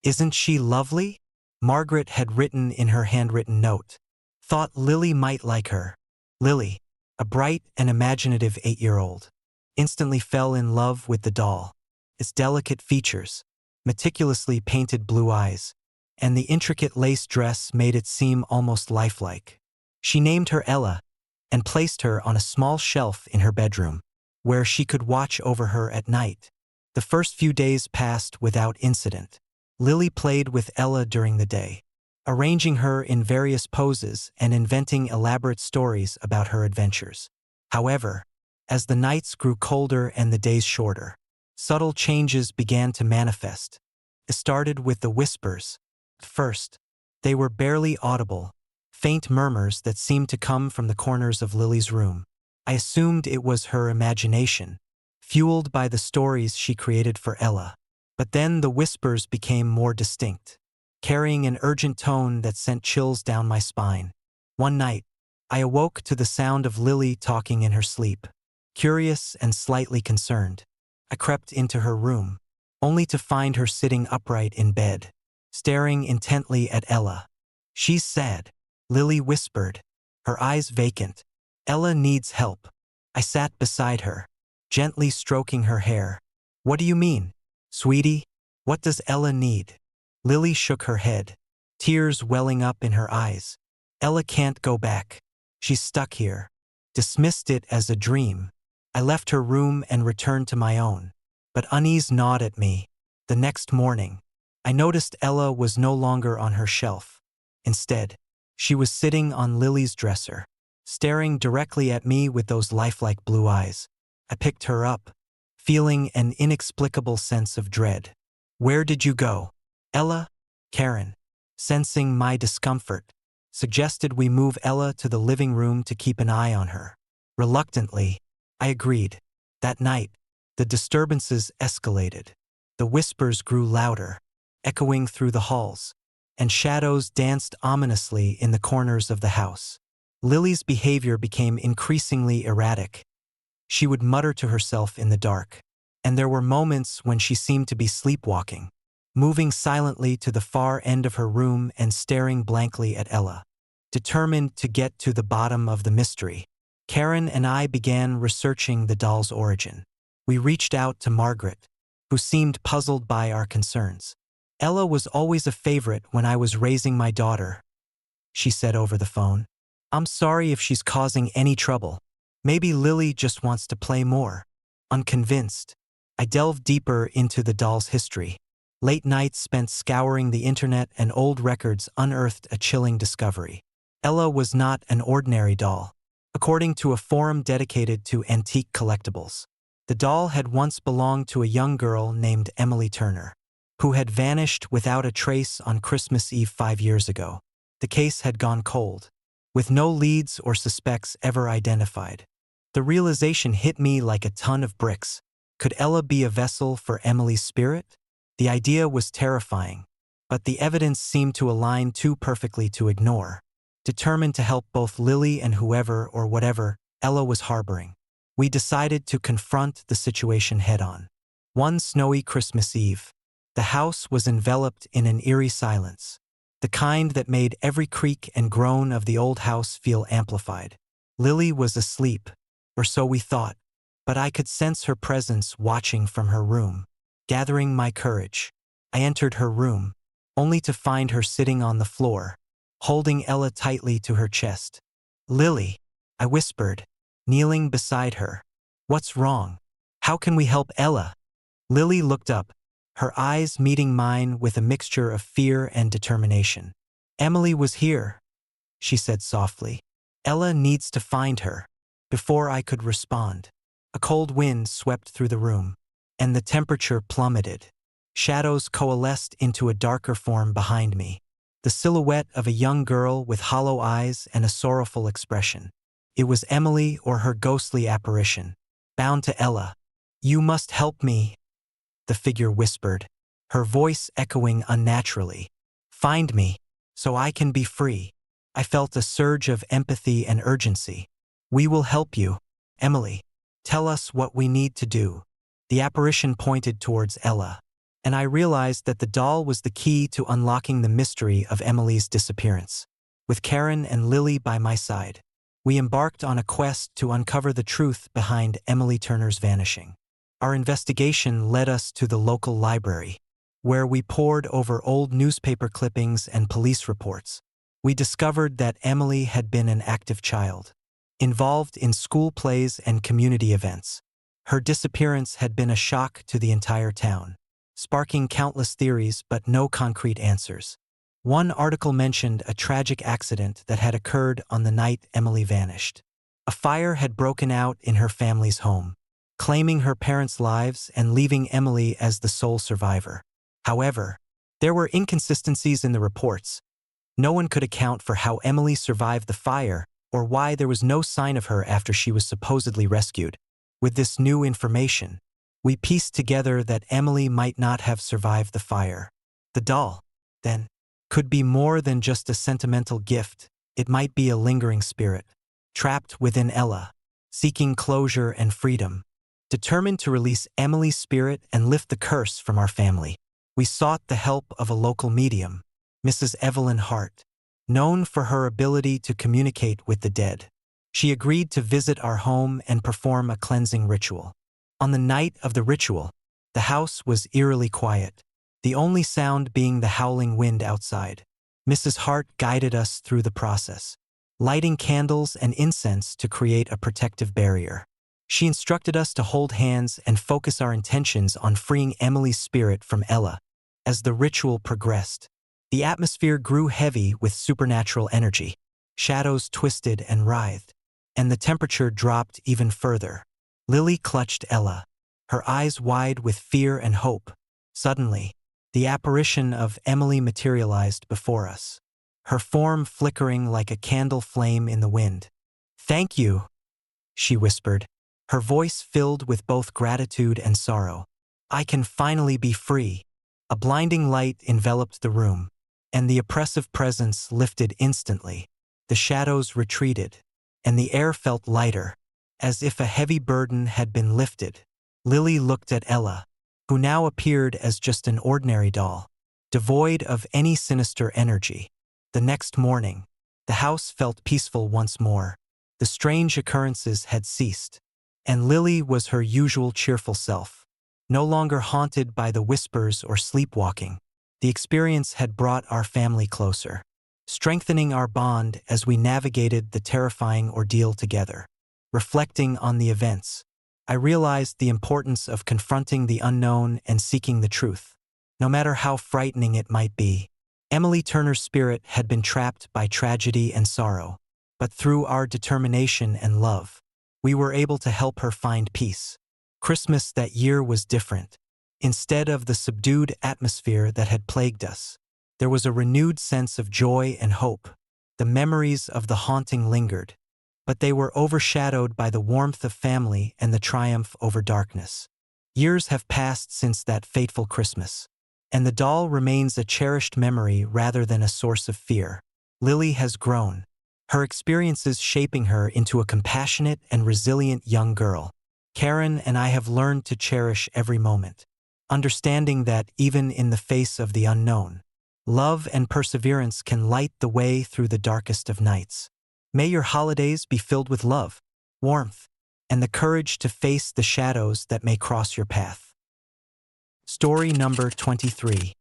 "Isn't she lovely?" Margaret had written in her handwritten note. Thought Lily might like her. Lily, a bright and imaginative 8-year-old, instantly fell in love with the doll. Its delicate features, meticulously painted blue eyes, and the intricate lace dress made it seem almost lifelike. She named her Ella and placed her on a small shelf in her bedroom, where she could watch over her at night. The first few days passed without incident. Lily played with Ella during the day, arranging her in various poses and inventing elaborate stories about her adventures. However, as the nights grew colder and the days shorter, subtle changes began to manifest. It started with the whispers. At first, they were barely audible, faint murmurs that seemed to come from the corners of Lily's room. I assumed it was her imagination, fueled by the stories she created for Ella. But then the whispers became more distinct, carrying an urgent tone that sent chills down my spine. One night, I awoke to the sound of Lily talking in her sleep. Curious and slightly concerned, I crept into her room, only to find her sitting upright in bed, staring intently at Ella. "She's sad," Lily whispered, her eyes vacant. "Ella needs help." I sat beside her, gently stroking her hair. "What do you mean, sweetie? What does Ella need?" Lily shook her head, tears welling up in her eyes. "Ella can't go back. She's stuck here." Dismissed it as a dream. I left her room and returned to my own. But unease gnawed at me. The next morning, I noticed Ella was no longer on her shelf. Instead, she was sitting on Lily's dresser, staring directly at me with those lifelike blue eyes. I picked her up, feeling an inexplicable sense of dread. "Where did you go, Ella?" Karen, sensing my discomfort, suggested we move Ella to the living room to keep an eye on her. Reluctantly, I agreed. That night, the disturbances escalated. The whispers grew louder, echoing through the halls, and shadows danced ominously in the corners of the house. Lily's behavior became increasingly erratic. She would mutter to herself in the dark, and there were moments when she seemed to be sleepwalking, moving silently to the far end of her room and staring blankly at Ella. Determined to get to the bottom of the mystery, Karen and I began researching the doll's origin. We reached out to Margaret, who seemed puzzled by our concerns. Ella was always a favorite when I was raising my daughter, she said over the phone. I'm sorry if she's causing any trouble. Maybe Lily just wants to play more. Unconvinced, I delved deeper into the doll's history. Late nights spent scouring the internet and old records unearthed a chilling discovery. Ella was not an ordinary doll. According to a forum dedicated to antique collectibles, the doll had once belonged to a young girl named Emily Turner, who had vanished without a trace on Christmas Eve 5 years ago. The case had gone cold, with no leads or suspects ever identified. The realization hit me like a ton of bricks. Could Ella be a vessel for Emily's spirit? The idea was terrifying, but the evidence seemed to align too perfectly to ignore. Determined to help both Lily and whoever or whatever Ella was harboring, we decided to confront the situation head-on. One snowy Christmas Eve, the house was enveloped in an eerie silence, the kind that made every creak and groan of the old house feel amplified. Lily was asleep, or so we thought, but I could sense her presence watching from her room. Gathering my courage, I entered her room, only to find her sitting on the floor, holding Ella tightly to her chest. Lily, I whispered, kneeling beside her. What's wrong? How can we help Ella? Lily looked up, her eyes meeting mine with a mixture of fear and determination. Emily was here, she said softly. Ella needs to find her. Before I could respond, a cold wind swept through the room, and the temperature plummeted. Shadows coalesced into a darker form behind me, the silhouette of a young girl with hollow eyes and a sorrowful expression. It was Emily or her ghostly apparition, bound to Ella. You must help me, the figure whispered, her voice echoing unnaturally. Find me, so I can be free. I felt a surge of empathy and urgency. We will help you, Emily. Tell us what we need to do. The apparition pointed towards Ella, and I realized that the doll was the key to unlocking the mystery of Emily's disappearance. With Karen and Lily by my side, we embarked on a quest to uncover the truth behind Emily Turner's vanishing. Our investigation led us to the local library, where we pored over old newspaper clippings and police reports. We discovered that Emily had been an active child, involved in school plays and community events. Her disappearance had been a shock to the entire town, sparking countless theories but no concrete answers. One article mentioned a tragic accident that had occurred on the night Emily vanished. A fire had broken out in her family's home, claiming her parents' lives and leaving Emily as the sole survivor. However, there were inconsistencies in the reports. No one could account for how Emily survived the fire or why there was no sign of her after she was supposedly rescued. With this new information, we pieced together that Emily might not have survived the fire. The doll, then, could be more than just a sentimental gift. It might be a lingering spirit, trapped within Ella, seeking closure and freedom. Determined to release Emily's spirit and lift the curse from our family, we sought the help of a local medium, Mrs. Evelyn Hart, known for her ability to communicate with the dead. She agreed to visit our home and perform a cleansing ritual. On the night of the ritual, the house was eerily quiet, the only sound being the howling wind outside. Mrs. Hart guided us through the process, lighting candles and incense to create a protective barrier. She instructed us to hold hands and focus our intentions on freeing Emily's spirit from Ella. As the ritual progressed, the atmosphere grew heavy with supernatural energy. Shadows twisted and writhed, and the temperature dropped even further. Lily clutched Ella, her eyes wide with fear and hope. Suddenly, the apparition of Emily materialized before us, her form flickering like a candle flame in the wind. "Thank you," she whispered, her voice filled with both gratitude and sorrow. "I can finally be free." A blinding light enveloped the room, and the oppressive presence lifted instantly. The shadows retreated, and the air felt lighter, as if a heavy burden had been lifted. Lily looked at Ella, who now appeared as just an ordinary doll, devoid of any sinister energy. The next morning, the house felt peaceful once more. The strange occurrences had ceased, and Lily was her usual cheerful self. No longer haunted by the whispers or sleepwalking, the experience had brought our family closer, strengthening our bond as we navigated the terrifying ordeal together. Reflecting on the events, I realized the importance of confronting the unknown and seeking the truth. No matter how frightening it might be, Emily Turner's spirit had been trapped by tragedy and sorrow, but through our determination and love, we were able to help her find peace. Christmas that year was different. Instead of the subdued atmosphere that had plagued us, there was a renewed sense of joy and hope. The memories of the haunting lingered, but they were overshadowed by the warmth of family and the triumph over darkness. Years have passed since that fateful Christmas, and the doll remains a cherished memory rather than a source of fear. Lily has grown, her experiences shaping her into a compassionate and resilient young girl. Karen and I have learned to cherish every moment, understanding that even in the face of the unknown, love and perseverance can light the way through the darkest of nights. May your holidays be filled with love, warmth, and the courage to face the shadows that may cross your path. Story number 23.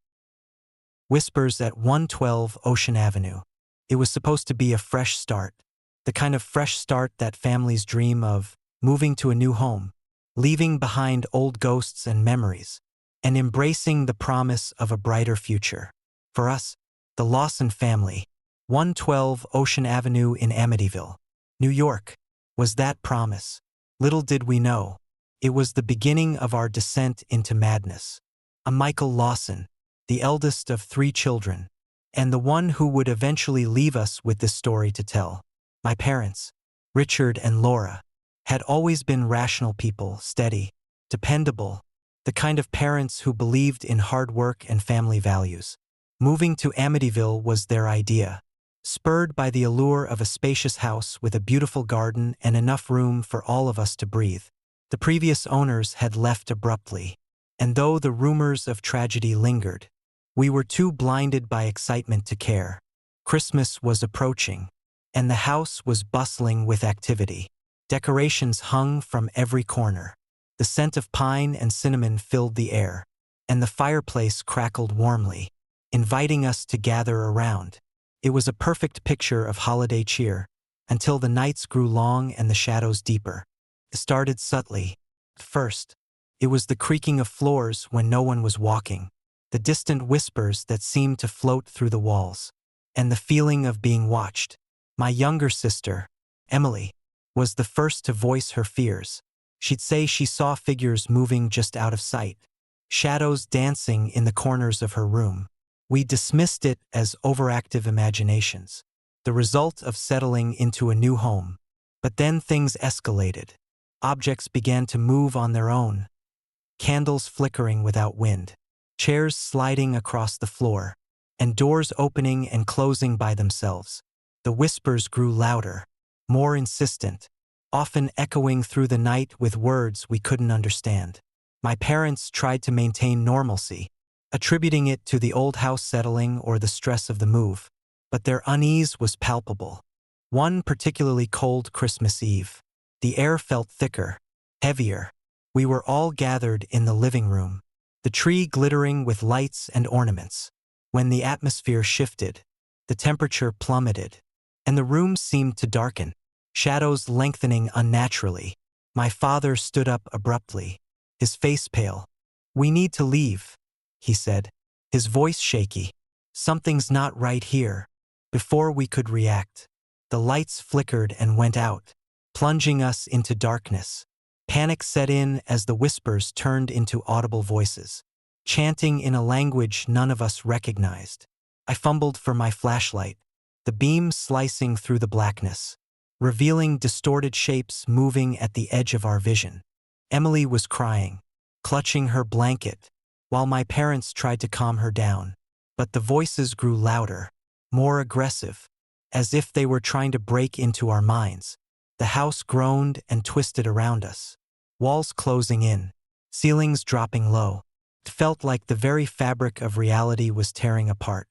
Whispers at 112 Ocean Avenue. It was supposed to be a fresh start, the kind of fresh start that families dream of, moving to a new home, leaving behind old ghosts and memories, and embracing the promise of a brighter future. For us, the Lawson family, 112 Ocean Avenue in Amityville, New York, was that promise. Little did we know, it was the beginning of our descent into madness. Michael Lawson, the eldest of 3 children, and the one who would eventually leave us with this story to tell. My parents, Richard and Laura, had always been rational people, steady, dependable, the kind of parents who believed in hard work and family values. Moving to Amityville was their idea, spurred by the allure of a spacious house with a beautiful garden and enough room for all of us to breathe. The previous owners had left abruptly, and though the rumors of tragedy lingered, we were too blinded by excitement to care. Christmas was approaching, and the house was bustling with activity. Decorations hung from every corner. The scent of pine and cinnamon filled the air, and the fireplace crackled warmly, inviting us to gather around. It was a perfect picture of holiday cheer, until the nights grew long and the shadows deeper. It started subtly. First, it was the creaking of floors when no one was walking, the distant whispers that seemed to float through the walls, and the feeling of being watched. My younger sister, Emily, was the first to voice her fears. She'd say she saw figures moving just out of sight, shadows dancing in the corners of her room. We dismissed it as overactive imaginations, the result of settling into a new home. But then things escalated. Objects began to move on their own, candles flickering without wind, chairs sliding across the floor, and doors opening and closing by themselves. The whispers grew louder, more insistent, often echoing through the night with words we couldn't understand. My parents tried to maintain normalcy, attributing it to the old house settling or the stress of the move, but their unease was palpable. One particularly cold Christmas Eve, the air felt thicker, heavier. We were all gathered in the living room, the tree glittering with lights and ornaments. When the atmosphere shifted, the temperature plummeted, and the room seemed to darken, shadows lengthening unnaturally. My father stood up abruptly, his face pale. "We need to leave," he said, his voice shaky. "Something's not right here." Before we could react, the lights flickered and went out, plunging us into darkness. Panic set in as the whispers turned into audible voices, chanting in a language none of us recognized. I fumbled for my flashlight, the beam slicing through the blackness, revealing distorted shapes moving at the edge of our vision. Emily was crying, clutching her blanket, while my parents tried to calm her down. But the voices grew louder, more aggressive, as if they were trying to break into our minds. The house groaned and twisted around us, walls closing in, ceilings dropping low. It felt like the very fabric of reality was tearing apart.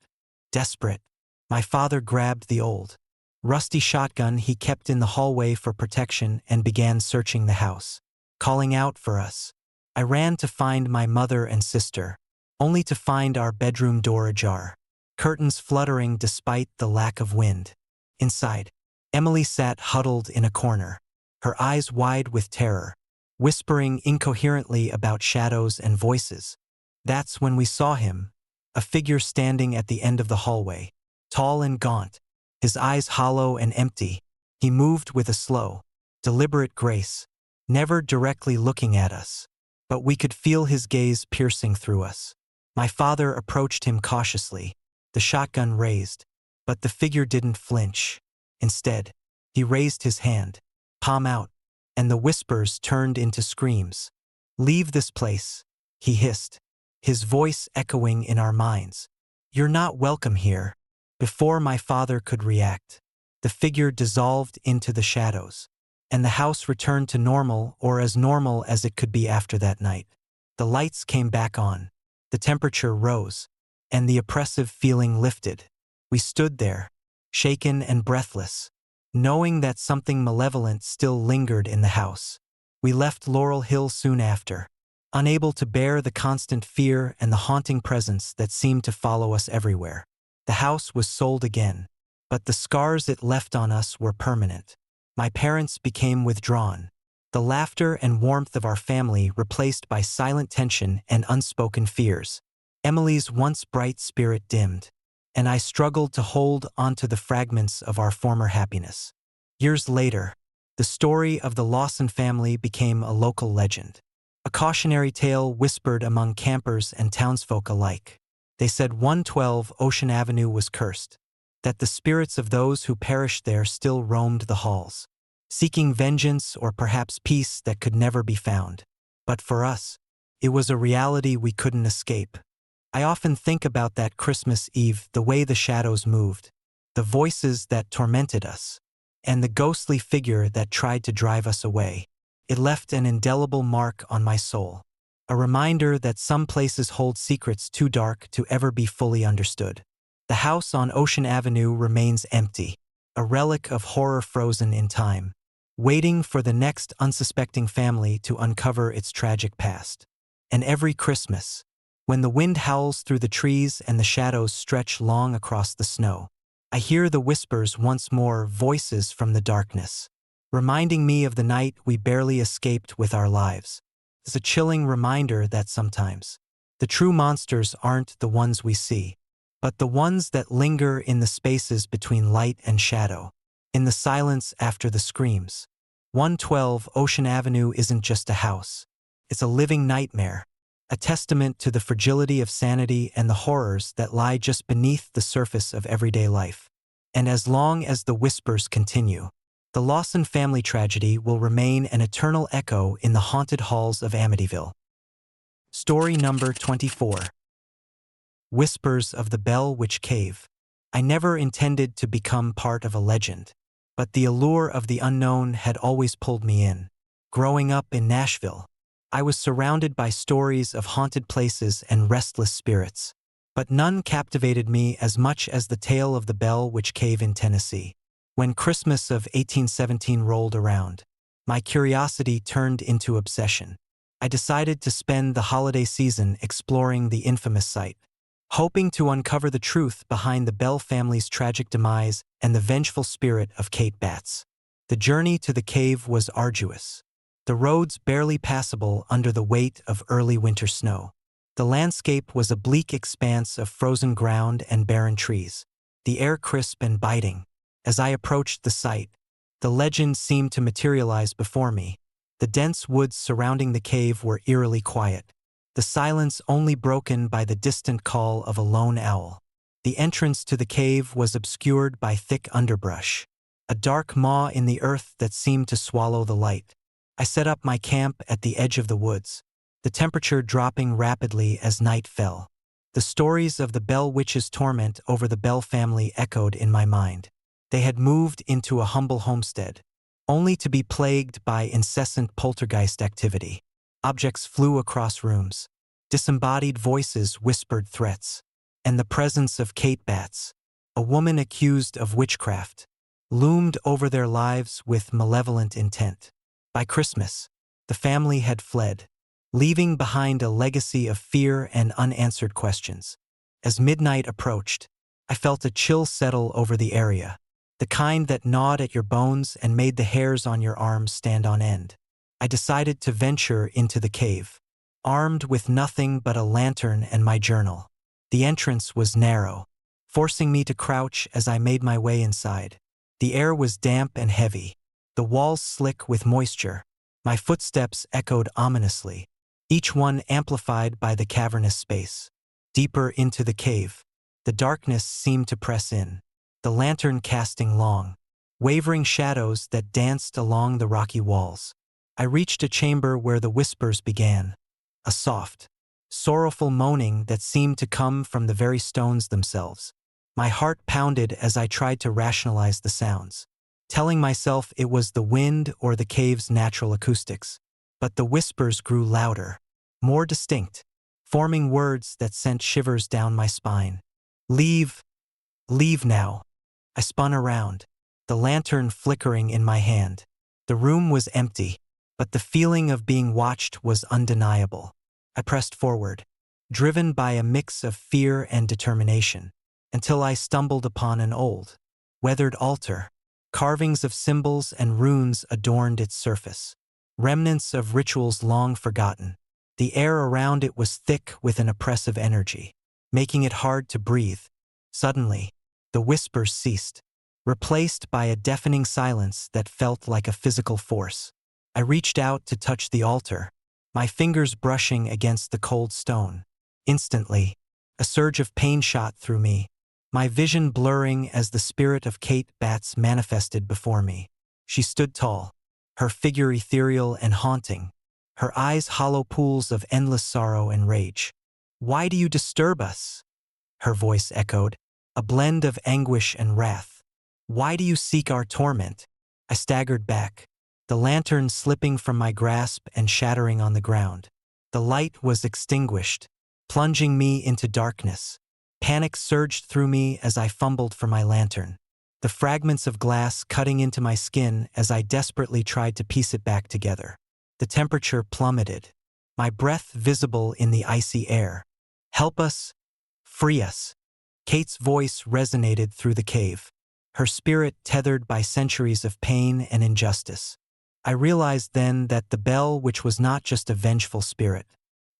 Desperate, my father grabbed the old, rusty shotgun he kept in the hallway for protection and began searching the house, calling out for us. I ran to find my mother and sister, only to find our bedroom door ajar, curtains fluttering despite the lack of wind. Inside, Emily sat huddled in a corner, her eyes wide with terror, whispering incoherently about shadows and voices. That's when we saw him, a figure standing at the end of the hallway, tall and gaunt, his eyes hollow and empty. He moved with a slow, deliberate grace, never directly looking at us, but we could feel his gaze piercing through us. My father approached him cautiously, the shotgun raised, but the figure didn't flinch. Instead, he raised his hand, palm out, and the whispers turned into screams. "Leave this place," he hissed, his voice echoing in our minds. "You're not welcome here." Before my father could react, the figure dissolved into the shadows, and the house returned to normal, or as normal as it could be after that night. The lights came back on, the temperature rose, and the oppressive feeling lifted. We stood there, shaken and breathless, knowing that something malevolent still lingered in the house. We left Laurel Hill soon after, unable to bear the constant fear and the haunting presence that seemed to follow us everywhere. The house was sold again, but the scars it left on us were permanent. My parents became withdrawn, the laughter and warmth of our family replaced by silent tension and unspoken fears. Emily's once bright spirit dimmed, and I struggled to hold onto the fragments of our former happiness. Years later, the story of the Lawson family became a local legend, a cautionary tale whispered among campers and townsfolk alike. They said 112 Ocean Avenue was cursed, that the spirits of those who perished there still roamed the halls, seeking vengeance or perhaps peace that could never be found. But for us, it was a reality we couldn't escape. I often think about that Christmas Eve, the way the shadows moved, the voices that tormented us, and the ghostly figure that tried to drive us away. It left an indelible mark on my soul, a reminder that some places hold secrets too dark to ever be fully understood. The house on Ocean Avenue remains empty, a relic of horror frozen in time, waiting for the next unsuspecting family to uncover its tragic past. And every Christmas, when the wind howls through the trees and the shadows stretch long across the snow, I hear the whispers once more, voices from the darkness, reminding me of the night we barely escaped with our lives. It's a chilling reminder that sometimes the true monsters aren't the ones we see, but the ones that linger in the spaces between light and shadow, in the silence after the screams. 112 Ocean Avenue isn't just a house. It's a living nightmare, a testament to the fragility of sanity and the horrors that lie just beneath the surface of everyday life. And as long as the whispers continue, the Lawson family tragedy will remain an eternal echo in the haunted halls of Amityville. Story number 24. Whispers of the Bell Witch Cave. I never intended to become part of a legend, but the allure of the unknown had always pulled me in. Growing up in Nashville, I was surrounded by stories of haunted places and restless spirits, but none captivated me as much as the tale of the Bell Witch Cave in Tennessee. When Christmas of 1817 rolled around, my curiosity turned into obsession. I decided to spend the holiday season exploring the infamous site, hoping to uncover the truth behind the Bell family's tragic demise and the vengeful spirit of Kate Batts. The journey to the cave was arduous, the roads barely passable under the weight of early winter snow. The landscape was a bleak expanse of frozen ground and barren trees, the air crisp and biting. As I approached the site, the legend seemed to materialize before me. The dense woods surrounding the cave were eerily quiet, the silence only broken by the distant call of a lone owl. The entrance to the cave was obscured by thick underbrush, a dark maw in the earth that seemed to swallow the light. I set up my camp at the edge of the woods, the temperature dropping rapidly as night fell. The stories of the Bell Witch's torment over the Bell family echoed in my mind. They had moved into a humble homestead, only to be plagued by incessant poltergeist activity. Objects flew across rooms, disembodied voices whispered threats, and the presence of Kate Batts, a woman accused of witchcraft, loomed over their lives with malevolent intent. By Christmas, the family had fled, leaving behind a legacy of fear and unanswered questions. As midnight approached, I felt a chill settle over the area, the kind that gnawed at your bones and made the hairs on your arms stand on end. I decided to venture into the cave, armed with nothing but a lantern and my journal. The entrance was narrow, forcing me to crouch as I made my way inside. The air was damp and heavy, the walls slick with moisture. My footsteps echoed ominously, each one amplified by the cavernous space. Deeper into the cave, the darkness seemed to press in, the lantern casting long, wavering shadows that danced along the rocky walls. I reached a chamber where the whispers began, a soft, sorrowful moaning that seemed to come from the very stones themselves. My heart pounded as I tried to rationalize the sounds, telling myself it was the wind or the cave's natural acoustics. But the whispers grew louder, more distinct, forming words that sent shivers down my spine. Leave, leave now. I spun around, the lantern flickering in my hand. The room was empty, but the feeling of being watched was undeniable. I pressed forward, driven by a mix of fear and determination, until I stumbled upon an old, weathered altar. Carvings of symbols and runes adorned its surface, remnants of rituals long forgotten. The air around it was thick with an oppressive energy, making it hard to breathe. Suddenly, the whispers ceased, replaced by a deafening silence that felt like a physical force. I reached out to touch the altar, my fingers brushing against the cold stone. Instantly, a surge of pain shot through me, my vision blurring as the spirit of Kate Batts manifested before me. She stood tall, her figure ethereal and haunting, her eyes hollow pools of endless sorrow and rage. "Why do you disturb us?" her voice echoed, a blend of anguish and wrath. "Why do you seek our torment?" I staggered back, the lantern slipping from my grasp and shattering on the ground. The light was extinguished, plunging me into darkness. Panic surged through me as I fumbled for my lantern, the fragments of glass cutting into my skin as I desperately tried to piece it back together. The temperature plummeted, my breath visible in the icy air. "Help us! Free us!" Kate's voice resonated through the cave, her spirit tethered by centuries of pain and injustice. I realized then that the bell, which was not just a vengeful spirit,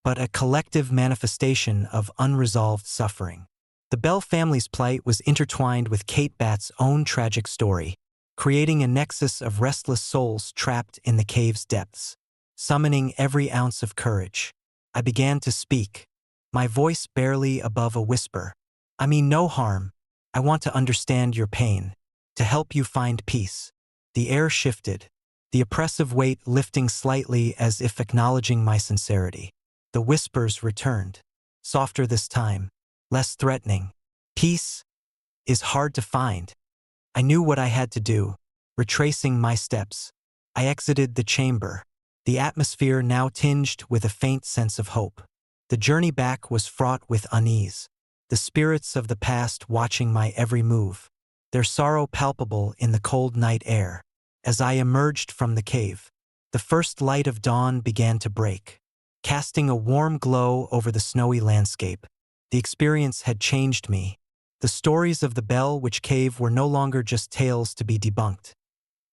but a collective manifestation of unresolved suffering. The Bell family's plight was intertwined with Kate Batts' own tragic story, creating a nexus of restless souls trapped in the cave's depths. Summoning every ounce of courage, I began to speak, my voice barely above a whisper. "I mean no harm. I want to understand your pain, to help you find peace." The air shifted, the oppressive weight lifting slightly as if acknowledging my sincerity. The whispers returned, softer this time, less threatening. "Peace is hard to find." I knew what I had to do, retracing my steps. I exited the chamber, the atmosphere now tinged with a faint sense of hope. The journey back was fraught with unease, the spirits of the past watching my every move, their sorrow palpable in the cold night air. As I emerged from the cave, the first light of dawn began to break, casting a warm glow over the snowy landscape. The experience had changed me. The stories of the Bell Witch Cave were no longer just tales to be debunked.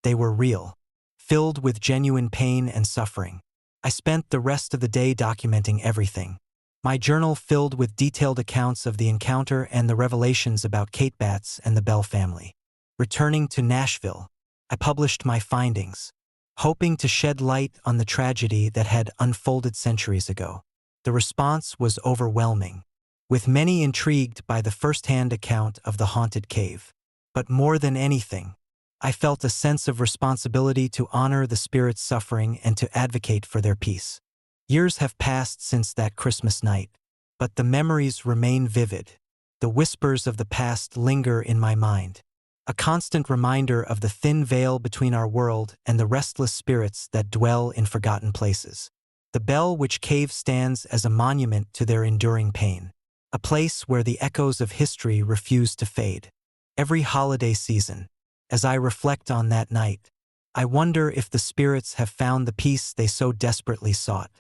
They were real, filled with genuine pain and suffering. I spent the rest of the day documenting everything, my journal filled with detailed accounts of the encounter and the revelations about Kate Batts and the Bell family. Returning to Nashville, I published my findings, hoping to shed light on the tragedy that had unfolded centuries ago. The response was overwhelming, with many intrigued by the first-hand account of the haunted cave. But more than anything, I felt a sense of responsibility to honor the spirits suffering and to advocate for their peace. Years have passed since that Christmas night, but the memories remain vivid. The whispers of the past linger in my mind, a constant reminder of the thin veil between our world and the restless spirits that dwell in forgotten places. The Bell Witch Cave stands as a monument to their enduring pain, a place where the echoes of history refuse to fade. Every holiday season, As I reflect on that night, I wonder if the spirits have found the peace they so desperately sought.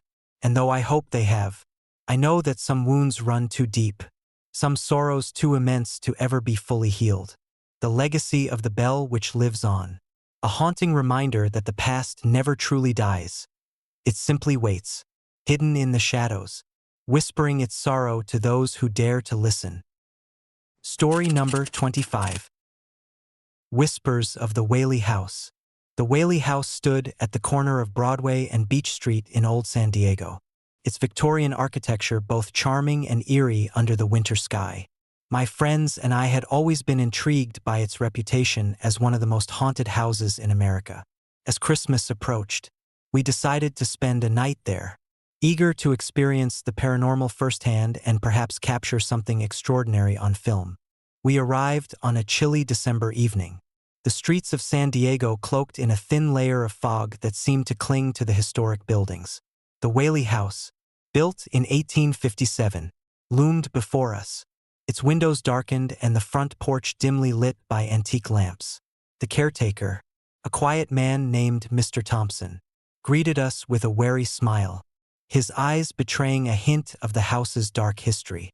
And though I hope they have, I know that some wounds run too deep, some sorrows too immense to ever be fully healed. The legacy of the bell which lives on, a haunting reminder that the past never truly dies. It simply waits, hidden in the shadows, whispering its sorrow to those who dare to listen. Story number 25. Whispers of the Whaley House. The Whaley House stood at the corner of Broadway and Beach Street in Old San Diego, its Victorian architecture both charming and eerie under the winter sky. My friends and I had always been intrigued by its reputation as one of the most haunted houses in America. As Christmas approached, we decided to spend a night there, eager to experience the paranormal firsthand and perhaps capture something extraordinary on film. We arrived on a chilly December evening, the streets of San Diego cloaked in a thin layer of fog that seemed to cling to the historic buildings. The Whaley House, built in 1857, loomed before us, its windows darkened and the front porch dimly lit by antique lamps. The caretaker, a quiet man named Mr. Thompson, greeted us with a wary smile, his eyes betraying a hint of the house's dark history.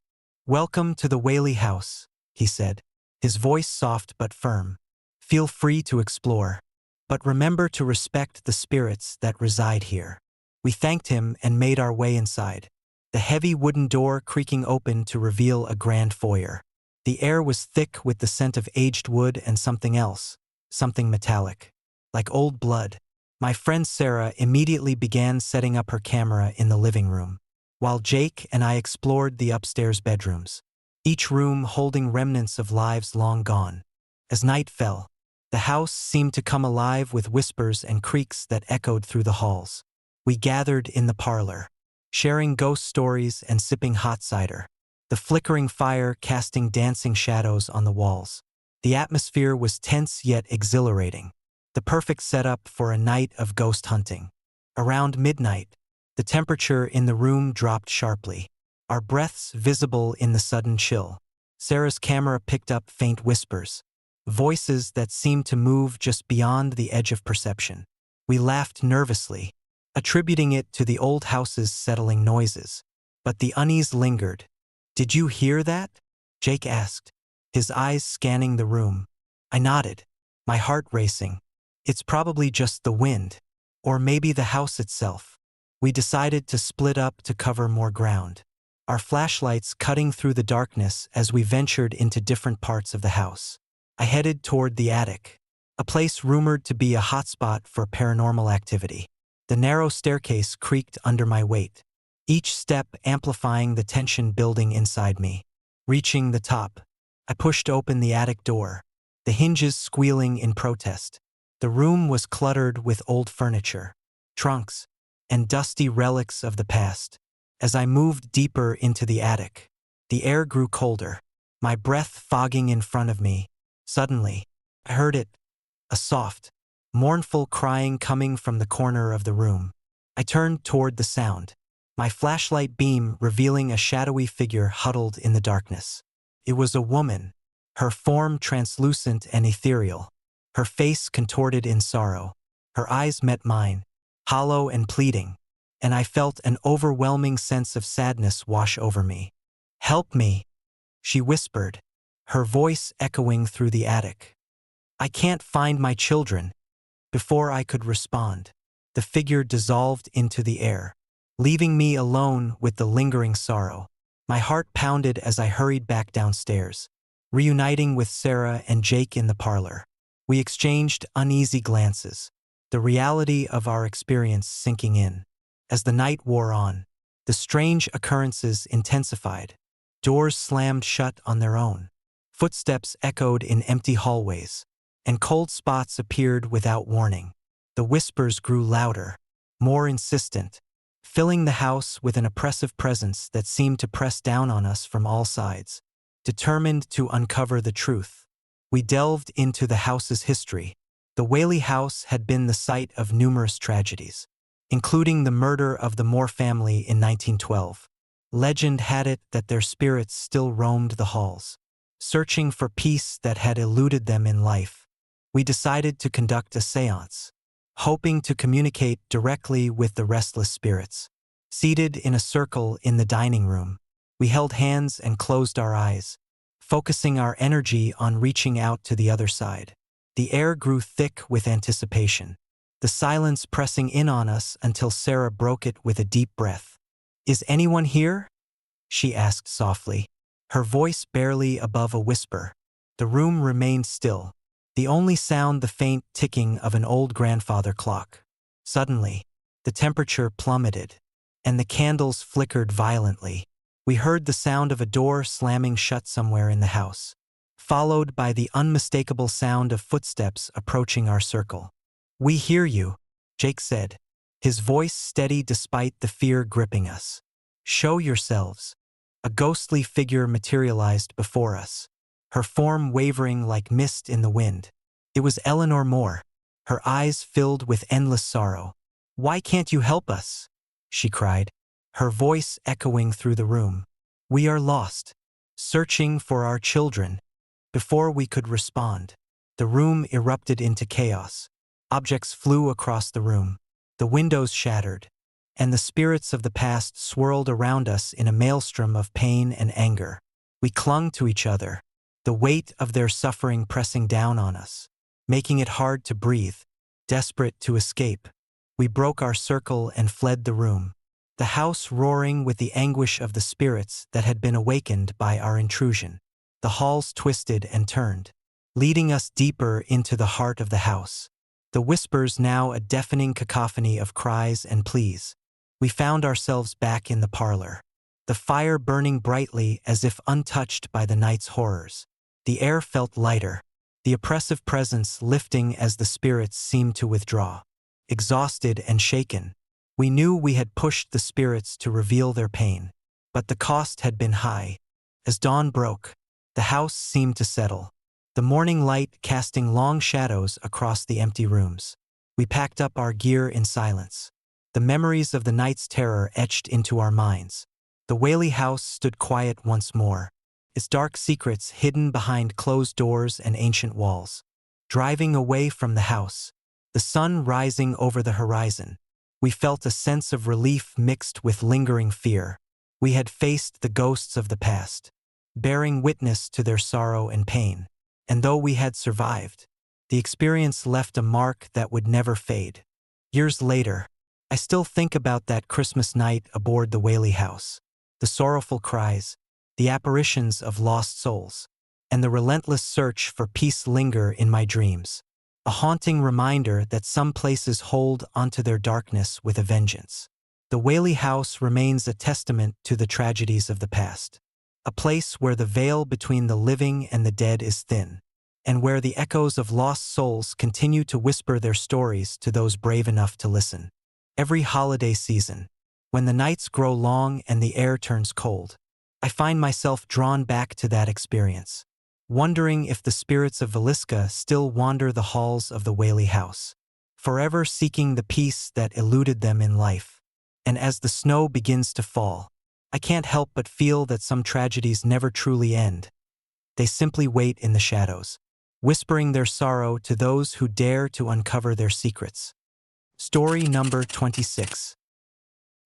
"Welcome to the Whaley House," he said, his voice soft but firm. "Feel free to explore, but remember to respect the spirits that reside here." We thanked him and made our way inside, the heavy wooden door creaking open to reveal a grand foyer. The air was thick with the scent of aged wood and something else, something metallic, like old blood. My friend Sarah immediately began setting up her camera in the living room, while Jake and I explored the upstairs bedrooms, each room holding remnants of lives long gone. As night fell, the house seemed to come alive with whispers and creaks that echoed through the halls. We gathered in the parlor, sharing ghost stories and sipping hot cider, the flickering fire casting dancing shadows on the walls. The atmosphere was tense yet exhilarating, the perfect setup for a night of ghost hunting. Around midnight, the temperature in the room dropped sharply, our breaths visible in the sudden chill. Sarah's camera picked up faint whispers, voices that seemed to move just beyond the edge of perception. We laughed nervously, attributing it to the old house's settling noises. But the unease lingered. "Did you hear that?" Jake asked, his eyes scanning the room. I nodded, my heart racing. "It's probably just the wind, or maybe the house itself." We decided to split up to cover more ground, our flashlights cutting through the darkness as we ventured into different parts of the house. I headed toward the attic, a place rumored to be a hotspot for paranormal activity. The narrow staircase creaked under my weight, each step amplifying the tension building inside me. Reaching the top, I pushed open the attic door, the hinges squealing in protest. The room was cluttered with old furniture, trunks, and dusty relics of the past. As I moved deeper into the attic, the air grew colder, my breath fogging in front of me. Suddenly, I heard it, a soft, mournful crying coming from the corner of the room. I turned toward the sound, my flashlight beam revealing a shadowy figure huddled in the darkness. It was a woman, her form translucent and ethereal, her face contorted in sorrow. Her eyes met mine, hollow and pleading, and I felt an overwhelming sense of sadness wash over me. "Help me," she whispered, her voice echoing through the attic. "I can't find my children." Before I could respond, the figure dissolved into the air, leaving me alone with the lingering sorrow. My heart pounded as I hurried back downstairs, reuniting with Sarah and Jake in the parlor. We exchanged uneasy glances, the reality of our experience sinking in. As the night wore on, the strange occurrences intensified. Doors slammed shut on their own, footsteps echoed in empty hallways, and cold spots appeared without warning. The whispers grew louder, more insistent, filling the house with an oppressive presence that seemed to press down on us from all sides. Determined to uncover the truth, we delved into the house's history. The Whaley House had been the site of numerous tragedies, including the murder of the Moore family in 1912. Legend had it that their spirits still roamed the halls, searching for peace that had eluded them in life. we decided to conduct a séance, hoping to communicate directly with the restless spirits. Seated in a circle in the dining room, we held hands and closed our eyes, focusing our energy on reaching out to the other side. The air grew thick with anticipation, the silence pressing in on us until Sarah broke it with a deep breath. "Is anyone here?" she asked softly, her voice barely above a whisper. The room remained still, the only sound the faint ticking of an old grandfather clock. Suddenly, the temperature plummeted, and the candles flickered violently. We heard the sound of a door slamming shut somewhere in the house, followed by the unmistakable sound of footsteps approaching our circle. "We hear you," Jake said, his voice steady despite the fear gripping us. "Show yourselves." A ghostly figure materialized before us, her form wavering like mist in the wind. It was Eleanor Moore, her eyes filled with endless sorrow. "Why can't you help us?" she cried, her voice echoing through the room. "We are lost, searching for our children." Before we could respond, the room erupted into chaos. Objects flew across the room, the windows shattered, and the spirits of the past swirled around us in a maelstrom of pain and anger. We clung to each other, the weight of their suffering pressing down on us, making it hard to breathe. Desperate to escape, we broke our circle and fled the room, the house roaring with the anguish of the spirits that had been awakened by our intrusion. The halls twisted and turned, leading us deeper into the heart of the house, the whispers now a deafening cacophony of cries and pleas. We found ourselves back in the parlor, the fire burning brightly as if untouched by the night's horrors. The air felt lighter, the oppressive presence lifting as the spirits seemed to withdraw. Exhausted and shaken, we knew we had pushed the spirits to reveal their pain, but the cost had been high. As dawn broke, the house seemed to settle, the morning light casting long shadows across the empty rooms. We packed up our gear in silence, the memories of the night's terror etched into our minds. The Whaley house stood quiet once more, its dark secrets hidden behind closed doors and ancient walls. Driving away from the house, the sun rising over the horizon, we felt a sense of relief mixed with lingering fear. We had faced the ghosts of the past, bearing witness to their sorrow and pain. And though we had survived, the experience left a mark that would never fade. Years later, I still think about that Christmas night aboard the Whaley house. The sorrowful cries, the apparitions of lost souls, and the relentless search for peace linger in my dreams. A haunting reminder that some places hold onto their darkness with a vengeance. The Whaley house remains a testament to the tragedies of the past. A place where the veil between the living and the dead is thin, and where the echoes of lost souls continue to whisper their stories to those brave enough to listen. Every holiday season, when the nights grow long and the air turns cold, I find myself drawn back to that experience, wondering if the spirits of Villisca still wander the halls of the Whaley house, forever seeking the peace that eluded them in life. And as the snow begins to fall, I can't help but feel that some tragedies never truly end. They simply wait in the shadows, whispering their sorrow to those who dare to uncover their secrets. Story number 26.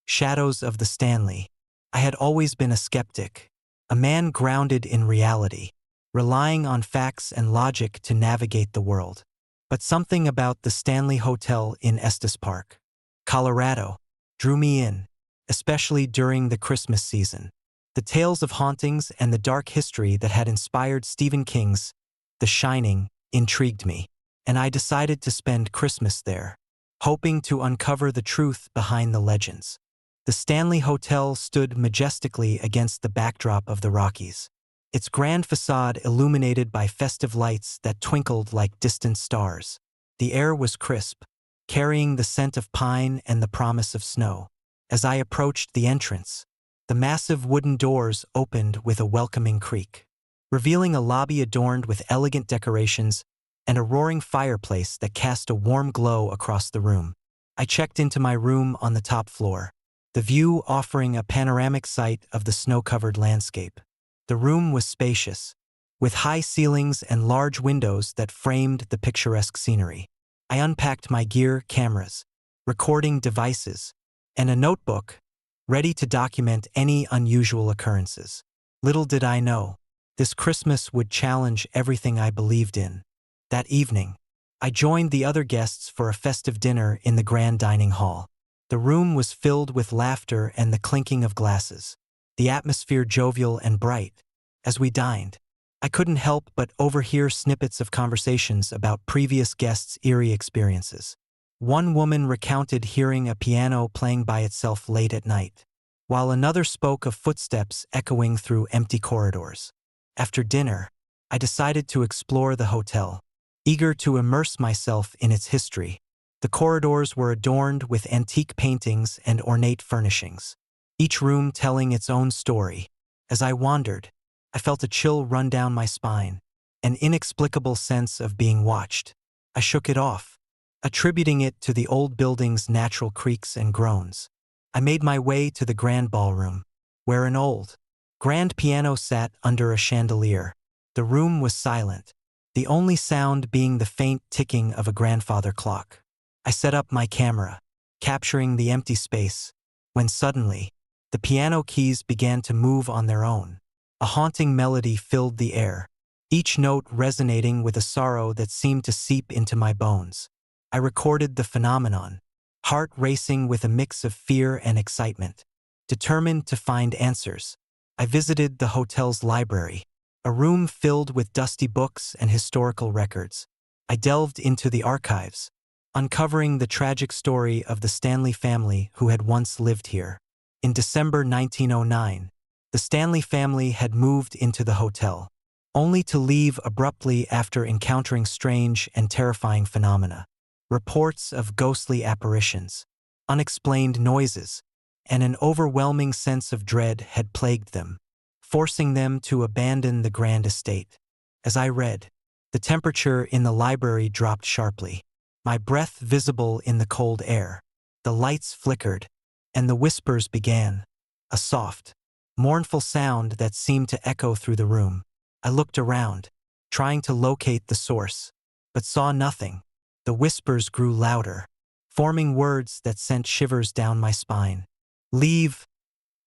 Shadows of the Stanley. I had always been a skeptic, a man grounded in reality, relying on facts and logic to navigate the world. But something about the Stanley Hotel in Estes Park, Colorado, drew me in, especially during the Christmas season. The tales of hauntings and the dark history that had inspired Stephen King's The Shining intrigued me, and I decided to spend Christmas there, hoping to uncover the truth behind the legends. The Stanley Hotel stood majestically against the backdrop of the Rockies, its grand facade illuminated by festive lights that twinkled like distant stars. The air was crisp, carrying the scent of pine and the promise of snow. As I approached the entrance, the massive wooden doors opened with a welcoming creak, revealing a lobby adorned with elegant decorations and a roaring fireplace that cast a warm glow across the room. I checked into my room on the top floor, the view offering a panoramic sight of the snow-covered landscape. The room was spacious, with high ceilings and large windows that framed the picturesque scenery. I unpacked my gear, cameras, recording devices, and a notebook, ready to document any unusual occurrences. Little did I know, this Christmas would challenge everything I believed in. That evening, I joined the other guests for a festive dinner in the grand dining hall. The room was filled with laughter and the clinking of glasses, the atmosphere jovial and bright. As we dined, I couldn't help but overhear snippets of conversations about previous guests' eerie experiences. One woman recounted hearing a piano playing by itself late at night, while another spoke of footsteps echoing through empty corridors. After dinner, I decided to explore the hotel, eager to immerse myself in its history. The corridors were adorned with antique paintings and ornate furnishings, each room telling its own story. As I wandered, I felt a chill run down my spine, an inexplicable sense of being watched. I shook it off, attributing it to the old building's natural creaks and groans. I made my way to the grand ballroom, where an old, grand piano sat under a chandelier. The room was silent, the only sound being the faint ticking of a grandfather clock. I set up my camera, capturing the empty space, when suddenly, the piano keys began to move on their own. A haunting melody filled the air, each note resonating with a sorrow that seemed to seep into my bones. I recorded the phenomenon, heart racing with a mix of fear and excitement. Determined to find answers, I visited the hotel's library, a room filled with dusty books and historical records. I delved into the archives, uncovering the tragic story of the Stanley family who had once lived here. In December 1909, the Stanley family had moved into the hotel, only to leave abruptly after encountering strange and terrifying phenomena. Reports of ghostly apparitions, unexplained noises, and an overwhelming sense of dread had plagued them, forcing them to abandon the grand estate. As I read, the temperature in the library dropped sharply, my breath visible in the cold air. The lights flickered, and the whispers began, a soft, mournful sound that seemed to echo through the room. I looked around, trying to locate the source, but saw nothing. The whispers grew louder, forming words that sent shivers down my spine. Leave.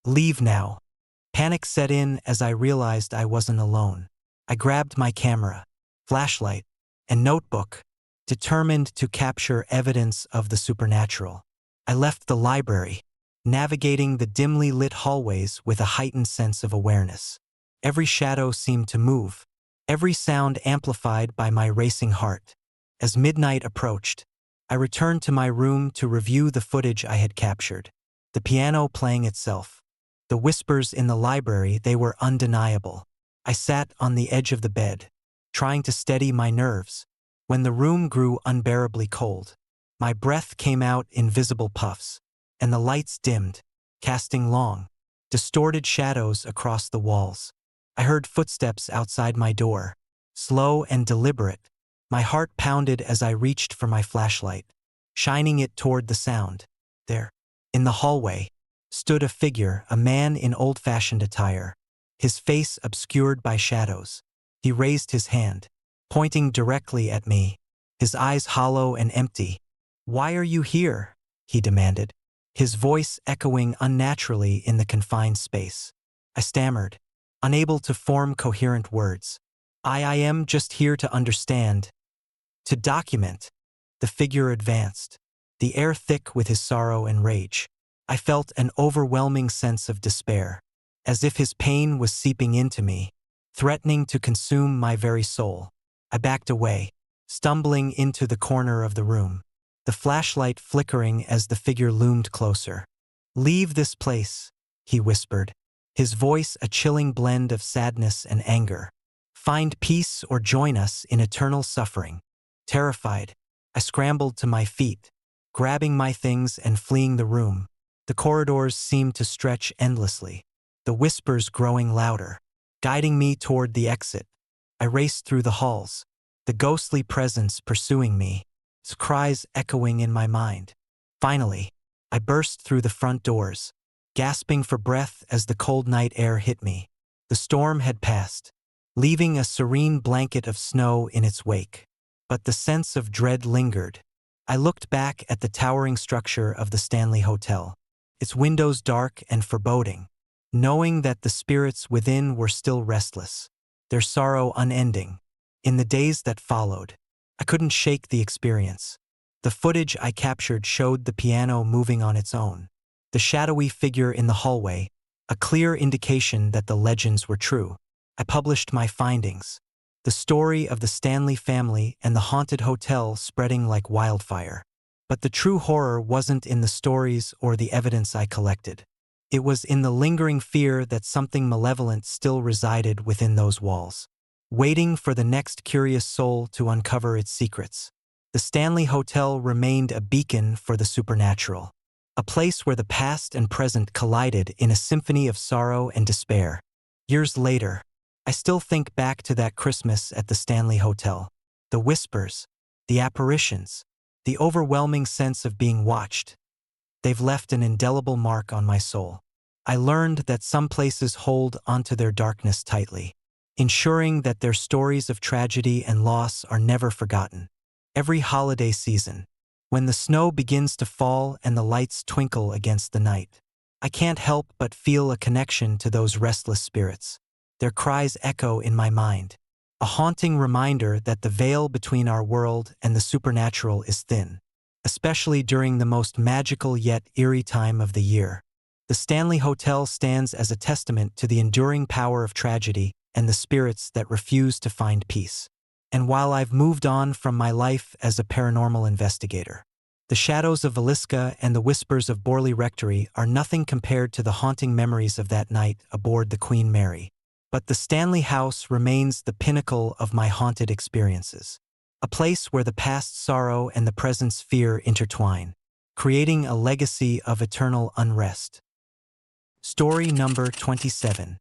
Leave now. Panic set in as I realized I wasn't alone. I grabbed my camera, flashlight, and notebook, determined to capture evidence of the supernatural. I left the library, navigating the dimly lit hallways with a heightened sense of awareness. Every shadow seemed to move, every sound amplified by my racing heart. As midnight approached, I returned to my room to review the footage I had captured. The piano playing itself, the whispers in the library, they were undeniable. I sat on the edge of the bed, trying to steady my nerves, when the room grew unbearably cold. My breath came out in visible puffs, and the lights dimmed, casting long, distorted shadows across the walls. I heard footsteps outside my door, slow and deliberate. My heart pounded as I reached for my flashlight, shining it toward the sound. There, in the hallway, stood a figure, a man in old-fashioned attire, his face obscured by shadows. He raised his hand, pointing directly at me, his eyes hollow and empty. "Why are you here?" he demanded, his voice echoing unnaturally in the confined space. I stammered, unable to form coherent words. I am just here to understand, to document." The figure advanced, the air thick with his sorrow and rage. I felt an overwhelming sense of despair, as if his pain was seeping into me, threatening to consume my very soul. I backed away, stumbling into the corner of the room, the flashlight flickering as the figure loomed closer. "Leave this place," he whispered, his voice a chilling blend of sadness and anger. "Find peace or join us in eternal suffering." Terrified, I scrambled to my feet, grabbing my things and fleeing the room. The corridors seemed to stretch endlessly, the whispers growing louder, guiding me toward the exit. I raced through the halls, the ghostly presence pursuing me, its cries echoing in my mind. Finally, I burst through the front doors, gasping for breath as the cold night air hit me. The storm had passed, leaving a serene blanket of snow in its wake. But the sense of dread lingered. I looked back at the towering structure of the Stanley Hotel, its windows dark and foreboding, knowing that the spirits within were still restless, their sorrow unending. In the days that followed, I couldn't shake the experience. The footage I captured showed the piano moving on its own, the shadowy figure in the hallway, a clear indication that the legends were true. I published my findings, the story of the Stanley family and the haunted hotel spreading like wildfire. But the true horror wasn't in the stories or the evidence I collected. It was in the lingering fear that something malevolent still resided within those walls, waiting for the next curious soul to uncover its secrets. The Stanley Hotel remained a beacon for the supernatural, a place where the past and present collided in a symphony of sorrow and despair. Years later, I still think back to that Christmas at the Stanley Hotel. The whispers, the apparitions, the overwhelming sense of being watched. They've left an indelible mark on my soul. I learned that some places hold onto their darkness tightly, ensuring that their stories of tragedy and loss are never forgotten. Every holiday season, when the snow begins to fall and the lights twinkle against the night, I can't help but feel a connection to those restless spirits. Their cries echo in my mind, a haunting reminder that the veil between our world and the supernatural is thin, especially during the most magical yet eerie time of the year. The Stanley Hotel stands as a testament to the enduring power of tragedy and the spirits that refuse to find peace. And while I've moved on from my life as a paranormal investigator, the shadows of Villisca and the whispers of Borley Rectory are nothing compared to the haunting memories of that night aboard the Queen Mary. But the Stanley House remains the pinnacle of my haunted experiences, a place where the past sorrow and the present's fear intertwine, creating a legacy of eternal unrest. Story number 27.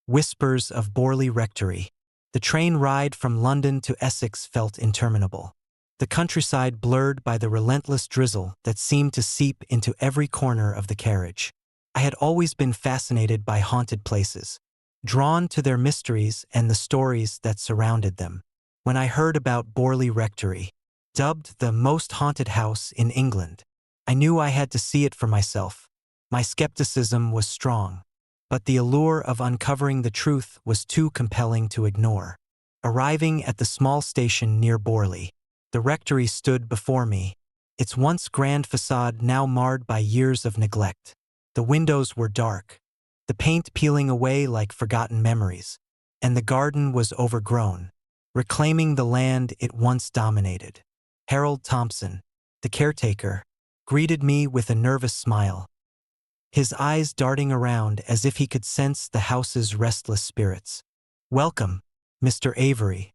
Whispers of Borley Rectory. The train ride from London to Essex felt interminable, the countryside blurred by the relentless drizzle that seemed to seep into every corner of the carriage. I had always been fascinated by haunted places, drawn to their mysteries and the stories that surrounded them. When I heard about Borley Rectory, dubbed the most haunted house in England, I knew I had to see it for myself. My skepticism was strong, but the allure of uncovering the truth was too compelling to ignore. Arriving at the small station near Borley, the rectory stood before me, its once grand facade now marred by years of neglect. The windows were dark, the paint peeling away like forgotten memories, and the garden was overgrown, reclaiming the land it once dominated. Harold Thompson, the caretaker, greeted me with a nervous smile, his eyes darting around as if he could sense the house's restless spirits. "Welcome, Mr. Avery,"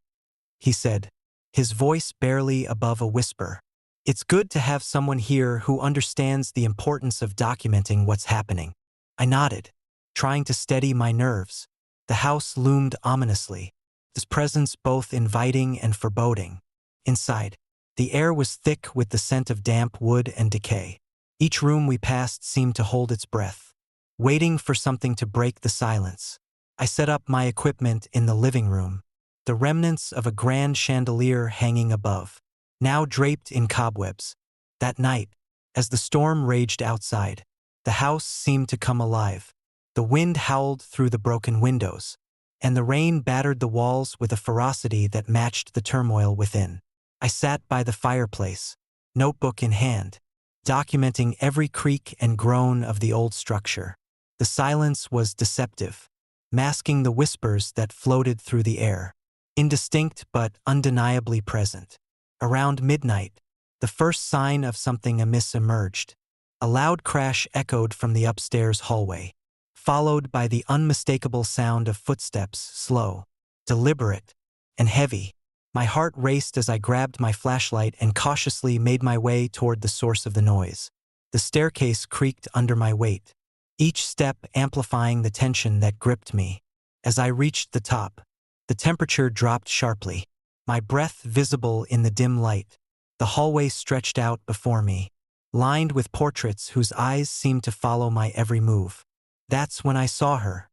he said, his voice barely above a whisper. "It's good to have someone here who understands the importance of documenting what's happening." I nodded, trying to steady my nerves. The house loomed ominously, its presence both inviting and foreboding. Inside, the air was thick with the scent of damp wood and decay. Each room we passed seemed to hold its breath, waiting for something to break the silence. I set up my equipment in the living room, the remnants of a grand chandelier hanging above, now draped in cobwebs. That night, as the storm raged outside, the house seemed to come alive. The wind howled through the broken windows, and the rain battered the walls with a ferocity that matched the turmoil within. I sat by the fireplace, notebook in hand, documenting every creak and groan of the old structure. The silence was deceptive, masking the whispers that floated through the air, indistinct but undeniably present. Around midnight, the first sign of something amiss emerged. A loud crash echoed from the upstairs hallway, followed by the unmistakable sound of footsteps, slow, deliberate, and heavy. My heart raced as I grabbed my flashlight and cautiously made my way toward the source of the noise. The staircase creaked under my weight, each step amplifying the tension that gripped me. As I reached the top, the temperature dropped sharply, my breath visible in the dim light. The hallway stretched out before me, lined with portraits whose eyes seemed to follow my every move. That's when I saw her.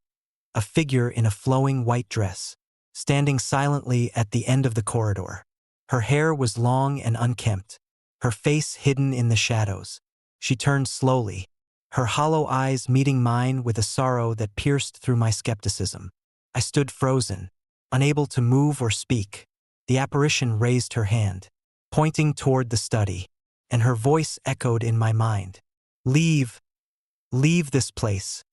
a figure in a flowing white dress, standing silently at the end of the corridor. Her hair was long and unkempt, her face hidden in the shadows. She turned slowly, her hollow eyes meeting mine with a sorrow that pierced through my skepticism. I stood frozen, unable to move or speak. The apparition raised her hand, pointing toward the study, and her voice echoed in my mind. "Leave, leave this place."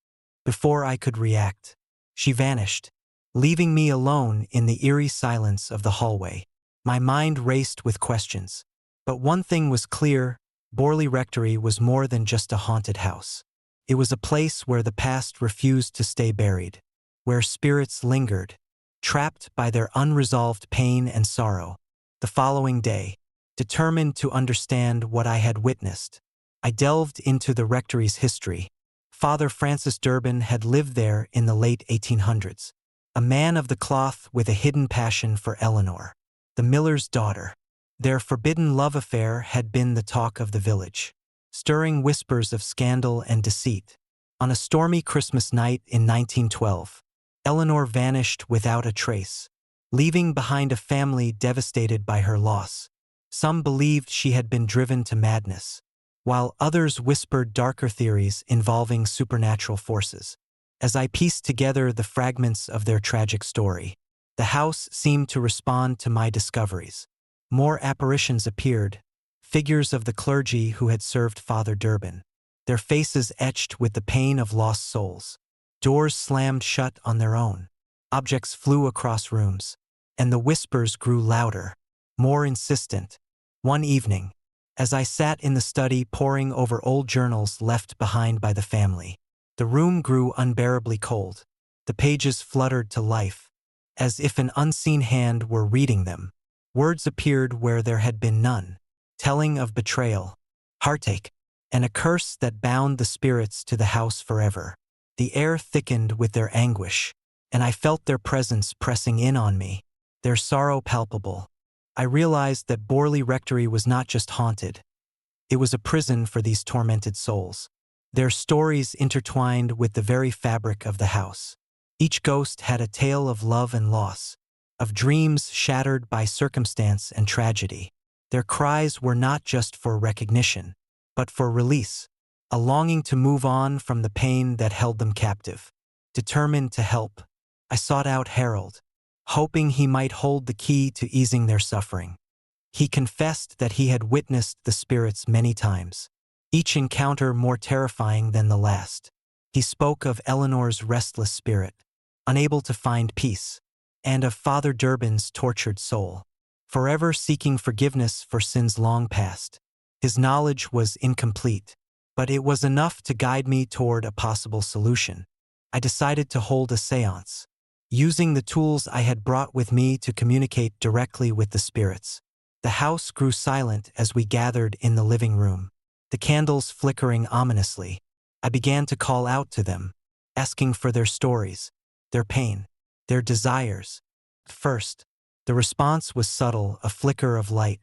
Before I could react, she vanished, leaving me alone in the eerie silence of the hallway. My mind raced with questions. But one thing was clear: Borley Rectory was more than just a haunted house. It was a place where the past refused to stay buried, where spirits lingered, trapped by their unresolved pain and sorrow. The following day, determined to understand what I had witnessed, I delved into the rectory's history. Father Francis Durbin had lived there in the late 1800s, a man of the cloth with a hidden passion for Eleanor, the miller's daughter. Their forbidden love affair had been the talk of the village, stirring whispers of scandal and deceit. On a stormy Christmas night in 1912, Eleanor vanished without a trace, leaving behind a family devastated by her loss. Some believed she had been driven to madness, while others whispered darker theories involving supernatural forces. As I pieced together the fragments of their tragic story, the house seemed to respond to my discoveries. More apparitions appeared, figures of the clergy who had served Father Durbin, their faces etched with the pain of lost souls. Doors slammed shut on their own. Objects flew across rooms, and the whispers grew louder, more insistent. One evening, as I sat in the study poring over old journals left behind by the family, the room grew unbearably cold. The pages fluttered to life, as if an unseen hand were reading them. Words appeared where there had been none, telling of betrayal, heartache, and a curse that bound the spirits to the house forever. The air thickened with their anguish, and I felt their presence pressing in on me, their sorrow palpable. I realized that Borley Rectory was not just haunted. It was a prison for these tormented souls, their stories intertwined with the very fabric of the house. Each ghost had a tale of love and loss, of dreams shattered by circumstance and tragedy. Their cries were not just for recognition, but for release, a longing to move on from the pain that held them captive. Determined to help, I sought out Harold, hoping he might hold the key to easing their suffering. He confessed that he had witnessed the spirits many times, each encounter more terrifying than the last. He spoke of Eleanor's restless spirit, unable to find peace, and of Father Durbin's tortured soul, forever seeking forgiveness for sins long past. His knowledge was incomplete, but it was enough to guide me toward a possible solution. I decided to hold a séance, using the tools I had brought with me to communicate directly with the spirits. The house grew silent as we gathered in the living room, the candles flickering ominously. I began to call out to them, asking for their stories, their pain, their desires. First, the response was subtle, a flicker of light,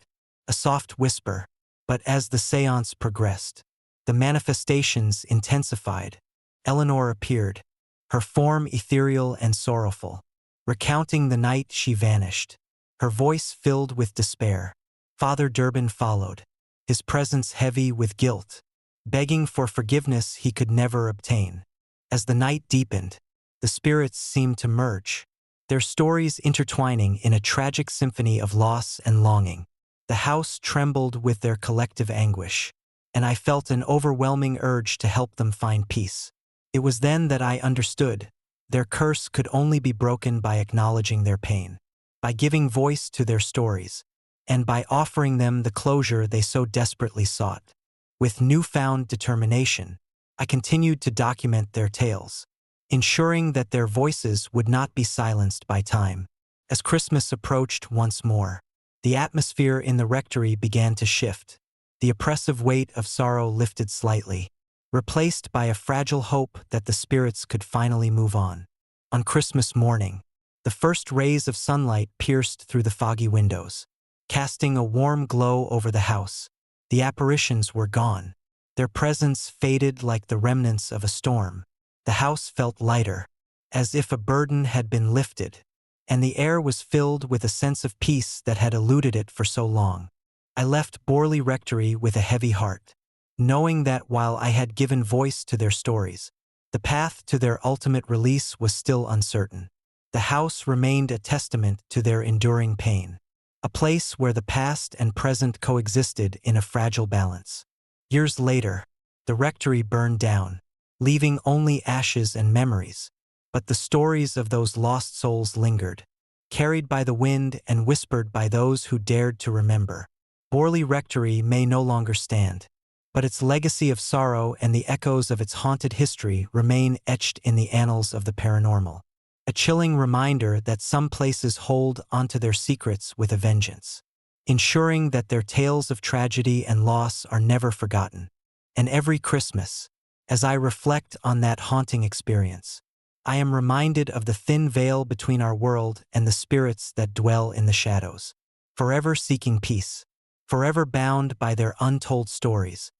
a soft whisper. But as the séance progressed, the manifestations intensified. Eleanor appeared, her form ethereal and sorrowful, recounting the night she vanished, her voice filled with despair. Father Durbin followed, his presence heavy with guilt, begging for forgiveness he could never obtain. As the night deepened, the spirits seemed to merge, their stories intertwining in a tragic symphony of loss and longing. The house trembled with their collective anguish, and I felt an overwhelming urge to help them find peace. It was then that I understood. Their curse could only be broken by acknowledging their pain, by giving voice to their stories, and by offering them the closure they so desperately sought. With newfound determination, I continued to document their tales, ensuring that their voices would not be silenced by time. As Christmas approached once more, the atmosphere in the rectory began to shift. The oppressive weight of sorrow lifted slightly, replaced by a fragile hope that the spirits could finally move on. On Christmas morning, the first rays of sunlight pierced through the foggy windows, casting a warm glow over the house. The apparitions were gone, their presence faded like the remnants of a storm. The house felt lighter, as if a burden had been lifted, and the air was filled with a sense of peace that had eluded it for so long. I left Borley Rectory with a heavy heart, knowing that while I had given voice to their stories, the path to their ultimate release was still uncertain. The house remained a testament to their enduring pain, a place where the past and present coexisted in a fragile balance. Years later, the rectory burned down, leaving only ashes and memories, but the stories of those lost souls lingered, carried by the wind and whispered by those who dared to remember. Borley Rectory may no longer stand, but its legacy of sorrow and the echoes of its haunted history remain etched in the annals of the paranormal, a chilling reminder that some places hold onto their secrets with a vengeance, ensuring that their tales of tragedy and loss are never forgotten. And every Christmas, as I reflect on that haunting experience, I am reminded of the thin veil between our world and the spirits that dwell in the shadows, forever seeking peace, forever bound by their untold stories.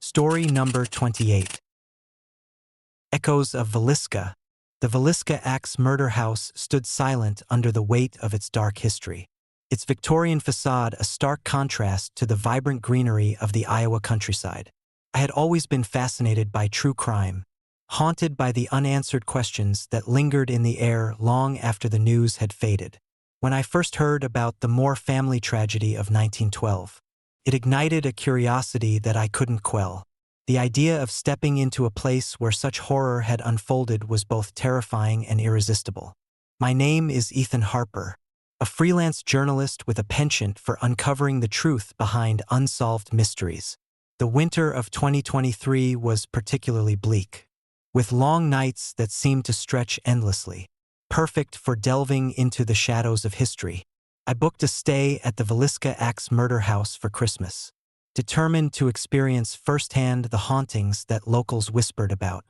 Story number 28. Echoes of Villisca. The Villisca Axe murder house stood silent under the weight of its dark history, its Victorian facade a stark contrast to the vibrant greenery of the Iowa countryside. I had always been fascinated by true crime, haunted by the unanswered questions that lingered in the air long after the news had faded. When I first heard about the Moore family tragedy of 1912, it ignited a curiosity that I couldn't quell. The idea of stepping into a place where such horror had unfolded was both terrifying and irresistible. My name is Ethan Harper, a freelance journalist with a penchant for uncovering the truth behind unsolved mysteries. The winter of 2023 was particularly bleak, with long nights that seemed to stretch endlessly, perfect for delving into the shadows of history. I booked a stay at the Villisca Axe murder house for Christmas, determined to experience firsthand the hauntings that locals whispered about.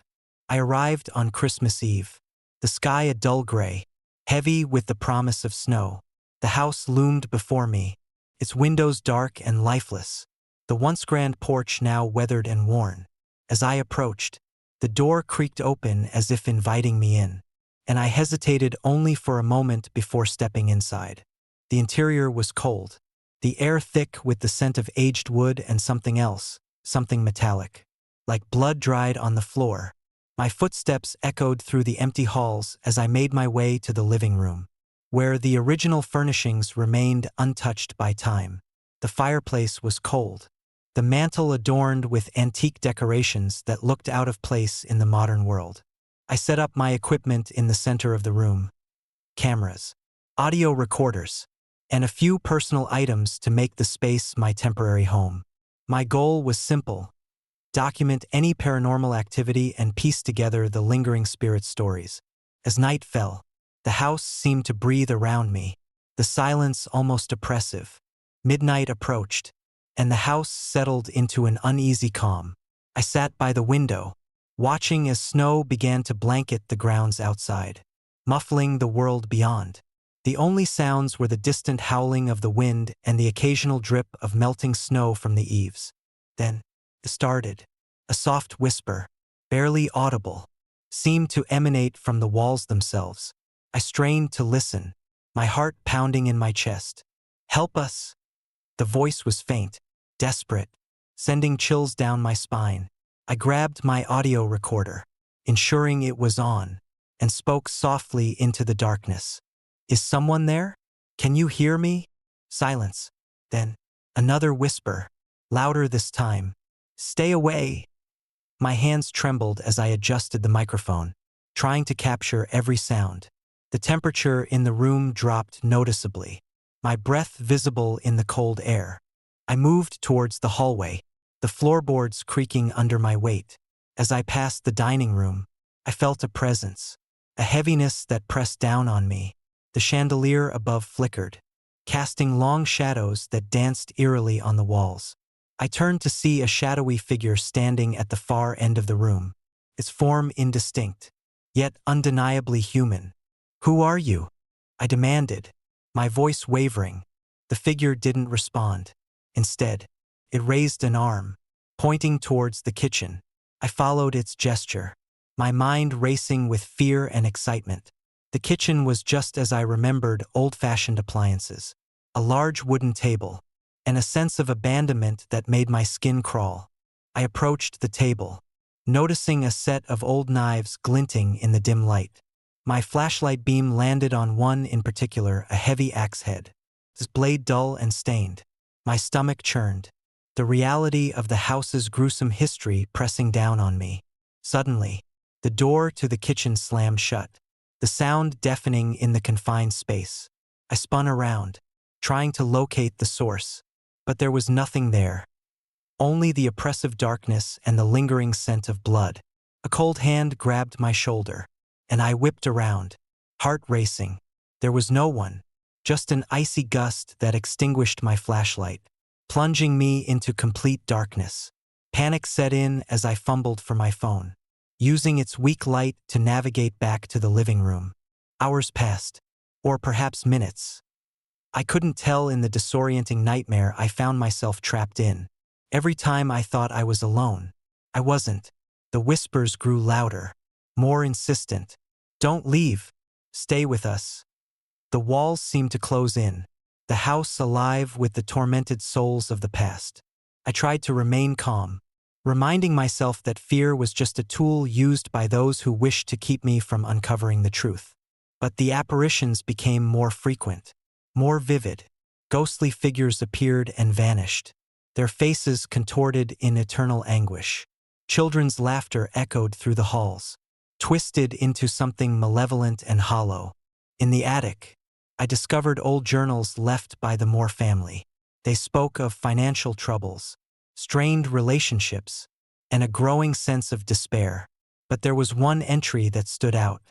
I arrived on Christmas Eve, the sky a dull gray, heavy with the promise of snow. The house loomed before me, its windows dark and lifeless, the once grand porch now weathered and worn. As I approached, the door creaked open as if inviting me in, and I hesitated only for a moment before stepping inside. The interior was cold, the air thick with the scent of aged wood and something else, something metallic, like blood dried on the floor. My footsteps echoed through the empty halls as I made my way to the living room, where the original furnishings remained untouched by time. The fireplace was cold, the mantel adorned with antique decorations that looked out of place in the modern world. I set up my equipment in the center of the room: cameras, audio recorders, and a few personal items to make the space my temporary home. My goal was simple: document any paranormal activity and piece together the lingering spirit stories. As night fell, the house seemed to breathe around me, the silence almost oppressive. Midnight approached, and the house settled into an uneasy calm. I sat by the window, watching as snow began to blanket the grounds outside, muffling the world beyond. The only sounds were the distant howling of the wind and the occasional drip of melting snow from the eaves. Then, it started. A soft whisper, barely audible, seemed to emanate from the walls themselves. I strained to listen, my heart pounding in my chest. "Help us!" The voice was faint, desperate, sending chills down my spine. I grabbed my audio recorder, ensuring it was on, and spoke softly into the darkness. "Is someone there? Can you hear me?" Silence. Then, another whisper, louder this time. "Stay away!" My hands trembled as I adjusted the microphone, trying to capture every sound. The temperature in the room dropped noticeably, my breath visible in the cold air. I moved towards the hallway, the floorboards creaking under my weight. As I passed the dining room, I felt a presence, a heaviness that pressed down on me. The chandelier above flickered, casting long shadows that danced eerily on the walls. I turned to see a shadowy figure standing at the far end of the room, its form indistinct, yet undeniably human. "Who are you?" I demanded, my voice wavering. The figure didn't respond. Instead, it raised an arm, pointing towards the kitchen. I followed its gesture, my mind racing with fear and excitement. The kitchen was just as I remembered: old-fashioned appliances, a large wooden table, and a sense of abandonment that made my skin crawl. I approached the table, noticing a set of old knives glinting in the dim light. My flashlight beam landed on one in particular, a heavy axe head, its blade dull and stained. My stomach churned, the reality of the house's gruesome history pressing down on me. Suddenly, the door to the kitchen slammed shut, the sound deafening in the confined space. I spun around, trying to locate the source, but there was nothing there. Only the oppressive darkness and the lingering scent of blood. A cold hand grabbed my shoulder, and I whipped around, heart racing. There was no one, just an icy gust that extinguished my flashlight, plunging me into complete darkness. Panic set in as I fumbled for my phone, using its weak light to navigate back to the living room. Hours passed, or perhaps minutes. I couldn't tell in the disorienting nightmare I found myself trapped in. Every time I thought I was alone, I wasn't. The whispers grew louder, more insistent. "Don't leave. Stay with us." The walls seemed to close in, the house alive with the tormented souls of the past. I tried to remain calm, reminding myself that fear was just a tool used by those who wished to keep me from uncovering the truth. But the apparitions became more frequent, more vivid. Ghostly figures appeared and vanished, their faces contorted in eternal anguish. Children's laughter echoed through the halls, twisted into something malevolent and hollow. In the attic, I discovered old journals left by the Moore family. They spoke of financial troubles, strained relationships, and a growing sense of despair. But there was one entry that stood out,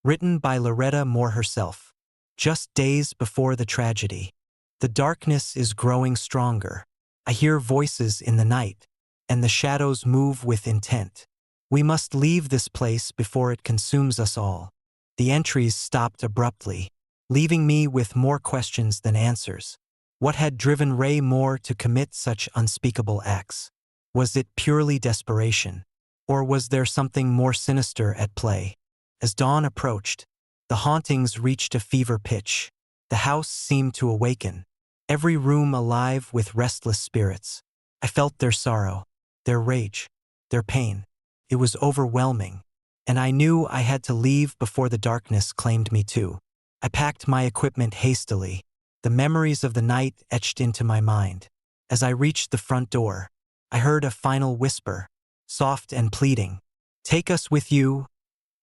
written by Loretta Moore herself, just days before the tragedy. "The darkness is growing stronger. I hear voices in the night, and the shadows move with intent. We must leave this place before it consumes us all." The entries stopped abruptly, leaving me with more questions than answers. What had driven Ray Moore to commit such unspeakable acts? Was it purely desperation, or was there something more sinister at play? As dawn approached, the hauntings reached a fever pitch. The house seemed to awaken, every room alive with restless spirits. I felt their sorrow, their rage, their pain. It was overwhelming, and I knew I had to leave before the darkness claimed me too. I packed my equipment hastily, the memories of the night etched into my mind. As I reached the front door, I heard a final whisper, soft and pleading. "Take us with you."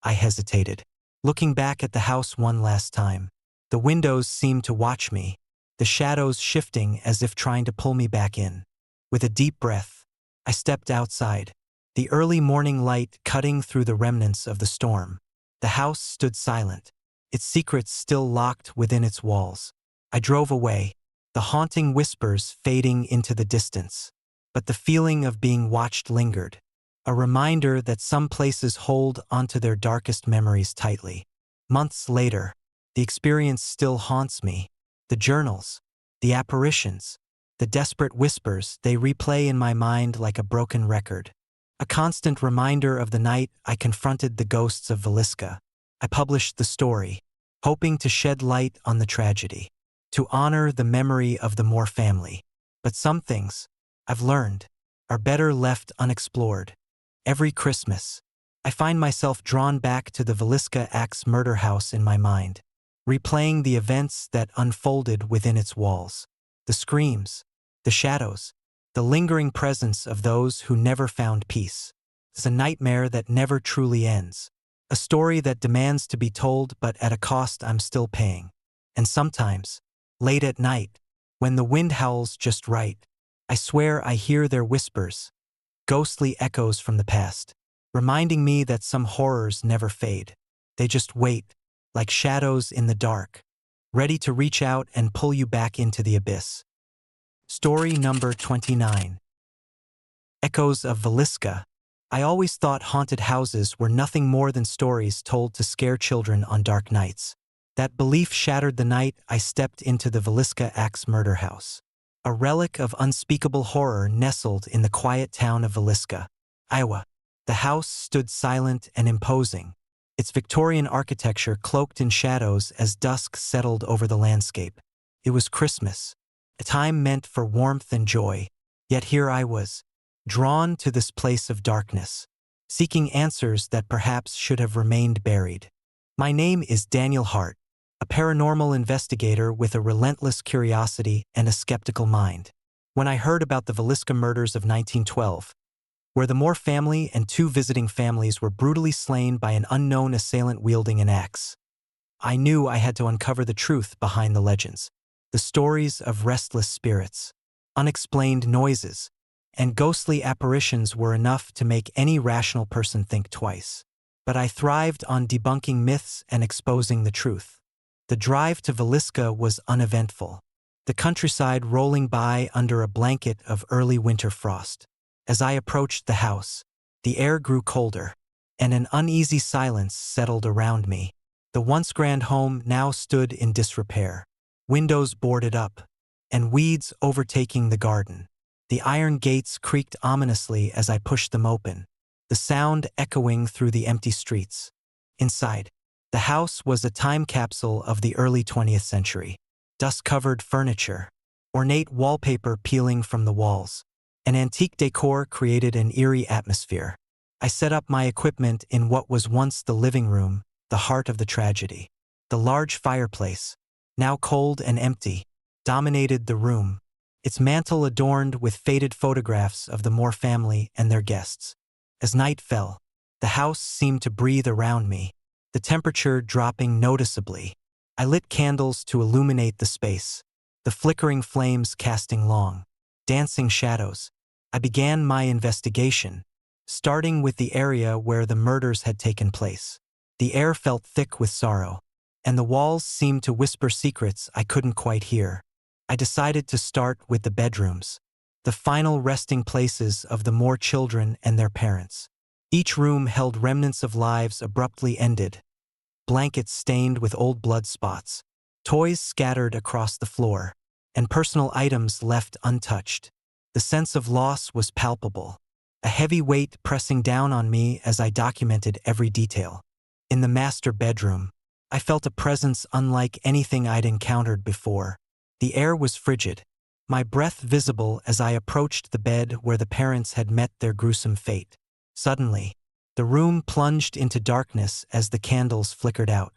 I hesitated, looking back at the house one last time. The windows seemed to watch me, the shadows shifting as if trying to pull me back in. With a deep breath, I stepped outside, the early morning light cutting through the remnants of the storm. The house stood silent, its secrets still locked within its walls. I drove away, the haunting whispers fading into the distance. But the feeling of being watched lingered, a reminder that some places hold onto their darkest memories tightly. Months later, the experience still haunts me. The journals, the apparitions, the desperate whispers, they replay in my mind like a broken record. A constant reminder of the night I confronted the ghosts of Villisca. I published the story, hoping to shed light on the tragedy, to honor the memory of the Moore family. But some things, I've learned, are better left unexplored. Every Christmas, I find myself drawn back to the Villisca Axe murder house in my mind, replaying the events that unfolded within its walls. The screams, the shadows, the lingering presence of those who never found peace. It's a nightmare that never truly ends. A story that demands to be told, but at a cost I'm still paying. And sometimes, late at night, when the wind howls just right, I swear I hear their whispers, ghostly echoes from the past, reminding me that some horrors never fade. They just wait, like shadows in the dark, ready to reach out and pull you back into the abyss. Story number 29. Echoes of Villisca. I always thought haunted houses were nothing more than stories told to scare children on dark nights. That belief shattered the night I stepped into the Villisca Axe murder house, a relic of unspeakable horror nestled in the quiet town of Villisca, Iowa. The house stood silent and imposing, its Victorian architecture cloaked in shadows as dusk settled over the landscape. It was Christmas, a time meant for warmth and joy, yet here I was, drawn to this place of darkness, seeking answers that perhaps should have remained buried. My name is Daniel Hart, a paranormal investigator with a relentless curiosity and a skeptical mind. When I heard about the Villisca murders of 1912, where the Moore family and 2 visiting families were brutally slain by an unknown assailant wielding an axe, I knew I had to uncover the truth behind the legends. The stories of restless spirits, unexplained noises, and ghostly apparitions were enough to make any rational person think twice. But I thrived on debunking myths and exposing the truth. The drive to Villisca was uneventful, the countryside rolling by under a blanket of early winter frost. As I approached the house, the air grew colder, and an uneasy silence settled around me. The once grand home now stood in disrepair, windows boarded up, and weeds overtaking the garden. The iron gates creaked ominously as I pushed them open, the sound echoing through the empty streets. Inside, the house was a time capsule of the early 20th century. Dust-covered furniture, ornate wallpaper peeling from the walls, and antique decor created an eerie atmosphere. I set up my equipment in what was once the living room, the heart of the tragedy. The large fireplace, now cold and empty, dominated the room, its mantel adorned with faded photographs of the Moore family and their guests. As night fell, the house seemed to breathe around me, the temperature dropping noticeably. I lit candles to illuminate the space, the flickering flames casting long, dancing shadows. I began my investigation, starting with the area where the murders had taken place. The air felt thick with sorrow, and the walls seemed to whisper secrets I couldn't quite hear. I decided to start with the bedrooms, the final resting places of the Moore children and their parents. Each room held remnants of lives abruptly ended, blankets stained with old blood spots, toys scattered across the floor, and personal items left untouched. The sense of loss was palpable, a heavy weight pressing down on me as I documented every detail. In the master bedroom, I felt a presence unlike anything I'd encountered before. The air was frigid, my breath visible as I approached the bed where the parents had met their gruesome fate. Suddenly, the room plunged into darkness as the candles flickered out.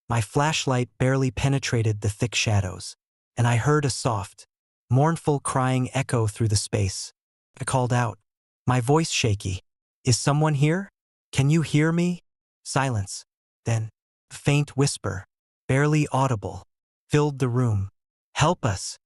My flashlight barely penetrated the thick shadows, and I heard a soft, mournful crying echo through the space. I called out, my voice shaky. "Is someone here? Can you hear me?" Silence. Then, a faint whisper, barely audible, filled the room. "Help us!"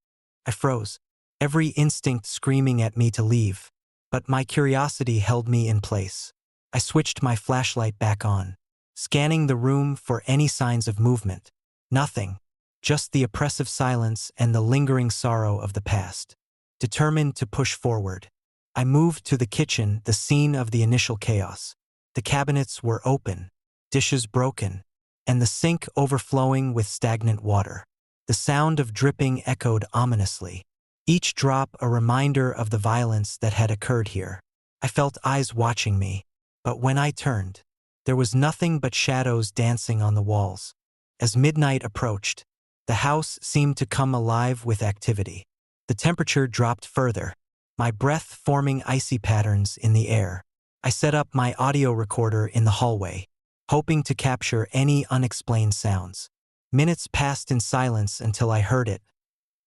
I froze, every instinct screaming at me to leave, but my curiosity held me in place. I switched my flashlight back on, scanning the room for any signs of movement. Nothing, just the oppressive silence and the lingering sorrow of the past. Determined to push forward, I moved to the kitchen, the scene of the initial chaos. The cabinets were open, dishes broken, and the sink overflowing with stagnant water. The sound of dripping echoed ominously, each drop a reminder of the violence that had occurred here. I felt eyes watching me, but when I turned, there was nothing but shadows dancing on the walls. As midnight approached, the house seemed to come alive with activity. The temperature dropped further, my breath forming icy patterns in the air. I set up my audio recorder in the hallway, hoping to capture any unexplained sounds. Minutes passed in silence until I heard it,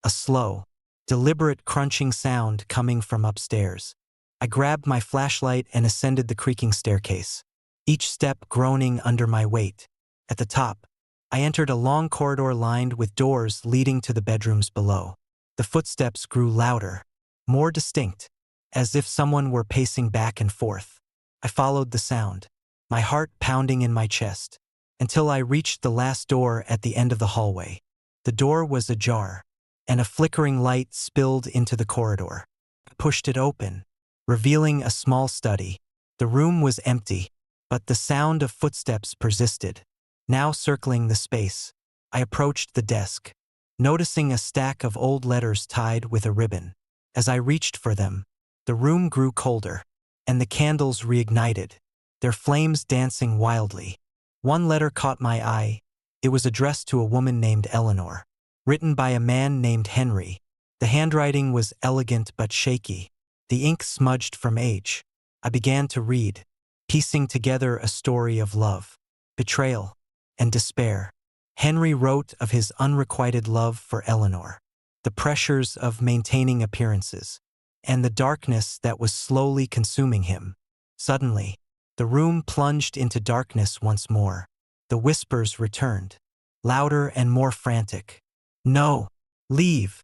a slow, deliberate crunching sound coming from upstairs. I grabbed my flashlight and ascended the creaking staircase, each step groaning under my weight. At the top, I entered a long corridor lined with doors leading to the bedrooms below. The footsteps grew louder, more distinct, as if someone were pacing back and forth. I followed the sound, my heart pounding in my chest, until I reached the last door at the end of the hallway. The door was ajar, and a flickering light spilled into the corridor. I pushed it open, revealing a small study. The room was empty, but the sound of footsteps persisted, now circling the space. I approached the desk, noticing a stack of old letters tied with a ribbon. As I reached for them, the room grew colder, and the candles reignited, their flames dancing wildly. One letter caught my eye. It was addressed to a woman named Eleanor, written by a man named Henry. The handwriting was elegant but shaky, the ink smudged from age. I began to read, piecing together a story of love, betrayal, and despair. Henry wrote of his unrequited love for Eleanor, the pressures of maintaining appearances, and the darkness that was slowly consuming him. Suddenly, the room plunged into darkness once more. The whispers returned, louder and more frantic. "No! Leave!"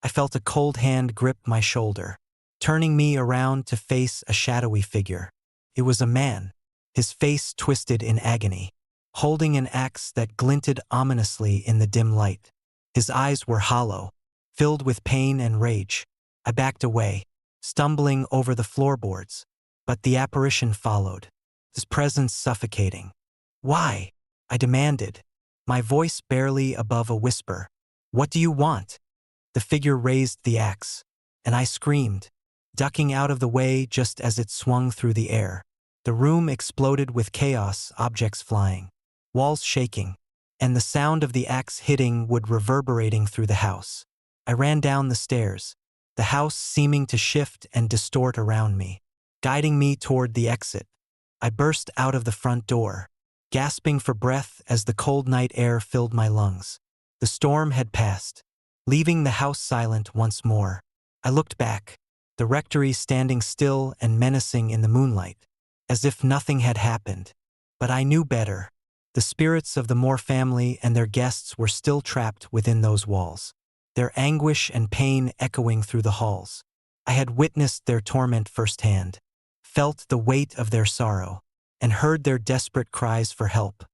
I felt a cold hand grip my shoulder, turning me around to face a shadowy figure. It was a man, his face twisted in agony, holding an axe that glinted ominously in the dim light. His eyes were hollow, filled with pain and rage. I backed away, stumbling over the floorboards, but the apparition followed, his presence suffocating. "Why?" I demanded, my voice barely above a whisper. "What do you want?" The figure raised the axe, and I screamed, ducking out of the way just as it swung through the air. The room exploded with chaos, objects flying, walls shaking, and the sound of the axe hitting wood reverberating through the house. I ran down the stairs, the house seeming to shift and distort around me, guiding me toward the exit. I burst out of the front door, gasping for breath as the cold night air filled my lungs. The storm had passed, leaving the house silent once more. I looked back, the rectory standing still and menacing in the moonlight, as if nothing had happened. But I knew better. The spirits of the Moore family and their guests were still trapped within those walls, their anguish and pain echoing through the halls. I had witnessed their torment firsthand, felt the weight of their sorrow, and heard their desperate cries for help.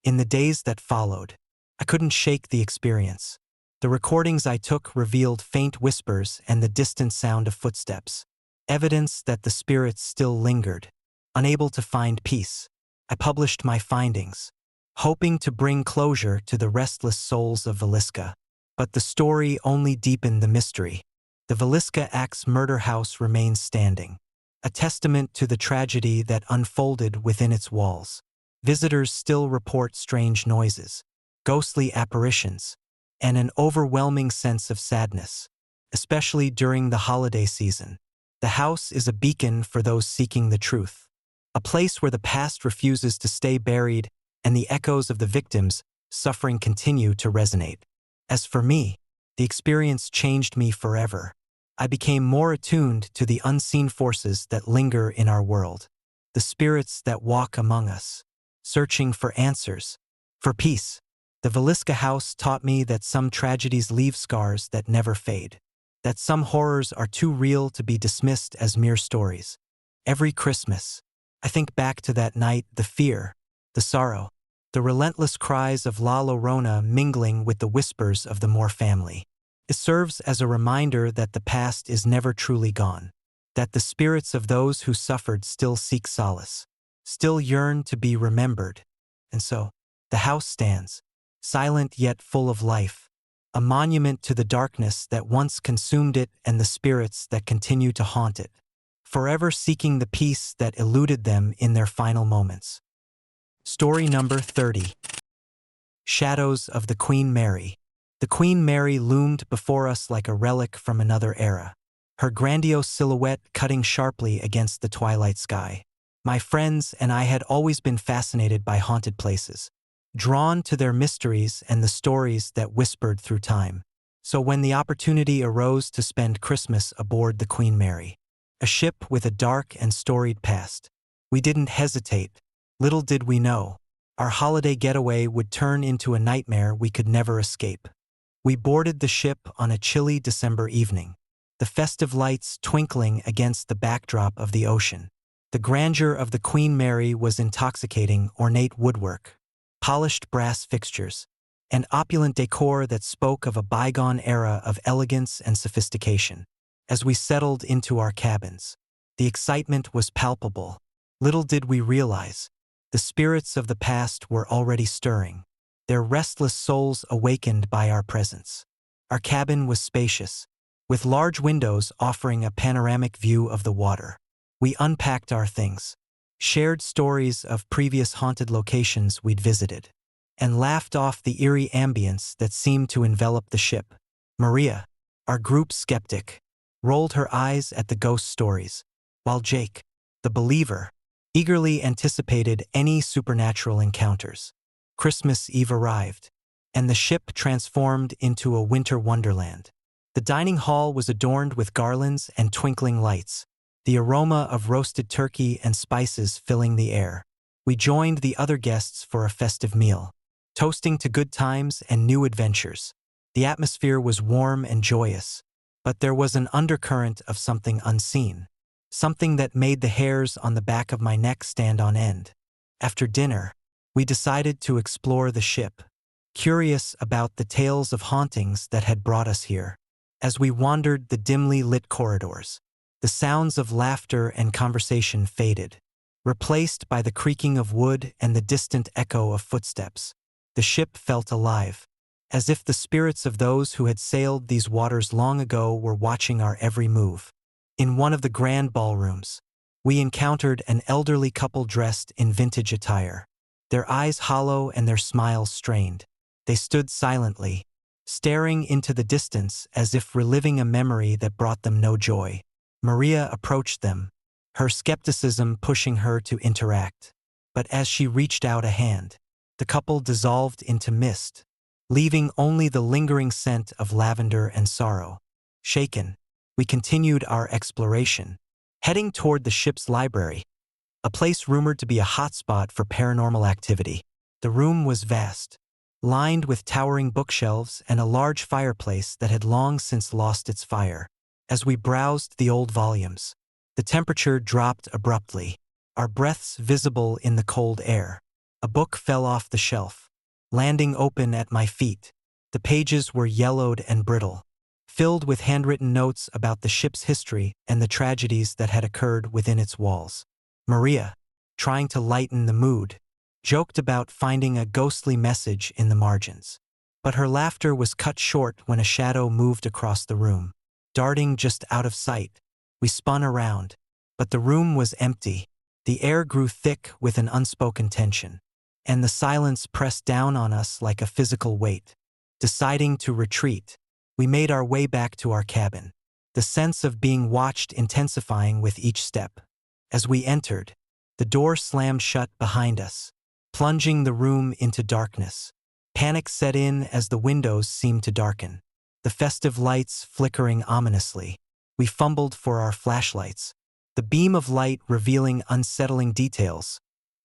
In the days that followed, I couldn't shake the experience. The recordings I took revealed faint whispers and the distant sound of footsteps, evidence that the spirits still lingered, unable to find peace. I published my findings, hoping to bring closure to the restless souls of Villisca. But the story only deepened the mystery. The Villisca Axe murder house remains standing, a testament to the tragedy that unfolded within its walls. Visitors still report strange noises, ghostly apparitions, and an overwhelming sense of sadness, especially during the holiday season. The house is a beacon for those seeking the truth, a place where the past refuses to stay buried and the echoes of the victims' suffering continue to resonate. As for me, the experience changed me forever. I became more attuned to the unseen forces that linger in our world, the spirits that walk among us, searching for answers, for peace. The Villisca house taught me that some tragedies leave scars that never fade, that some horrors are too real to be dismissed as mere stories. Every Christmas, I think back to that night, the fear, the sorrow, the relentless cries of La Llorona mingling with the whispers of the Moore family. It serves as a reminder that the past is never truly gone, that the spirits of those who suffered still seek solace, still yearn to be remembered. And so, the house stands, silent yet full of life, a monument to the darkness that once consumed it and the spirits that continue to haunt it, forever seeking the peace that eluded them in their final moments. Story number 30. Shadows of the Queen Mary. The Queen Mary loomed before us like a relic from another era, her grandiose silhouette cutting sharply against the twilight sky. My friends and I had always been fascinated by haunted places, drawn to their mysteries and the stories that whispered through time. So when the opportunity arose to spend Christmas aboard the Queen Mary, a ship with a dark and storied past, we didn't hesitate. Little did we know, our holiday getaway would turn into a nightmare we could never escape. We boarded the ship on a chilly December evening, the festive lights twinkling against the backdrop of the ocean. The grandeur of the Queen Mary was intoxicating, ornate woodwork, polished brass fixtures, and opulent decor that spoke of a bygone era of elegance and sophistication. As we settled into our cabins, the excitement was palpable. Little did we realize, the spirits of the past were already stirring, their restless souls awakened by our presence. Our cabin was spacious, with large windows offering a panoramic view of the water. We unpacked our things, shared stories of previous haunted locations we'd visited, and laughed off the eerie ambience that seemed to envelop the ship. Maria, our group skeptic, rolled her eyes at the ghost stories, while Jake, the believer, eagerly anticipated any supernatural encounters. Christmas Eve arrived, and the ship transformed into a winter wonderland. The dining hall was adorned with garlands and twinkling lights, the aroma of roasted turkey and spices filling the air. We joined the other guests for a festive meal, toasting to good times and new adventures. The atmosphere was warm and joyous, but there was an undercurrent of something unseen, something that made the hairs on the back of my neck stand on end. After dinner, we decided to explore the ship, curious about the tales of hauntings that had brought us here. As we wandered the dimly lit corridors, the sounds of laughter and conversation faded, replaced by the creaking of wood and the distant echo of footsteps. The ship felt alive, as if the spirits of those who had sailed these waters long ago were watching our every move. In one of the grand ballrooms, we encountered an elderly couple dressed in vintage attire, their eyes hollow and their smiles strained. They stood silently, staring into the distance as if reliving a memory that brought them no joy. Maria approached them, her skepticism pushing her to interact. But as she reached out a hand, the couple dissolved into mist, leaving only the lingering scent of lavender and sorrow. Shaken, we continued our exploration, heading toward the ship's library, a place rumored to be a hotspot for paranormal activity. The room was vast, lined with towering bookshelves and a large fireplace that had long since lost its fire. As we browsed the old volumes, the temperature dropped abruptly, our breaths visible in the cold air. A book fell off the shelf, landing open at my feet. The pages were yellowed and brittle, filled with handwritten notes about the ship's history and the tragedies that had occurred within its walls. Maria, trying to lighten the mood, joked about finding a ghostly message in the margins. But her laughter was cut short when a shadow moved across the room. Darting just out of sight, we spun around, but the room was empty. The air grew thick with an unspoken tension, and the silence pressed down on us like a physical weight. Deciding to retreat, we made our way back to our cabin, the sense of being watched intensifying with each step. As we entered, the door slammed shut behind us, plunging the room into darkness. Panic set in as the windows seemed to darken, the festive lights flickering ominously. We fumbled for our flashlights, the beam of light revealing unsettling details.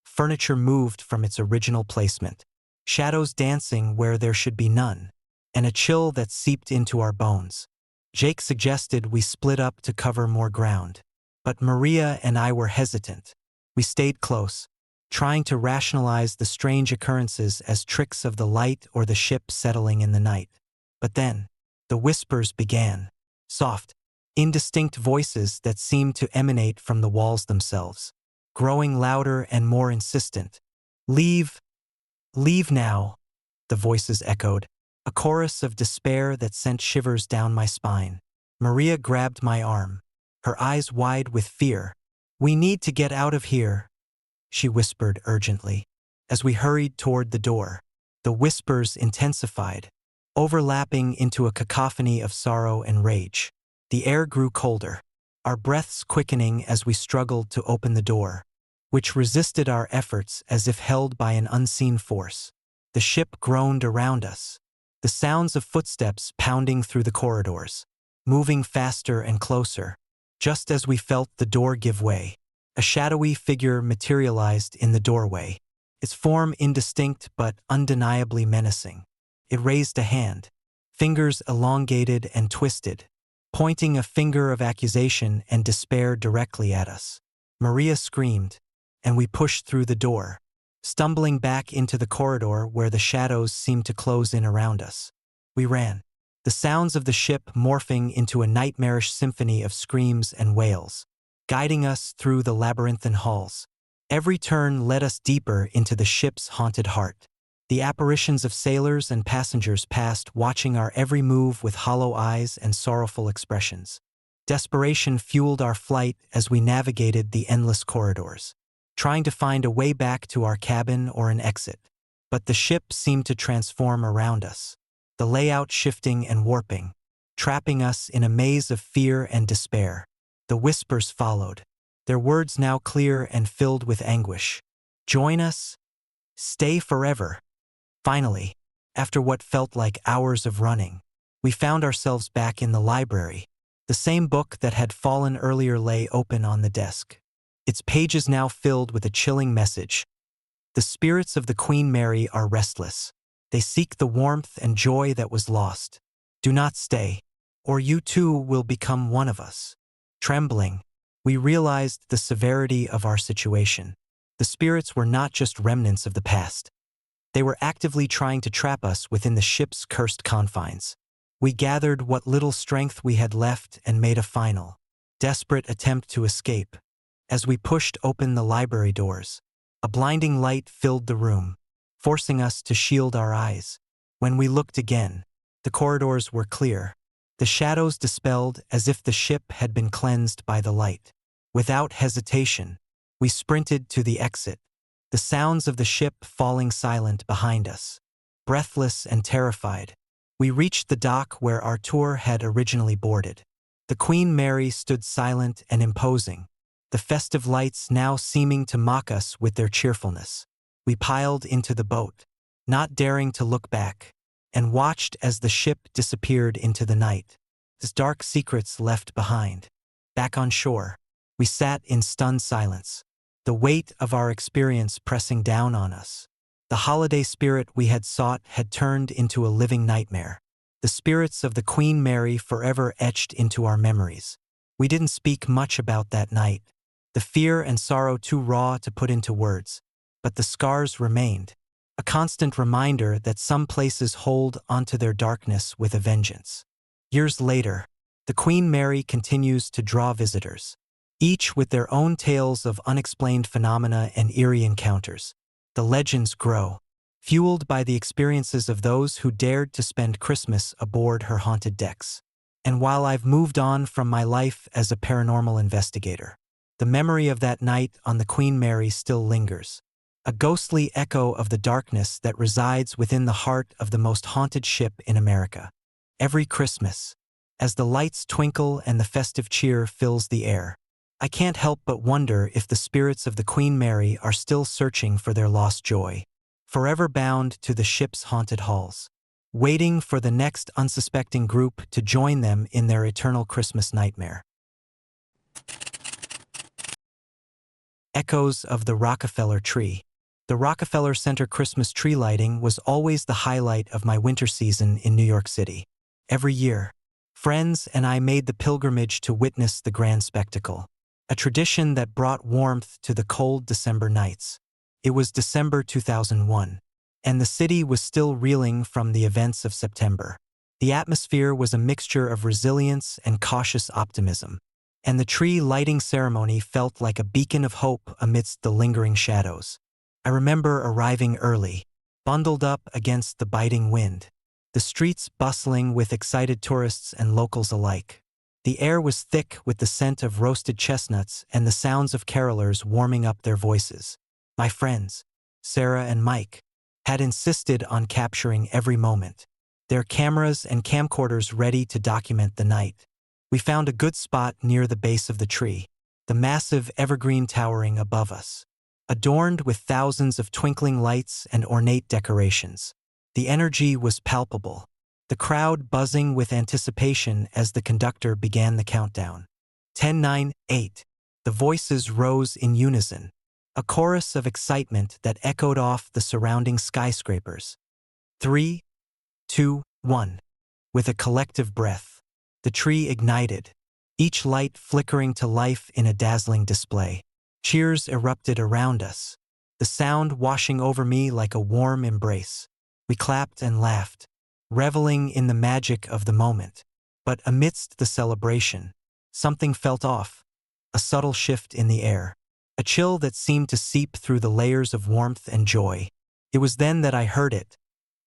Furniture moved from its original placement, shadows dancing where there should be none, and a chill that seeped into our bones. Jake suggested we split up to cover more ground, but Maria and I were hesitant. We stayed close, trying to rationalize the strange occurrences as tricks of the light or the ship settling in the night. But then, the whispers began, soft, indistinct voices that seemed to emanate from the walls themselves, growing louder and more insistent. "Leave! Leave now!" the voices echoed, a chorus of despair that sent shivers down my spine. Maria grabbed my arm, her eyes wide with fear. "We need to get out of here," she whispered urgently. As we hurried toward the door, the whispers intensified, overlapping into a cacophony of sorrow and rage. The air grew colder, our breaths quickening as we struggled to open the door, which resisted our efforts as if held by an unseen force. The ship groaned around us, the sounds of footsteps pounding through the corridors, moving faster and closer. Just as we felt the door give way, a shadowy figure materialized in the doorway, its form indistinct but undeniably menacing. It raised a hand, fingers elongated and twisted, pointing a finger of accusation and despair directly at us. Maria screamed, and we pushed through the door, stumbling back into the corridor where the shadows seemed to close in around us. We ran, the sounds of the ship morphing into a nightmarish symphony of screams and wails, guiding us through the labyrinthine halls. Every turn led us deeper into the ship's haunted heart. The apparitions of sailors and passengers passed, watching our every move with hollow eyes and sorrowful expressions. Desperation fueled our flight as we navigated the endless corridors, trying to find a way back to our cabin or an exit. But the ship seemed to transform around us, the layout shifting and warping, trapping us in a maze of fear and despair. The whispers followed, their words now clear and filled with anguish. Join us? Stay forever. Finally, after what felt like hours of running, we found ourselves back in the library. The same book that had fallen earlier lay open on the desk, its pages now filled with a chilling message. The spirits of the Queen Mary are restless. They seek the warmth and joy that was lost. Do not stay, or you too will become one of us. Trembling, we realized the severity of our situation. The spirits were not just remnants of the past. They were actively trying to trap us within the ship's cursed confines. We gathered what little strength we had left and made a final, desperate attempt to escape. As we pushed open the library doors, a blinding light filled the room, forcing us to shield our eyes. When we looked again, the corridors were clear, the shadows dispelled as if the ship had been cleansed by the light. Without hesitation, we sprinted to the exit, the sounds of the ship falling silent behind us. Breathless and terrified, we reached the dock where our tour had originally boarded. The Queen Mary stood silent and imposing, the festive lights now seeming to mock us with their cheerfulness. We piled into the boat, not daring to look back, and watched as the ship disappeared into the night, its dark secrets left behind. Back on shore, we sat in stunned silence, the weight of our experience pressing down on us. The holiday spirit we had sought had turned into a living nightmare, the spirits of the Queen Mary forever etched into our memories. We didn't speak much about that night, the fear and sorrow too raw to put into words, but the scars remained, a constant reminder that some places hold onto their darkness with a vengeance. Years later, the Queen Mary continues to draw visitors, each with their own tales of unexplained phenomena and eerie encounters. The legends grow, fueled by the experiences of those who dared to spend Christmas aboard her haunted decks. And while I've moved on from my life as a paranormal investigator, the memory of that night on the Queen Mary still lingers, a ghostly echo of the darkness that resides within the heart of the most haunted ship in America. Every Christmas, as the lights twinkle and the festive cheer fills the air, I can't help but wonder if the spirits of the Queen Mary are still searching for their lost joy, forever bound to the ship's haunted halls, waiting for the next unsuspecting group to join them in their eternal Christmas nightmare. Echoes of the Rockefeller Tree. The Rockefeller Center Christmas tree lighting was always the highlight of my winter season in New York City. Every year, friends and I made the pilgrimage to witness the grand spectacle, a tradition that brought warmth to the cold December nights. It was December 2001, and the city was still reeling from the events of September. The atmosphere was a mixture of resilience and cautious optimism, and the tree lighting ceremony felt like a beacon of hope amidst the lingering shadows. I remember arriving early, bundled up against the biting wind, the streets bustling with excited tourists and locals alike. The air was thick with the scent of roasted chestnuts and the sounds of carolers warming up their voices. My friends, Sarah and Mike, had insisted on capturing every moment, their cameras and camcorders ready to document the night. We found a good spot near the base of the tree, the massive evergreen towering above us, adorned with thousands of twinkling lights and ornate decorations. The energy was palpable, the crowd buzzing with anticipation as the conductor began the countdown. 10, 9, 8. The voices rose in unison, a chorus of excitement that echoed off the surrounding skyscrapers. 3, 2, 1. With a collective breath, the tree ignited, each light flickering to life in a dazzling display. Cheers erupted around us, the sound washing over me like a warm embrace. We clapped and laughed, reveling in the magic of the moment. But amidst the celebration, something felt off, a subtle shift in the air, a chill that seemed to seep through the layers of warmth and joy. It was then that I heard it,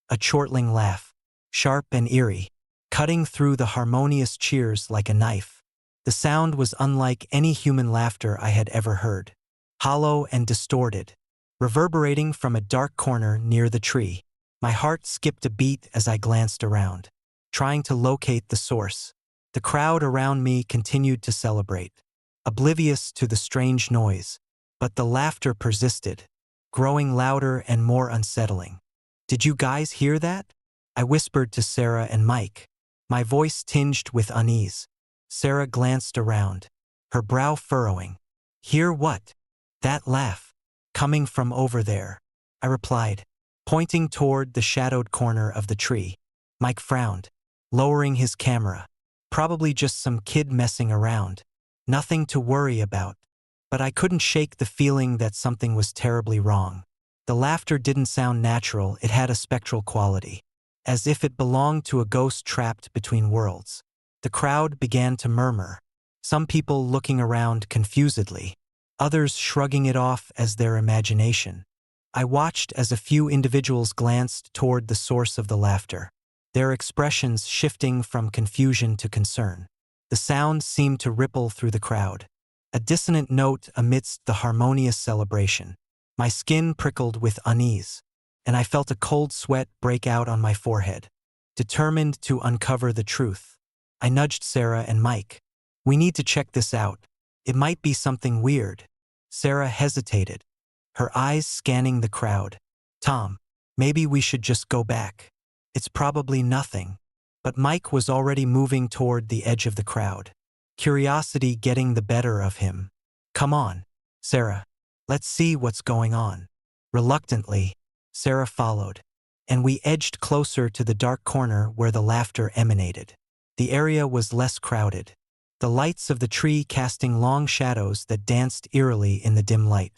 a chortling laugh, sharp and eerie, cutting through the harmonious cheers like a knife. The sound was unlike any human laughter I had ever heard. hollow and distorted, reverberating from a dark corner near the tree. My heart skipped a beat as I glanced around, trying to locate the source. The crowd around me continued to celebrate, oblivious to the strange noise, but the laughter persisted, growing louder and more unsettling. "Did you guys hear that?" I whispered to Sarah and Mike, my voice tinged with unease. Sarah glanced around, her brow furrowing. "Hear what?" "That laugh. Coming from over there," I replied, pointing toward the shadowed corner of the tree. Mike frowned, lowering his camera. "Probably just some kid messing around. Nothing to worry about." But I couldn't shake the feeling that something was terribly wrong. The laughter didn't sound natural, it had a spectral quality, as if it belonged to a ghost trapped between worlds. The crowd began to murmur, some people looking around confusedly, others shrugging it off as their imagination. I watched as a few individuals glanced toward the source of the laughter, their expressions shifting from confusion to concern. The sound seemed to ripple through the crowd, a dissonant note amidst the harmonious celebration. My skin prickled with unease, and I felt a cold sweat break out on my forehead. Determined to uncover the truth, I nudged Sarah and Mike. "We need to check this out. It might be something weird." Sarah hesitated, her eyes scanning the crowd. "Tom, maybe we should just go back. It's probably nothing." But Mike was already moving toward the edge of the crowd, curiosity getting the better of him. "Come on, Sarah. Let's see what's going on." Reluctantly, Sarah followed, and we edged closer to the dark corner where the laughter emanated. The area was less crowded, the lights of the tree casting long shadows that danced eerily in the dim light.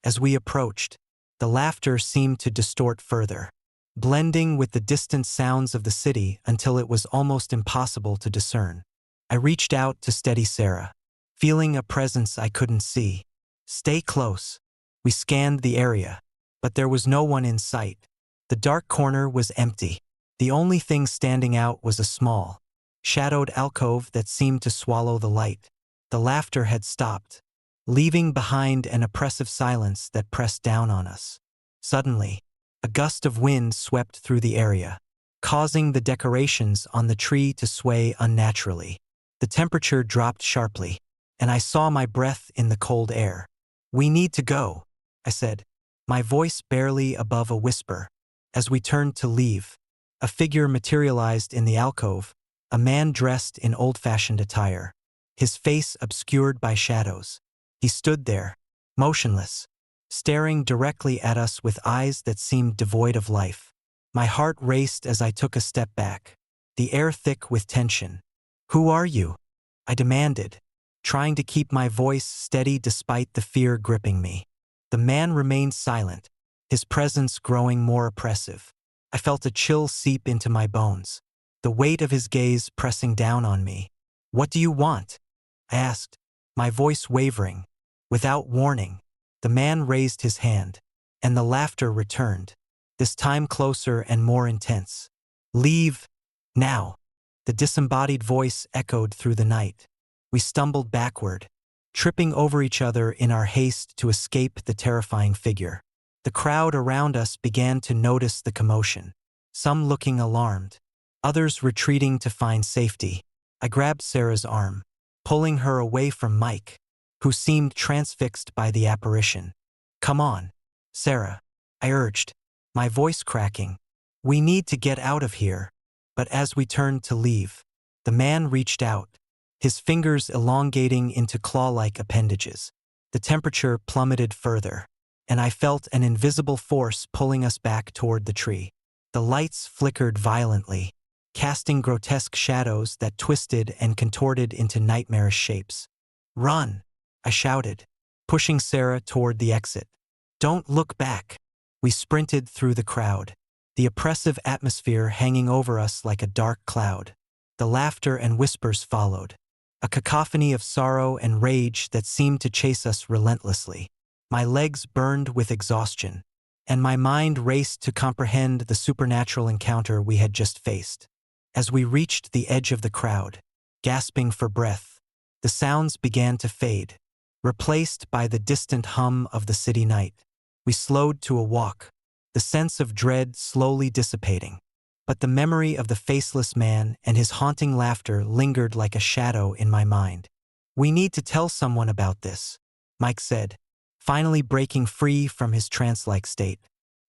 As we approached, the laughter seemed to distort further, blending with the distant sounds of the city until it was almost impossible to discern. I reached out to steady Sarah, feeling a presence I couldn't see. "Stay close." We scanned the area, but there was no one in sight. The dark corner was empty. The only thing standing out was a small, shadowed alcove that seemed to swallow the light. The laughter had stopped, leaving behind an oppressive silence that pressed down on us. Suddenly, a gust of wind swept through the area, causing the decorations on the tree to sway unnaturally. The temperature dropped sharply, and I saw my breath in the cold air. "We need to go," I said, my voice barely above a whisper. As we turned to leave, a figure materialized in the alcove, a man dressed in old-fashioned attire, his face obscured by shadows. He stood there, motionless, staring directly at us with eyes that seemed devoid of life. My heart raced as I took a step back, the air thick with tension. "Who are you?" I demanded, trying to keep my voice steady despite the fear gripping me. The man remained silent, his presence growing more oppressive. I felt a chill seep into my bones, the weight of his gaze pressing down on me. "What do you want?" I asked, my voice wavering. Without warning, the man raised his hand, and the laughter returned, this time closer and more intense. "Leave, now." The disembodied voice echoed through the night. We stumbled backward, tripping over each other in our haste to escape the terrifying figure. The crowd around us began to notice the commotion, some looking alarmed, others retreating to find safety. I grabbed Sarah's arm, pulling her away from Mike, who seemed transfixed by the apparition. "Come on, Sarah," I urged, my voice cracking. "We need to get out of here." But as we turned to leave, the man reached out, his fingers elongating into claw-like appendages. The temperature plummeted further, and I felt an invisible force pulling us back toward the tree. The lights flickered violently, casting grotesque shadows that twisted and contorted into nightmarish shapes. "Run!" I shouted, pushing Sarah toward the exit. "Don't look back." We sprinted through the crowd, the oppressive atmosphere hanging over us like a dark cloud. The laughter and whispers followed, a cacophony of sorrow and rage that seemed to chase us relentlessly. My legs burned with exhaustion, and my mind raced to comprehend the supernatural encounter we had just faced. As we reached the edge of the crowd, gasping for breath, the sounds began to fade, replaced by the distant hum of the city night. We slowed to a walk, the sense of dread slowly dissipating. But the memory of the faceless man and his haunting laughter lingered like a shadow in my mind. "We need to tell someone about this," Mike said, finally breaking free from his trance-like state.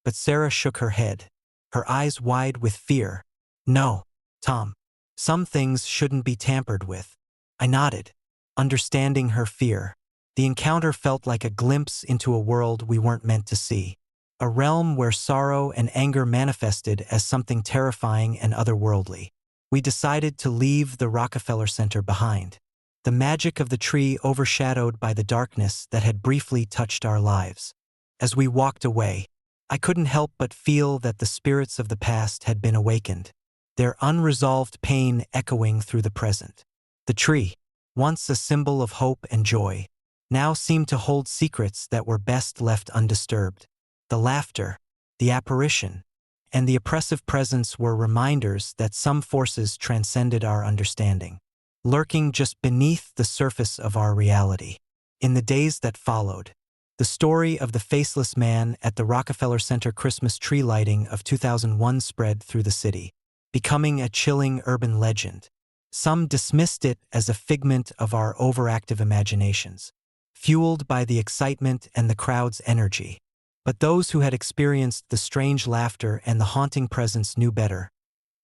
But Sarah shook her head, her eyes wide with fear. "No, Tom. Some things shouldn't be tampered with." I nodded, understanding her fear. The encounter felt like a glimpse into a world we weren't meant to see. A realm where sorrow and anger manifested as something terrifying and otherworldly. We decided to leave the Rockefeller Center behind, the magic of the tree overshadowed by the darkness that had briefly touched our lives. As we walked away, I couldn't help but feel that the spirits of the past had been awakened, their unresolved pain echoing through the present. The tree, once a symbol of hope and joy, now seemed to hold secrets that were best left undisturbed. The laughter, the apparition, and the oppressive presence were reminders that some forces transcended our understanding, lurking just beneath the surface of our reality. In the days that followed, the story of the faceless man at the Rockefeller Center Christmas tree lighting of 2001 spread through the city, becoming a chilling urban legend. Some dismissed it as a figment of our overactive imaginations, fueled by the excitement and the crowd's energy. But those who had experienced the strange laughter and the haunting presence knew better.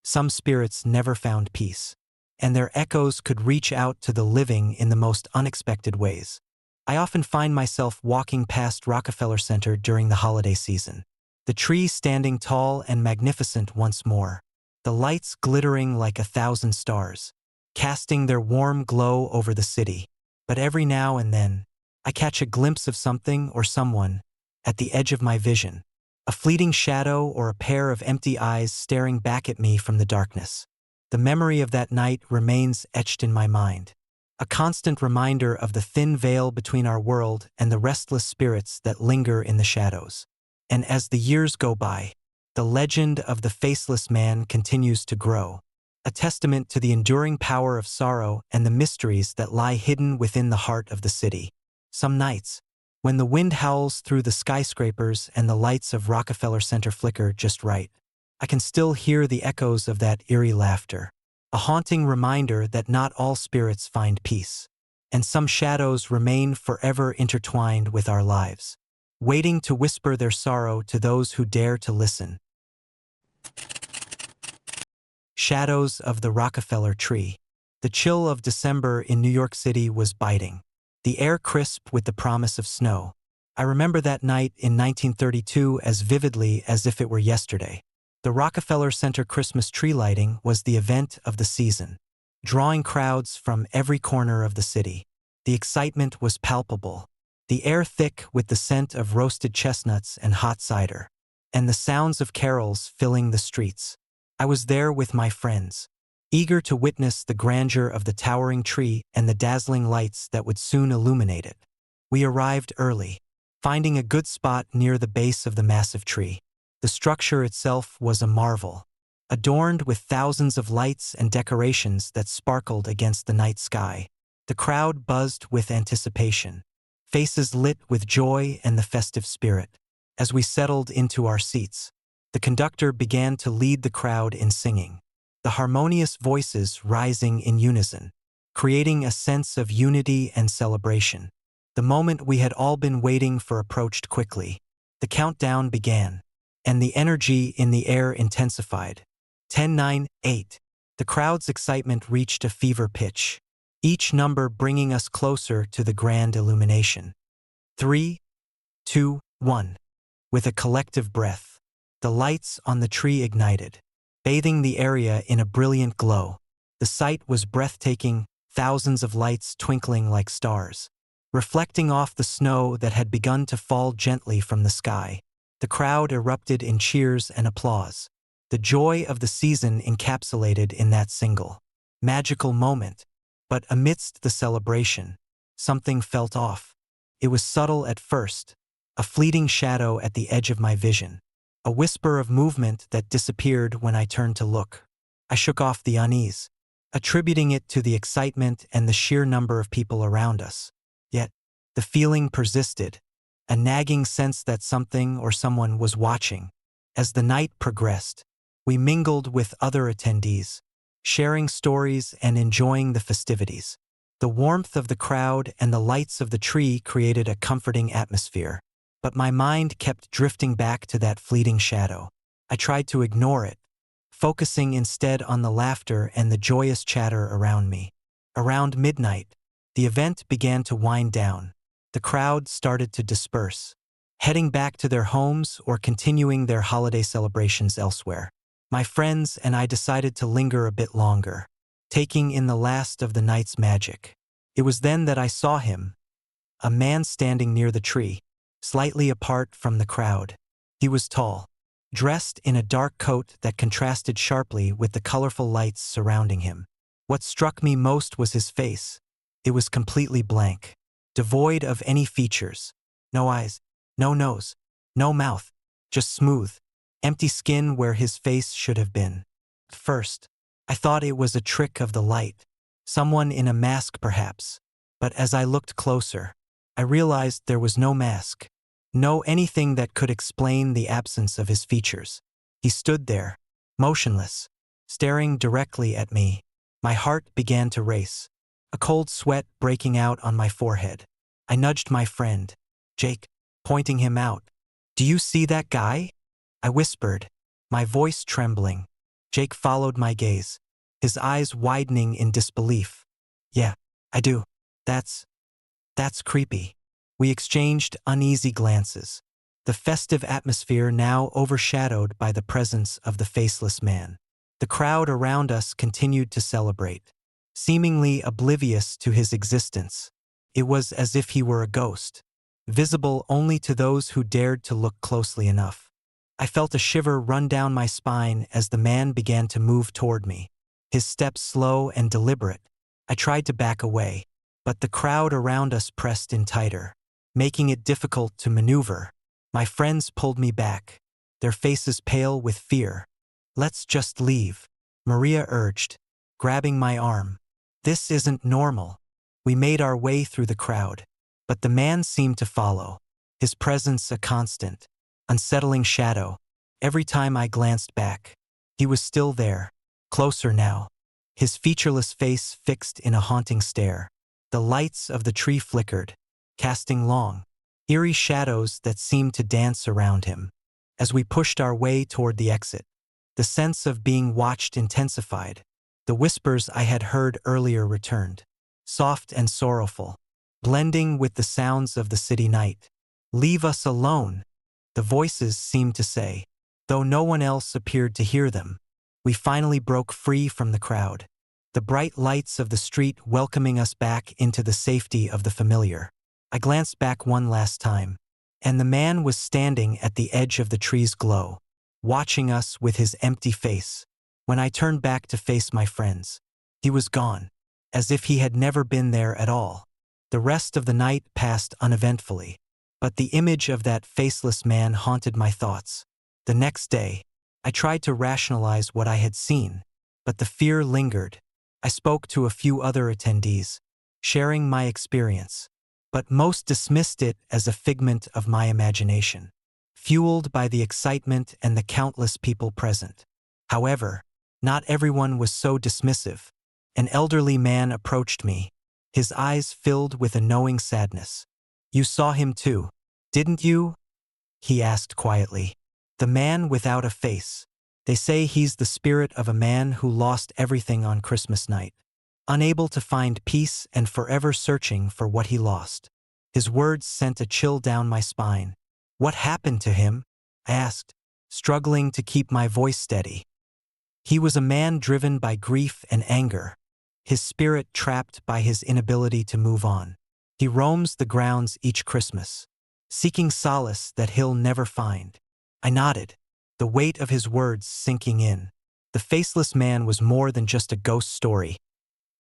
Some spirits never found peace, and their echoes could reach out to the living in the most unexpected ways. I often find myself walking past Rockefeller Center during the holiday season, the tree standing tall and magnificent once more, the lights glittering like 1,000 stars, casting their warm glow over the city. But every now and then, I catch a glimpse of something or someone at the edge of my vision, a fleeting shadow or a pair of empty eyes staring back at me from the darkness. The memory of that night remains etched in my mind, a constant reminder of the thin veil between our world and the restless spirits that linger in the shadows. And as the years go by, the legend of the faceless man continues to grow, a testament to the enduring power of sorrow and the mysteries that lie hidden within the heart of the city. Some nights, when the wind howls through the skyscrapers and the lights of Rockefeller Center flicker just right, I can still hear the echoes of that eerie laughter, a haunting reminder that not all spirits find peace, and some shadows remain forever intertwined with our lives, waiting to whisper their sorrow to those who dare to listen. Shadows of the Rockefeller Tree. The chill of December in New York City was biting, the air crisp with the promise of snow. I remember that night in 1932 as vividly as if it were yesterday. The Rockefeller Center Christmas tree lighting was the event of the season, drawing crowds from every corner of the city. The excitement was palpable, the air thick with the scent of roasted chestnuts and hot cider, and the sounds of carols filling the streets. I was there with my friends, eager to witness the grandeur of the towering tree and the dazzling lights that would soon illuminate it. We arrived early, finding a good spot near the base of the massive tree. The structure itself was a marvel, adorned with thousands of lights and decorations that sparkled against the night sky. The crowd buzzed with anticipation, faces lit with joy and the festive spirit. As we settled into our seats, the conductor began to lead the crowd in singing, the harmonious voices rising in unison, creating a sense of unity and celebration. The moment we had all been waiting for approached quickly. The countdown began, and the energy in the air intensified. 10, 9, 8. The crowd's excitement reached a fever pitch, each number bringing us closer to the grand illumination. 3, 2, 1. With a collective breath, the lights on the tree ignited, bathing the area in a brilliant glow. The sight was breathtaking, thousands of lights twinkling like stars, reflecting off the snow that had begun to fall gently from the sky. The crowd erupted in cheers and applause, the joy of the season encapsulated in that single, magical moment. But amidst the celebration, something felt off. It was subtle at first, a fleeting shadow at the edge of my vision, a whisper of movement that disappeared when I turned to look. I shook off the unease, attributing it to the excitement and the sheer number of people around us. Yet, The feeling persisted, a nagging sense that something or someone was watching. As the night progressed, we mingled with other attendees, sharing stories and enjoying the festivities. The warmth of the crowd and the lights of the tree created a comforting atmosphere, but my mind kept drifting back to that fleeting shadow. I tried to ignore it, focusing instead on the laughter and the joyous chatter around me. Around midnight, the event began to wind down. The crowd started to disperse, heading back to their homes or continuing their holiday celebrations elsewhere. My friends and I decided to linger a bit longer, taking in the last of the night's magic. It was then that I saw him, a man standing near the tree, slightly apart from the crowd. He was tall, dressed in a dark coat that contrasted sharply with the colorful lights surrounding him. What struck me most was his face. It was completely blank, devoid of any features. No eyes, no nose, no mouth, just smooth, empty skin where his face should have been. At first, I thought it was a trick of the light, someone in a mask perhaps. But as I looked closer, I realized there was no mask, no anything that could explain the absence of his features. He stood there, motionless, staring directly at me. My heart began to race, a cold sweat breaking out on my forehead. I nudged my friend, Jake, pointing him out. "Do you see that guy?" I whispered, my voice trembling. Jake followed my gaze, his eyes widening in disbelief. "Yeah, I do. That's creepy." We exchanged uneasy glances, the festive atmosphere now overshadowed by the presence of the faceless man. The crowd around us continued to celebrate, seemingly oblivious to his existence. It was as if he were a ghost, visible only to those who dared to look closely enough. I felt a shiver run down my spine as the man began to move toward me, his steps slow and deliberate. I tried to back away, but the crowd around us pressed in tighter, making it difficult to maneuver. My friends pulled me back, their faces pale with fear. "Let's just leave," Maria urged, grabbing my arm. "This isn't normal." We made our way through the crowd, but the man seemed to follow, his presence a constant, unsettling shadow. Every time I glanced back, he was still there, closer now, his featureless face fixed in a haunting stare. The lights of the tree flickered, casting long, eerie shadows that seemed to dance around him. As we pushed our way toward the exit, the sense of being watched intensified. The whispers I had heard earlier returned, soft and sorrowful, blending with the sounds of the city night. "Leave us alone," the voices seemed to say, though no one else appeared to hear them. We finally broke free from the crowd, the bright lights of the street welcoming us back into the safety of the familiar. I glanced back one last time, and the man was standing at the edge of the tree's glow, watching us with his empty face. When I turned back to face my friends, he was gone, as if he had never been there at all. The rest of the night passed uneventfully, but the image of that faceless man haunted my thoughts. The next day, I tried to rationalize what I had seen, but the fear lingered. I spoke to a few other attendees, sharing my experience, but most dismissed it as a figment of my imagination, fueled by the excitement and the countless people present. However, not everyone was so dismissive. An elderly man approached me, his eyes filled with a knowing sadness. "You saw him too, didn't you?" he asked quietly. "The man without a face. They say he's the spirit of a man who lost everything on Christmas night, unable to find peace and forever searching for what he lost." His words sent a chill down my spine. "What happened to him?" I asked, struggling to keep my voice steady. "He was a man driven by grief and anger, his spirit trapped by his inability to move on. He roams the grounds each Christmas, seeking solace that he'll never find." I nodded, the weight of his words sinking in. The faceless man was more than just a ghost story.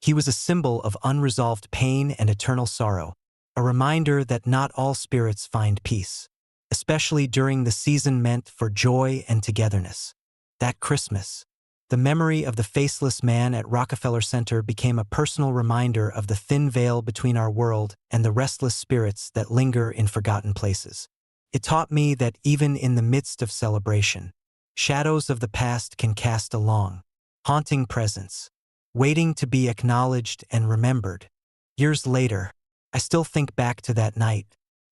He was a symbol of unresolved pain and eternal sorrow, a reminder that not all spirits find peace, especially during the season meant for joy and togetherness. That Christmas, The memory of the faceless man at Rockefeller Center became a personal reminder of the thin veil between our world and the restless spirits that linger in forgotten places. It taught me that even in the midst of celebration, shadows of the past can cast a long, haunting presence, waiting to be acknowledged and remembered. Years later, I still think back to that night,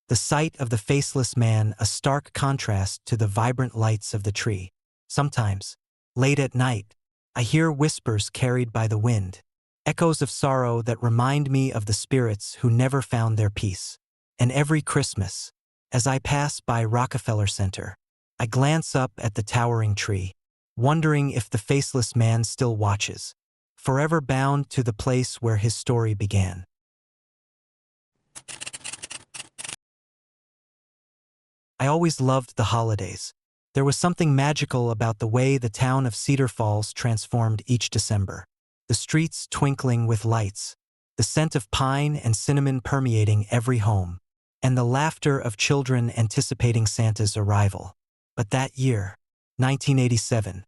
the sight of the faceless man a stark contrast to the vibrant lights of the tree. Sometimes, late at night, I hear whispers carried by the wind, echoes of sorrow that remind me of the spirits who never found their peace. And every Christmas, as I pass by Rockefeller Center, I glance up at the towering tree, wondering if the faceless man still watches, forever bound to the place where his story began. I always loved the holidays. There was something magical about the way the town of Cedar Falls transformed each December. The streets twinkling with lights, the scent of pine and cinnamon permeating every home, and the laughter of children anticipating Santa's arrival. But that year, 1987,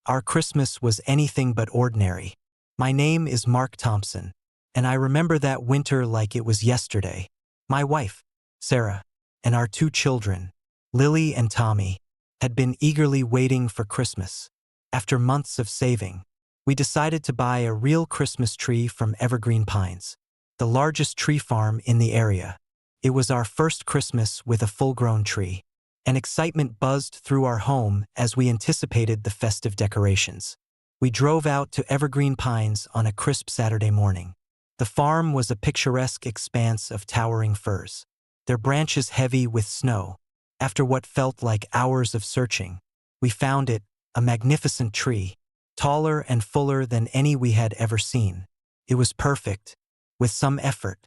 our Christmas was anything but ordinary. My name is Mark Thompson, and I remember that winter like it was yesterday. My wife, Sarah, and our 2 children, Lily and Tommy, had been eagerly waiting for Christmas. After months of saving, we decided to buy a real Christmas tree from Evergreen Pines, the largest tree farm in the area. It was our first Christmas with a full-grown tree, and excitement buzzed through our home as we anticipated the festive decorations. We drove out to Evergreen Pines on a crisp Saturday morning. The farm was a picturesque expanse of towering firs, their branches heavy with snow. After what felt like hours of searching, we found it, a magnificent tree, taller and fuller than any we had ever seen. It was perfect. With some effort,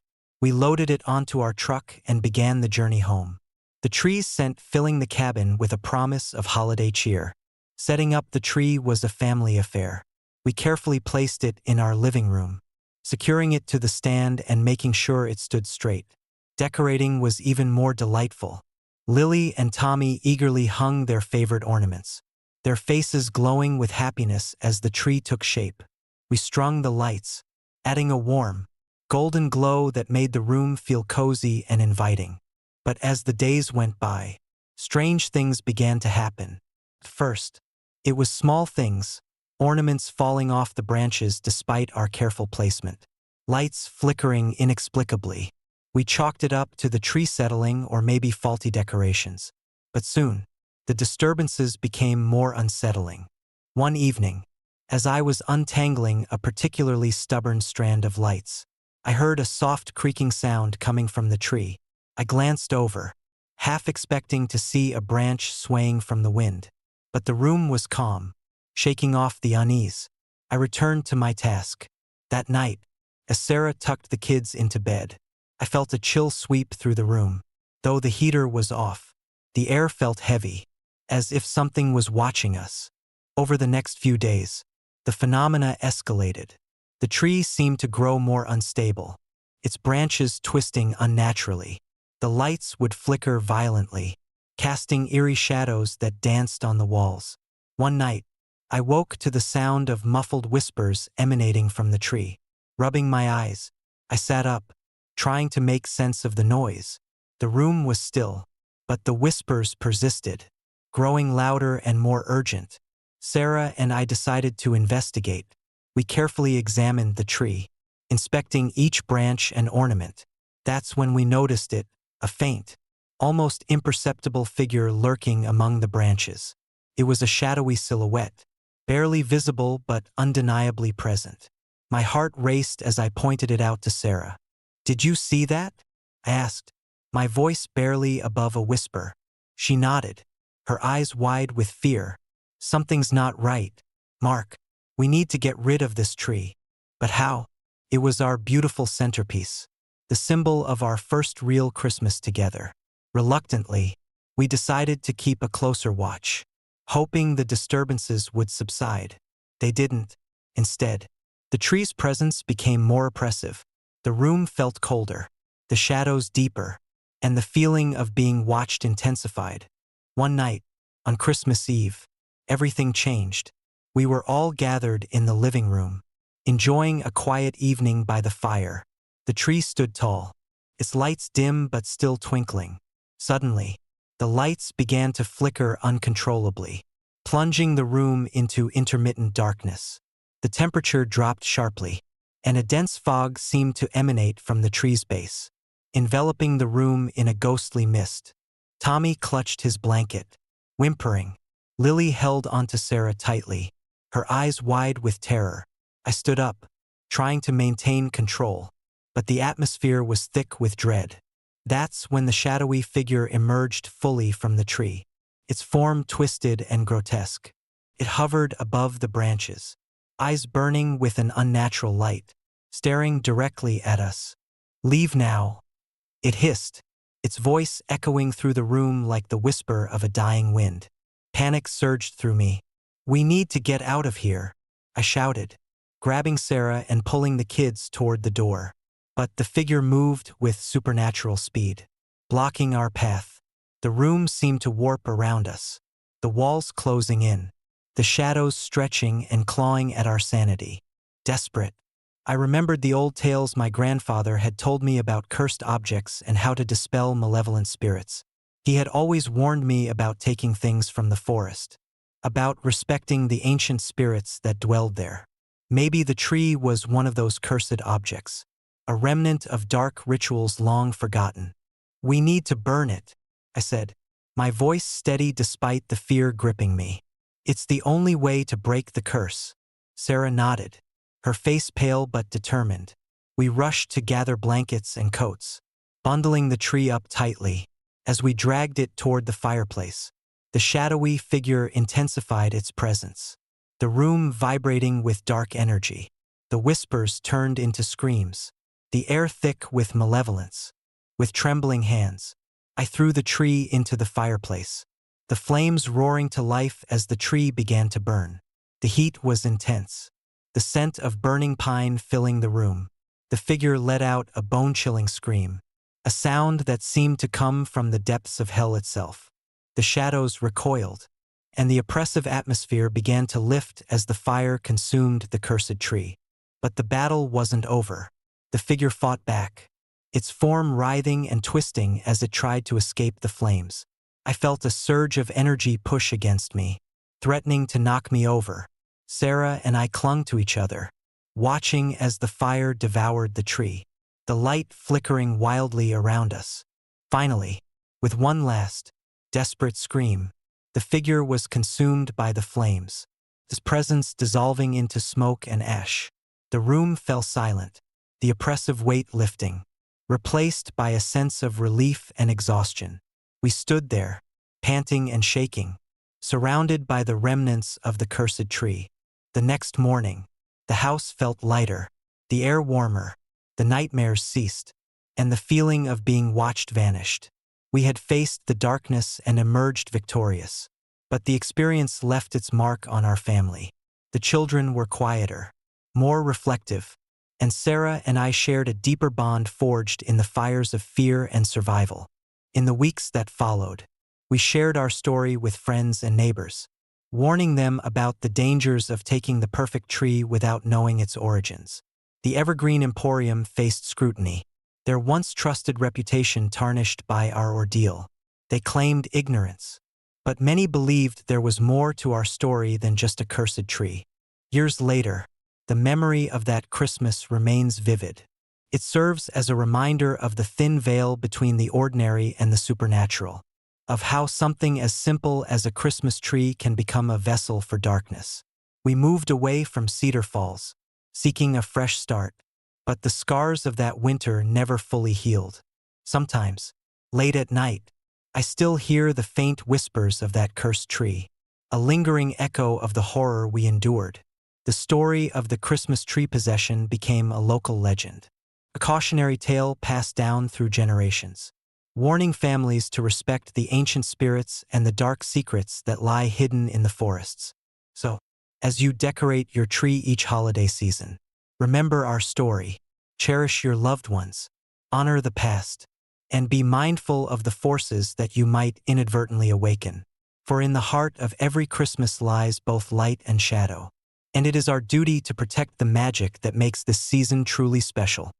we loaded it onto our truck and began the journey home. The tree's scent filling the cabin with a promise of holiday cheer. Setting up the tree was a family affair. We carefully placed it in our living room, securing it to the stand and making sure it stood straight. Decorating was even more delightful. Lily and Tommy eagerly hung their favorite ornaments, their faces glowing with happiness as the tree took shape. We strung the lights, adding a warm, golden glow that made the room feel cozy and inviting. But as the days went by, strange things began to happen. First, it was small things, ornaments falling off the branches despite our careful placement, lights flickering inexplicably. We chalked it up to the tree settling or maybe faulty decorations. But soon, the disturbances became more unsettling. One evening, as I was untangling a particularly stubborn strand of lights, I heard a soft creaking sound coming from the tree. I glanced over, half expecting to see a branch swaying from the wind. But the room was calm, shaking off the unease. I returned to my task. That night, as Sarah tucked the kids into bed, I felt a chill sweep through the room. Though the heater was off, the air felt heavy, as if something was watching us. Over the next few days, the phenomena escalated. The tree seemed to grow more unstable, its branches twisting unnaturally. The lights would flicker violently, casting eerie shadows that danced on the walls. One night, I woke to the sound of muffled whispers emanating from the tree. Rubbing my eyes, I sat up, trying to make sense of the noise. The room was still, but the whispers persisted, growing louder and more urgent. Sarah and I decided to investigate. We carefully examined the tree, inspecting each branch and ornament. That's when we noticed it, a faint, almost imperceptible figure lurking among the branches. It was a shadowy silhouette, barely visible but undeniably present. My heart raced as I pointed it out to Sarah. "Did you see that?" I asked, my voice barely above a whisper. She nodded, her eyes wide with fear. "Something's not right, Mark. We need to get rid of this tree." "But how?" It was our beautiful centerpiece, the symbol of our first real Christmas together. Reluctantly, we decided to keep a closer watch, hoping the disturbances would subside. They didn't. Instead, the tree's presence became more oppressive. The room felt colder, the shadows deeper, and the feeling of being watched intensified. One night, on Christmas Eve, everything changed. We were all gathered in the living room, enjoying a quiet evening by the fire. The tree stood tall, its lights dim but still twinkling. Suddenly, the lights began to flicker uncontrollably, plunging the room into intermittent darkness. The temperature dropped sharply, and a dense fog seemed to emanate from the tree's base, enveloping the room in a ghostly mist. Tommy clutched his blanket, whimpering. Lily held onto Sarah tightly, her eyes wide with terror. I stood up, trying to maintain control, but the atmosphere was thick with dread. That's when the shadowy figure emerged fully from the tree, its form twisted and grotesque. It hovered above the branches, eyes burning with an unnatural light, staring directly at us. "Leave now," it hissed, its voice echoing through the room like the whisper of a dying wind. Panic surged through me. "We need to get out of here," I shouted, grabbing Sarah and pulling the kids toward the door. But the figure moved with supernatural speed, blocking our path. The room seemed to warp around us, the walls closing in, the shadows stretching and clawing at our sanity. Desperate, I remembered the old tales my grandfather had told me about cursed objects and how to dispel malevolent spirits. He had always warned me about taking things from the forest, about respecting the ancient spirits that dwelled there. Maybe the tree was one of those cursed objects, a remnant of dark rituals long forgotten. "We need to burn it," I said, my voice steady despite the fear gripping me. "It's the only way to break the curse." Sarah nodded, her face pale but determined. We rushed to gather blankets and coats, bundling the tree up tightly. As we dragged it toward the fireplace, the shadowy figure intensified its presence, the room vibrating with dark energy. The whispers turned into screams, the air thick with malevolence. With trembling hands, I threw the tree into the fireplace, the flames roaring to life as the tree began to burn. The heat was intense, the scent of burning pine filling the room. The figure let out a bone-chilling scream, a sound that seemed to come from the depths of hell itself. The shadows recoiled, and the oppressive atmosphere began to lift as the fire consumed the cursed tree. But the battle wasn't over. The figure fought back, its form writhing and twisting as it tried to escape the flames. I felt a surge of energy push against me, threatening to knock me over. Sarah and I clung to each other, watching as the fire devoured the tree, the light flickering wildly around us. Finally, with one last, desperate scream, the figure was consumed by the flames, its presence dissolving into smoke and ash. The room fell silent, the oppressive weight lifting, replaced by a sense of relief and exhaustion. We stood there, panting and shaking, surrounded by the remnants of the cursed tree. The next morning, the house felt lighter, the air warmer, the nightmares ceased, and the feeling of being watched vanished. We had faced the darkness and emerged victorious, but the experience left its mark on our family. The children were quieter, more reflective, and Sarah and I shared a deeper bond forged in the fires of fear and survival. In the weeks that followed, we shared our story with friends and neighbors, warning them about the dangers of taking the perfect tree without knowing its origins. The Evergreen Emporium faced scrutiny, their once trusted reputation tarnished by our ordeal. They claimed ignorance, but many believed there was more to our story than just a cursed tree. Years later, the memory of that Christmas remains vivid. It serves as a reminder of the thin veil between the ordinary and the supernatural, of how something as simple as a Christmas tree can become a vessel for darkness. We moved away from Cedar Falls, seeking a fresh start, but the scars of that winter never fully healed. Sometimes, late at night, I still hear the faint whispers of that cursed tree, a lingering echo of the horror we endured. The story of the Christmas tree possession became a local legend, a cautionary tale passed down through generations, warning families to respect the ancient spirits and the dark secrets that lie hidden in the forests. So, as you decorate your tree each holiday season, remember our story, cherish your loved ones, honor the past, and be mindful of the forces that you might inadvertently awaken. For in the heart of every Christmas lies both light and shadow. And it is our duty to protect the magic that makes this season truly special.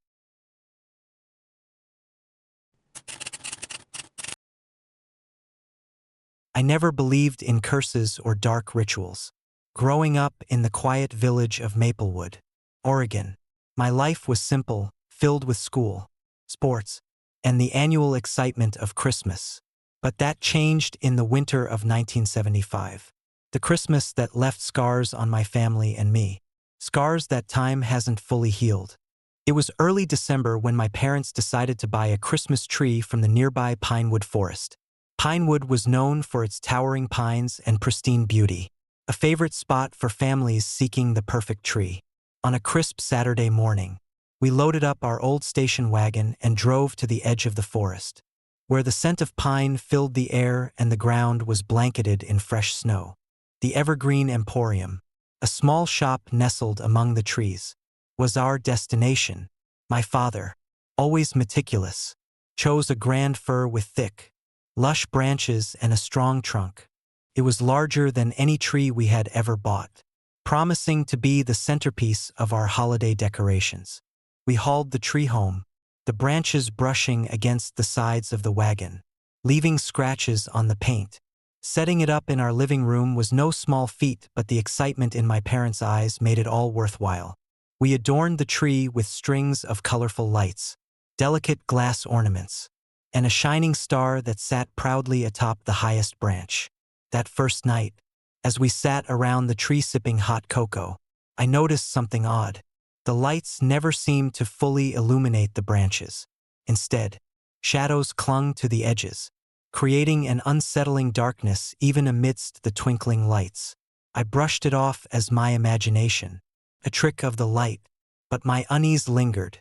I never believed in curses or dark rituals. Growing up in the quiet village of Maplewood, Oregon, my life was simple, filled with school, sports, and the annual excitement of Christmas. But that changed in the winter of 1975. The Christmas that left scars on my family and me. Scars that time hasn't fully healed. It was early December when my parents decided to buy a Christmas tree from the nearby Pinewood Forest. Pinewood was known for its towering pines and pristine beauty, a favorite spot for families seeking the perfect tree. On a crisp Saturday morning, we loaded up our old station wagon and drove to the edge of the forest, where the scent of pine filled the air and the ground was blanketed in fresh snow. The Evergreen Emporium, a small shop nestled among the trees, was our destination. My father, always meticulous, chose a grand fir with thick, lush branches and a strong trunk. It was larger than any tree we had ever bought, promising to be the centerpiece of our holiday decorations. We hauled the tree home, the branches brushing against the sides of the wagon, leaving scratches on the paint. Setting it up in our living room was no small feat, but the excitement in my parents' eyes made it all worthwhile. We adorned the tree with strings of colorful lights, delicate glass ornaments, and a shining star that sat proudly atop the highest branch. That first night, as we sat around the tree sipping hot cocoa, I noticed something odd. The lights never seemed to fully illuminate the branches. Instead, shadows clung to the edges, creating an unsettling darkness even amidst the twinkling lights. I brushed it off as my imagination, a trick of the light, but my unease lingered.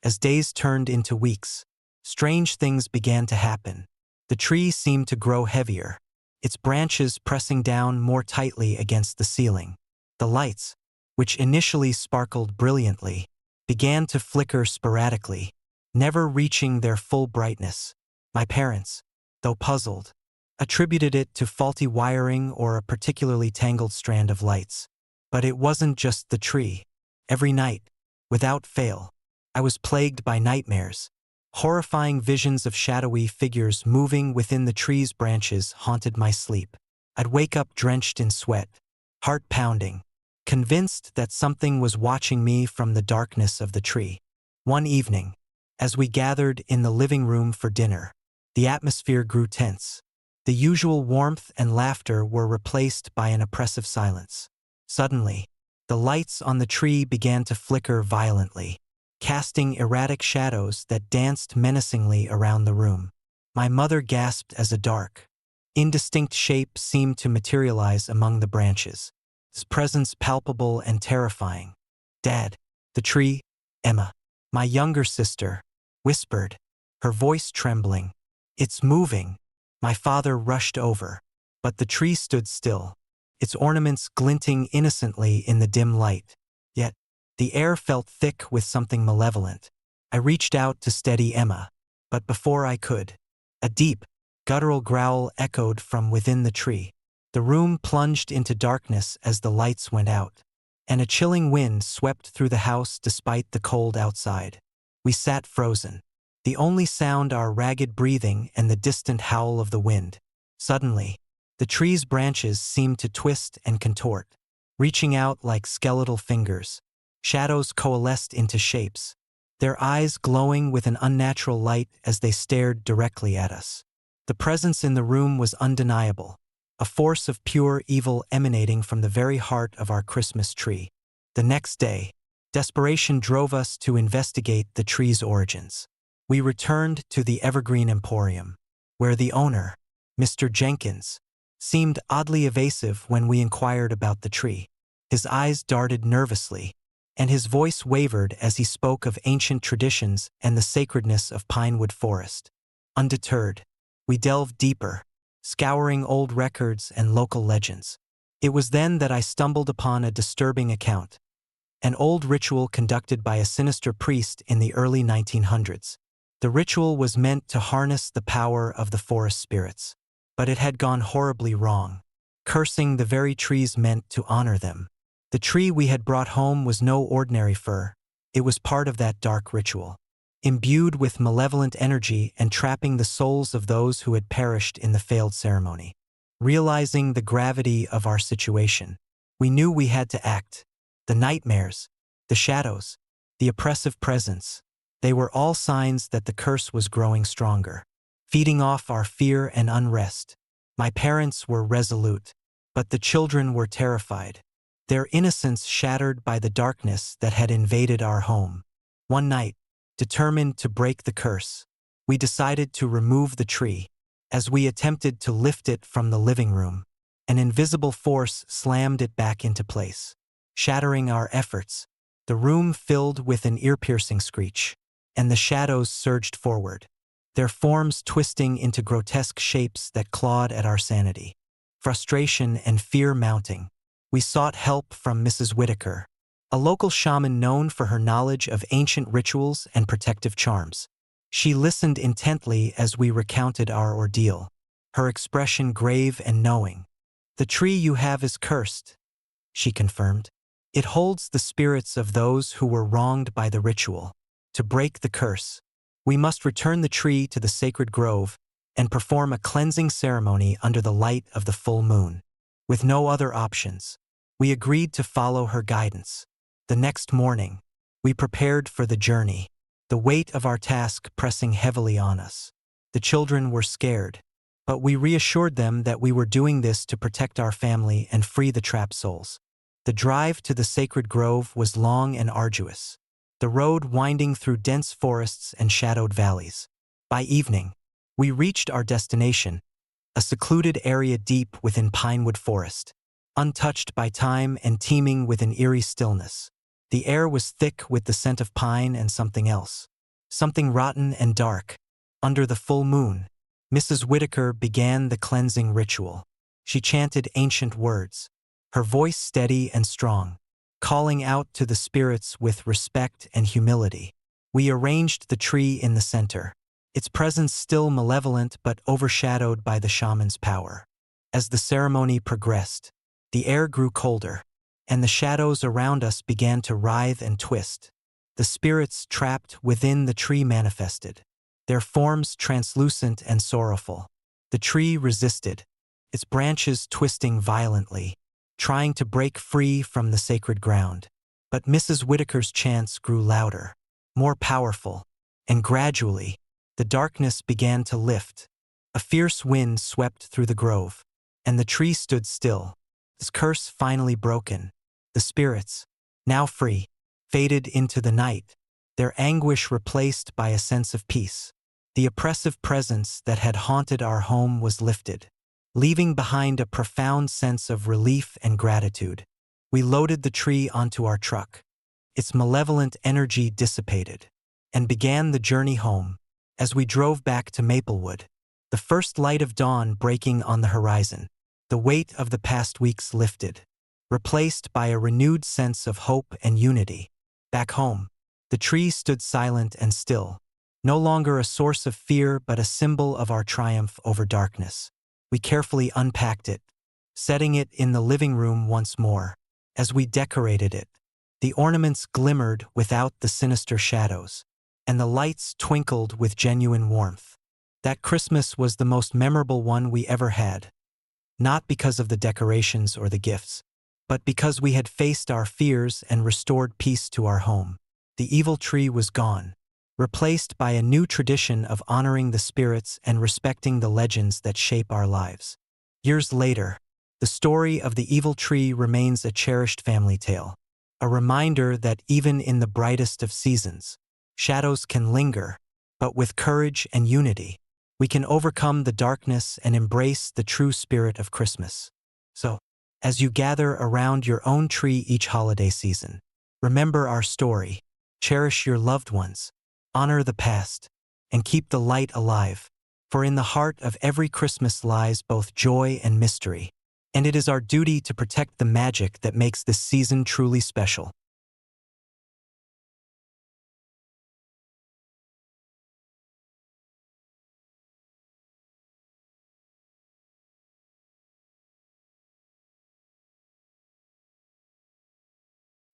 As days turned into weeks, strange things began to happen. The tree seemed to grow heavier, its branches pressing down more tightly against the ceiling. The lights, which initially sparkled brilliantly, began to flicker sporadically, never reaching their full brightness. My parents, though puzzled, attributed it to faulty wiring or a particularly tangled strand of lights. But it wasn't just the tree. Every night, without fail, I was plagued by nightmares. Horrifying visions of shadowy figures moving within the tree's branches haunted my sleep. I'd wake up drenched in sweat, heart pounding, convinced that something was watching me from the darkness of the tree. One evening, as we gathered in the living room for dinner, the atmosphere grew tense. The usual warmth and laughter were replaced by an oppressive silence. Suddenly, the lights on the tree began to flicker violently, casting erratic shadows that danced menacingly around the room. My mother gasped as a dark, indistinct shape seemed to materialize among the branches, its presence palpable and terrifying. "Dad, the tree," Emma, my younger sister, whispered, her voice trembling. "It's moving." My father rushed over, but the tree stood still, its ornaments glinting innocently in the dim light. Yet, the air felt thick with something malevolent. I reached out to steady Emma, but before I could, a deep, guttural growl echoed from within the tree. The room plunged into darkness as the lights went out, and a chilling wind swept through the house despite the cold outside. We sat frozen, the only sound our ragged breathing and the distant howl of the wind. Suddenly, the tree's branches seemed to twist and contort, reaching out like skeletal fingers. Shadows coalesced into shapes, their eyes glowing with an unnatural light as they stared directly at us. The presence in the room was undeniable, a force of pure evil emanating from the very heart of our Christmas tree. The next day, desperation drove us to investigate the tree's origins. We returned to the Evergreen Emporium, where the owner, Mr. Jenkins, seemed oddly evasive when we inquired about the tree. His eyes darted nervously, and his voice wavered as he spoke of ancient traditions and the sacredness of Pinewood Forest. Undeterred, we delved deeper, scouring old records and local legends. It was then that I stumbled upon a disturbing account, an old ritual conducted by a sinister priest in the early 1900s. The ritual was meant to harness the power of the forest spirits. but it had gone horribly wrong. Cursing the very trees meant to honor them. The tree we had brought home was no ordinary fir. It was part of that dark ritual, imbued with malevolent energy and trapping the souls of those who had perished in the failed ceremony. Realizing the gravity of our situation, we knew we had to act. The nightmares, the shadows, the oppressive presence, they were all signs that the curse was growing stronger, feeding off our fear and unrest. My parents were resolute, but the children were terrified, their innocence shattered by the darkness that had invaded our home. One night, determined to break the curse, we decided to remove the tree. As we attempted to lift it from the living room, an invisible force slammed it back into place, shattering our efforts. The room filled with an ear-piercing screech, and the shadows surged forward, their forms twisting into grotesque shapes that clawed at our sanity. Frustration and fear mounting, we sought help from Mrs. Whitaker, a local shaman known for her knowledge of ancient rituals and protective charms. She listened intently as we recounted our ordeal, her expression grave and knowing. "The tree you have is cursed," she confirmed. "It holds the spirits of those who were wronged by the ritual. To break the curse, we must return the tree to the sacred grove and perform a cleansing ceremony under the light of the full moon." With no other options, we agreed to follow her guidance. The next morning, we prepared for the journey, the weight of our task pressing heavily on us. The children were scared, but we reassured them that we were doing this to protect our family and free the trapped souls. The drive to the sacred grove was long and arduous, the road winding through dense forests and shadowed valleys. By evening, we reached our destination, a secluded area deep within Pinewood Forest, untouched by time and teeming with an eerie stillness. The air was thick with the scent of pine and something else, something rotten and dark. Under the full moon, Mrs. Whitaker began the cleansing ritual. She chanted ancient words, her voice steady and strong, calling out to the spirits with respect and humility. We arranged the tree in the center, its presence still malevolent but overshadowed by the shaman's power. As the ceremony progressed, the air grew colder, and the shadows around us began to writhe and twist. The spirits trapped within the tree manifested, their forms translucent and sorrowful. The tree resisted, its branches twisting violently, trying to break free from the sacred ground. But Mrs. Whitaker's chants grew louder, more powerful, and gradually, the darkness began to lift. A fierce wind swept through the grove, and the tree stood still, its curse finally broken. The spirits, now free, faded into the night, their anguish replaced by a sense of peace. The oppressive presence that had haunted our home was lifted, leaving behind a profound sense of relief and gratitude. We loaded the tree onto our truck, its malevolent energy dissipated, and began the journey home. As we drove back to Maplewood, the first light of dawn breaking on the horizon, the weight of the past weeks lifted, replaced by a renewed sense of hope and unity. Back home, the tree stood silent and still, no longer a source of fear but a symbol of our triumph over darkness. We carefully unpacked it, setting it in the living room once more. As we decorated it, the ornaments glimmered without the sinister shadows, and the lights twinkled with genuine warmth. That Christmas was the most memorable one we ever had, not because of the decorations or the gifts, but because we had faced our fears and restored peace to our home. The evil tree was gone, replaced by a new tradition of honoring the spirits and respecting the legends that shape our lives. Years later, the story of the evil tree remains a cherished family tale, a reminder that even in the brightest of seasons, shadows can linger, but with courage and unity, we can overcome the darkness and embrace the true spirit of Christmas. So, as you gather around your own tree each holiday season, remember our story, cherish your loved ones, honor the past, and keep the light alive. For in the heart of every Christmas lies both joy and mystery, and it is our duty to protect the magic that makes this season truly special.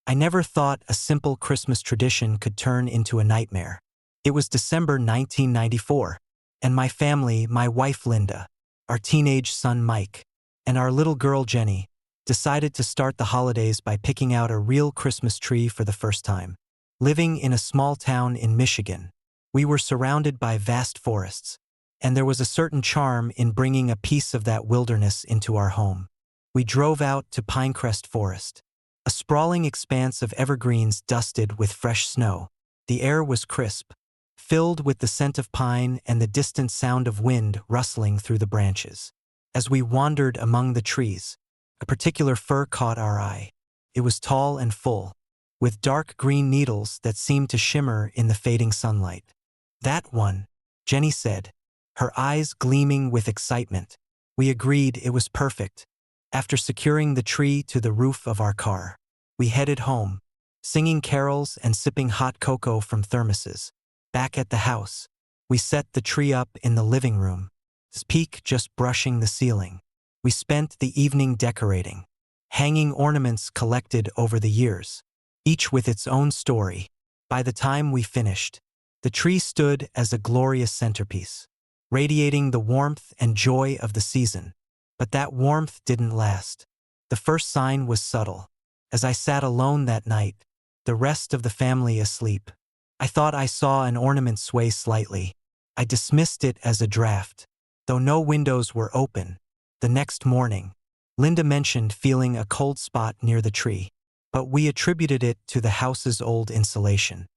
I never thought a simple Christmas tradition could turn into a nightmare. It was December 1994, and my family, my wife Linda, our teenage son Mike, and our little girl Jenny, decided to start the holidays by picking out a real Christmas tree for the first time. Living in a small town in Michigan, we were surrounded by vast forests, and there was a certain charm in bringing a piece of that wilderness into our home. We drove out to Pinecrest Forest, a sprawling expanse of evergreens dusted with fresh snow. The air was crisp, filled with the scent of pine and the distant sound of wind rustling through the branches. As we wandered among the trees, a particular fir caught our eye. It was tall and full, with dark green needles that seemed to shimmer in the fading sunlight. "That one," Jenny said, her eyes gleaming with excitement. We agreed it was perfect. After securing the tree to the roof of our car, we headed home, singing carols and sipping hot cocoa from thermoses. Back at the house, we set the tree up in the living room, its peak just brushing the ceiling. We spent the evening decorating, hanging ornaments collected over the years, each with its own story. By the time we finished, the tree stood as a glorious centerpiece, radiating the warmth and joy of the season. But that warmth didn't last. The first sign was subtle. As I sat alone that night, the rest of the family asleep, I thought I saw an ornament sway slightly. I dismissed it as a draft, though no windows were open. The next morning, Linda mentioned feeling a cold spot near the tree, but we attributed it to the house's old insulation.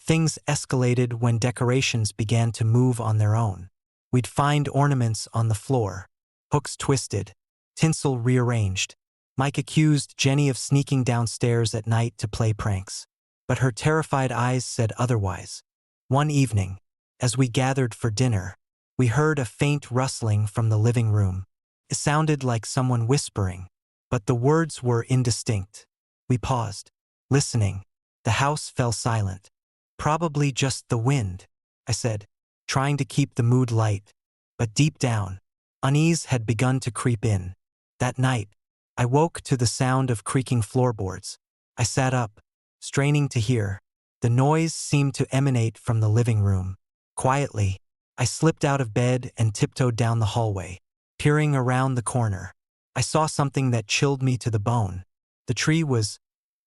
Things escalated when decorations began to move on their own. We'd find ornaments on the floor, hooks twisted, tinsel rearranged. Mike accused Jenny of sneaking downstairs at night to play pranks, but her terrified eyes said otherwise. One evening, as we gathered for dinner, we heard a faint rustling from the living room. It sounded like someone whispering, but the words were indistinct. We paused, listening. The house fell silent. "Probably just the wind," I said, trying to keep the mood light. But deep down, unease had begun to creep in. That night, I woke to the sound of creaking floorboards. I sat up, straining to hear. The noise seemed to emanate from the living room. Quietly, I slipped out of bed and tiptoed down the hallway. Peering around the corner, I saw something that chilled me to the bone. The tree was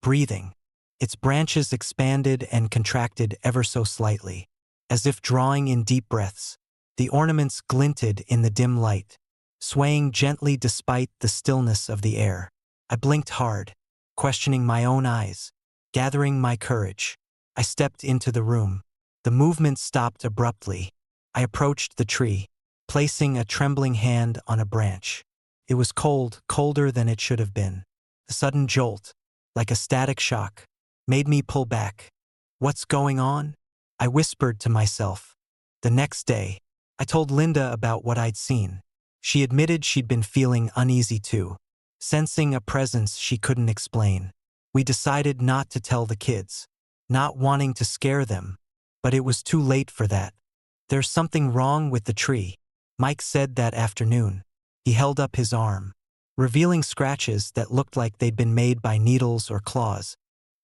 breathing. Its branches expanded and contracted ever so slightly, as if drawing in deep breaths. The ornaments glinted in the dim light, swaying gently despite the stillness of the air. I blinked hard, questioning my own eyes. Gathering my courage, I stepped into the room. The movement stopped abruptly. I approached the tree, placing a trembling hand on a branch. It was cold, colder than it should have been. A sudden jolt, like a static shock, made me pull back. "What's going on?" I whispered to myself. The next day, I told Linda about what I'd seen. She admitted she'd been feeling uneasy too, sensing a presence she couldn't explain. We decided not to tell the kids, not wanting to scare them, but it was too late for that. "There's something wrong with the tree," Mike said that afternoon. He held up his arm, revealing scratches that looked like they'd been made by needles or claws.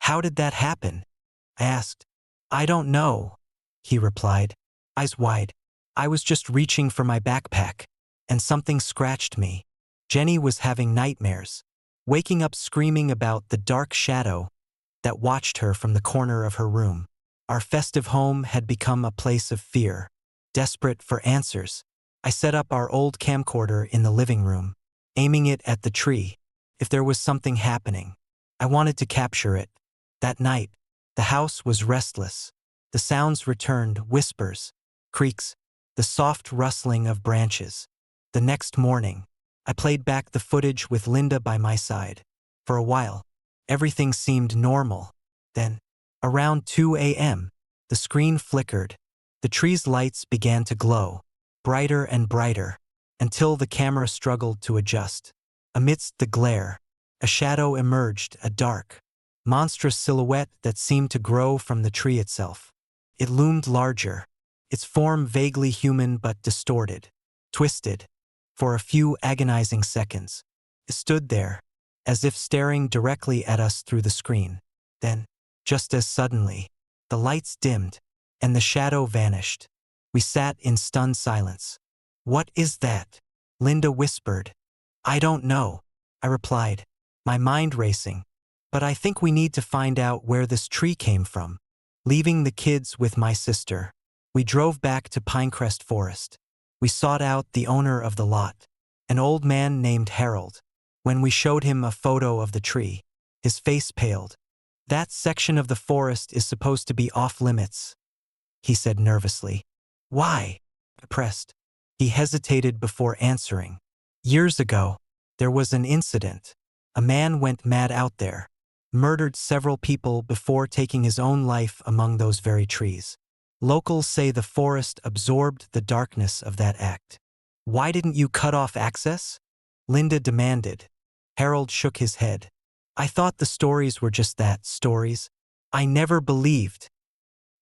"How did that happen?" I asked. "I don't know," he replied, eyes wide. "I was just reaching for my backpack, and something scratched me." Jenny was having nightmares, waking up screaming about the dark shadow that watched her from the corner of her room. Our festive home had become a place of fear. Desperate for answers, I set up our old camcorder in the living room, aiming it at the tree. If there was something happening, I wanted to capture it. That night, the house was restless. The sounds returned: whispers, creaks, the soft rustling of branches. The next morning, I played back the footage with Linda by my side. For a while, everything seemed normal. Then, around 2 a.m., the screen flickered. The tree's lights began to glow, brighter and brighter, until the camera struggled to adjust. Amidst the glare, a shadow emerged, a dark, monstrous silhouette that seemed to grow from the tree itself. It loomed larger, its form vaguely human but distorted, twisted. For a few agonizing seconds, it stood there, as if staring directly at us through the screen. Then, just as suddenly, the lights dimmed, and the shadow vanished. We sat in stunned silence. "What is that?" Linda whispered. "I don't know," I replied, my mind racing. "But I think we need to find out where this tree came from." Leaving the kids with my sister, we drove back to Pinecrest Forest. We sought out the owner of the lot, an old man named Harold. When we showed him a photo of the tree, his face paled. "That section of the forest is supposed to be off limits," he said nervously. "Why?" I pressed. He hesitated before answering. "Years ago, there was an incident. A man went mad out there, murdered several people before taking his own life among those very trees. Locals say the forest absorbed the darkness of that act." "Why didn't you cut off access?" Linda demanded. Harold shook his head. "I thought the stories were just that, stories. I never believed."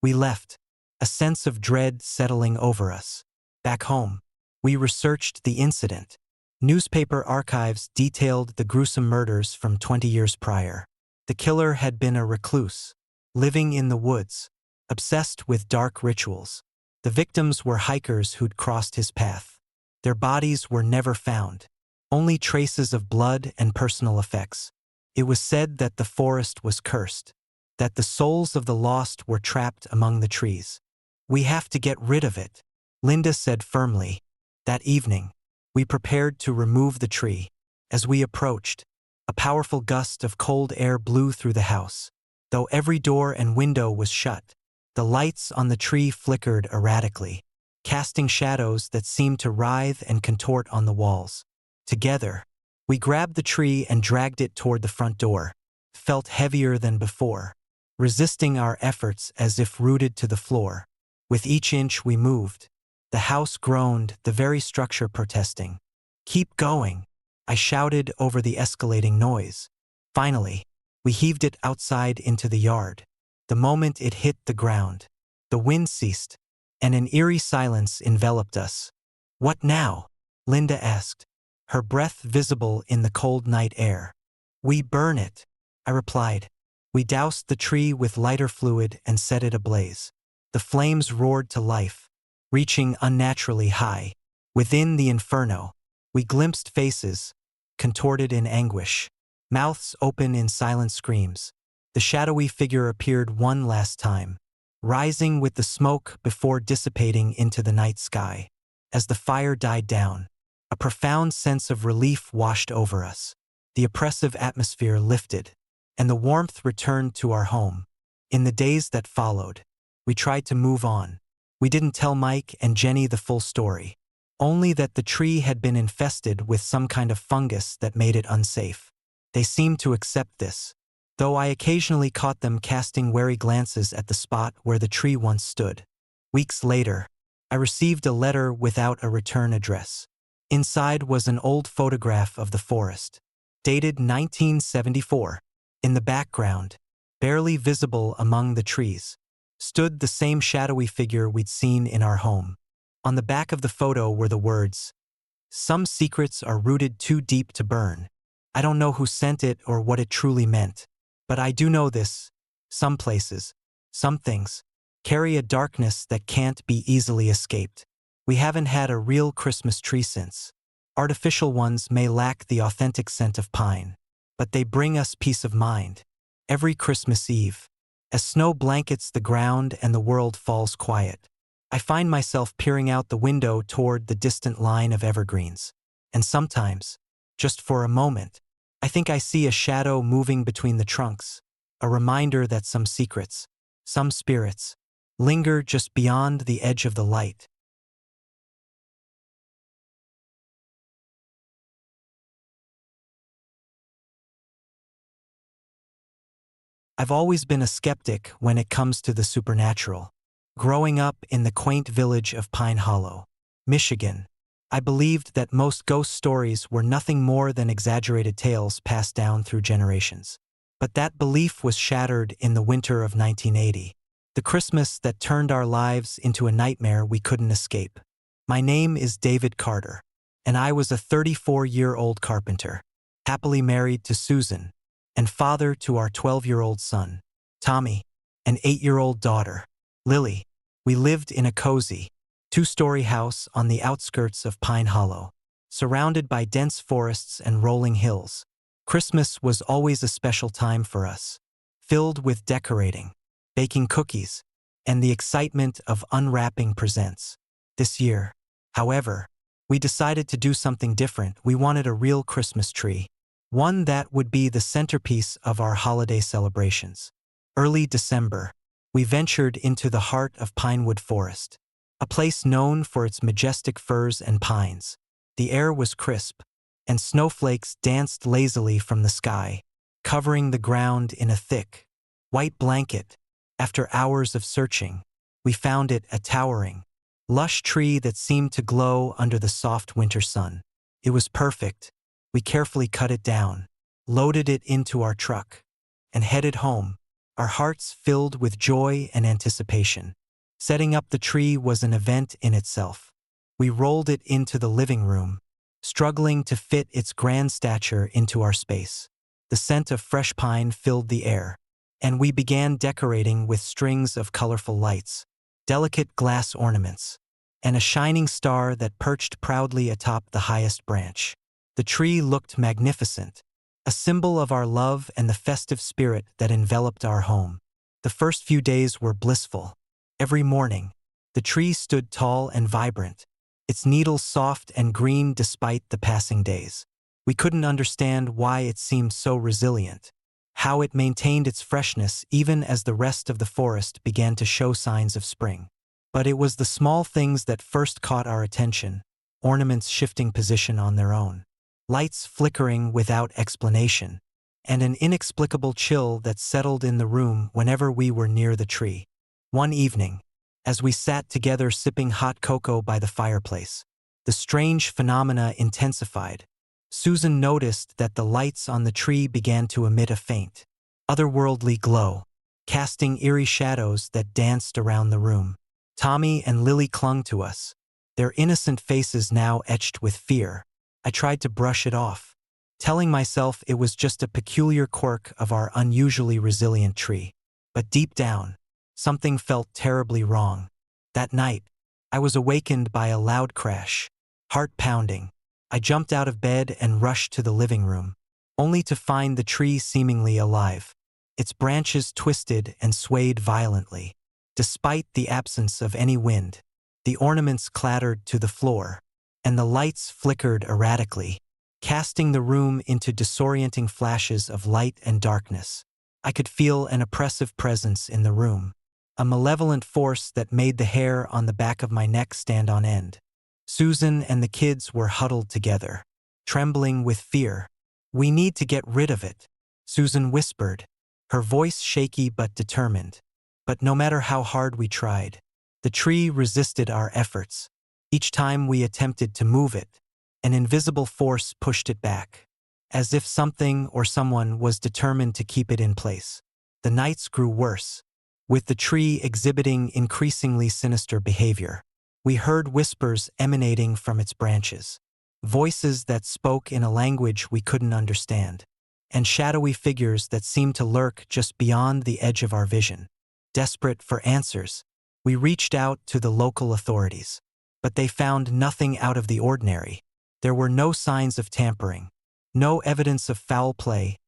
We left, a sense of dread settling over us. Back home, we researched the incident. Newspaper archives detailed the gruesome murders from 20 years prior. The killer had been a recluse, living in the woods, obsessed with dark rituals. The victims were hikers who'd crossed his path. Their bodies were never found, only traces of blood and personal effects. It was said that the forest was cursed, that the souls of the lost were trapped among the trees. "We have to get rid of it," Linda said firmly. That evening, we prepared to remove the tree. As we approached, a powerful gust of cold air blew through the house. Though every door and window was shut, the lights on the tree flickered erratically, casting shadows that seemed to writhe and contort on the walls. Together, we grabbed the tree and dragged it toward the front door, felt heavier than before, resisting our efforts as if rooted to the floor. With each inch we moved, the house groaned, the very structure protesting. "Keep going," I shouted over the escalating noise. Finally, we heaved it outside into the yard. The moment it hit the ground, the wind ceased, and an eerie silence enveloped us. "What now?" Linda asked, her breath visible in the cold night air. "We burn it," I replied. We doused the tree with lighter fluid and set it ablaze. The flames roared to life, reaching unnaturally high. Within the inferno, we glimpsed faces, contorted in anguish, mouths open in silent screams. The shadowy figure appeared one last time, rising with the smoke before dissipating into the night sky. As the fire died down, a profound sense of relief washed over us. The oppressive atmosphere lifted, and the warmth returned to our home. In the days that followed, we tried to move on. We didn't tell Mike and Jenny the full story, only that the tree had been infested with some kind of fungus that made it unsafe. They seemed to accept this, though I occasionally caught them casting wary glances at the spot where the tree once stood. Weeks later, I received a letter without a return address. Inside was an old photograph of the forest, dated 1974. In the background, barely visible among the trees, stood the same shadowy figure we'd seen in our home. On the back of the photo were the words, "Some secrets are rooted too deep to burn." I don't know who sent it or what it truly meant, but I do know this: some places, some things, carry a darkness that can't be easily escaped. We haven't had a real Christmas tree since. Artificial ones may lack the authentic scent of pine, but they bring us peace of mind. Every Christmas Eve, as snow blankets the ground and the world falls quiet, I find myself peering out the window toward the distant line of evergreens. And sometimes, just for a moment, I think I see a shadow moving between the trunks, a reminder that some secrets, some spirits, linger just beyond the edge of the light. I've always been a skeptic when it comes to the supernatural. Growing up in the quaint village of Pine Hollow, Michigan, I believed that most ghost stories were nothing more than exaggerated tales passed down through generations. But that belief was shattered in the winter of 1980, the Christmas that turned our lives into a nightmare we couldn't escape. My name is David Carter, and I was a 34-year-old carpenter, happily married to Susan, and father to our 12-year-old son. Tommy, an 8-year-old daughter, Lily. We lived in a cozy, two-story house on the outskirts of Pine Hollow, surrounded by dense forests and rolling hills. Christmas was always a special time for us, filled with decorating, baking cookies, and the excitement of unwrapping presents. This year, however, we decided to do something different. We wanted a real Christmas tree, one that would be the centerpiece of our holiday celebrations. Early December, we ventured into the heart of Pinewood Forest, a place known for its majestic firs and pines. The air was crisp, and snowflakes danced lazily from the sky, covering the ground in a thick, white blanket. After hours of searching, we found it, a towering, lush tree that seemed to glow under the soft winter sun. It was perfect. We carefully cut it down, loaded it into our truck, and headed home, our hearts filled with joy and anticipation. Setting up the tree was an event in itself. We rolled it into the living room, struggling to fit its grand stature into our space. The scent of fresh pine filled the air, and we began decorating with strings of colorful lights, delicate glass ornaments, and a shining star that perched proudly atop the highest branch. The tree looked magnificent, a symbol of our love and the festive spirit that enveloped our home. The first few days were blissful. Every morning, the tree stood tall and vibrant, its needles soft and green despite the passing days. We couldn't understand why it seemed so resilient, how it maintained its freshness even as the rest of the forest began to show signs of spring. But it was the small things that first caught our attention, ornaments shifting position on their own, lights flickering without explanation, and an inexplicable chill that settled in the room whenever we were near the tree. One evening, as we sat together sipping hot cocoa by the fireplace, the strange phenomena intensified. Susan noticed that the lights on the tree began to emit a faint, otherworldly glow, casting eerie shadows that danced around the room. Tommy and Lily clung to us, their innocent faces now etched with fear. I tried to brush it off, telling myself it was just a peculiar quirk of our unusually resilient tree. But deep down, something felt terribly wrong. That night, I was awakened by a loud crash, heart pounding. I jumped out of bed and rushed to the living room, only to find the tree seemingly alive. Its branches twisted and swayed violently. Despite the absence of any wind, the ornaments clattered to the floor, and the lights flickered erratically, casting the room into disorienting flashes of light and darkness. I could feel an oppressive presence in the room, a malevolent force that made the hair on the back of my neck stand on end. Susan and the kids were huddled together, trembling with fear. "We need to get rid of it," Susan whispered, her voice shaky but determined. But no matter how hard we tried, the tree resisted our efforts. Each time we attempted to move it, an invisible force pushed it back, as if something or someone was determined to keep it in place. The nights grew worse, with the tree exhibiting increasingly sinister behavior. We heard whispers emanating from its branches, voices that spoke in a language we couldn't understand, and shadowy figures that seemed to lurk just beyond the edge of our vision. Desperate for answers, we reached out to the local authorities, but they found nothing out of the ordinary. There were no signs of tampering, no evidence of foul play,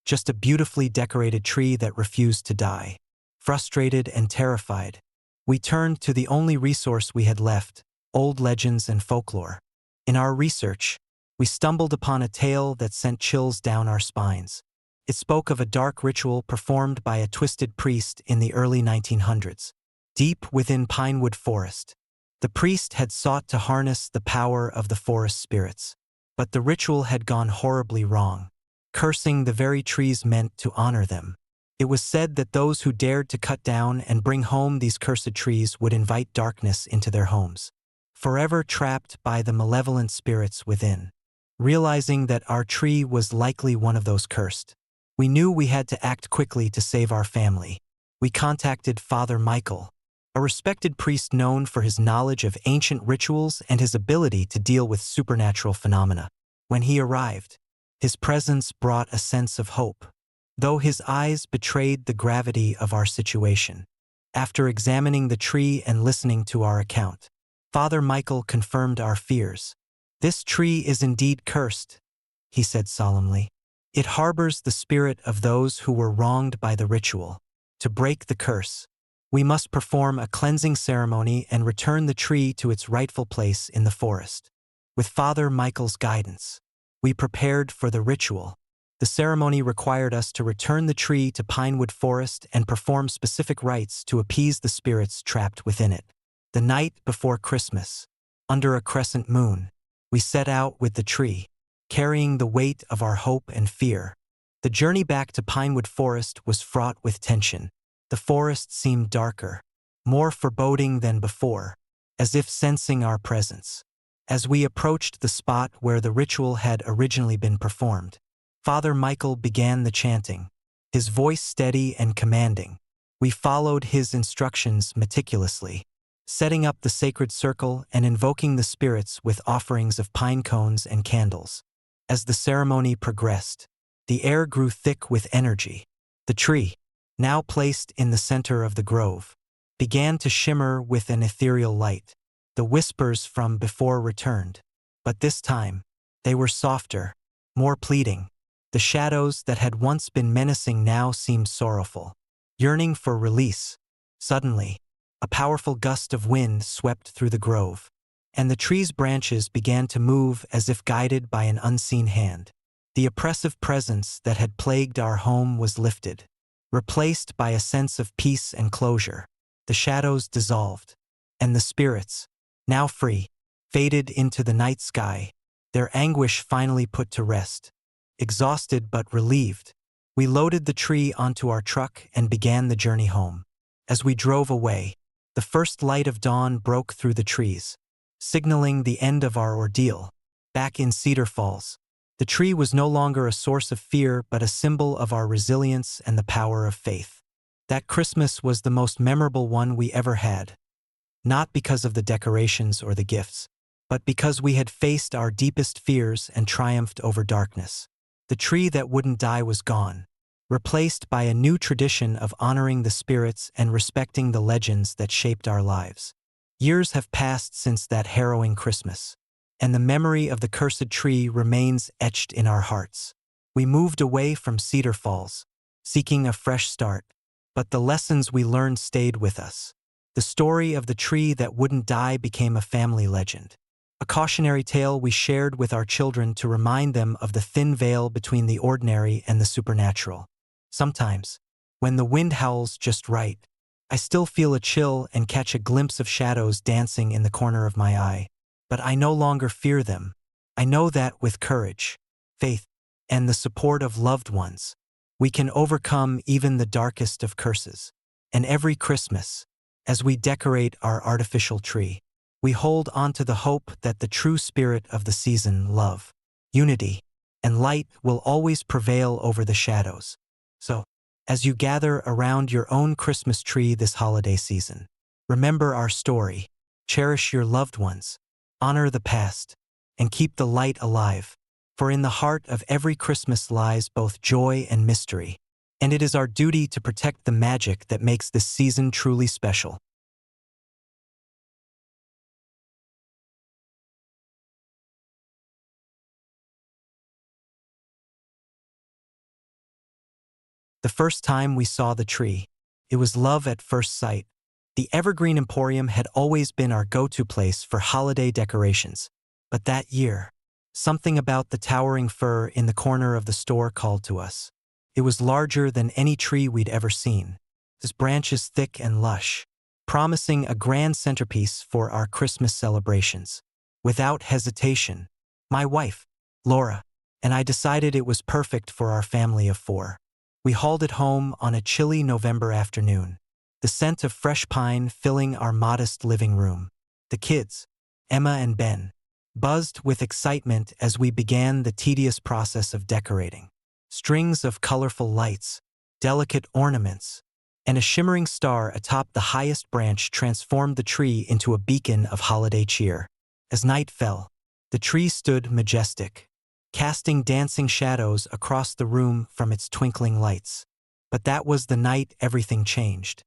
just a beautifully decorated tree that refused to die. Frustrated and terrified, we turned to the only resource we had left, old legends and folklore. In our research, we stumbled upon a tale that sent chills down our spines. It spoke of a dark ritual performed by a twisted priest in the early 1900s. Deep within Pinewood Forest, the priest had sought to harness the power of the forest spirits. But the ritual had gone horribly wrong, cursing the very trees meant to honor them. It was said that those who dared to cut down and bring home these cursed trees would invite darkness into their homes, forever trapped by the malevolent spirits within. Realizing that our tree was likely one of those cursed, we knew we had to act quickly to save our family. We contacted Father Michael, a respected priest known for his knowledge of ancient rituals and his ability to deal with supernatural phenomena. When he arrived, his presence brought a sense of hope. though his eyes betrayed the gravity of our situation. After examining the tree and listening to our account, Father Michael confirmed our fears. "This tree is indeed cursed," he said solemnly. "It harbors the spirit of those who were wronged by the ritual. To break the curse, we must perform a cleansing ceremony and return the tree to its rightful place in the forest." With Father Michael's guidance, we prepared for the ritual. The ceremony required us to return the tree to Pinewood Forest and perform specific rites to appease the spirits trapped within it. The night before Christmas, under a crescent moon, we set out with the tree, carrying the weight of our hope and fear. The journey back to Pinewood Forest was fraught with tension. The forest seemed darker, more foreboding than before, as if sensing our presence. As we approached the spot where the ritual had originally been performed, Father Michael began the chanting, his voice steady and commanding. We followed his instructions meticulously, setting up the sacred circle and invoking the spirits with offerings of pine cones and candles. As the ceremony progressed, the air grew thick with energy. The tree, now placed in the center of the grove, began to shimmer with an ethereal light. The whispers from before returned, but this time, they were softer, more pleading. The shadows that had once been menacing now seemed sorrowful, yearning for release. Suddenly, a powerful gust of wind swept through the grove, and the tree's branches began to move as if guided by an unseen hand. The oppressive presence that had plagued our home was lifted, replaced by a sense of peace and closure. The shadows dissolved, and the spirits, now free, faded into the night sky, their anguish finally put to rest. Exhausted but relieved, we loaded the tree onto our truck and began the journey home. As we drove away, the first light of dawn broke through the trees, signaling the end of our ordeal. Back in Cedar Falls, the tree was no longer a source of fear but a symbol of our resilience and the power of faith. That Christmas was the most memorable one we ever had, not because of the decorations or the gifts, but because we had faced our deepest fears and triumphed over darkness. The tree that wouldn't die was gone, replaced by a new tradition of honoring the spirits and respecting the legends that shaped our lives. Years have passed since that harrowing Christmas, and the memory of the cursed tree remains etched in our hearts. We moved away from Cedar Falls, seeking a fresh start, but the lessons we learned stayed with us. The story of the tree that wouldn't die became a family legend, a cautionary tale we shared with our children to remind them of the thin veil between the ordinary and the supernatural. Sometimes, when the wind howls just right, I still feel a chill and catch a glimpse of shadows dancing in the corner of my eye. But I no longer fear them. I know that with courage, faith, and the support of loved ones, we can overcome even the darkest of curses. And every Christmas, as we decorate our artificial tree, we hold on to the hope that the true spirit of the season, love, unity, and light will always prevail over the shadows. So, as you gather around your own Christmas tree this holiday season, remember our story, cherish your loved ones, honor the past, and keep the light alive. For in the heart of every Christmas lies both joy and mystery, and it is our duty to protect the magic that makes this season truly special. The first time we saw the tree, it was love at first sight. The Evergreen Emporium had always been our go-to place for holiday decorations, but that year, something about the towering fir in the corner of the store called to us. It was larger than any tree we'd ever seen, its branches thick and lush, promising a grand centerpiece for our Christmas celebrations. Without hesitation, my wife, Laura, and I decided it was perfect for our family of four. We hauled it home on a chilly November afternoon, the scent of fresh pine filling our modest living room. The kids, Emma and Ben, buzzed with excitement as we began the tedious process of decorating. Strings of colorful lights, delicate ornaments, and a shimmering star atop the highest branch transformed the tree into a beacon of holiday cheer. As night fell, the tree stood majestic, casting dancing shadows across the room from its twinkling lights. But that was the night everything changed.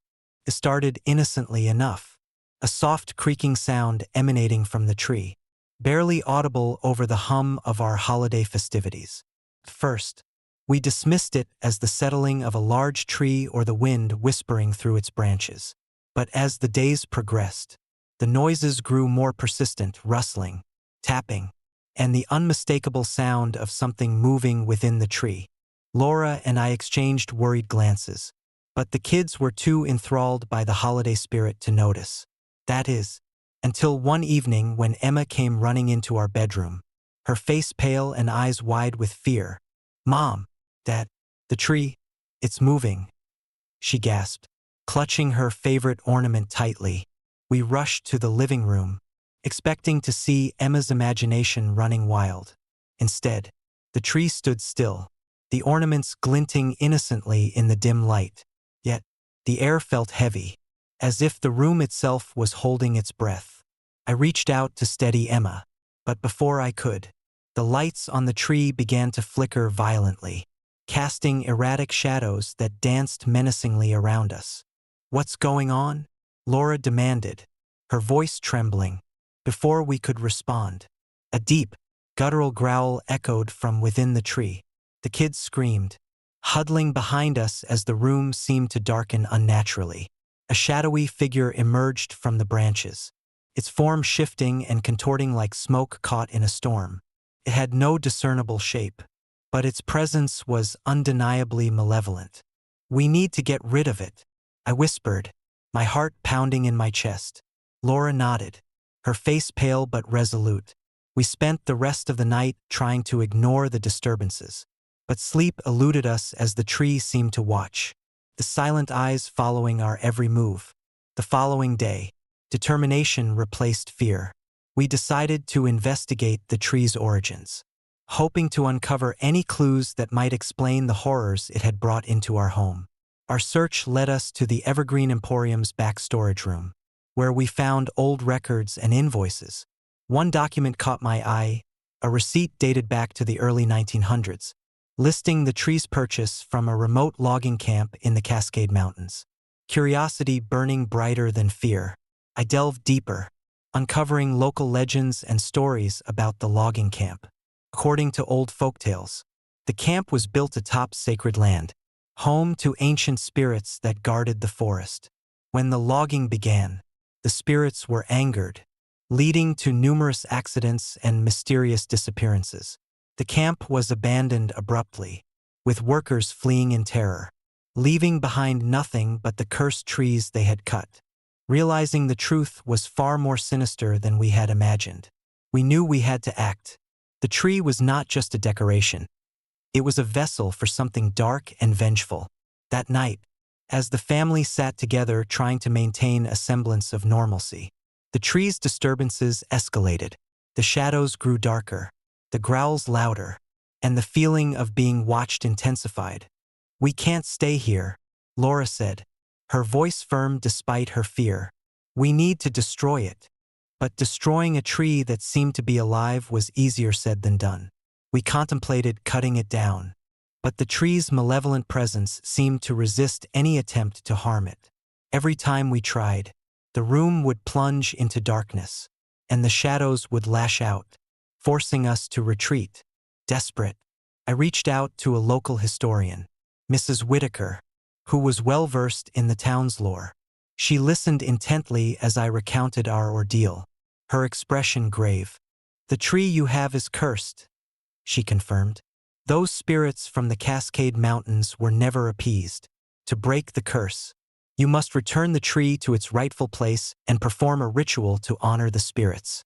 It started innocently enough. A soft creaking sound emanating from the tree, barely audible over the hum of our holiday festivities. At first, we dismissed it as the settling of a large tree or the wind whispering through its branches. But as the days progressed, the noises grew more persistent, rustling, tapping, and the unmistakable sound of something moving within the tree. Laura and I exchanged worried glances, but the kids were too enthralled by the holiday spirit to notice. That is, until one evening when Emma came running into our bedroom, her face pale and eyes wide with fear. "Mom, Dad, the tree, it's moving," she gasped, clutching her favorite ornament tightly. We rushed to the living room, expecting to see Emma's imagination running wild. Instead, the tree stood still, the ornaments glinting innocently in the dim light. Yet, the air felt heavy, as if the room itself was holding its breath. I reached out to steady Emma, but before I could, the lights on the tree began to flicker violently, casting erratic shadows that danced menacingly around us. "What's going on?" Laura demanded, her voice trembling, before we could respond. A deep, guttural growl echoed from within the tree. The kids screamed, huddling behind us as the room seemed to darken unnaturally. A shadowy figure emerged from the branches, its form shifting and contorting like smoke caught in a storm. It had no discernible shape, but its presence was undeniably malevolent. "We need to get rid of it," I whispered, my heart pounding in my chest. Laura nodded, her face pale but resolute. We spent the rest of the night trying to ignore the disturbances, but sleep eluded us as the tree seemed to watch, the silent eyes following our every move. The following day, determination replaced fear. We decided to investigate the tree's origins, hoping to uncover any clues that might explain the horrors it had brought into our home. Our search led us to the Evergreen Emporium's back storage room, where we found old records and invoices. One document caught my eye, a receipt dated back to the early 1900s, listing the tree's purchase from a remote logging camp in the Cascade Mountains. Curiosity burning brighter than fear, I delved deeper, uncovering local legends and stories about the logging camp. According to old folktales, the camp was built atop sacred land, home to ancient spirits that guarded the forest. When the logging began, the spirits were angered, leading to numerous accidents and mysterious disappearances. The camp was abandoned abruptly, with workers fleeing in terror, leaving behind nothing but the cursed trees they had cut. Realizing the truth was far more sinister than we had imagined, we knew we had to act. The tree was not just a decoration. It was a vessel for something dark and vengeful. That night, as the family sat together trying to maintain a semblance of normalcy, the tree's disturbances escalated. The shadows grew darker, the growls louder, and the feeling of being watched intensified. "We can't stay here," Laura said, her voice firm despite her fear. "We need to destroy it." But destroying a tree that seemed to be alive was easier said than done. We contemplated cutting it down, but the tree's malevolent presence seemed to resist any attempt to harm it. Every time we tried, the room would plunge into darkness, and the shadows would lash out, forcing us to retreat. Desperate, I reached out to a local historian, Mrs. Whitaker, who was well-versed in the town's lore. She listened intently as I recounted our ordeal, her expression grave. "The tree you have is cursed," she confirmed. "Those spirits from the Cascade Mountains were never appeased. To break the curse, you must return the tree to its rightful place and perform a ritual to honor the spirits."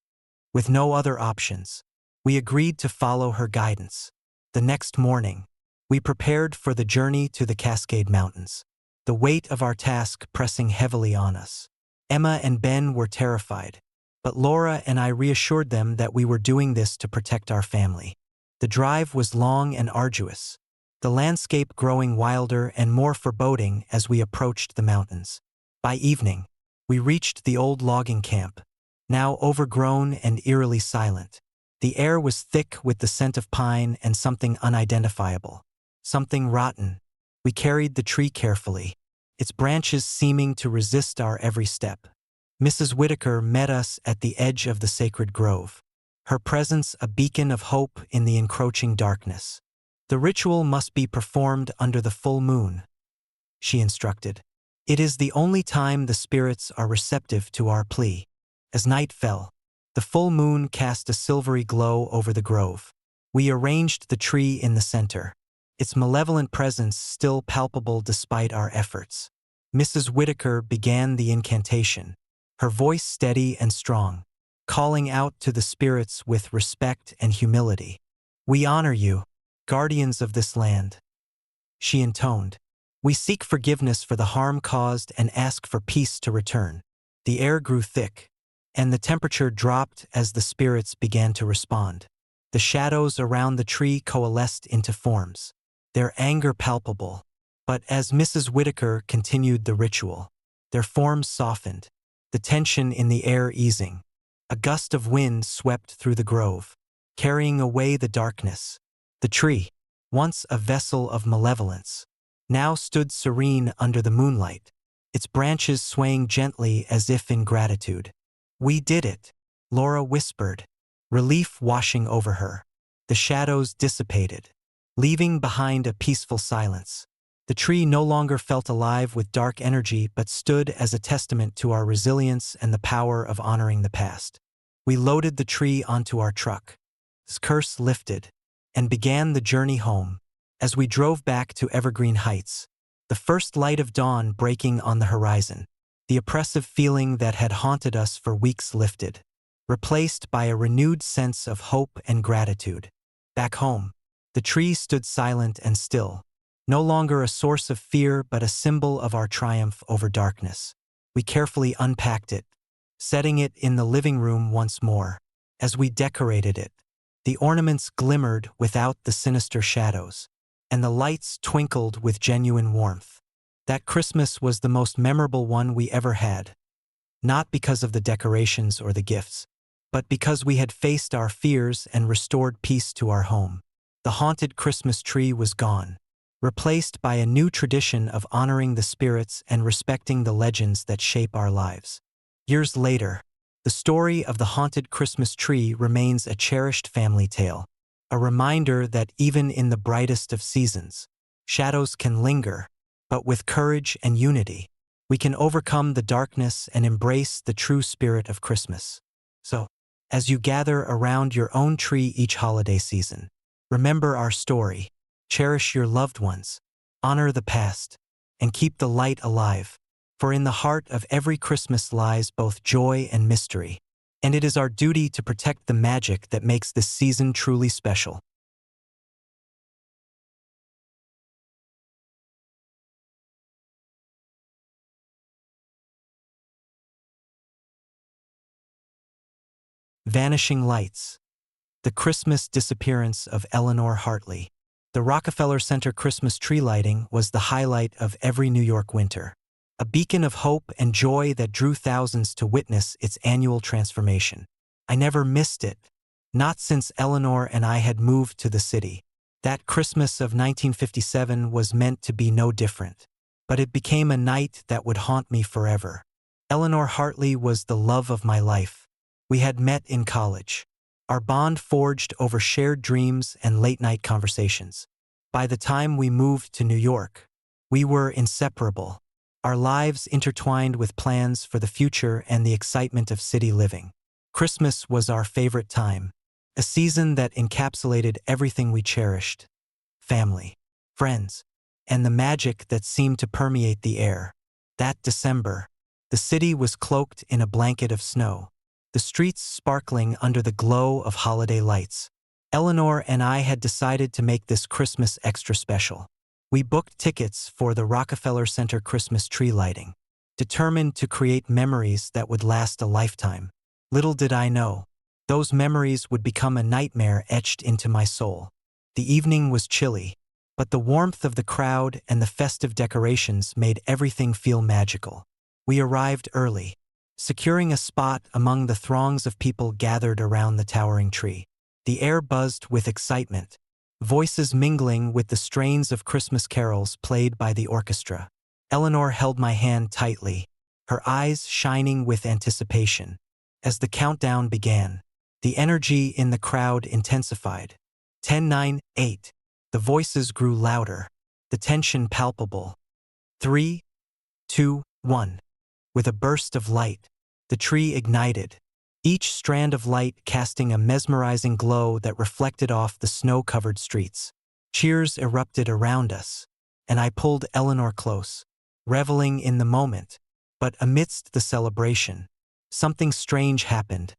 With no other options, we agreed to follow her guidance. The next morning, we prepared for the journey to the Cascade Mountains, the weight of our task pressing heavily on us. Emma and Ben were terrified, but Laura and I reassured them that we were doing this to protect our family. The drive was long and arduous, the landscape growing wilder and more foreboding as we approached the mountains. By evening, we reached the old logging camp, now overgrown and eerily silent. The air was thick with the scent of pine and something unidentifiable. Something rotten. We carried the tree carefully, its branches seeming to resist our every step. Mrs. Whitaker met us at the edge of the sacred grove, her presence a beacon of hope in the encroaching darkness. The ritual must be performed under the full moon, she instructed. It is the only time the spirits are receptive to our plea. As night fell, the full moon cast a silvery glow over the grove. We arranged the tree in the center, its malevolent presence still palpable despite our efforts. Mrs. Whitaker began the incantation, her voice steady and strong, calling out to the spirits with respect and humility. "We honor you, guardians of this land," she intoned. "We seek forgiveness for the harm caused and ask for peace to return." The air grew thick, and the temperature dropped as the spirits began to respond. The shadows around the tree coalesced into forms, their anger palpable. But as Mrs. Whitaker continued the ritual, their forms softened, the tension in the air easing. A gust of wind swept through the grove, carrying away the darkness. The tree, once a vessel of malevolence, now stood serene under the moonlight, its branches swaying gently as if in gratitude. "We did it," Laura whispered, relief washing over her. The shadows dissipated, leaving behind a peaceful silence. The tree no longer felt alive with dark energy but stood as a testament to our resilience and the power of honoring the past. We loaded the tree onto our truck, its curse lifted, and began the journey home. As we drove back to Evergreen Heights, the first light of dawn breaking on the horizon, the oppressive feeling that had haunted us for weeks lifted, replaced by a renewed sense of hope and gratitude. Back home, the tree stood silent and still, no longer a source of fear but a symbol of our triumph over darkness. We carefully unpacked it, setting it in the living room once more. As we decorated it, the ornaments glimmered without the sinister shadows, and the lights twinkled with genuine warmth. That Christmas was the most memorable one we ever had, not because of the decorations or the gifts, but because we had faced our fears and restored peace to our home. The haunted Christmas tree was gone, replaced by a new tradition of honoring the spirits and respecting the legends that shape our lives. Years later, the story of the haunted Christmas tree remains a cherished family tale, a reminder that even in the brightest of seasons, shadows can linger, but with courage and unity, we can overcome the darkness and embrace the true spirit of Christmas. So, as you gather around your own tree each holiday season, remember our story, cherish your loved ones, honor the past, and keep the light alive. For in the heart of every Christmas lies both joy and mystery, and it is our duty to protect the magic that makes this season truly special. Vanishing Lights. The Christmas Disappearance of Eleanor Hartley. The Rockefeller Center Christmas tree lighting was the highlight of every New York winter, a beacon of hope and joy that drew thousands to witness its annual transformation. I never missed it, not since Eleanor and I had moved to the city. That Christmas of 1957 was meant to be no different, but it became a night that would haunt me forever. Eleanor Hartley was the love of my life. We had met in college, our bond forged over shared dreams and late-night conversations. By the time we moved to New York, we were inseparable, our lives intertwined with plans for the future and the excitement of city living. Christmas was our favorite time, a season that encapsulated everything we cherished: family, friends, and the magic that seemed to permeate the air. That December, the city was cloaked in a blanket of snow, the streets sparkling under the glow of holiday lights. Eleanor and I had decided to make this Christmas extra special. We booked tickets for the Rockefeller Center Christmas tree lighting, determined to create memories that would last a lifetime. Little did I know, those memories would become a nightmare etched into my soul. The evening was chilly, but the warmth of the crowd and the festive decorations made everything feel magical. We arrived early, securing a spot among the throngs of people gathered around the towering tree. The air buzzed with excitement, voices mingling with the strains of Christmas carols played by the orchestra. Eleanor held my hand tightly, her eyes shining with anticipation. As the countdown began, the energy in the crowd intensified. 10, 9, 8. The voices grew louder, the tension palpable. 3, 2, 1. With a burst of light, the tree ignited, each strand of light casting a mesmerizing glow that reflected off the snow-covered streets. Cheers erupted around us, and I pulled Eleanor close, reveling in the moment. But amidst the celebration, something strange happened.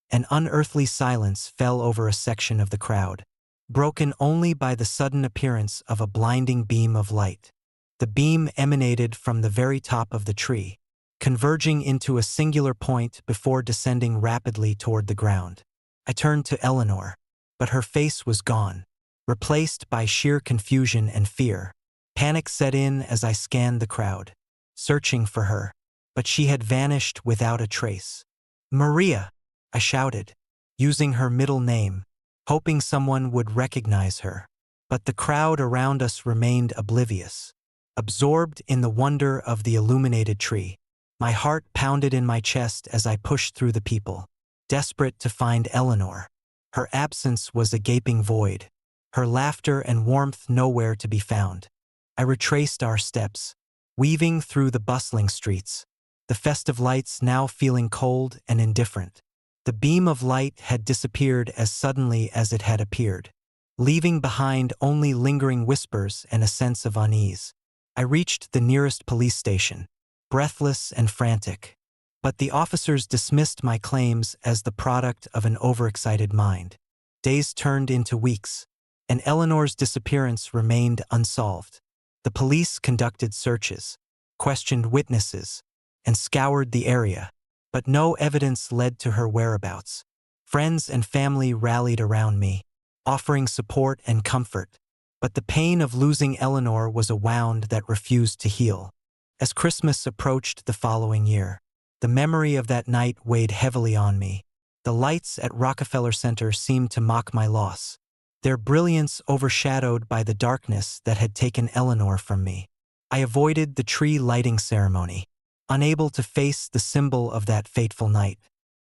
An unearthly silence fell over a section of the crowd, broken only by the sudden appearance of a blinding beam of light. The beam emanated from the very top of the tree, converging into a singular point before descending rapidly toward the ground. I turned to Eleanor, but her face was gone, replaced by sheer confusion and fear. Panic set in as I scanned the crowd, searching for her, but she had vanished without a trace. "Maria!" I shouted, using her middle name, hoping someone would recognize her. But the crowd around us remained oblivious, absorbed in the wonder of the illuminated tree. My heart pounded in my chest as I pushed through the people, desperate to find Eleanor. Her absence was a gaping void, her laughter and warmth nowhere to be found. I retraced our steps, weaving through the bustling streets, the festive lights now feeling cold and indifferent. The beam of light had disappeared as suddenly as it had appeared, leaving behind only lingering whispers and a sense of unease. I reached the nearest police station, breathless and frantic, but the officers dismissed my claims as the product of an overexcited mind. Days turned into weeks, and Eleanor's disappearance remained unsolved. The police conducted searches, questioned witnesses, and scoured the area, but no evidence led to her whereabouts. Friends and family rallied around me, offering support and comfort, but the pain of losing Eleanor was a wound that refused to heal. As Christmas approached the following year, the memory of that night weighed heavily on me. The lights at Rockefeller Center seemed to mock my loss, their brilliance overshadowed by the darkness that had taken Eleanor from me. I avoided the tree lighting ceremony, unable to face the symbol of that fateful night.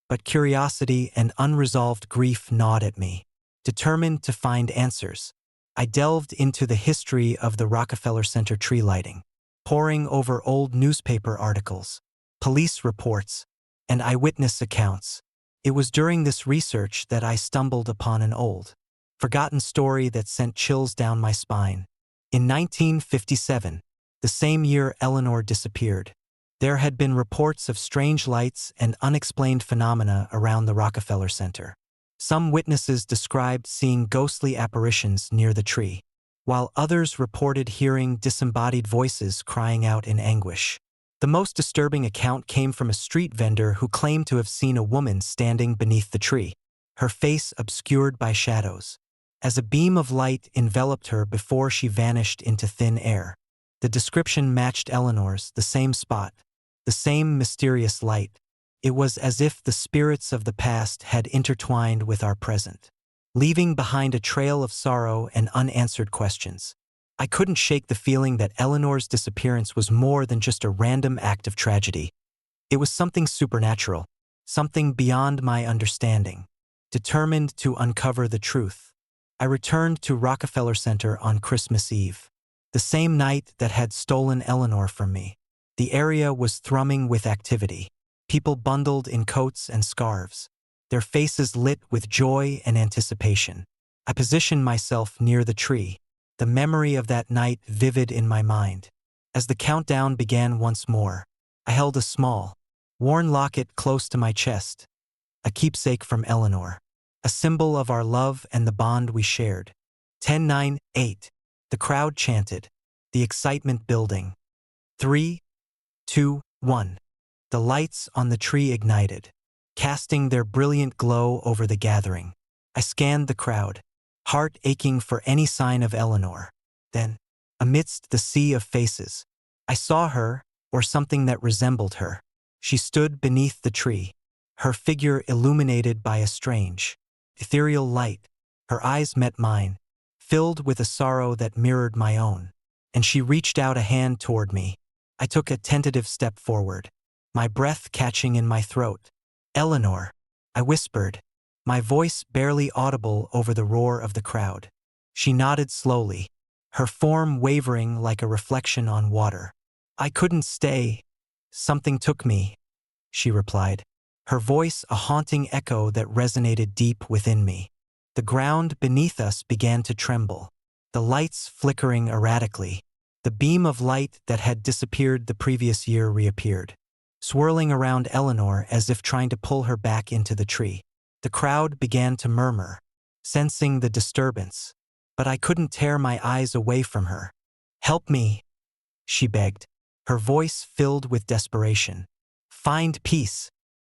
But curiosity and unresolved grief gnawed at me. Determined to find answers, I delved into the history of the Rockefeller Center tree lighting, poring over old newspaper articles, police reports, and eyewitness accounts. It was during this research that I stumbled upon an old, forgotten story that sent chills down my spine. In 1957, the same year Eleanor disappeared, there had been reports of strange lights and unexplained phenomena around the Rockefeller Center. Some witnesses described seeing ghostly apparitions near the tree, while others reported hearing disembodied voices crying out in anguish. The most disturbing account came from a street vendor who claimed to have seen a woman standing beneath the tree, her face obscured by shadows, as a beam of light enveloped her before she vanished into thin air. The description matched Eleanor's, the same spot, the same mysterious light. It was as if the spirits of the past had intertwined with our present, leaving behind a trail of sorrow and unanswered questions. I couldn't shake the feeling that Eleanor's disappearance was more than just a random act of tragedy. It was something supernatural, something beyond my understanding. Determined to uncover the truth, I returned to Rockefeller Center on Christmas Eve, the same night that had stolen Eleanor from me. The area was thrumming with activity, people bundled in coats and scarves, their faces lit with joy and anticipation. I positioned myself near the tree, the memory of that night vivid in my mind. As the countdown began once more, I held a small, worn locket close to my chest, a keepsake from Eleanor, a symbol of our love and the bond we shared. 10, 9, 8. The crowd chanted, the excitement building. 3, 2, 1. The lights on the tree ignited, casting their brilliant glow over the gathering. I scanned the crowd, heart aching for any sign of Eleanor. Then, amidst the sea of faces, I saw her, or something that resembled her. She stood beneath the tree, her figure illuminated by a strange, ethereal light. Her eyes met mine, filled with a sorrow that mirrored my own, and she reached out a hand toward me. I took a tentative step forward, my breath catching in my throat. "Eleanor," I whispered, my voice barely audible over the roar of the crowd. She nodded slowly, her form wavering like a reflection on water. "I couldn't stay. Something took me," she replied, her voice a haunting echo that resonated deep within me. The ground beneath us began to tremble, the lights flickering erratically. The beam of light that had disappeared the previous year reappeared, swirling around Eleanor as if trying to pull her back into the tree. The crowd began to murmur, sensing the disturbance, but I couldn't tear my eyes away from her. "Help me," she begged, her voice filled with desperation. "Find peace."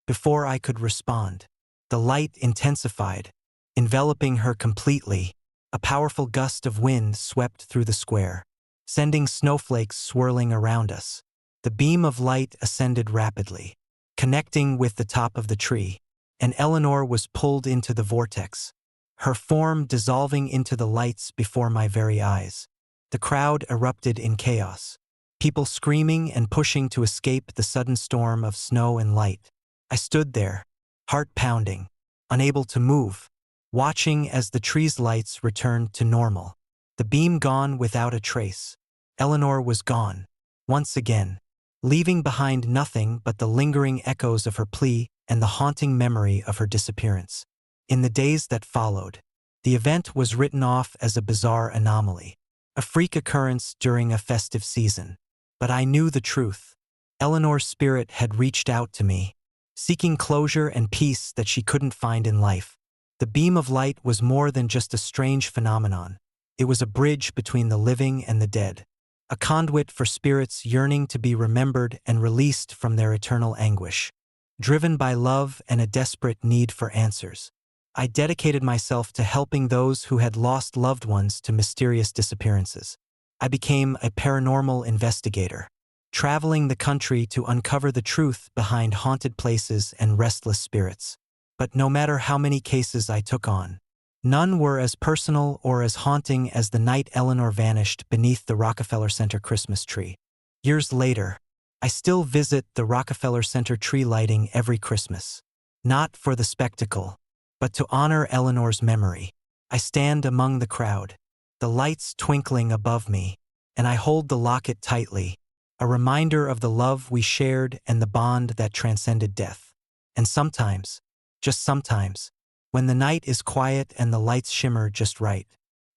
Before I could respond, the light intensified, enveloping her completely. A powerful gust of wind swept through the square, sending snowflakes swirling around us. The beam of light ascended rapidly, connecting with the top of the tree, and Eleanor was pulled into the vortex, her form dissolving into the lights before my very eyes. The crowd erupted in chaos, people screaming and pushing to escape the sudden storm of snow and light. I stood there, heart pounding, unable to move, watching as the tree's lights returned to normal. The beam gone without a trace. Eleanor was gone, once again, leaving behind nothing but the lingering echoes of her plea and the haunting memory of her disappearance. In the days that followed, the event was written off as a bizarre anomaly, a freak occurrence during a festive season. But I knew the truth. Eleanor's spirit had reached out to me, seeking closure and peace that she couldn't find in life. The beam of light was more than just a strange phenomenon. It was a bridge between the living and the dead, a conduit for spirits yearning to be remembered and released from their eternal anguish. Driven by love and a desperate need for answers, I dedicated myself to helping those who had lost loved ones to mysterious disappearances. I became a paranormal investigator, traveling the country to uncover the truth behind haunted places and restless spirits. But no matter how many cases I took on, none were as personal or as haunting as the night Eleanor vanished beneath the Rockefeller Center Christmas tree. Years later, I still visit the Rockefeller Center tree lighting every Christmas, not for the spectacle, but to honor Eleanor's memory. I stand among the crowd, the lights twinkling above me, and I hold the locket tightly, a reminder of the love we shared and the bond that transcended death. And sometimes, just sometimes, when the night is quiet and the lights shimmer just right,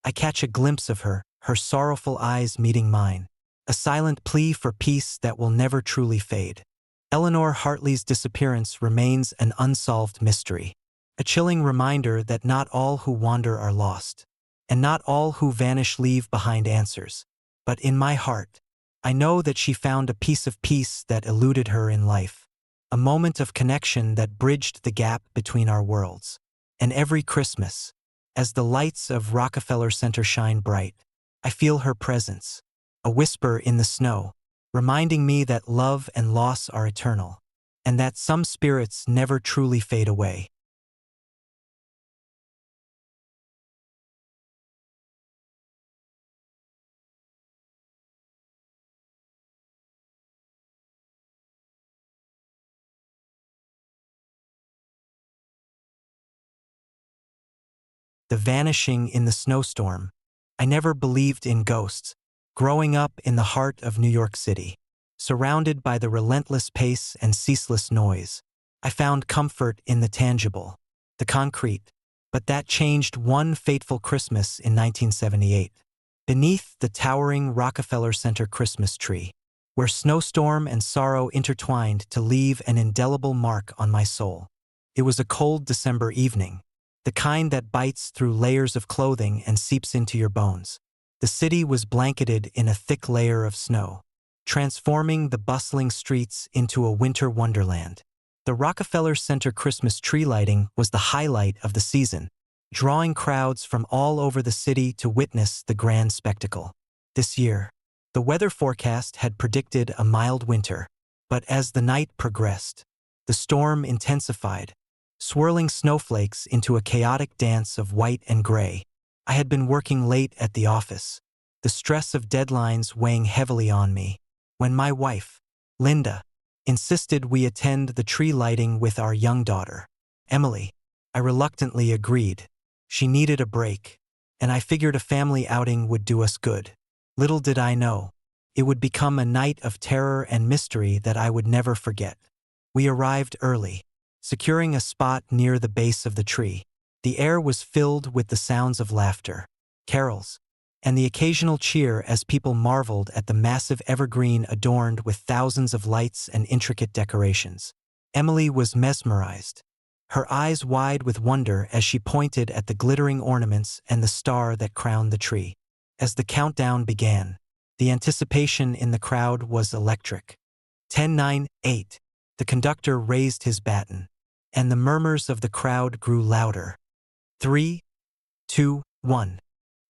I catch a glimpse of her, her sorrowful eyes meeting mine, a silent plea for peace that will never truly fade. Eleanor Hartley's disappearance remains an unsolved mystery, a chilling reminder that not all who wander are lost, and not all who vanish leave behind answers. But in my heart, I know that she found a piece of peace that eluded her in life, a moment of connection that bridged the gap between our worlds. And every Christmas, as the lights of Rockefeller Center shine bright, I feel her presence, a whisper in the snow, reminding me that love and loss are eternal, and that some spirits never truly fade away. The vanishing in the snowstorm. I never believed in ghosts. Growing up in the heart of New York City, surrounded by the relentless pace and ceaseless noise, I found comfort in the tangible, the concrete. But that changed one fateful Christmas in 1978, beneath the towering Rockefeller Center Christmas tree, where snowstorm and sorrow intertwined to leave an indelible mark on my soul. It was a cold December evening, the kind that bites through layers of clothing and seeps into your bones. The city was blanketed in a thick layer of snow, transforming the bustling streets into a winter wonderland. The Rockefeller Center Christmas tree lighting was the highlight of the season, drawing crowds from all over the city to witness the grand spectacle. This year, the weather forecast had predicted a mild winter, but as the night progressed, the storm intensified, swirling snowflakes into a chaotic dance of white and gray. I had been working late at the office, the stress of deadlines weighing heavily on me, when my wife, Linda, insisted we attend the tree lighting with our young daughter, Emily. I reluctantly agreed. She needed a break, and I figured a family outing would do us good. Little did I know, it would become a night of terror and mystery that I would never forget. We arrived early, securing a spot near the base of the tree. The air was filled with the sounds of laughter, carols, and the occasional cheer as people marveled at the massive evergreen adorned with thousands of lights and intricate decorations. Emily was mesmerized, her eyes wide with wonder as she pointed at the glittering ornaments and the star that crowned the tree. As the countdown began, the anticipation in the crowd was electric. 10, 9, 8. The conductor raised his baton, and the murmurs of the crowd grew louder. 3, 2, 1.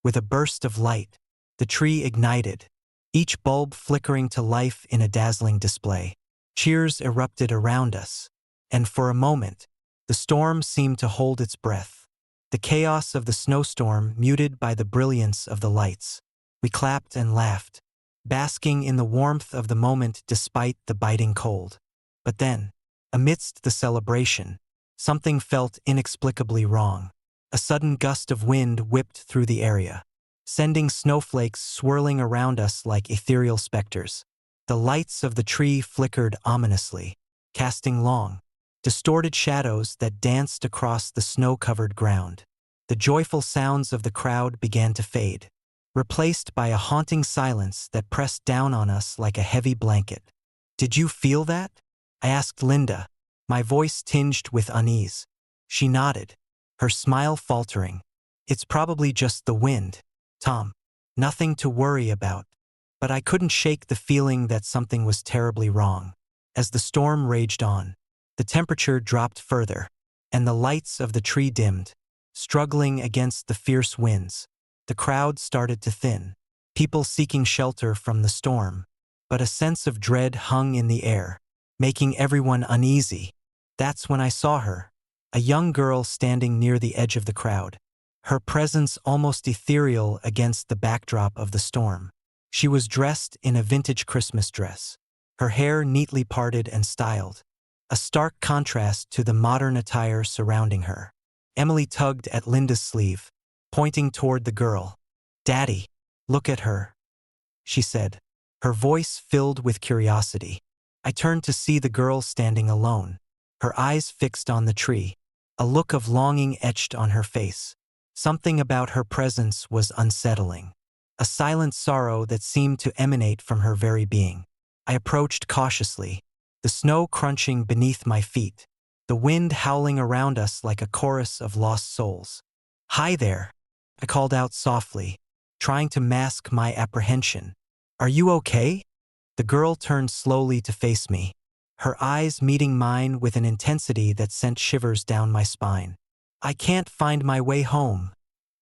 With a burst of light, the tree ignited, each bulb flickering to life in a dazzling display. Cheers erupted around us, and for a moment, the storm seemed to hold its breath. The chaos of the snowstorm muted by the brilliance of the lights. We clapped and laughed, basking in the warmth of the moment despite the biting cold. But then, amidst the celebration, something felt inexplicably wrong. A sudden gust of wind whipped through the area, sending snowflakes swirling around us like ethereal specters. The lights of the tree flickered ominously, casting long, distorted shadows that danced across the snow-covered ground. The joyful sounds of the crowd began to fade, replaced by a haunting silence that pressed down on us like a heavy blanket. "Did you feel that?" I asked Linda, my voice tinged with unease. She nodded, her smile faltering. "It's probably just the wind, Tom. Nothing to worry about." But I couldn't shake the feeling that something was terribly wrong. As the storm raged on, the temperature dropped further, and the lights of the tree dimmed, struggling against the fierce winds. The crowd started to thin, people seeking shelter from the storm. But a sense of dread hung in the air, making everyone uneasy. That's when I saw her, a young girl standing near the edge of the crowd, her presence almost ethereal against the backdrop of the storm. She was dressed in a vintage Christmas dress, her hair neatly parted and styled, a stark contrast to the modern attire surrounding her. Emily tugged at Linda's sleeve, pointing toward the girl. "Daddy, look at her," she said, her voice filled with curiosity. I turned to see the girl standing alone, her eyes fixed on the tree, a look of longing etched on her face. Something about her presence was unsettling, a silent sorrow that seemed to emanate from her very being. I approached cautiously, the snow crunching beneath my feet, the wind howling around us like a chorus of lost souls. "Hi there," I called out softly, trying to mask my apprehension. "Are you okay?" The girl turned slowly to face me, her eyes meeting mine with an intensity that sent shivers down my spine. "I can't find my way home,"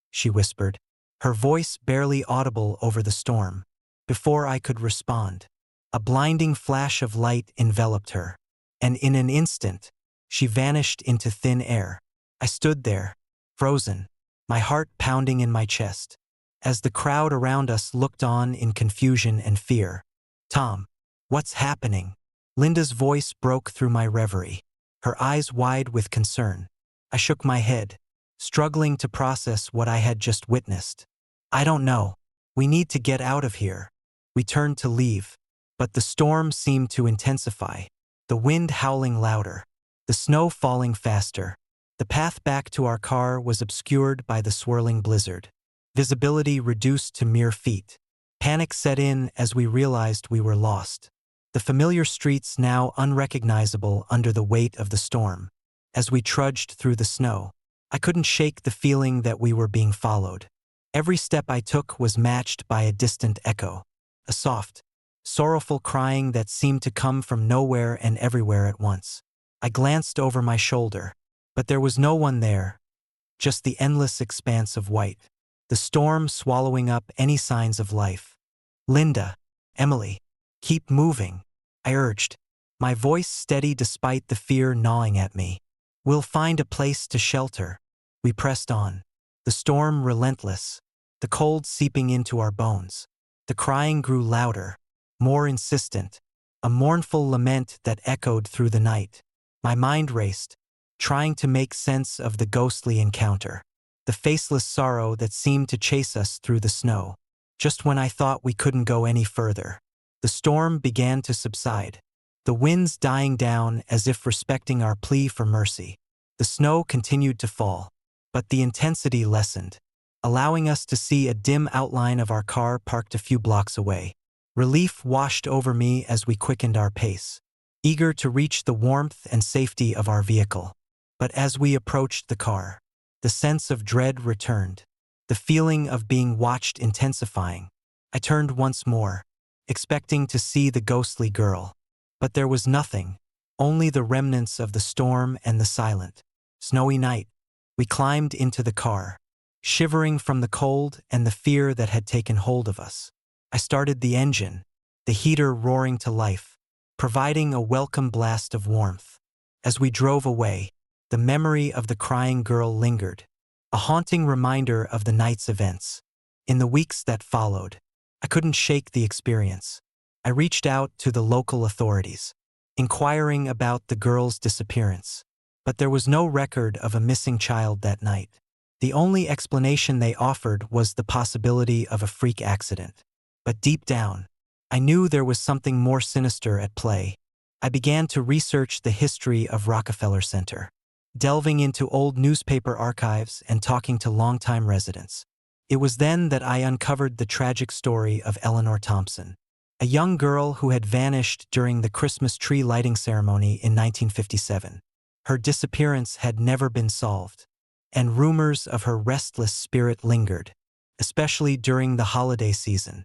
she whispered, her voice barely audible over the storm. Before I could respond, a blinding flash of light enveloped her, and in an instant, she vanished into thin air. I stood there, frozen, my heart pounding in my chest, as the crowd around us looked on in confusion and fear. "Tom, what's happening?" Linda's voice broke through my reverie, her eyes wide with concern. I shook my head, struggling to process what I had just witnessed. "I don't know. We need to get out of here." We turned to leave, but the storm seemed to intensify, the wind howling louder, the snow falling faster. The path back to our car was obscured by the swirling blizzard, visibility reduced to mere feet. Panic set in as we realized we were lost, the familiar streets now unrecognizable under the weight of the storm. As we trudged through the snow, I couldn't shake the feeling that we were being followed. Every step I took was matched by a distant echo, a soft, sorrowful crying that seemed to come from nowhere and everywhere at once. I glanced over my shoulder, but there was no one there, just the endless expanse of white, the storm swallowing up any signs of life. "Linda, Emily, keep moving," I urged, my voice steady despite the fear gnawing at me. We'll find a place to shelter. We pressed on. The storm relentless, the cold seeping into our bones. The crying grew louder, more insistent, a mournful lament that echoed through the night. My mind raced, trying to make sense of the ghostly encounter, the faceless sorrow that seemed to chase us through the snow. Just when I thought we couldn't go any further, the storm began to subside, the winds dying down as if respecting our plea for mercy. The snow continued to fall, but the intensity lessened, allowing us to see a dim outline of our car parked a few blocks away. Relief washed over me as we quickened our pace, eager to reach the warmth and safety of our vehicle. But as we approached the car, the sense of dread returned, the feeling of being watched intensifying. I turned once more, expecting to see the ghostly girl. But there was nothing, only the remnants of the storm and the silent, snowy night. We climbed into the car, shivering from the cold and the fear that had taken hold of us. I started the engine, the heater roaring to life, providing a welcome blast of warmth. As we drove away, the memory of the crying girl lingered, a haunting reminder of the night's events. In the weeks that followed, I couldn't shake the experience. I reached out to the local authorities, inquiring about the girl's disappearance. But there was no record of a missing child that night. The only explanation they offered was the possibility of a freak accident. But deep down, I knew there was something more sinister at play. I began to research the history of Rockefeller Center, delving into old newspaper archives and talking to longtime residents. It was then that I uncovered the tragic story of Eleanor Thompson, a young girl who had vanished during the Christmas tree lighting ceremony in 1957. Her disappearance had never been solved, and rumors of her restless spirit lingered, especially during the holiday season.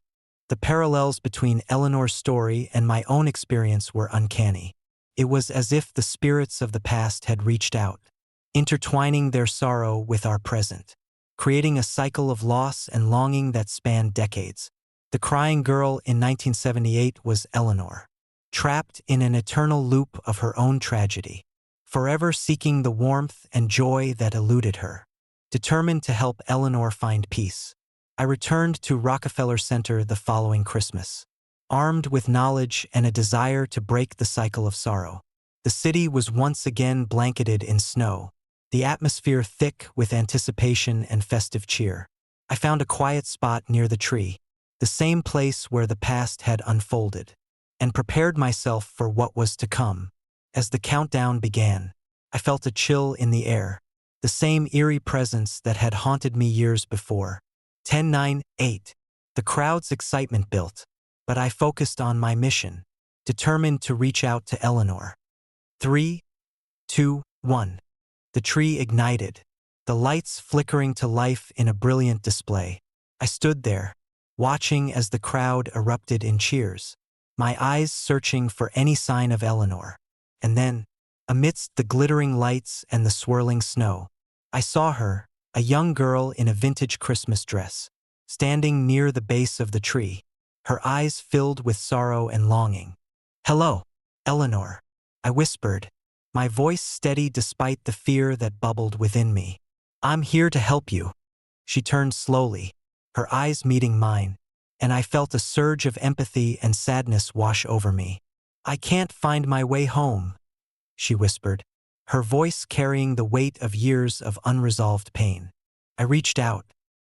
The parallels between Eleanor's story and my own experience were uncanny. It was as if the spirits of the past had reached out, intertwining their sorrow with our present, creating a cycle of loss and longing that spanned decades. The crying girl in 1978 was Eleanor, trapped in an eternal loop of her own tragedy, forever seeking the warmth and joy that eluded her. Determined to help Eleanor find peace, I returned to Rockefeller Center the following Christmas, armed with knowledge and a desire to break the cycle of sorrow. The city was once again blanketed in snow, the atmosphere thick with anticipation and festive cheer. I found a quiet spot near the tree, the same place where the past had unfolded, and prepared myself for what was to come. As the countdown began, I felt a chill in the air, the same eerie presence that had haunted me years before. 10, 9, 8. The crowd's excitement built, but I focused on my mission, determined to reach out to Eleanor. 3, 2, 1. The tree ignited, the lights flickering to life in a brilliant display. I stood there, watching as the crowd erupted in cheers, my eyes searching for any sign of Eleanor. And then, amidst the glittering lights and the swirling snow, I saw her, a young girl in a vintage Christmas dress, standing near the base of the tree, her eyes filled with sorrow and longing. "Hello, Eleanor," I whispered, my voice steady despite the fear that bubbled within me. "I'm here to help you." She turned slowly, her eyes meeting mine, and I felt a surge of empathy and sadness wash over me. "I can't find my way home," she whispered, her voice carrying the weight of years of unresolved pain. I reached out,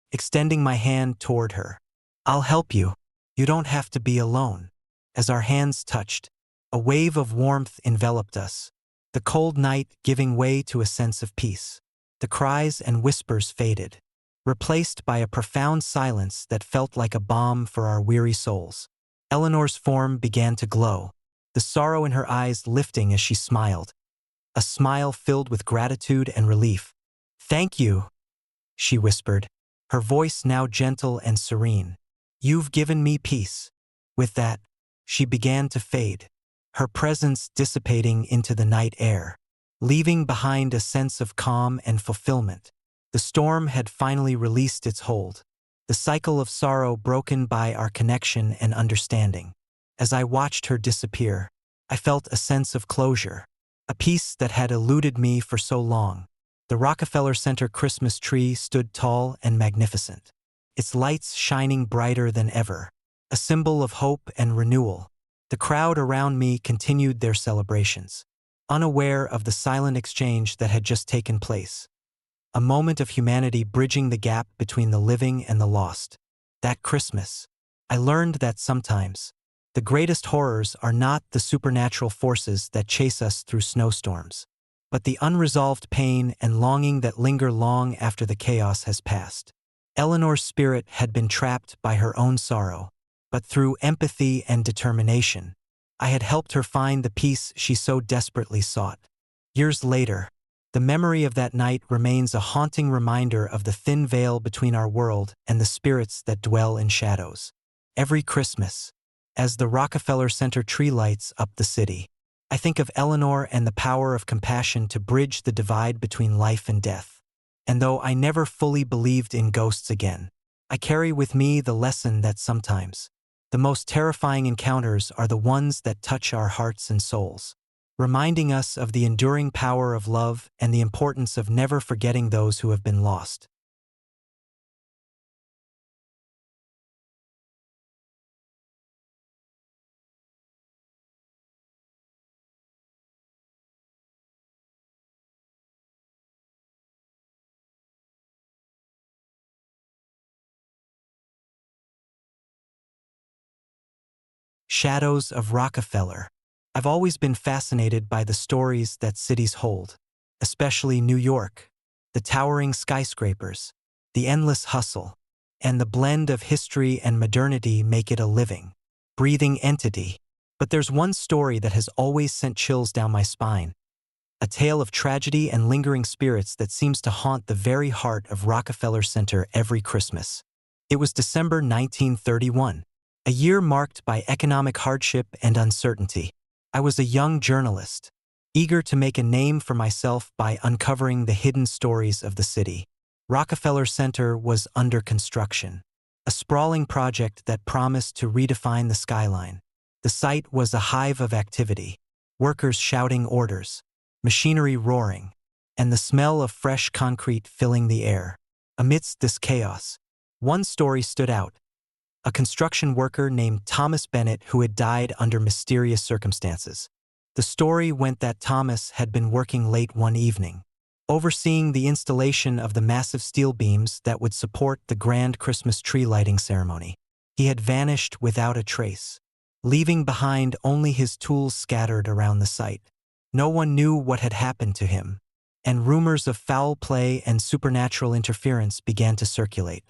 extending my hand toward her. "I'll help you. You don't have to be alone." As our hands touched, a wave of warmth enveloped us, the cold night giving way to a sense of peace. The cries and whispers faded, replaced by a profound silence that felt like a balm for our weary souls. Eleanor's form began to glow, the sorrow in her eyes lifting as she smiled, a smile filled with gratitude and relief. "Thank you," she whispered, her voice now gentle and serene. "You've given me peace." With that, she began to fade, her presence dissipating into the night air, leaving behind a sense of calm and fulfillment. The storm had finally released its hold, the cycle of sorrow broken by our connection and understanding. As I watched her disappear, I felt a sense of closure, a piece that had eluded me for so long. The Rockefeller Center Christmas tree stood tall and magnificent, its lights shining brighter than ever, a symbol of hope and renewal. The crowd around me continued their celebrations, unaware of the silent exchange that had just taken place. A moment of humanity bridging the gap between the living and the lost. That Christmas, I learned that sometimes, the greatest horrors are not the supernatural forces that chase us through snowstorms, but the unresolved pain and longing that linger long after the chaos has passed. Eleanor's spirit had been trapped by her own sorrow, but through empathy and determination, I had helped her find the peace she so desperately sought. Years later, the memory of that night remains a haunting reminder of the thin veil between our world and the spirits that dwell in shadows. Every Christmas, as the Rockefeller Center tree lights up the city, I think of Eleanor and the power of compassion to bridge the divide between life and death. And though I never fully believed in ghosts again, I carry with me the lesson that sometimes the most terrifying encounters are the ones that touch our hearts and souls, reminding us of the enduring power of love and the importance of never forgetting those who have been lost. Shadows of Rockefeller. I've always been fascinated by the stories that cities hold, especially New York. The towering skyscrapers, the endless hustle, and the blend of history and modernity make it a living, breathing entity. But there's one story that has always sent chills down my spine, a tale of tragedy and lingering spirits that seems to haunt the very heart of Rockefeller Center every Christmas. It was December 1931, a year marked by economic hardship and uncertainty. I was a young journalist, eager to make a name for myself by uncovering the hidden stories of the city. Rockefeller Center was under construction, a sprawling project that promised to redefine the skyline. The site was a hive of activity, workers shouting orders, machinery roaring, and the smell of fresh concrete filling the air. Amidst this chaos, one story stood out: a construction worker named Thomas Bennett who had died under mysterious circumstances. The story went that Thomas had been working late one evening, overseeing the installation of the massive steel beams that would support the grand Christmas tree lighting ceremony. He had vanished without a trace, leaving behind only his tools scattered around the site. No one knew what had happened to him, and rumors of foul play and supernatural interference began to circulate.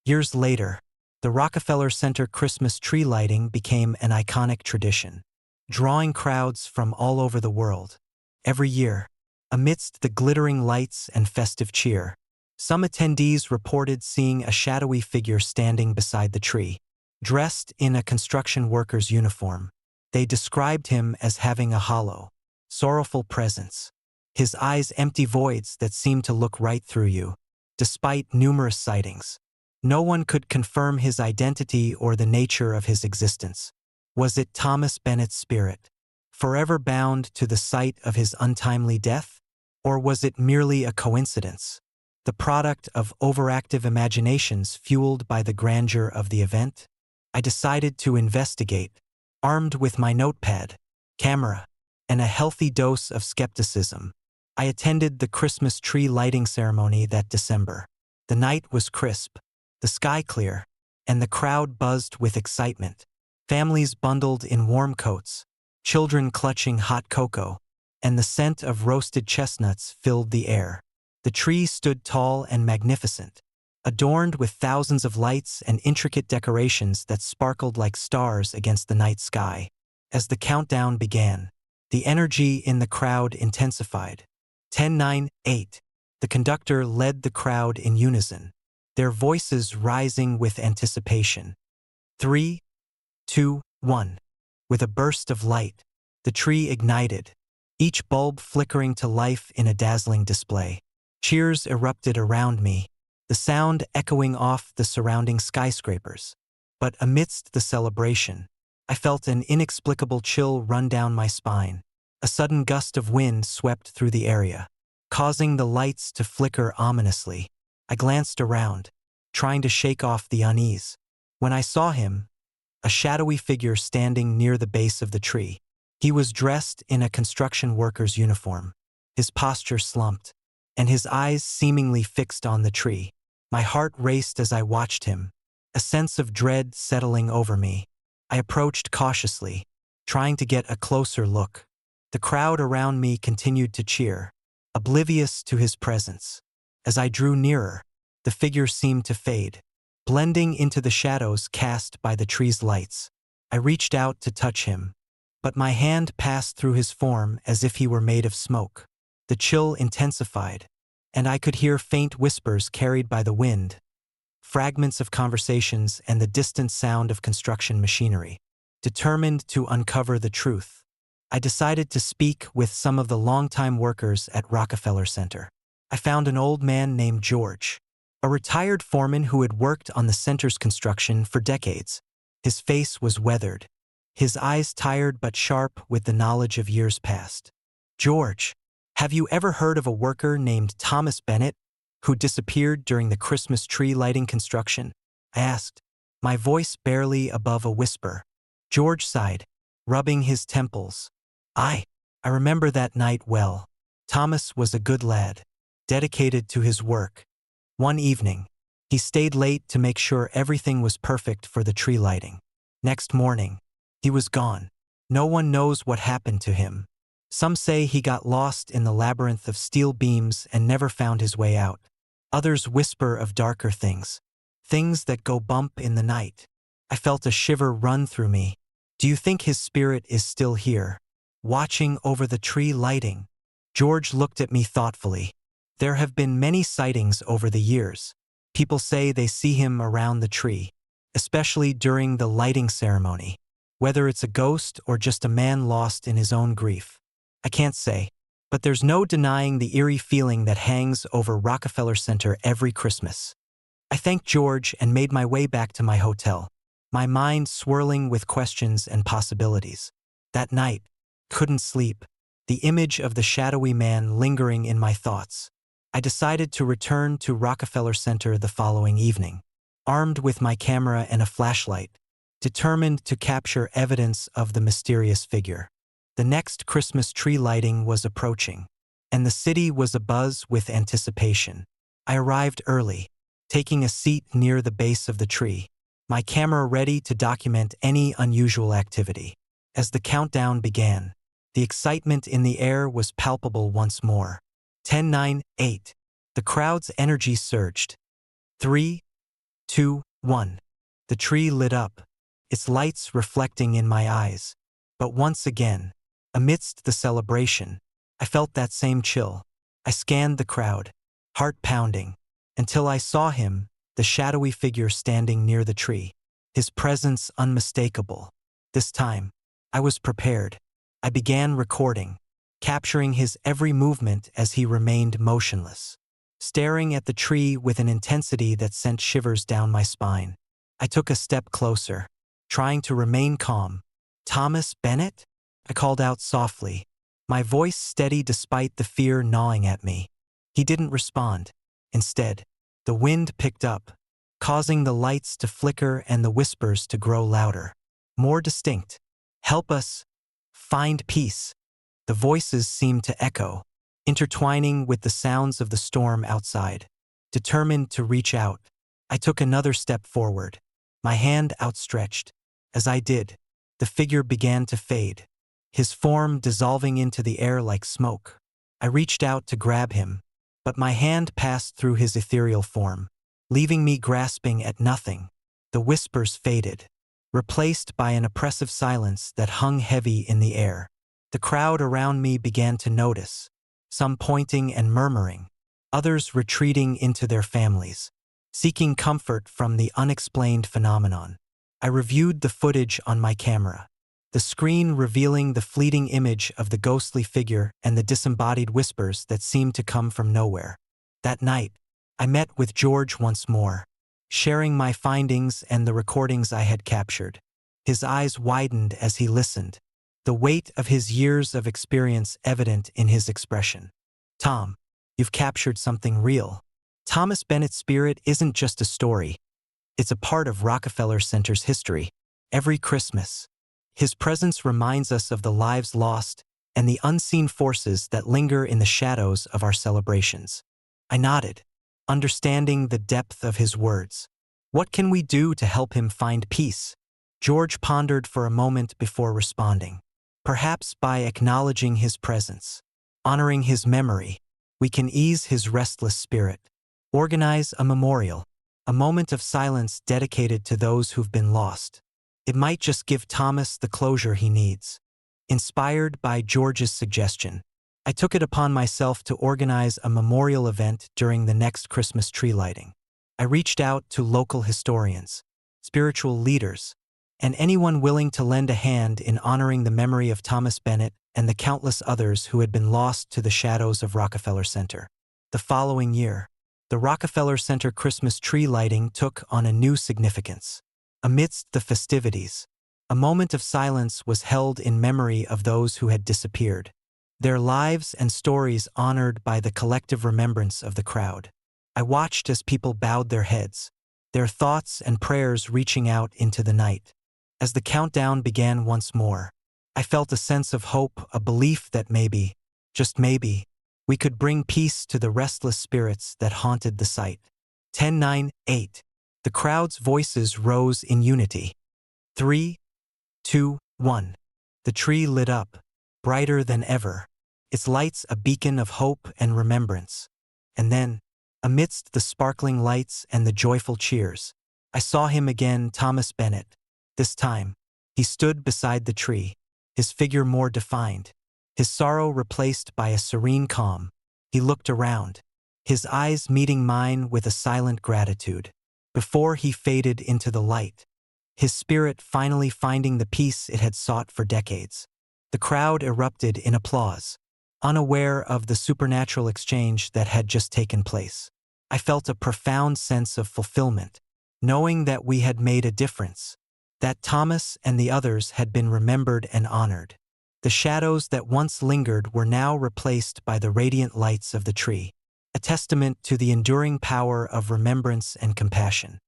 Years later, the Rockefeller Center Christmas tree lighting became an iconic tradition, drawing crowds from all over the world. Every year, amidst the glittering lights and festive cheer, some attendees reported seeing a shadowy figure standing beside the tree, dressed in a construction worker's uniform. They described him as having a hollow, sorrowful presence, his eyes empty voids that seemed to look right through you. Despite numerous sightings, no one could confirm his identity or the nature of his existence. Was it Thomas Bennett's spirit, forever bound to the site of his untimely death? Or was it merely a coincidence, the product of overactive imaginations fueled by the grandeur of the event? I decided to investigate, armed with my notepad, camera, and a healthy dose of skepticism. I attended the Christmas tree lighting ceremony that December. The night was crisp, the sky clear, and the crowd buzzed with excitement. Families bundled in warm coats, children clutching hot cocoa, and the scent of roasted chestnuts filled the air. The tree stood tall and magnificent, adorned with thousands of lights and intricate decorations that sparkled like stars against the night sky. As the countdown began, the energy in the crowd intensified. 10, 9, 8. The conductor led the crowd in unison, their voices rising with anticipation. 3, 2, 1. With a burst of light, the tree ignited, each bulb flickering to life in a dazzling display. Cheers erupted around me, the sound echoing off the surrounding skyscrapers. But amidst the celebration, I felt an inexplicable chill run down my spine. A sudden gust of wind swept through the area, causing the lights to flicker ominously. I glanced around, trying to shake off the unease. When I saw him, a shadowy figure standing near the base of the tree. He was dressed in a construction worker's uniform, his posture slumped, and his eyes seemingly fixed on the tree. My heart raced as I watched him, a sense of dread settling over me. I approached cautiously, trying to get a closer look. The crowd around me continued to cheer, oblivious to his presence. As I drew nearer, the figure seemed to fade, blending into the shadows cast by the tree's lights. I reached out to touch him, but my hand passed through his form as if he were made of smoke. The chill intensified, and I could hear faint whispers carried by the wind, fragments of conversations and the distant sound of construction machinery. Determined to uncover the truth, I decided to speak with some of the longtime workers at Rockefeller Center. I found an old man named George, a retired foreman who had worked on the center's construction for decades. His face was weathered, his eyes tired but sharp with the knowledge of years past. "George, have you ever heard of a worker named Thomas Bennett who disappeared during the Christmas tree lighting construction?" I asked, my voice barely above a whisper. George sighed, rubbing his temples. I remember that night well. Thomas was a good lad, dedicated to his work. One evening, he stayed late to make sure everything was perfect for the tree lighting. Next morning, he was gone. No one knows what happened to him. Some say he got lost in the labyrinth of steel beams and never found his way out. Others whisper of darker things, things that go bump in the night. I felt a shiver run through me. Do you think his spirit is still here, watching over the tree lighting? George looked at me thoughtfully. There have been many sightings over the years. People say they see him around the tree, especially during the lighting ceremony. Whether it's a ghost or just a man lost in his own grief, I can't say. But there's no denying the eerie feeling that hangs over Rockefeller Center every Christmas. I thanked George and made my way back to my hotel, my mind swirling with questions and possibilities. That night, couldn't sleep, the image of the shadowy man lingering in my thoughts. I decided to return to Rockefeller Center the following evening, armed with my camera and a flashlight, determined to capture evidence of the mysterious figure. The next Christmas tree lighting was approaching, and the city was abuzz with anticipation. I arrived early, taking a seat near the base of the tree, my camera ready to document any unusual activity. As the countdown began, the excitement in the air was palpable once more. 10, 9, 8. The crowd's energy surged. 3, 2, 1. The tree lit up, its lights reflecting in my eyes. But once again, amidst the celebration, I felt that same chill. I scanned the crowd, heart pounding, until I saw him, the shadowy figure standing near the tree, his presence unmistakable. This time, I was prepared. I began recording, capturing his every movement as he remained motionless, staring at the tree with an intensity that sent shivers down my spine. I took a step closer, trying to remain calm. "Thomas Bennett?" I called out softly, my voice steady despite the fear gnawing at me. He didn't respond. Instead, the wind picked up, causing the lights to flicker and the whispers to grow louder, more distinct. "Help us find peace." The voices seemed to echo, intertwining with the sounds of the storm outside. Determined to reach out, I took another step forward, my hand outstretched. As I did, the figure began to fade, his form dissolving into the air like smoke. I reached out to grab him, but my hand passed through his ethereal form, leaving me grasping at nothing. The whispers faded, replaced by an oppressive silence that hung heavy in the air. The crowd around me began to notice, some pointing and murmuring, others retreating into their families, seeking comfort from the unexplained phenomenon. I reviewed the footage on my camera, the screen revealing the fleeting image of the ghostly figure and the disembodied whispers that seemed to come from nowhere. That night, I met with George once more, sharing my findings and the recordings I had captured. His eyes widened as he listened, the weight of his years of experience evident in his expression. Tom, you've captured something real. Thomas Bennett's spirit isn't just a story. It's a part of Rockefeller Center's history. Every Christmas, his presence reminds us of the lives lost and the unseen forces that linger in the shadows of our celebrations. I nodded, understanding the depth of his words. What can we do to help him find peace? George pondered for a moment before responding. Perhaps by acknowledging his presence, honoring his memory, we can ease his restless spirit. Organize a memorial, a moment of silence dedicated to those who've been lost. It might just give Thomas the closure he needs. Inspired by George's suggestion, I took it upon myself to organize a memorial event during the next Christmas tree lighting. I reached out to local historians, spiritual leaders, and anyone willing to lend a hand in honoring the memory of Thomas Bennett and the countless others who had been lost to the shadows of Rockefeller Center. The following year, the Rockefeller Center Christmas tree lighting took on a new significance. Amidst the festivities, a moment of silence was held in memory of those who had disappeared, their lives and stories honored by the collective remembrance of the crowd. I watched as people bowed their heads, their thoughts and prayers reaching out into the night. As the countdown began once more, I felt a sense of hope, a belief that maybe, just maybe, we could bring peace to the restless spirits that haunted the site. 10, 9, 8. The crowd's voices rose in unity. 3, 2, 1. The tree lit up, brighter than ever, its lights a beacon of hope and remembrance. And then, amidst the sparkling lights and the joyful cheers, I saw him again, Thomas Bennett. This time, he stood beside the tree, his figure more defined, his sorrow replaced by a serene calm. He looked around, his eyes meeting mine with a silent gratitude. Before he faded into the light, his spirit finally finding the peace it had sought for decades. The crowd erupted in applause, unaware of the supernatural exchange that had just taken place. I felt a profound sense of fulfillment, knowing that we had made a difference, that Thomas and the others had been remembered and honored. The shadows that once lingered were now replaced by the radiant lights of the tree, a testament to the enduring power of remembrance and compassion.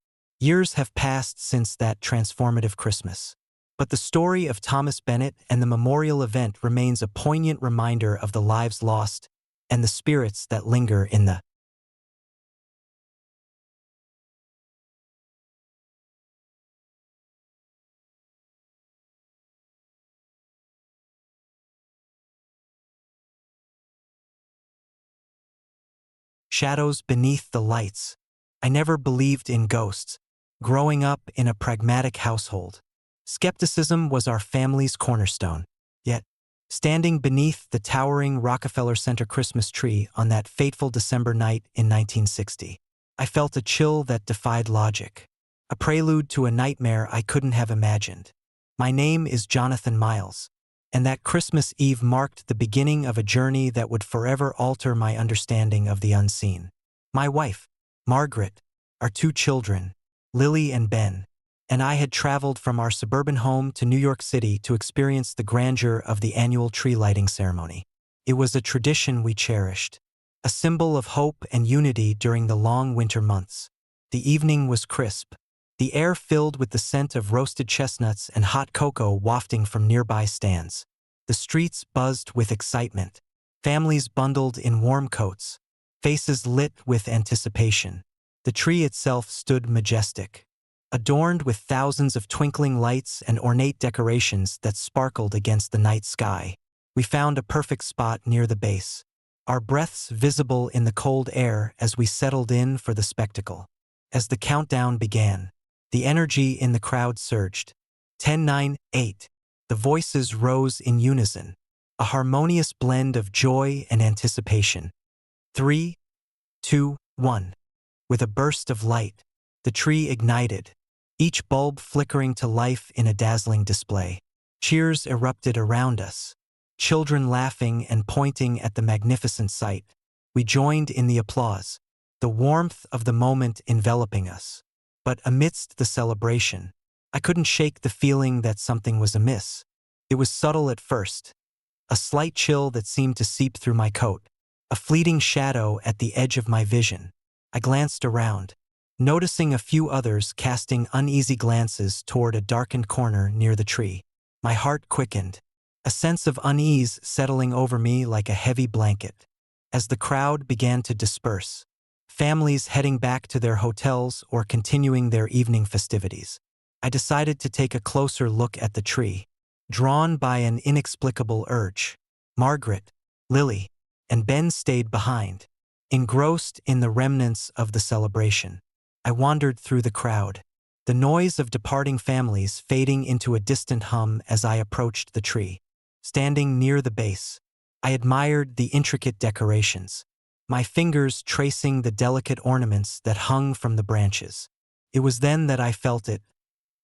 Years have passed since that transformative Christmas, but the story of Thomas Bennett and the memorial event remains a poignant reminder of the lives lost and the spirits that linger in the shadows beneath the lights. I never believed in ghosts. Growing up in a pragmatic household, skepticism was our family's cornerstone. Yet, standing beneath the towering Rockefeller Center Christmas tree on that fateful December night in 1960, I felt a chill that defied logic, a prelude to a nightmare I couldn't have imagined. My name is Jonathan Miles, and that Christmas Eve marked the beginning of a journey that would forever alter my understanding of the unseen. My wife, Margaret, our 2 children, Lily and Ben, and I had traveled from our suburban home to New York City to experience the grandeur of the annual tree lighting ceremony. It was a tradition we cherished, a symbol of hope and unity during the long winter months. The evening was crisp, the air filled with the scent of roasted chestnuts and hot cocoa wafting from nearby stands. The streets buzzed with excitement, families bundled in warm coats, faces lit with anticipation. The tree itself stood majestic, adorned with thousands of twinkling lights and ornate decorations that sparkled against the night sky. We found a perfect spot near the base, our breaths visible in the cold air as we settled in for the spectacle. As the countdown began, the energy in the crowd surged. 10, 9, 8. The voices rose in unison, a harmonious blend of joy and anticipation. 3, 2, 1. With a burst of light, the tree ignited, each bulb flickering to life in a dazzling display. Cheers erupted around us, children laughing and pointing at the magnificent sight. We joined in the applause, the warmth of the moment enveloping us. But amidst the celebration, I couldn't shake the feeling that something was amiss. It was subtle at first, a slight chill that seemed to seep through my coat, a fleeting shadow at the edge of my vision. I glanced around, noticing a few others casting uneasy glances toward a darkened corner near the tree. My heart quickened, a sense of unease settling over me like a heavy blanket. As the crowd began to disperse, families heading back to their hotels or continuing their evening festivities, I decided to take a closer look at the tree. Drawn by an inexplicable urge, Margaret, Lily, and Ben stayed behind, engrossed in the remnants of the celebration. I wandered through the crowd, the noise of departing families fading into a distant hum as I approached the tree. Standing near the base, I admired the intricate decorations, my fingers tracing the delicate ornaments that hung from the branches. It was then that I felt it,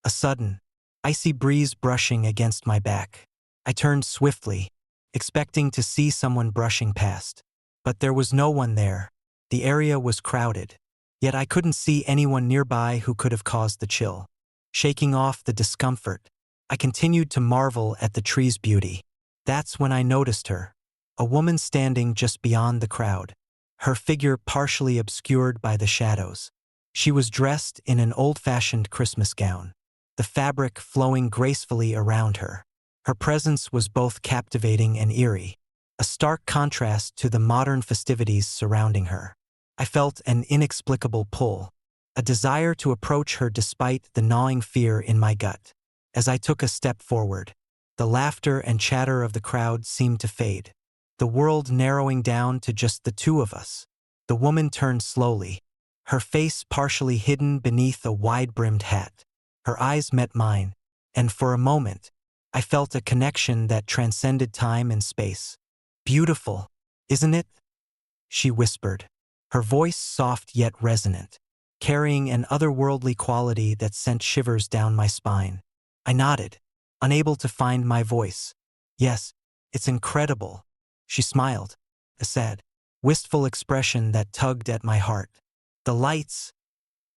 a sudden, icy breeze brushing against my back. I turned swiftly, expecting to see someone brushing past. But there was no one there. The area was crowded, yet I couldn't see anyone nearby who could have caused the chill. Shaking off the discomfort, I continued to marvel at the tree's beauty. That's when I noticed her, a woman standing just beyond the crowd, her figure partially obscured by the shadows. She was dressed in an old-fashioned Christmas gown, the fabric flowing gracefully around her. Her presence was both captivating and eerie, a stark contrast to the modern festivities surrounding her. I felt an inexplicable pull, a desire to approach her despite the gnawing fear in my gut. As I took a step forward, the laughter and chatter of the crowd seemed to fade, the world narrowing down to just the two of us. The woman turned slowly, her face partially hidden beneath a wide-brimmed hat. Her eyes met mine, and for a moment, I felt a connection that transcended time and space. "Beautiful, isn't it?" she whispered, her voice soft yet resonant, carrying an otherworldly quality that sent shivers down my spine. I nodded, unable to find my voice. "Yes, it's incredible." She smiled, a sad, wistful expression that tugged at my heart. "The lights,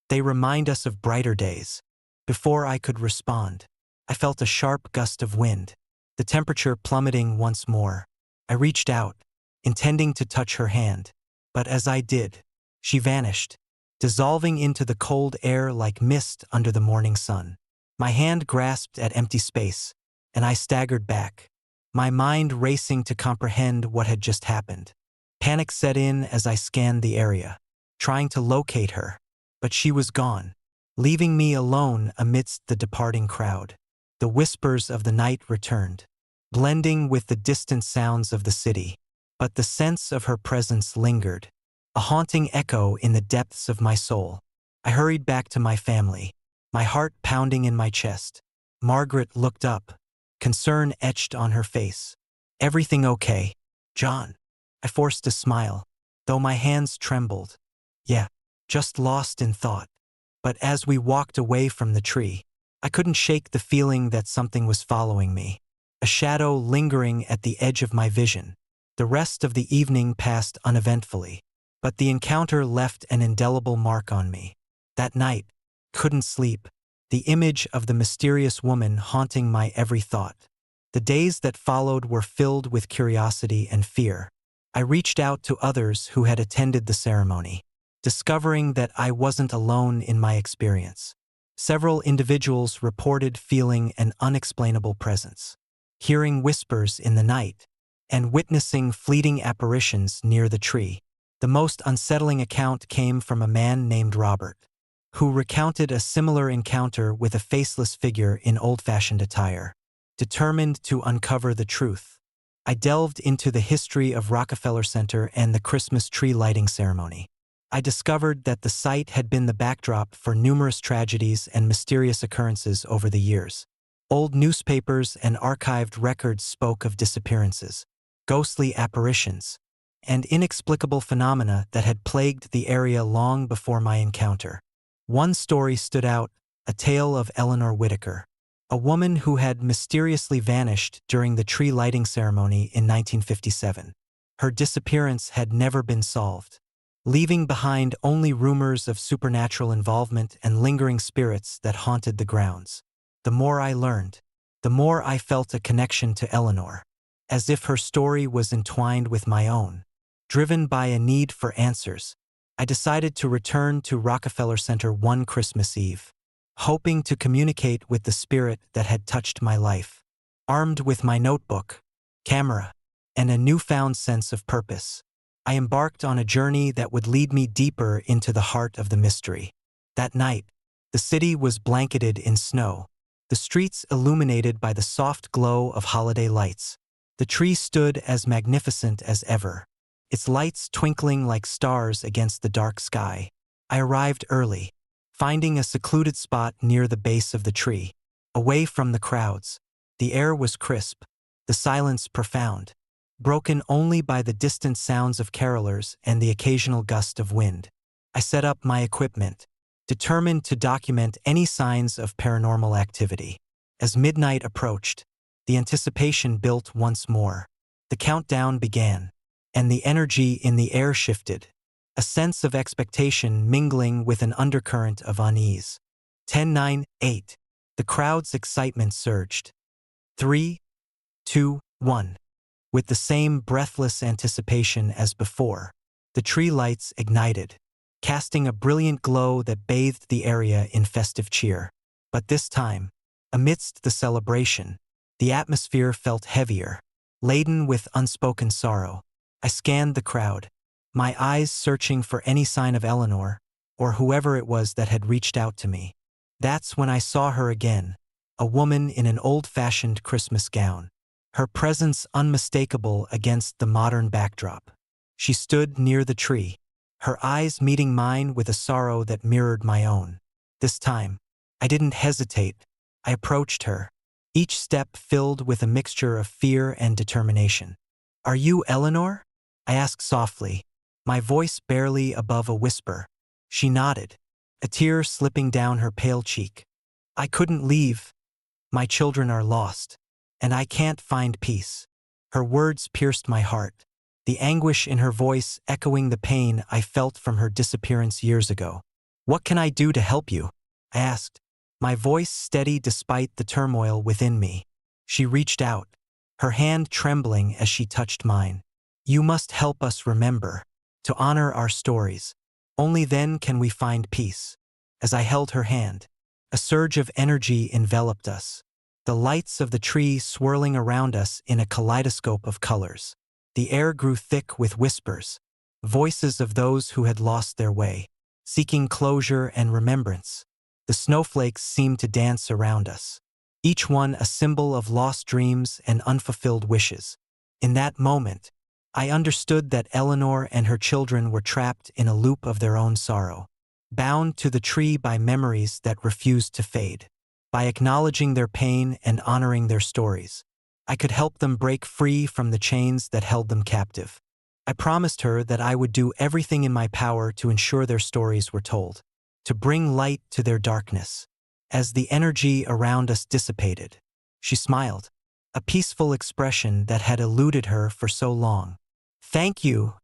they remind us of brighter days." Before I could respond, I felt a sharp gust of wind, the temperature plummeting once more. I reached out, intending to touch her hand, but as I did, she vanished, dissolving into the cold air like mist under the morning sun. My hand grasped at empty space, and I staggered back, my mind racing to comprehend what had just happened. Panic set in as I scanned the area, trying to locate her, but she was gone, leaving me alone amidst the departing crowd. The whispers of the night returned, blending with the distant sounds of the city, but the sense of her presence lingered, a haunting echo in the depths of my soul. I hurried back to my family, my heart pounding in my chest. Margaret looked up, concern etched on her face. "Everything okay, John?" I forced a smile, though my hands trembled. "Yeah, just lost in thought." But as we walked away from the tree, I couldn't shake the feeling that something was following me, a shadow lingering at the edge of my vision. The rest of the evening passed uneventfully, but the encounter left an indelible mark on me. That night, couldn't sleep, the image of the mysterious woman haunting my every thought. The days that followed were filled with curiosity and fear. I reached out to others who had attended the ceremony, discovering that I wasn't alone in my experience. Several individuals reported feeling an unexplainable presence, hearing whispers in the night, and witnessing fleeting apparitions near the tree. The most unsettling account came from a man named Robert, who recounted a similar encounter with a faceless figure in old-fashioned attire. Determined to uncover the truth, I delved into the history of Rockefeller Center and the Christmas tree lighting ceremony. I discovered that the site had been the backdrop for numerous tragedies and mysterious occurrences over the years. Old newspapers and archived records spoke of disappearances, ghostly apparitions, and inexplicable phenomena that had plagued the area long before my encounter. One story stood out, a tale of Eleanor Whitaker, a woman who had mysteriously vanished during the tree lighting ceremony in 1957. Her disappearance had never been solved, leaving behind only rumors of supernatural involvement and lingering spirits that haunted the grounds. The more I learned, the more I felt a connection to Eleanor, as if her story was entwined with my own. Driven by a need for answers, I decided to return to Rockefeller Center one Christmas Eve, hoping to communicate with the spirit that had touched my life. Armed with my notebook, camera, and a newfound sense of purpose, I embarked on a journey that would lead me deeper into the heart of the mystery. That night, the city was blanketed in snow, the streets illuminated by the soft glow of holiday lights. The tree stood as magnificent as ever, its lights twinkling like stars against the dark sky. I arrived early, finding a secluded spot near the base of the tree, away from the crowds. The air was crisp, the silence profound, broken only by the distant sounds of carolers and the occasional gust of wind. I set up my equipment, determined to document any signs of paranormal activity. As midnight approached, the anticipation built once more. The countdown began, and the energy in the air shifted, a sense of expectation mingling with an undercurrent of unease. 10, 9, 8. The crowd's excitement surged. 3, 2, 1. With the same breathless anticipation as before, the tree lights ignited, casting a brilliant glow that bathed the area in festive cheer. But this time, amidst the celebration, the atmosphere felt heavier, laden with unspoken sorrow. I scanned the crowd, my eyes searching for any sign of Eleanor, or whoever it was that had reached out to me. That's when I saw her again, a woman in an old-fashioned Christmas gown, her presence unmistakable against the modern backdrop. She stood near the tree, her eyes meeting mine with a sorrow that mirrored my own. This time, I didn't hesitate. I approached her, each step filled with a mixture of fear and determination. "Are you Eleanor?" I asked softly, my voice barely above a whisper. She nodded, a tear slipping down her pale cheek. "I couldn't leave. My children are lost, and I can't find peace." Her words pierced my heart, the anguish in her voice echoing the pain I felt from her disappearance years ago. "What can I do to help you?" I asked, my voice steady despite the turmoil within me. She reached out, her hand trembling as she touched mine. "You must help us remember, to honor our stories. Only then can we find peace." As I held her hand, a surge of energy enveloped us, the lights of the tree swirling around us in a kaleidoscope of colors. The air grew thick with whispers, voices of those who had lost their way, seeking closure and remembrance. The snowflakes seemed to dance around us, each one a symbol of lost dreams and unfulfilled wishes. In that moment, I understood that Eleanor and her children were trapped in a loop of their own sorrow, bound to the tree by memories that refused to fade. By acknowledging their pain and honoring their stories, I could help them break free from the chains that held them captive. I promised her that I would do everything in my power to ensure their stories were told, to bring light to their darkness. As the energy around us dissipated, she smiled, a peaceful expression that had eluded her for so long. "Thank you,"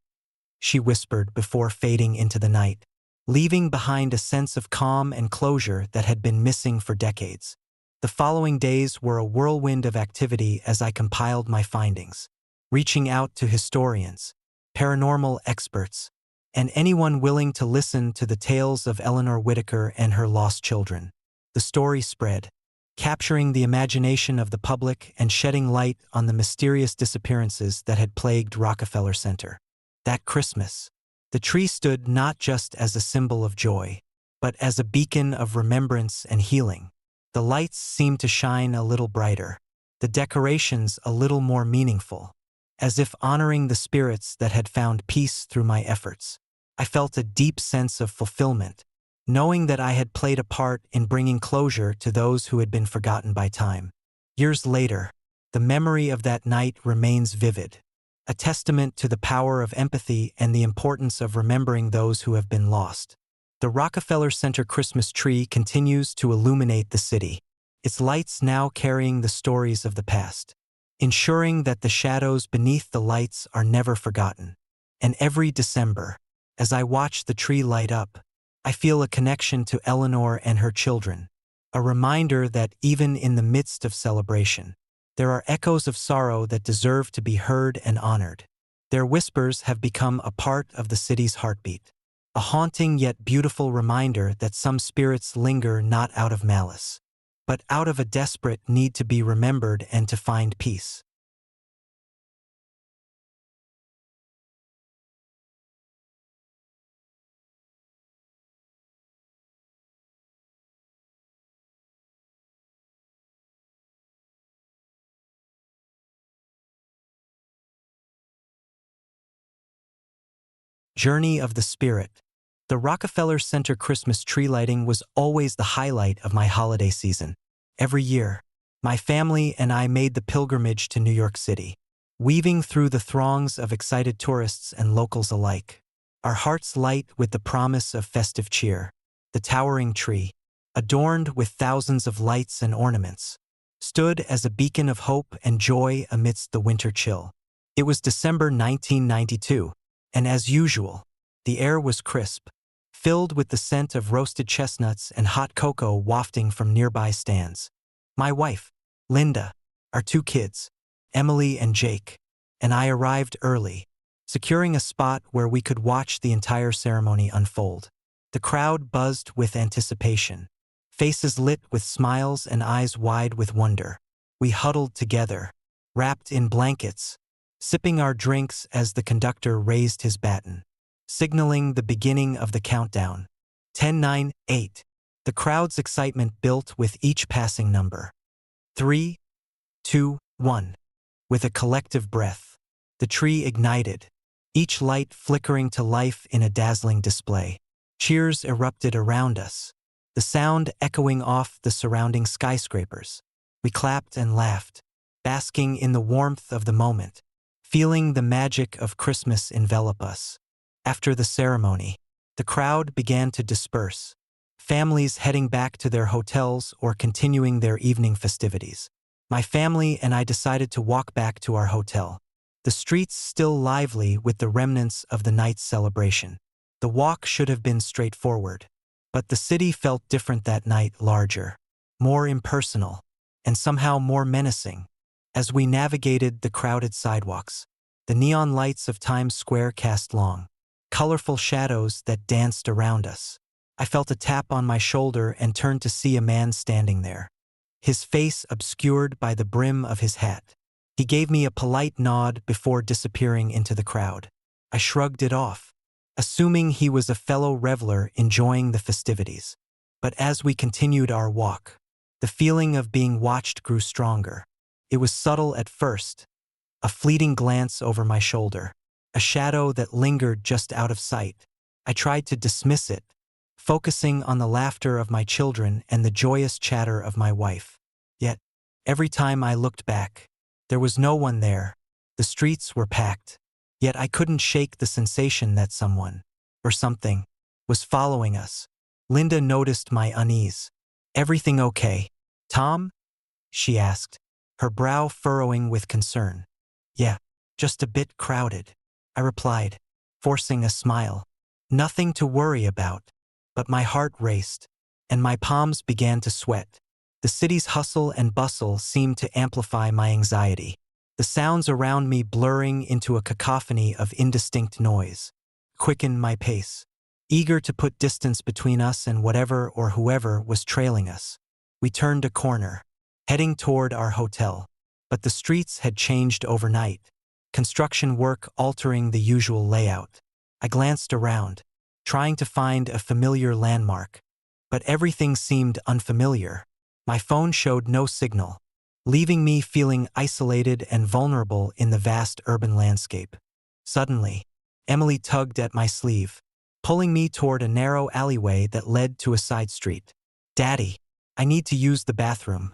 she whispered before fading into the night, leaving behind a sense of calm and closure that had been missing for decades. The following days were a whirlwind of activity as I compiled my findings, reaching out to historians, paranormal experts, and anyone willing to listen to the tales of Eleanor Whitaker and her lost children. The story spread, capturing the imagination of the public and shedding light on the mysterious disappearances that had plagued Rockefeller Center. That Christmas, the tree stood not just as a symbol of joy, but as a beacon of remembrance and healing. The lights seemed to shine a little brighter, the decorations a little more meaningful, as if honoring the spirits that had found peace through my efforts. I felt a deep sense of fulfillment, knowing that I had played a part in bringing closure to those who had been forgotten by time. Years later, the memory of that night remains vivid, a testament to the power of empathy and the importance of remembering those who have been lost. The Rockefeller Center Christmas tree continues to illuminate the city, its lights now carrying the stories of the past, ensuring that the shadows beneath the lights are never forgotten. And every December, as I watch the tree light up, I feel a connection to Eleanor and her children, a reminder that even in the midst of celebration, there are echoes of sorrow that deserve to be heard and honored. Their whispers have become a part of the city's heartbeat, a haunting yet beautiful reminder that some spirits linger not out of malice, but out of a desperate need to be remembered and to find peace. Journey of the Spirit. The Rockefeller Center Christmas tree lighting was always the highlight of my holiday season. Every year, my family and I made the pilgrimage to New York City, weaving through the throngs of excited tourists and locals alike. Our hearts light with the promise of festive cheer. The towering tree, adorned with thousands of lights and ornaments, stood as a beacon of hope and joy amidst the winter chill. It was December 1992. And as usual, the air was crisp, filled with the scent of roasted chestnuts and hot cocoa wafting from nearby stands. My wife, Linda, our two kids, Emily and Jake, and I arrived early, securing a spot where we could watch the entire ceremony unfold. The crowd buzzed with anticipation, faces lit with smiles and eyes wide with wonder. We huddled together, wrapped in blankets, sipping our drinks as the conductor raised his baton, signaling the beginning of the countdown. 10, 9, 8. The crowd's excitement built with each passing number. 3, 2, 1. With a collective breath, the tree ignited, each light flickering to life in a dazzling display. Cheers erupted around us, the sound echoing off the surrounding skyscrapers. We clapped and laughed, basking in the warmth of the moment, feeling the magic of Christmas envelop us. After the ceremony, the crowd began to disperse, families heading back to their hotels or continuing their evening festivities. My family and I decided to walk back to our hotel, the streets still lively with the remnants of the night's celebration. The walk should have been straightforward, but the city felt different that night, larger, more impersonal, and somehow more menacing. As we navigated the crowded sidewalks, the neon lights of Times Square cast long, colorful shadows that danced around us. I felt a tap on my shoulder and turned to see a man standing there, his face obscured by the brim of his hat. He gave me a polite nod before disappearing into the crowd. I shrugged it off, assuming he was a fellow reveler enjoying the festivities. But as we continued our walk, the feeling of being watched grew stronger. It was subtle at first, a fleeting glance over my shoulder, a shadow that lingered just out of sight. I tried to dismiss it, focusing on the laughter of my children and the joyous chatter of my wife. Yet, every time I looked back, there was no one there. The streets were packed, yet I couldn't shake the sensation that someone, or something, was following us. Linda noticed my unease. "Everything okay, Tom?" she asked, her brow furrowing with concern. "Yeah, just a bit crowded," I replied, forcing a smile. Nothing to worry about. But my heart raced, and my palms began to sweat. The city's hustle and bustle seemed to amplify my anxiety, the sounds around me blurring into a cacophony of indistinct noise. Quickened my pace, eager to put distance between us and whatever or whoever was trailing us. We turned a corner, heading toward our hotel. But the streets had changed overnight, construction work altering the usual layout. I glanced around, trying to find a familiar landmark, but everything seemed unfamiliar. My phone showed no signal, leaving me feeling isolated and vulnerable in the vast urban landscape. Suddenly, Emily tugged at my sleeve, pulling me toward a narrow alleyway that led to a side street. "Daddy, I need to use the bathroom,"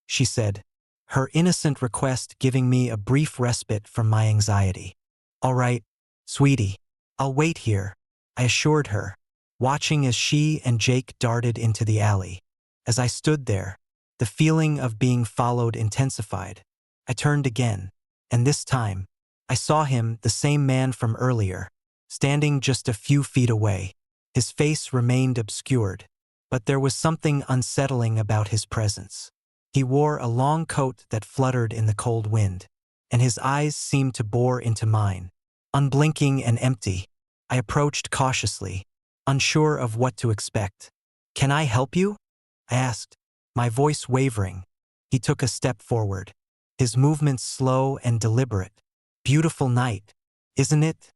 she said, her innocent request giving me a brief respite from my anxiety. "All right, sweetie, I'll wait here," I assured her, watching as she and Jake darted into the alley. As I stood there, the feeling of being followed intensified. I turned again, and this time, I saw him, the same man from earlier, standing just a few feet away. His face remained obscured, but there was something unsettling about his presence. He wore a long coat that fluttered in the cold wind, and his eyes seemed to bore into mine, unblinking and empty. I approached cautiously, unsure of what to expect. "Can I help you?" I asked, my voice wavering. He took a step forward, his movements slow and deliberate. "Beautiful night, isn't it?"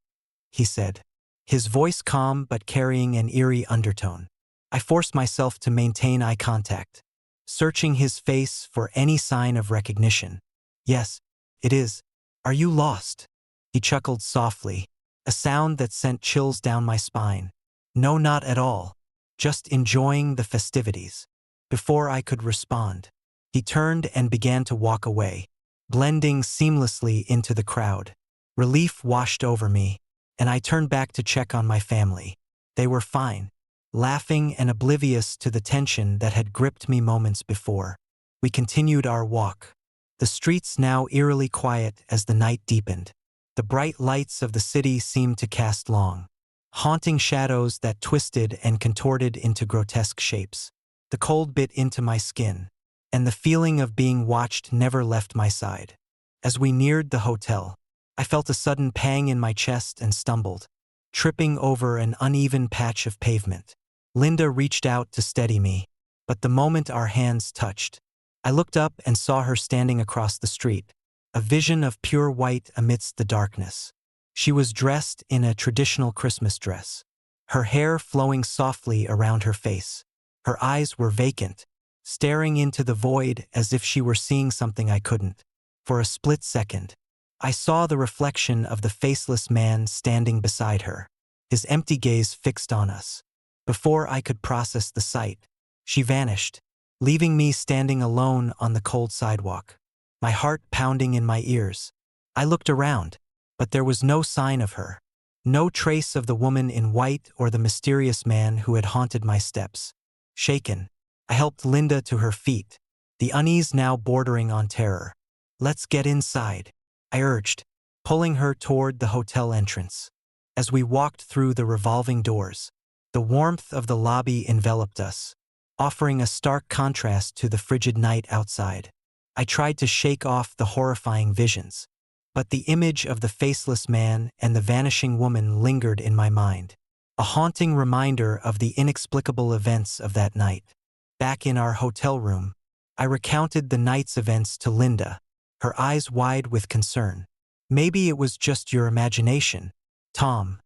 he said, his voice calm but carrying an eerie undertone. I forced myself to maintain eye contact, searching his face for any sign of recognition. "Yes, it is. Are you lost?" He chuckled softly, a sound that sent chills down my spine. "No, not at all. Just enjoying the festivities." Before I could respond, he turned and began to walk away, blending seamlessly into the crowd. Relief washed over me, and I turned back to check on my family. They were fine, laughing and oblivious to the tension that had gripped me moments before. We continued our walk, the streets now eerily quiet as the night deepened. The bright lights of the city seemed to cast long, haunting shadows that twisted and contorted into grotesque shapes. The cold bit into my skin, and the feeling of being watched never left my side. As we neared the hotel, I felt a sudden pang in my chest and stumbled, tripping over an uneven patch of pavement. Linda reached out to steady me, but the moment our hands touched, I looked up and saw her standing across the street, a vision of pure white amidst the darkness. She was dressed in a traditional Christmas dress, her hair flowing softly around her face. Her eyes were vacant, staring into the void as if she were seeing something I couldn't. For a split second, I saw the reflection of the faceless man standing beside her, his empty gaze fixed on us. Before I could process the sight, she vanished, leaving me standing alone on the cold sidewalk, my heart pounding in my ears. I looked around, but there was no sign of her, no trace of the woman in white or the mysterious man who had haunted my steps. Shaken, I helped Linda to her feet, the unease now bordering on terror. "Let's get inside," I urged, pulling her toward the hotel entrance. As we walked through the revolving doors, the warmth of the lobby enveloped us, offering a stark contrast to the frigid night outside. I tried to shake off the horrifying visions, but the image of the faceless man and the vanishing woman lingered in my mind, a haunting reminder of the inexplicable events of that night. Back in our hotel room, I recounted the night's events to Linda, her eyes wide with concern. "Maybe it was just your imagination, Tom,"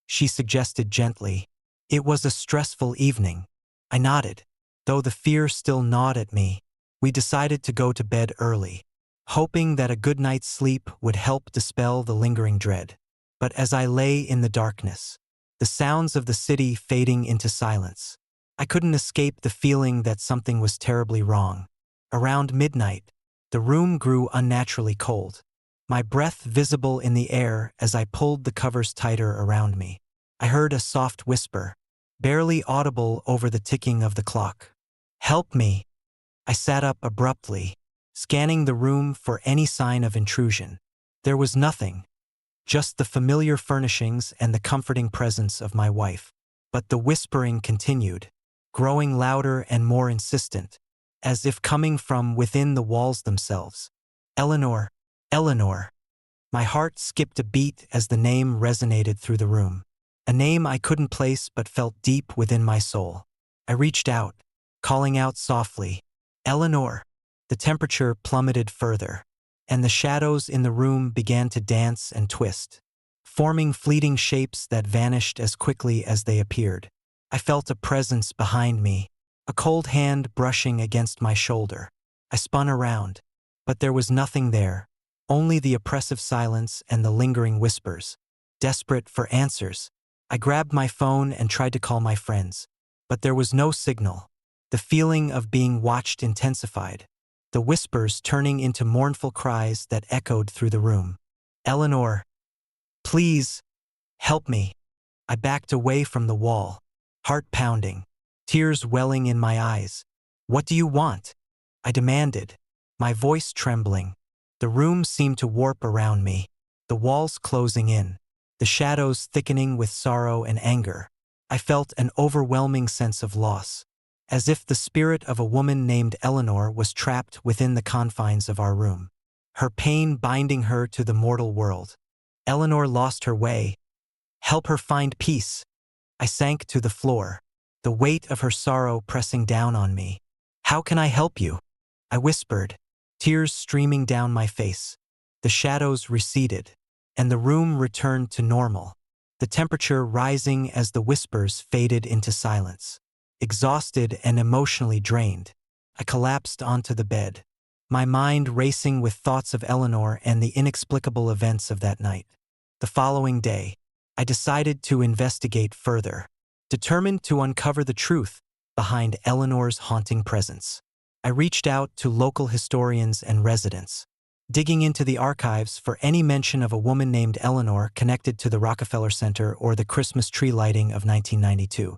she suggested gently. "It was a stressful evening." I nodded, though the fear still gnawed at me. We decided to go to bed early, hoping that a good night's sleep would help dispel the lingering dread. But as I lay in the darkness, the sounds of the city fading into silence, I couldn't escape the feeling that something was terribly wrong. Around midnight, the room grew unnaturally cold, my breath visible in the air as I pulled the covers tighter around me. I heard a soft whisper, barely audible over the ticking of the clock. "Help me!" I sat up abruptly, scanning the room for any sign of intrusion. There was nothing, just the familiar furnishings and the comforting presence of my wife. But the whispering continued, growing louder and more insistent, as if coming from within the walls themselves. "Eleanor, Eleanor." My heart skipped a beat as the name resonated through the room, a name I couldn't place but felt deep within my soul. I reached out, calling out softly, "Eleanor." The temperature plummeted further, and the shadows in the room began to dance and twist, forming fleeting shapes that vanished as quickly as they appeared. I felt a presence behind me, a cold hand brushing against my shoulder. I spun around, but there was nothing there, only the oppressive silence and the lingering whispers. Desperate for answers, I grabbed my phone and tried to call my friends, but there was no signal. The feeling of being watched intensified, the whispers turning into mournful cries that echoed through the room. "Eleanor, please, help me." I backed away from the wall, heart pounding, tears welling in my eyes. "What do you want?" I demanded, my voice trembling. The room seemed to warp around me, the walls closing in, the shadows thickening with sorrow and anger. I felt an overwhelming sense of loss, as if the spirit of a woman named Eleanor was trapped within the confines of our room, her pain binding her to the mortal world. Eleanor lost her way. Help her find peace. I sank to the floor, the weight of her sorrow pressing down on me. How can I help you? I whispered, tears streaming down my face. The shadows receded, and the room returned to normal, the temperature rising as the whispers faded into silence. Exhausted and emotionally drained, I collapsed onto the bed, my mind racing with thoughts of Eleanor and the inexplicable events of that night. The following day, I decided to investigate further, determined to uncover the truth behind Eleanor's haunting presence. I reached out to local historians and residents, digging into the archives for any mention of a woman named Eleanor connected to the Rockefeller Center or the Christmas tree lighting of 1992.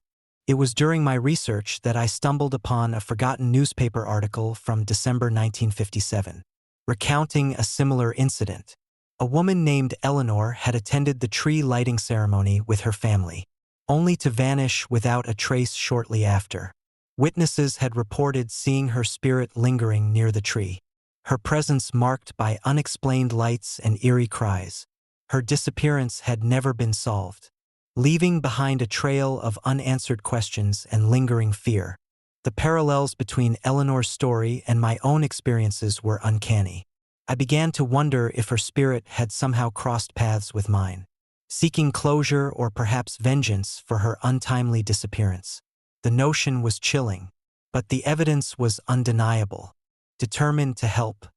It was during my research that I stumbled upon a forgotten newspaper article from December 1957, recounting a similar incident. A woman named Eleanor had attended the tree lighting ceremony with her family, only to vanish without a trace shortly after. Witnesses had reported seeing her spirit lingering near the tree, her presence marked by unexplained lights and eerie cries. Her disappearance had never been solved, leaving behind a trail of unanswered questions and lingering fear. The parallels between Eleanor's story and my own experiences were uncanny. I began to wonder if her spirit had somehow crossed paths with mine, seeking closure or perhaps vengeance for her untimely disappearance. The notion was chilling, but the evidence was undeniable. Determined to help,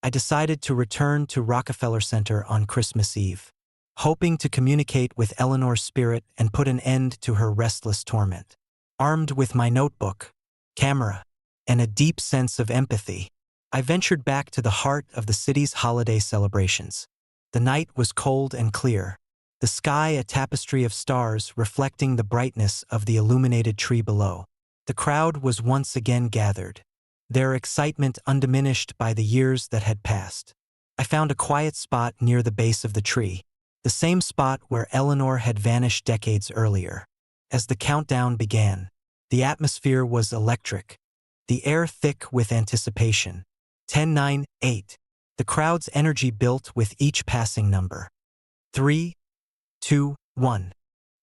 I decided to return to Rockefeller Center on Christmas Eve, hoping to communicate with Eleanor's spirit and put an end to her restless torment. Armed with my notebook, camera, and a deep sense of empathy, I ventured back to the heart of the city's holiday celebrations. The night was cold and clear, the sky a tapestry of stars reflecting the brightness of the illuminated tree below. The crowd was once again gathered, their excitement undiminished by the years that had passed. I found a quiet spot near the base of the tree, the same spot where Eleanor had vanished decades earlier. As the countdown began, the atmosphere was electric, the air thick with anticipation. 10, 9, 8. The crowd's energy built with each passing number. 3, 2, 1.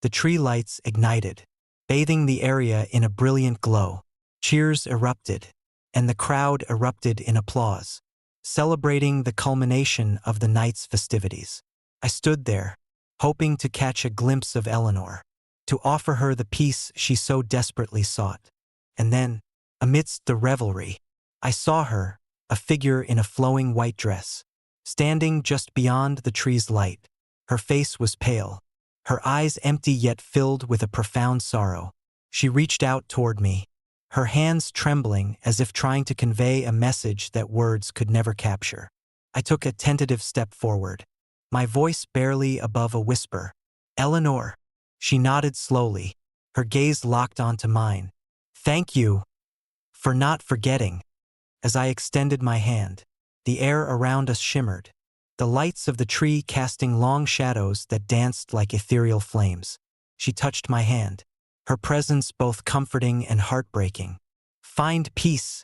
The tree lights ignited, bathing the area in a brilliant glow. Cheers erupted, and the crowd erupted in applause, celebrating the culmination of the night's festivities. I stood there, hoping to catch a glimpse of Eleanor, to offer her the peace she so desperately sought. And then, amidst the revelry, I saw her, a figure in a flowing white dress, standing just beyond the tree's light. Her face was pale, her eyes empty yet filled with a profound sorrow. She reached out toward me, her hands trembling as if trying to convey a message that words could never capture. I took a tentative step forward, my voice barely above a whisper. "Eleanor." She nodded slowly, her gaze locked onto mine. "Thank you for not forgetting." As I extended my hand, the air around us shimmered, the lights of the tree casting long shadows that danced like ethereal flames. She touched my hand, her presence both comforting and heartbreaking. "Find peace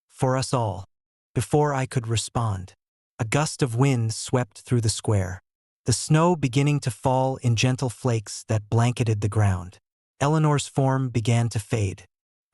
for us all." Before I could respond, a gust of wind swept through the square, the snow beginning to fall in gentle flakes that blanketed the ground. Eleanor's form began to fade,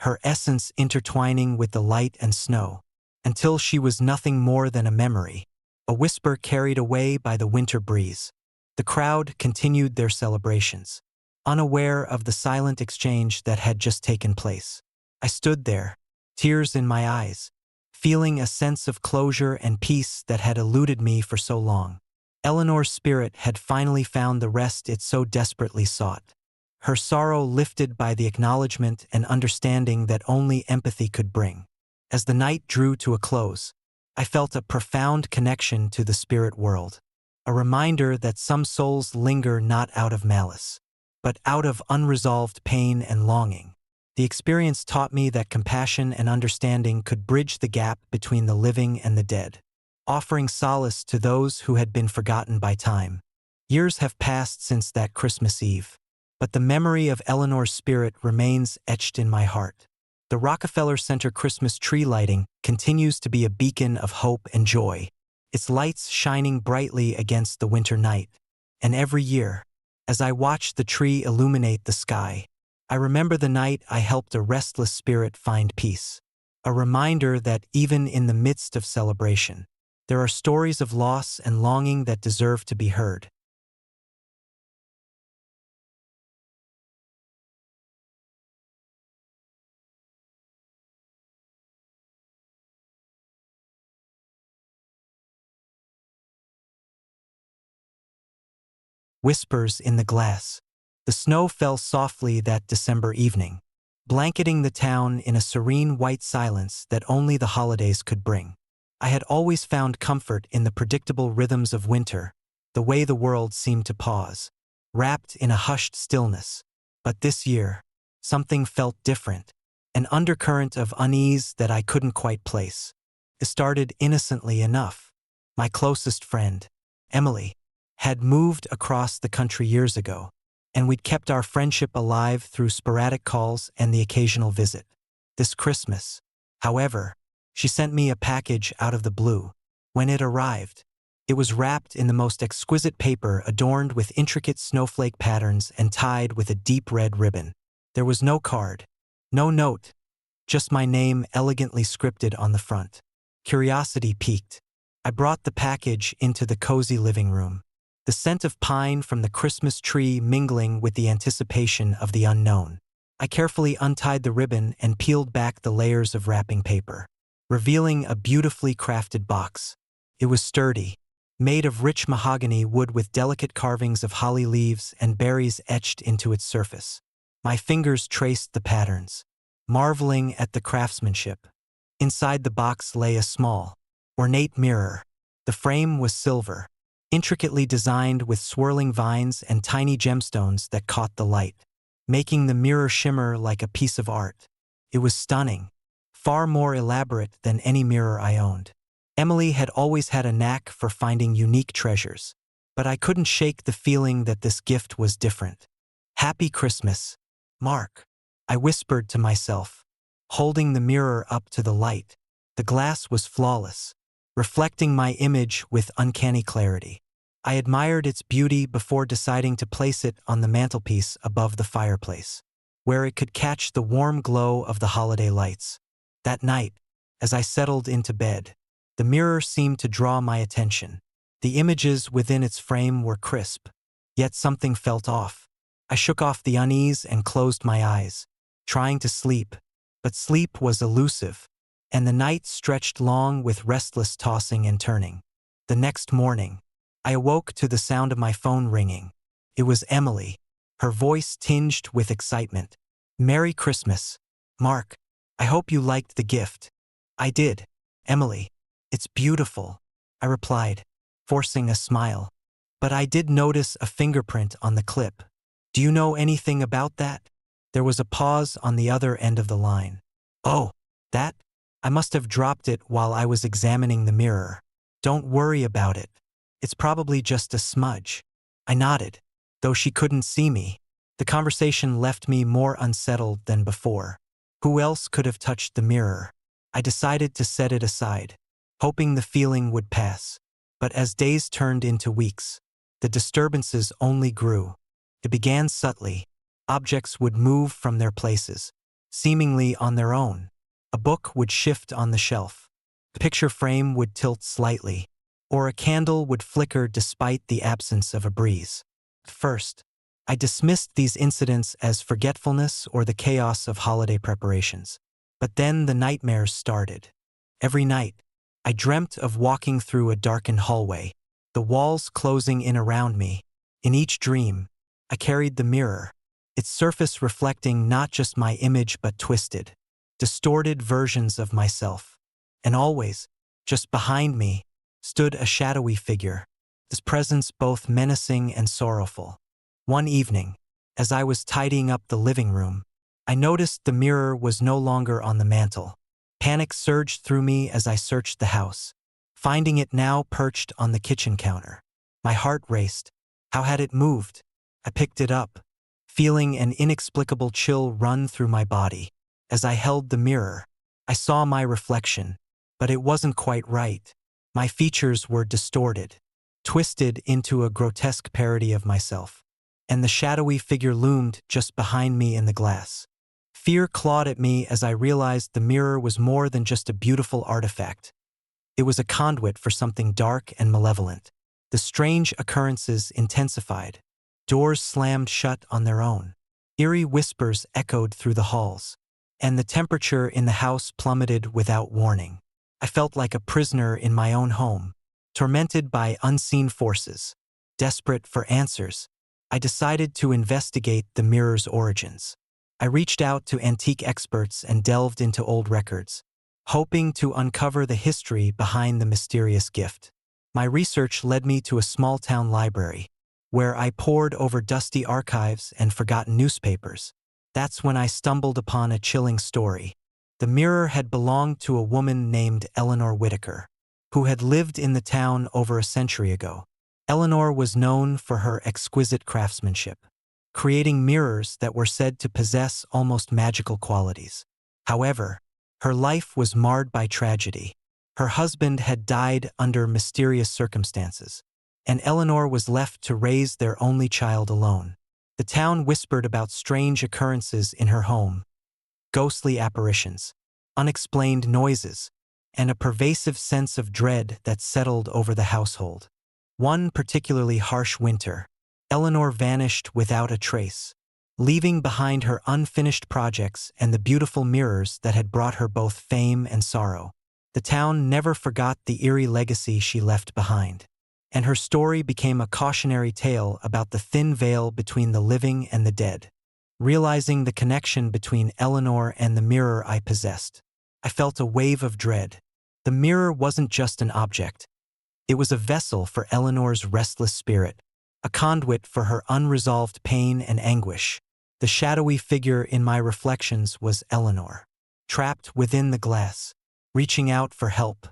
her essence intertwining with the light and snow, until she was nothing more than a memory, a whisper carried away by the winter breeze. The crowd continued their celebrations, unaware of the silent exchange that had just taken place. I stood there, tears in my eyes, feeling a sense of closure and peace that had eluded me for so long. Eleanor's spirit had finally found the rest it so desperately sought, her sorrow lifted by the acknowledgement and understanding that only empathy could bring. As the night drew to a close, I felt a profound connection to the spirit world, a reminder that some souls linger not out of malice, but out of unresolved pain and longing. The experience taught me that compassion and understanding could bridge the gap between the living and the dead, offering solace to those who had been forgotten by time. Years have passed since that Christmas Eve, but the memory of Eleanor's spirit remains etched in my heart. The Rockefeller Center Christmas tree lighting continues to be a beacon of hope and joy, its lights shining brightly against the winter night. And every year, as I watch the tree illuminate the sky, I remember the night I helped a restless spirit find peace. A reminder that even in the midst of celebration, there are stories of loss and longing that deserve to be heard. Whispers in the glass. The snow fell softly that December evening, blanketing the town in a serene white silence that only the holidays could bring. I had always found comfort in the predictable rhythms of winter, the way the world seemed to pause, wrapped in a hushed stillness. But this year, something felt different, an undercurrent of unease that I couldn't quite place. It started innocently enough. My closest friend, Emily, had moved across the country years ago, and we'd kept our friendship alive through sporadic calls and the occasional visit. This Christmas, however, she sent me a package out of the blue. When it arrived, it was wrapped in the most exquisite paper adorned with intricate snowflake patterns and tied with a deep red ribbon. There was no card, no note, just my name elegantly scripted on the front. Curiosity piqued. I brought the package into the cozy living room, the scent of pine from the Christmas tree mingling with the anticipation of the unknown. I carefully untied the ribbon and peeled back the layers of wrapping paper, revealing a beautifully crafted box. It was sturdy, made of rich mahogany wood with delicate carvings of holly leaves and berries etched into its surface. My fingers traced the patterns, marveling at the craftsmanship. Inside the box lay a small, ornate mirror. The frame was silver, intricately designed with swirling vines and tiny gemstones that caught the light, making the mirror shimmer like a piece of art. It was stunning, far more elaborate than any mirror I owned. Emily had always had a knack for finding unique treasures, but I couldn't shake the feeling that this gift was different. "Happy Christmas, Mark," I whispered to myself, holding the mirror up to the light. The glass was flawless, reflecting my image with uncanny clarity. I admired its beauty before deciding to place it on the mantelpiece above the fireplace, where it could catch the warm glow of the holiday lights. That night, as I settled into bed, the mirror seemed to draw my attention. The images within its frame were crisp, yet something felt off. I shook off the unease and closed my eyes, trying to sleep, but sleep was elusive, and the night stretched long with restless tossing and turning. The next morning, I awoke to the sound of my phone ringing. It was Emily, her voice tinged with excitement. "Merry Christmas, Mark. I hope you liked the gift." "I did, Emily. It's beautiful," I replied, forcing a smile. "But I did notice a fingerprint on the clip. Do you know anything about that?" There was a pause on the other end of the line. "Oh, that? I must have dropped it while I was examining the mirror. Don't worry about it. It's probably just a smudge." I nodded, though she couldn't see me. The conversation left me more unsettled than before. Who else could have touched the mirror? I decided to set it aside, hoping the feeling would pass. But as days turned into weeks, the disturbances only grew. It began subtly. Objects would move from their places, seemingly on their own. A book would shift on the shelf. The picture frame would tilt slightly, or a candle would flicker despite the absence of a breeze. At first, I dismissed these incidents as forgetfulness or the chaos of holiday preparations. But then the nightmares started. Every night, I dreamt of walking through a darkened hallway, the walls closing in around me. In each dream, I carried the mirror, its surface reflecting not just my image but twisted, distorted versions of myself. And always, just behind me, stood a shadowy figure, this presence both menacing and sorrowful. One evening, as I was tidying up the living room, I noticed the mirror was no longer on the mantel. Panic surged through me as I searched the house, finding it now perched on the kitchen counter. My heart raced. How had it moved? I picked it up, feeling an inexplicable chill run through my body. As I held the mirror, I saw my reflection, but it wasn't quite right. My features were distorted, twisted into a grotesque parody of myself, and the shadowy figure loomed just behind me in the glass. Fear clawed at me as I realized the mirror was more than just a beautiful artifact. It was a conduit for something dark and malevolent. The strange occurrences intensified. Doors slammed shut on their own. Eerie whispers echoed through the halls, and the temperature in the house plummeted without warning. I felt like a prisoner in my own home, tormented by unseen forces. Desperate for answers, I decided to investigate the mirror's origins. I reached out to antique experts and delved into old records, hoping to uncover the history behind the mysterious gift. My research led me to a small-town library, where I pored over dusty archives and forgotten newspapers. That's when I stumbled upon a chilling story. The mirror had belonged to a woman named Eleanor Whitaker, who had lived in the town over a century ago. Eleanor was known for her exquisite craftsmanship, creating mirrors that were said to possess almost magical qualities. However, her life was marred by tragedy. Her husband had died under mysterious circumstances, and Eleanor was left to raise their only child alone. The town whispered about strange occurrences in her home, ghostly apparitions, unexplained noises, and a pervasive sense of dread that settled over the household. One particularly harsh winter, Eleanor vanished without a trace, leaving behind her unfinished projects and the beautiful mirrors that had brought her both fame and sorrow. The town never forgot the eerie legacy she left behind, and her story became a cautionary tale about the thin veil between the living and the dead. Realizing the connection between Eleanor and the mirror I possessed, I felt a wave of dread. The mirror wasn't just an object. It was a vessel for Eleanor's restless spirit, a conduit for her unresolved pain and anguish. The shadowy figure in my reflections was Eleanor, trapped within the glass, reaching out for help,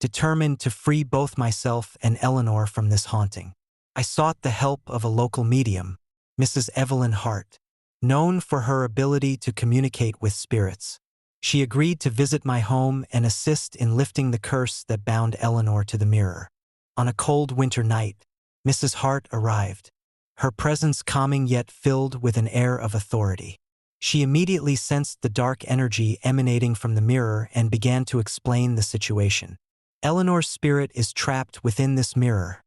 determined to free both myself and Eleanor from this haunting. I sought the help of a local medium, Mrs. Evelyn Hart, known for her ability to communicate with spirits. She agreed to visit my home and assist in lifting the curse that bound Eleanor to the mirror. On a cold winter night, Mrs. Hart arrived, her presence calming yet filled with an air of authority. She immediately sensed the dark energy emanating from the mirror and began to explain the situation. Eleanor's spirit is trapped within this mirror,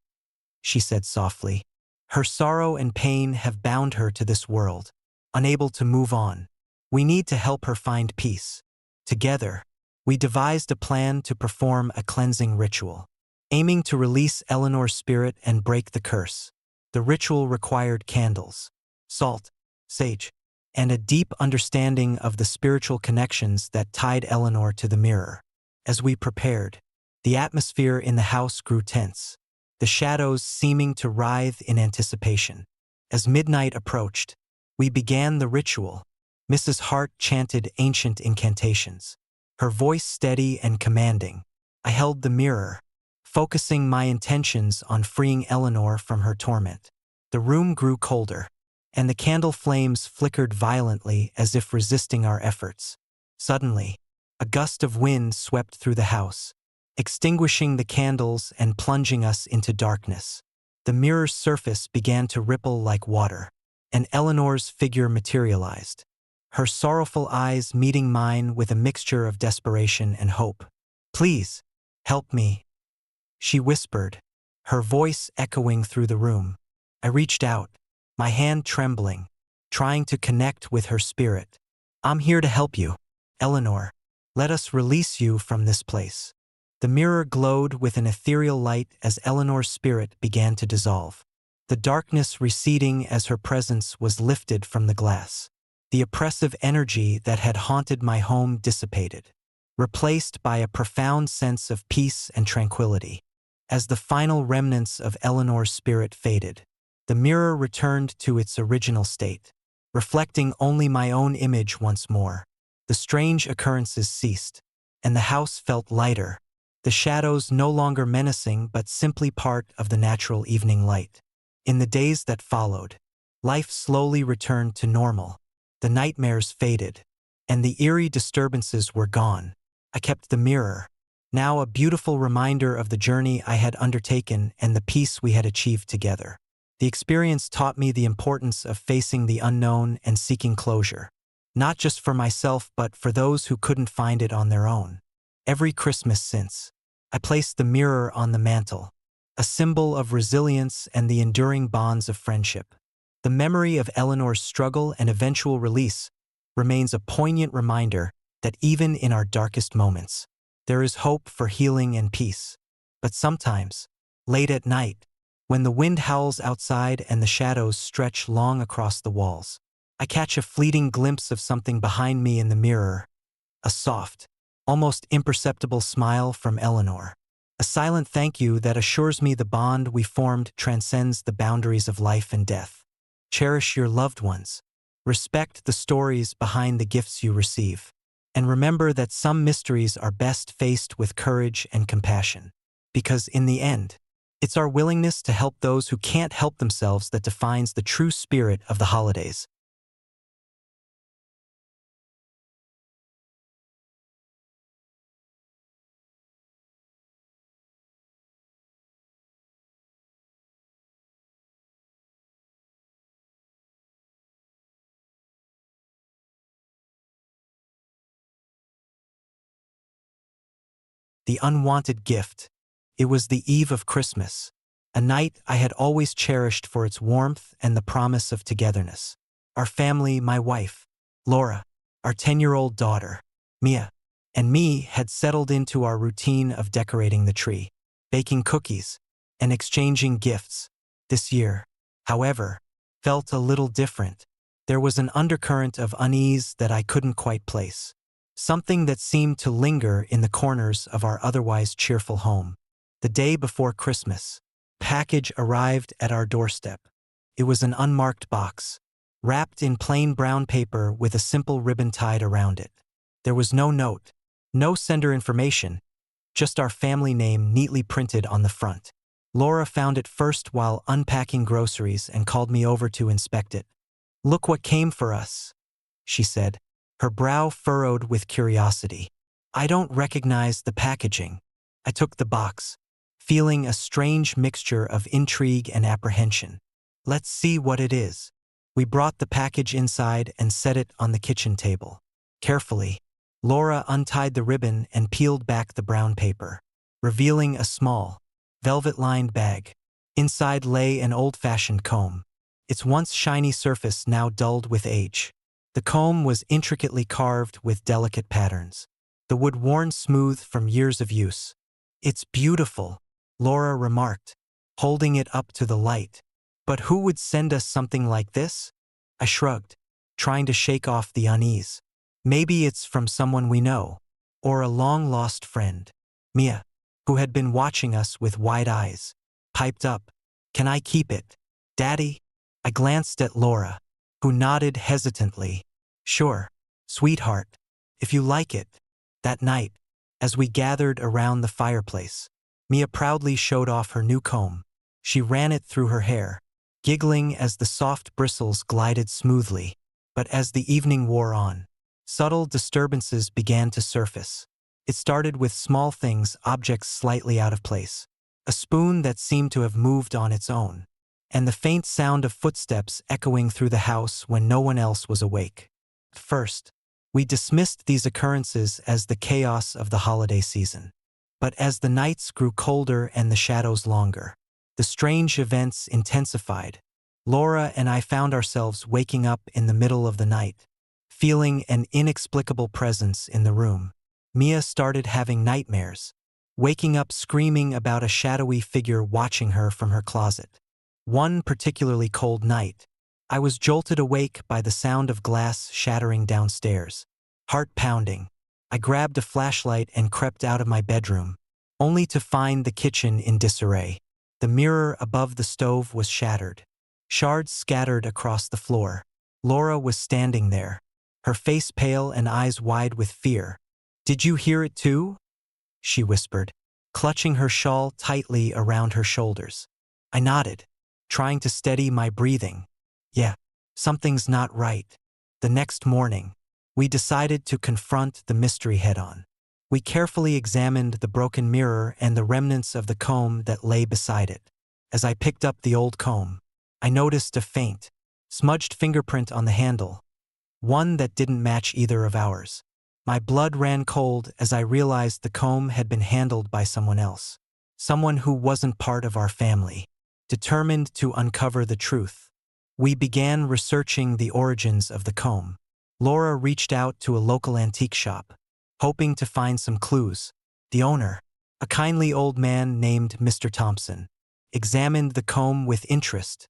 she said softly. Her sorrow and pain have bound her to this world, unable to move on. We need to help her find peace. Together, we devised a plan to perform a cleansing ritual, aiming to release Eleanor's spirit and break the curse. The ritual required candles, salt, sage, and a deep understanding of the spiritual connections that tied Eleanor to the mirror. As we prepared, the atmosphere in the house grew tense, the shadows seeming to writhe in anticipation. As midnight approached, we began the ritual. Mrs. Hart chanted ancient incantations, her voice steady and commanding. I held the mirror, focusing my intentions on freeing Eleanor from her torment. The room grew colder, and the candle flames flickered violently as if resisting our efforts. Suddenly, a gust of wind swept through the house, extinguishing the candles and plunging us into darkness. The mirror's surface began to ripple like water, and Eleanor's figure materialized, her sorrowful eyes meeting mine with a mixture of desperation and hope. "Please, help me," she whispered, her voice echoing through the room. I reached out, my hand trembling, trying to connect with her spirit. "I'm here to help you, Eleanor. Let us release you from this place." The mirror glowed with an ethereal light as Eleanor's spirit began to dissolve, the darkness receding as her presence was lifted from the glass. The oppressive energy that had haunted my home dissipated, replaced by a profound sense of peace and tranquility. As the final remnants of Eleanor's spirit faded, the mirror returned to its original state, reflecting only my own image once more. The strange occurrences ceased, and the house felt lighter, the shadows no longer menacing but simply part of the natural evening light. In the days that followed, life slowly returned to normal. The nightmares faded, and the eerie disturbances were gone. I kept the mirror, now a beautiful reminder of the journey I had undertaken and the peace we had achieved together. The experience taught me the importance of facing the unknown and seeking closure, not just for myself but for those who couldn't find it on their own. Every Christmas since, I placed the mirror on the mantel, a symbol of resilience and the enduring bonds of friendship. The memory of Eleanor's struggle and eventual release remains a poignant reminder that even in our darkest moments, there is hope for healing and peace. But sometimes, late at night, when the wind howls outside and the shadows stretch long across the walls, I catch a fleeting glimpse of something behind me in the mirror, a soft, almost imperceptible smile from Eleanor. A silent thank you that assures me the bond we formed transcends the boundaries of life and death. Cherish your loved ones. Respect the stories behind the gifts you receive. And remember that some mysteries are best faced with courage and compassion. Because in the end, it's our willingness to help those who can't help themselves that defines the true spirit of the holidays. The unwanted gift. It was the eve of Christmas, a night I had always cherished for its warmth and the promise of togetherness. Our family, my wife, Laura, our 10-year-old daughter, Mia, and me had settled into our routine of decorating the tree, baking cookies, and exchanging gifts. This year, however, felt a little different. There was an undercurrent of unease that I couldn't quite place. Something that seemed to linger in the corners of our otherwise cheerful home. The day before Christmas, package arrived at our doorstep. It was an unmarked box, wrapped in plain brown paper with a simple ribbon tied around it. There was no note, no sender information, just our family name neatly printed on the front. Laura found it first while unpacking groceries and called me over to inspect it. "Look what came for us," she said, her brow furrowed with curiosity. "I don't recognize the packaging." I took the box, feeling a strange mixture of intrigue and apprehension. "Let's see what it is." We brought the package inside and set it on the kitchen table. Carefully, Laura untied the ribbon and peeled back the brown paper, revealing a small, velvet-lined bag. Inside lay an old-fashioned comb, its once shiny surface now dulled with age. The comb was intricately carved with delicate patterns, the wood worn smooth from years of use. "It's beautiful," Laura remarked, holding it up to the light. "But who would send us something like this?" I shrugged, trying to shake off the unease. "Maybe it's from someone we know, or a long-lost friend." Mia, who had been watching us with wide eyes, piped up, "Can I keep it, Daddy?" I glanced at Laura, who nodded hesitantly. "Sure, sweetheart, if you like it." That night, as we gathered around the fireplace, Mia proudly showed off her new comb. She ran it through her hair, giggling as the soft bristles glided smoothly. But as the evening wore on, subtle disturbances began to surface. It started with small things, objects slightly out of place, a spoon that seemed to have moved on its own, and the faint sound of footsteps echoing through the house when no one else was awake. At first, we dismissed these occurrences as the chaos of the holiday season. But as the nights grew colder and the shadows longer, the strange events intensified. Laura and I found ourselves waking up in the middle of the night, feeling an inexplicable presence in the room. Mia started having nightmares, waking up screaming about a shadowy figure watching her from her closet. One particularly cold night, I was jolted awake by the sound of glass shattering downstairs. Heart pounding, I grabbed a flashlight and crept out of my bedroom, only to find the kitchen in disarray. The mirror above the stove was shattered, shards scattered across the floor. Laura was standing there, her face pale and eyes wide with fear. "Did you hear it too?" she whispered, clutching her shawl tightly around her shoulders. I nodded, trying to steady my breathing. "Yeah, something's not right." The next morning, We decided to confront the mystery head-on. We carefully examined the broken mirror and the remnants of the comb that lay beside it. As I picked up the old comb, I noticed a faint, smudged fingerprint on the handle, one that didn't match either of ours. My blood ran cold as I realized the comb had been handled by someone else, someone who wasn't part of our family. Determined to uncover the truth, we began researching the origins of the comb. Laura reached out to a local antique shop, hoping to find some clues. The owner, a kindly old man named Mr. Thompson, examined the comb with interest.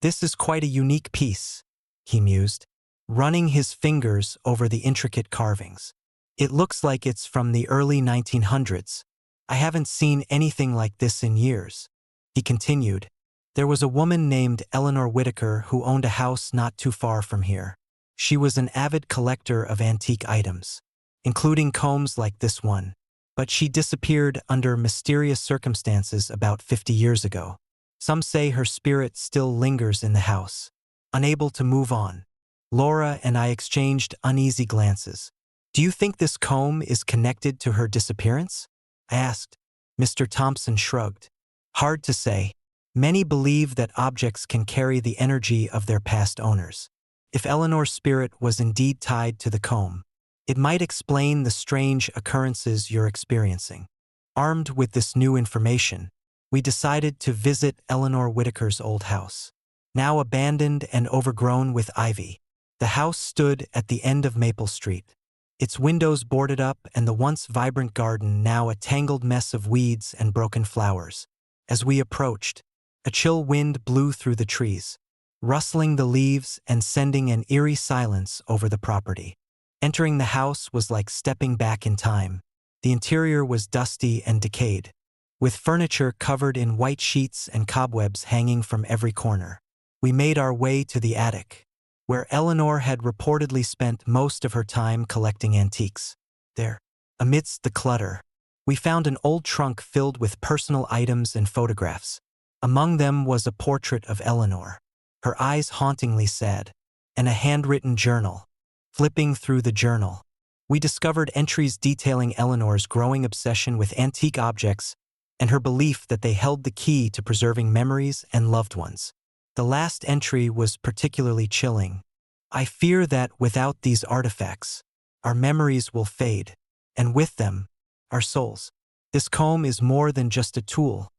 "This is quite a unique piece," he mused, running his fingers over the intricate carvings. "It looks like it's from the early 1900s. I haven't seen anything like this in years." He continued, "There was a woman named Eleanor Whitaker who owned a house not too far from here. She was an avid collector of antique items, including combs like this one, but she disappeared under mysterious circumstances about 50 years ago. Some say her spirit still lingers in the house, unable to move on." Laura and I exchanged uneasy glances. "Do you think this comb is connected to her disappearance?" I asked. Mr. Thompson shrugged. "Hard to say. Many believe that objects can carry the energy of their past owners. If Eleanor's spirit was indeed tied to the comb, it might explain the strange occurrences you're experiencing." Armed with this new information, we decided to visit Eleanor Whitaker's old house. Now abandoned and overgrown with ivy, the house stood at the end of Maple Street, its windows boarded up and the once vibrant garden now a tangled mess of weeds and broken flowers. As we approached, a chill wind blew through the trees, rustling the leaves and sending an eerie silence over the property. Entering the house was like stepping back in time. The interior was dusty and decayed, with furniture covered in white sheets and cobwebs hanging from every corner. We made our way to the attic, where Eleanor had reportedly spent most of her time collecting antiques. There, amidst the clutter, we found an old trunk filled with personal items and photographs. Among them was a portrait of Eleanor, her eyes hauntingly sad, and a handwritten journal. Flipping through the journal, we discovered entries detailing Eleanor's growing obsession with antique objects and her belief that they held the key to preserving memories and loved ones. The last entry was particularly chilling. "I fear that without these artifacts, our memories will fade, and with them, our souls. This comb is more than just a tool.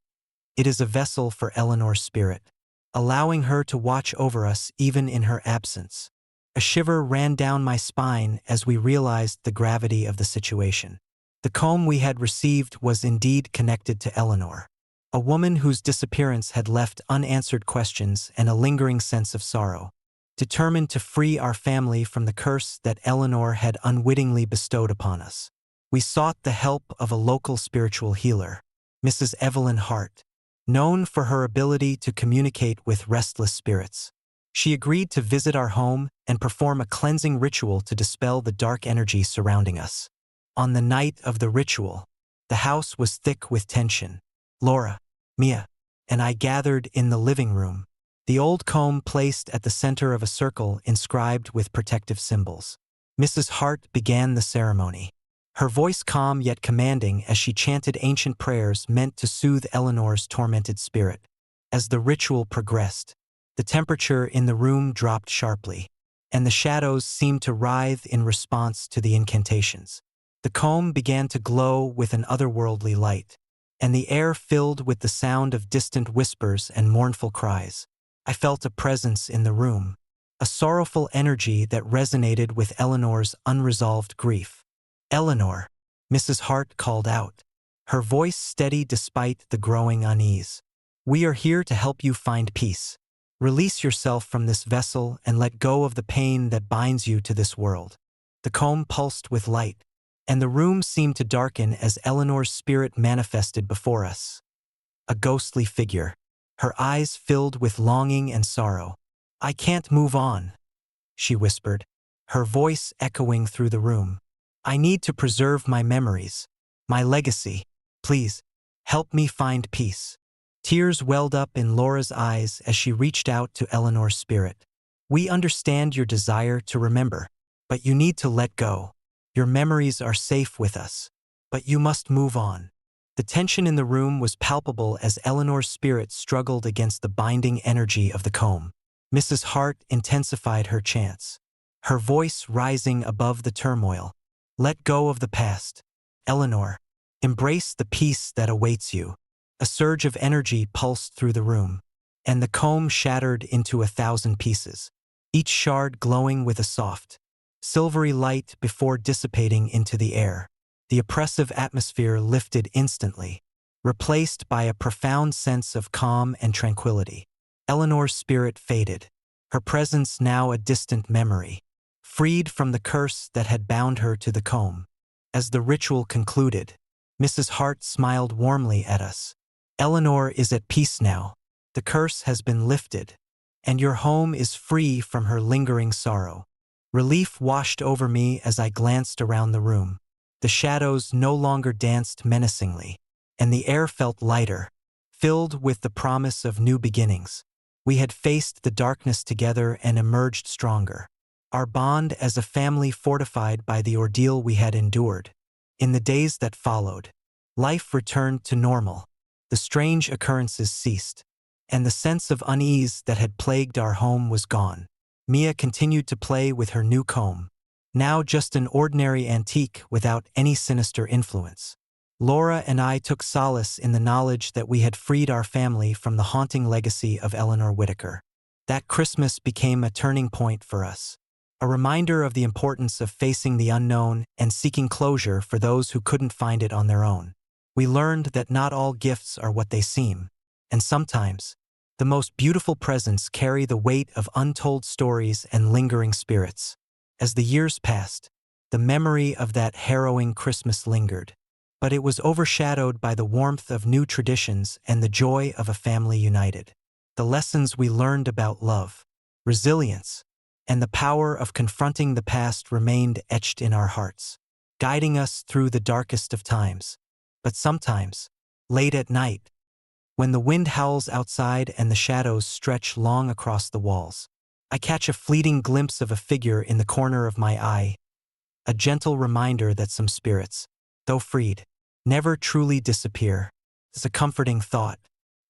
It is a vessel for Eleanor's spirit, allowing her to watch over us even in her absence." A shiver ran down my spine as we realized the gravity of the situation. The comb we had received was indeed connected to Eleanor, a woman whose disappearance had left unanswered questions and a lingering sense of sorrow. Determined to free our family from the curse that Eleanor had unwittingly bestowed upon us, we sought the help of a local spiritual healer, Mrs. Evelyn Hart, known for her ability to communicate with restless spirits. She agreed to visit our home and perform a cleansing ritual to dispel the dark energy surrounding us. On the night of the ritual, the house was thick with tension. Laura, Mia, and I gathered in the living room, the old comb placed at the center of a circle inscribed with protective symbols. Mrs. Hart began the ceremony, her voice calm yet commanding as she chanted ancient prayers meant to soothe Eleanor's tormented spirit. As the ritual progressed, the temperature in the room dropped sharply, and the shadows seemed to writhe in response to the incantations. The comb began to glow with an otherworldly light, and the air filled with the sound of distant whispers and mournful cries. I felt a presence in the room, a sorrowful energy that resonated with Eleanor's unresolved grief. "Eleanor," Mrs. Hart called out, her voice steady despite the growing unease. "We are here to help you find peace. Release yourself from this vessel and let go of the pain that binds you to this world." The comb pulsed with light, and the room seemed to darken as Eleanor's spirit manifested before us. A ghostly figure, her eyes filled with longing and sorrow. "I can't move on," she whispered, her voice echoing through the room. "I need to preserve my memories, my legacy. Please, help me find peace." Tears welled up in Laura's eyes as she reached out to Eleanor's spirit. "We understand your desire to remember, but you need to let go. Your memories are safe with us, but you must move on. The tension in the room was palpable as Eleanor's spirit struggled against the binding energy of the comb. Mrs. Hart intensified her chants, her voice rising above the turmoil. Let go of the past. Eleanor, embrace the peace that awaits you. A surge of energy pulsed through the room, and the comb shattered into 1,000 pieces, each shard glowing with a soft, silvery light before dissipating into the air. The oppressive atmosphere lifted instantly, replaced by a profound sense of calm and tranquility. Eleanor's spirit faded, her presence now a distant memory, freed from the curse that had bound her to the comb. As the ritual concluded, Mrs. Hart smiled warmly at us. Eleanor is at peace now. The curse has been lifted, and your home is free from her lingering sorrow. Relief washed over me as I glanced around the room. The shadows no longer danced menacingly, and the air felt lighter, filled with the promise of new beginnings. We had faced the darkness together and emerged stronger, our bond as a family fortified by the ordeal we had endured. In the days that followed, life returned to normal. The strange occurrences ceased, and the sense of unease that had plagued our home was gone. Mia continued to play with her new comb, now just an ordinary antique without any sinister influence. Laura and I took solace in the knowledge that we had freed our family from the haunting legacy of Eleanor Whitaker. That Christmas became a turning point for us, a reminder of the importance of facing the unknown and seeking closure for those who couldn't find it on their own. We learned that not all gifts are what they seem, and sometimes, the most beautiful presents carry the weight of untold stories and lingering spirits. As the years passed, the memory of that harrowing Christmas lingered, but it was overshadowed by the warmth of new traditions and the joy of a family united. The lessons we learned about love, resilience, and the power of confronting the past remained etched in our hearts, guiding us through the darkest of times. But sometimes, late at night, when the wind howls outside and the shadows stretch long across the walls, I catch a fleeting glimpse of a figure in the corner of my eye, a gentle reminder that some spirits, though freed, never truly disappear. It's a comforting thought,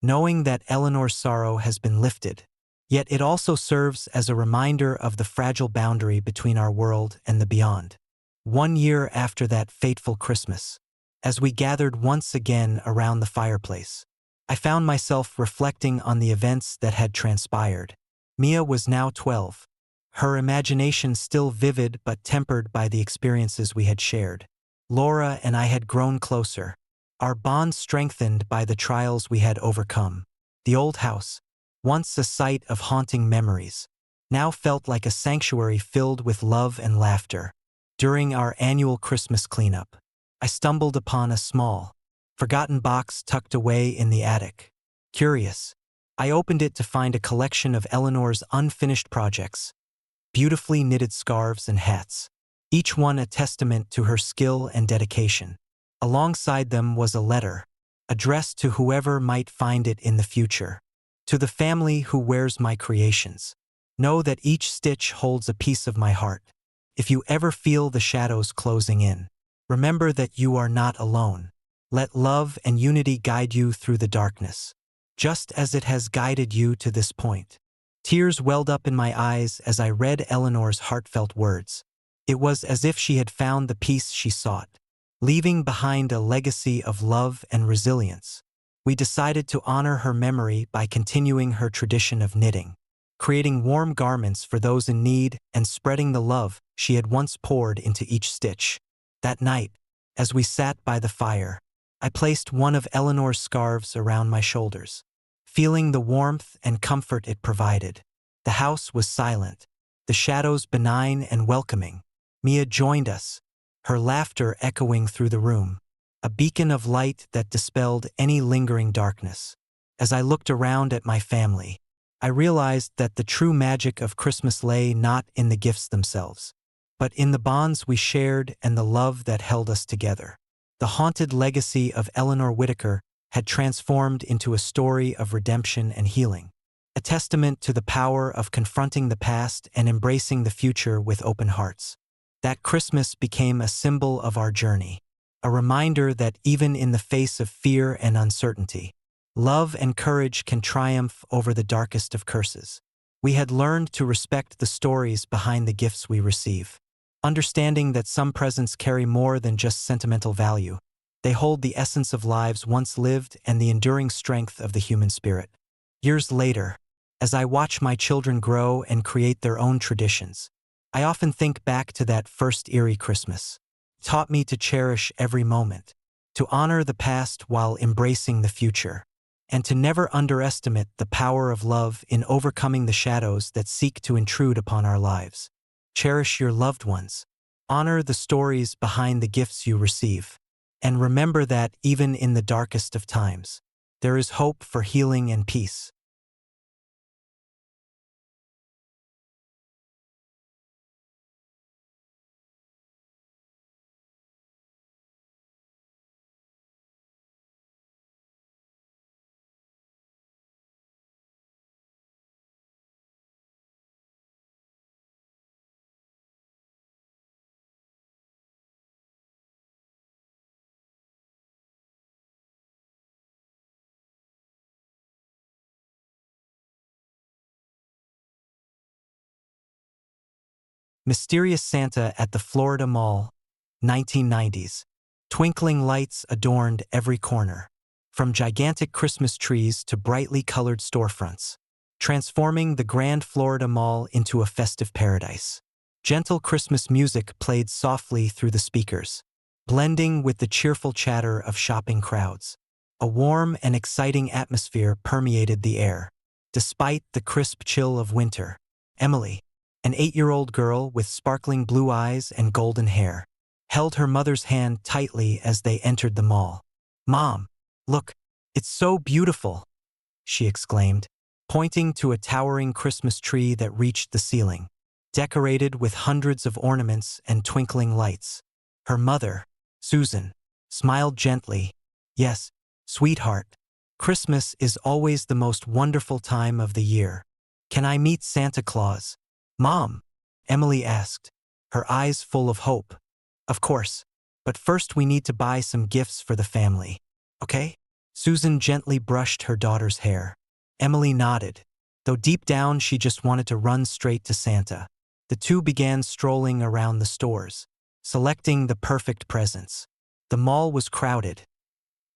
knowing that Eleanor's sorrow has been lifted, yet it also serves as a reminder of the fragile boundary between our world and the beyond. 1 year after that fateful Christmas, as we gathered once again around the fireplace, I found myself reflecting on the events that had transpired. Mia was now 12, her imagination still vivid but tempered by the experiences we had shared. Laura and I had grown closer, our bond strengthened by the trials we had overcome. The old house, once a site of haunting memories, now felt like a sanctuary filled with love and laughter. During our annual Christmas cleanup, I stumbled upon a small, forgotten box tucked away in the attic. Curious, I opened it to find a collection of Eleanor's unfinished projects, beautifully knitted scarves and hats, each one a testament to her skill and dedication. Alongside them was a letter, addressed to whoever might find it in the future. To the family who wears my creations, know that each stitch holds a piece of my heart. If you ever feel the shadows closing in, remember that you are not alone. Let love and unity guide you through the darkness, just as it has guided you to this point. Tears welled up in my eyes as I read Eleanor's heartfelt words. It was as if she had found the peace she sought, leaving behind a legacy of love and resilience. We decided to honor her memory by continuing her tradition of knitting, creating warm garments for those in need and spreading the love she had once poured into each stitch. That night, as we sat by the fire, I placed one of Eleanor's scarves around my shoulders, feeling the warmth and comfort it provided. The house was silent, the shadows benign and welcoming. Mia joined us, her laughter echoing through the room, a beacon of light that dispelled any lingering darkness. As I looked around at my family, I realized that the true magic of Christmas lay not in the gifts themselves, but in the bonds we shared and the love that held us together. The haunted legacy of Eleanor Whitaker had transformed into a story of redemption and healing, a testament to the power of confronting the past and embracing the future with open hearts. That Christmas became a symbol of our journey, a reminder that even in the face of fear and uncertainty, love and courage can triumph over the darkest of curses. We had learned to respect the stories behind the gifts we receive, understanding that some presents carry more than just sentimental value. They hold the essence of lives once lived and the enduring strength of the human spirit. Years later, as I watch my children grow and create their own traditions, I often think back to that first eerie Christmas. It taught me to cherish every moment, to honor the past while embracing the future, and to never underestimate the power of love in overcoming the shadows that seek to intrude upon our lives. Cherish your loved ones. Honor the stories behind the gifts you receive. And remember that, even in the darkest of times, there is hope for healing and peace. Mysterious Santa at the Florida Mall, 1990s. Twinkling lights adorned every corner, from gigantic Christmas trees to brightly colored storefronts, transforming the grand Florida Mall into a festive paradise. Gentle Christmas music played softly through the speakers, blending with the cheerful chatter of shopping crowds. A warm and exciting atmosphere permeated the air. Despite the crisp chill of winter, Emily, an 8-year-old girl with sparkling blue eyes and golden hair, held her mother's hand tightly as they entered the mall. "Mom, look, it's so beautiful," she exclaimed, pointing to a towering Christmas tree that reached the ceiling, decorated with hundreds of ornaments and twinkling lights. Her mother, Susan, smiled gently. "Yes, sweetheart, Christmas is always the most wonderful time of the year. Can I meet Santa Claus, Mom?" Emily asked, her eyes full of hope. "Of course, but first we need to buy some gifts for the family, okay?" Susan gently brushed her daughter's hair. Emily nodded, though deep down she just wanted to run straight to Santa. The two began strolling around the stores, selecting the perfect presents. The mall was crowded.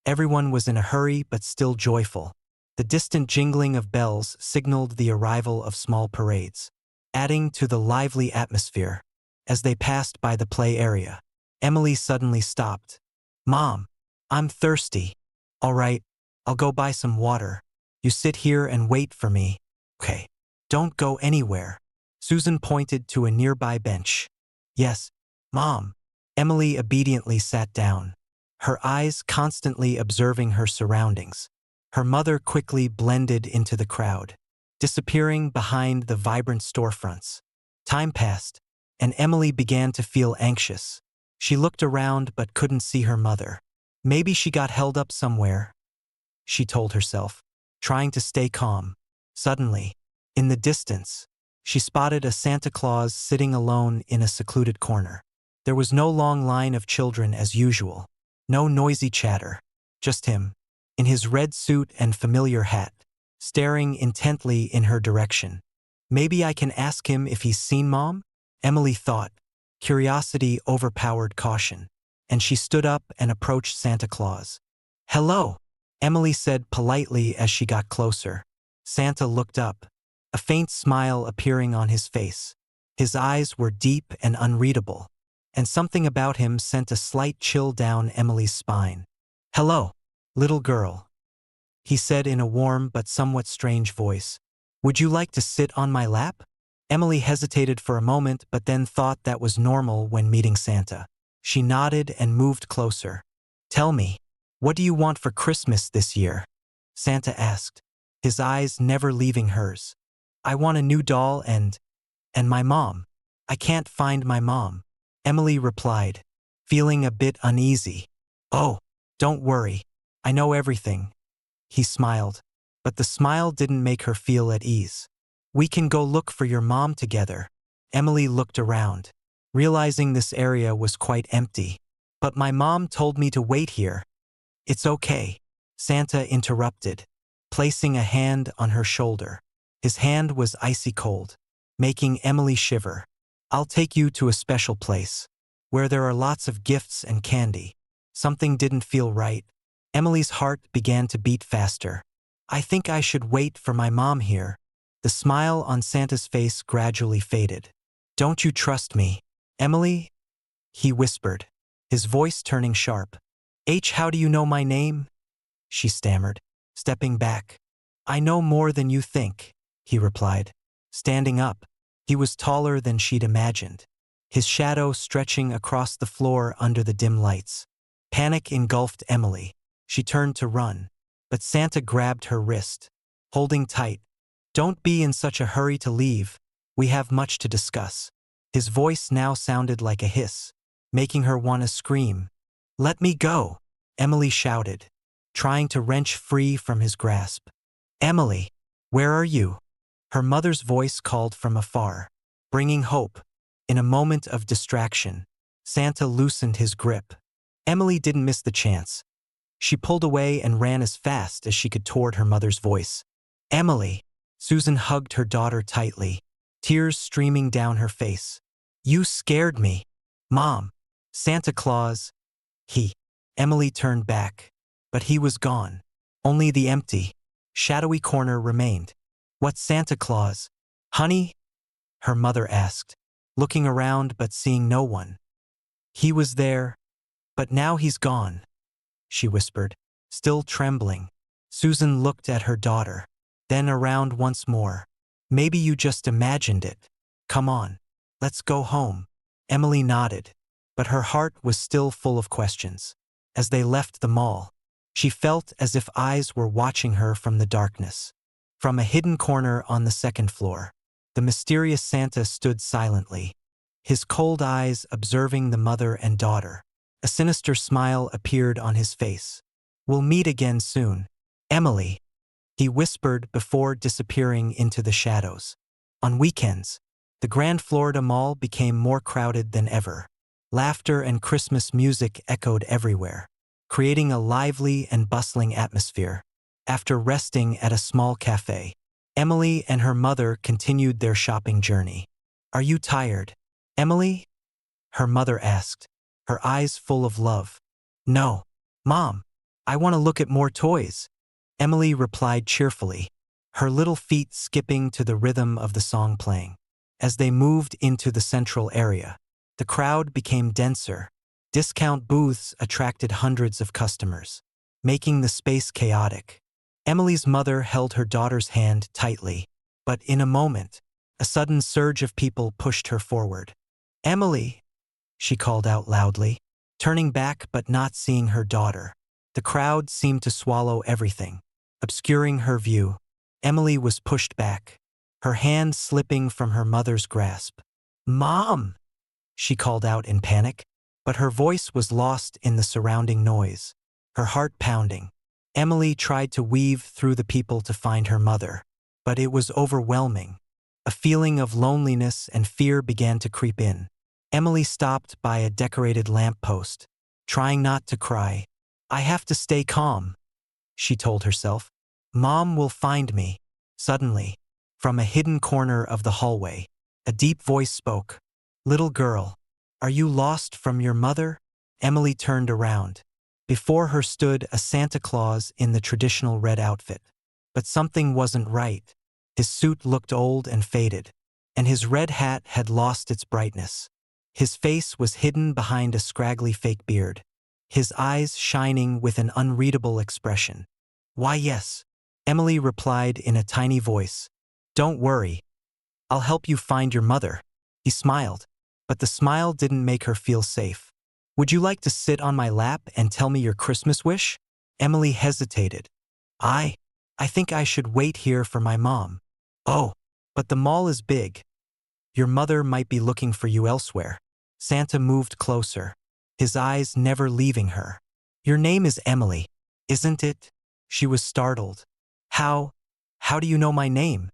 Everyone was in a hurry but still joyful. The distant jingling of bells signaled the arrival of small parades, adding to the lively atmosphere. As they passed by the play area, Emily suddenly stopped. "Mom, I'm thirsty." "All right, I'll go buy some water. You sit here and wait for me, okay? Don't go anywhere." Susan pointed to a nearby bench. "Yes, Mom." Emily obediently sat down, her eyes constantly observing her surroundings. Her mother quickly blended into the crowd, disappearing behind the vibrant storefronts. Time passed, and Emily began to feel anxious. She looked around but couldn't see her mother. Maybe she got held up somewhere, she told herself, trying to stay calm. Suddenly, in the distance, she spotted a Santa Claus sitting alone in a secluded corner. There was no long line of children as usual, no noisy chatter, just him, in his red suit and familiar hat, staring intently in her direction. "Maybe I can ask him if he's seen Mom?" Emily thought. Curiosity overpowered caution, and she stood up and approached Santa Claus. "Hello," Emily said politely as she got closer. Santa looked up, a faint smile appearing on his face. His eyes were deep and unreadable, and something about him sent a slight chill down Emily's spine. "Hello, little girl," he said in a warm but somewhat strange voice. "Would you like to sit on my lap?" Emily hesitated for a moment but then thought that was normal when meeting Santa. She nodded and moved closer. "Tell me, what do you want for Christmas this year?" Santa asked, his eyes never leaving hers. "I want a new doll and my mom. I can't find my mom," Emily replied, feeling a bit uneasy. "Oh, don't worry. I know everything." He smiled, but the smile didn't make her feel at ease. "We can go look for your mom together." Emily looked around. realizing this area was quite empty. But my mom told me to wait here. It's okay, Santa interrupted, placing a hand on her shoulder. His hand was icy cold, making Emily shiver. I'll take you to a special place, where there are lots of gifts and candy. Something didn't feel right. Emily's heart began to beat faster. I think I should wait for my mom here. The smile on Santa's face gradually faded. Don't you trust me, Emily? He whispered, his voice turning sharp. How do you know my name? She stammered, stepping back. I know more than you think, he replied. Standing up, he was taller than she'd imagined, his shadow stretching across the floor under the dim lights. Panic engulfed Emily. She turned to run, but Santa grabbed her wrist, holding tight. Don't be in such a hurry to leave. We have much to discuss. His voice now sounded like a hiss, making her want to scream. Let me go, Emily shouted, trying to wrench free from his grasp. Emily, where are you? Her mother's voice called from afar, bringing hope. In a moment of distraction, Santa loosened his grip. Emily didn't miss the chance. She pulled away and ran as fast as she could toward her mother's voice. Emily! Susan hugged her daughter tightly, tears streaming down her face. You scared me. Mom! Santa Claus! Emily turned back, but he was gone. Only the empty, shadowy corner remained. What's Santa Claus? Honey? Her mother asked, looking around but seeing no one. He was there, but now he's gone, she whispered, still trembling. Susan looked at her daughter, then around once more. Maybe you just imagined it. Come on, let's go home. Emily nodded, but her heart was still full of questions. As they left the mall, she felt as if eyes were watching her from the darkness. From a hidden corner on the second floor, the mysterious Santa stood silently, his cold eyes observing the mother and daughter. A sinister smile appeared on his face. We'll meet again soon, Emily, he whispered before disappearing into the shadows. On weekends, the Grand Florida Mall became more crowded than ever. Laughter and Christmas music echoed everywhere, creating a lively and bustling atmosphere. After resting at a small cafe, Emily and her mother continued their shopping journey. Are you tired, Emily? Her mother asked, her eyes full of love. No, Mom, I want to look at more toys, Emily replied cheerfully, her little feet skipping to the rhythm of the song playing. As they moved into the central area, the crowd became denser. Discount booths attracted hundreds of customers, making the space chaotic. Emily's mother held her daughter's hand tightly, but in a moment, a sudden surge of people pushed her forward. Emily, she called out loudly, turning back but not seeing her daughter. The crowd seemed to swallow everything, obscuring her view. Emily was pushed back, her hand slipping from her mother's grasp. Mom! She called out in panic, but her voice was lost in the surrounding noise, her heart pounding. Emily tried to weave through the people to find her mother, but it was overwhelming. A feeling of loneliness and fear began to creep in. Emily stopped by a decorated lamppost, trying not to cry. I have to stay calm, she told herself. Mom will find me. Suddenly, from a hidden corner of the hallway, a deep voice spoke. Little girl, are you lost from your mother? Emily turned around. Before her stood a Santa Claus in the traditional red outfit. But something wasn't right. His suit looked old and faded, and his red hat had lost its brightness. His face was hidden behind a scraggly fake beard, his eyes shining with an unreadable expression. Why, yes, Emily replied in a tiny voice. Don't worry. I'll help you find your mother. He smiled, but the smile didn't make her feel safe. Would you like to sit on my lap and tell me your Christmas wish? Emily hesitated. I think I should wait here for my mom. Oh, but the mall is big. Your mother might be looking for you elsewhere. Santa moved closer, his eyes never leaving her. Your name is Emily, isn't it? She was startled. How do you know my name?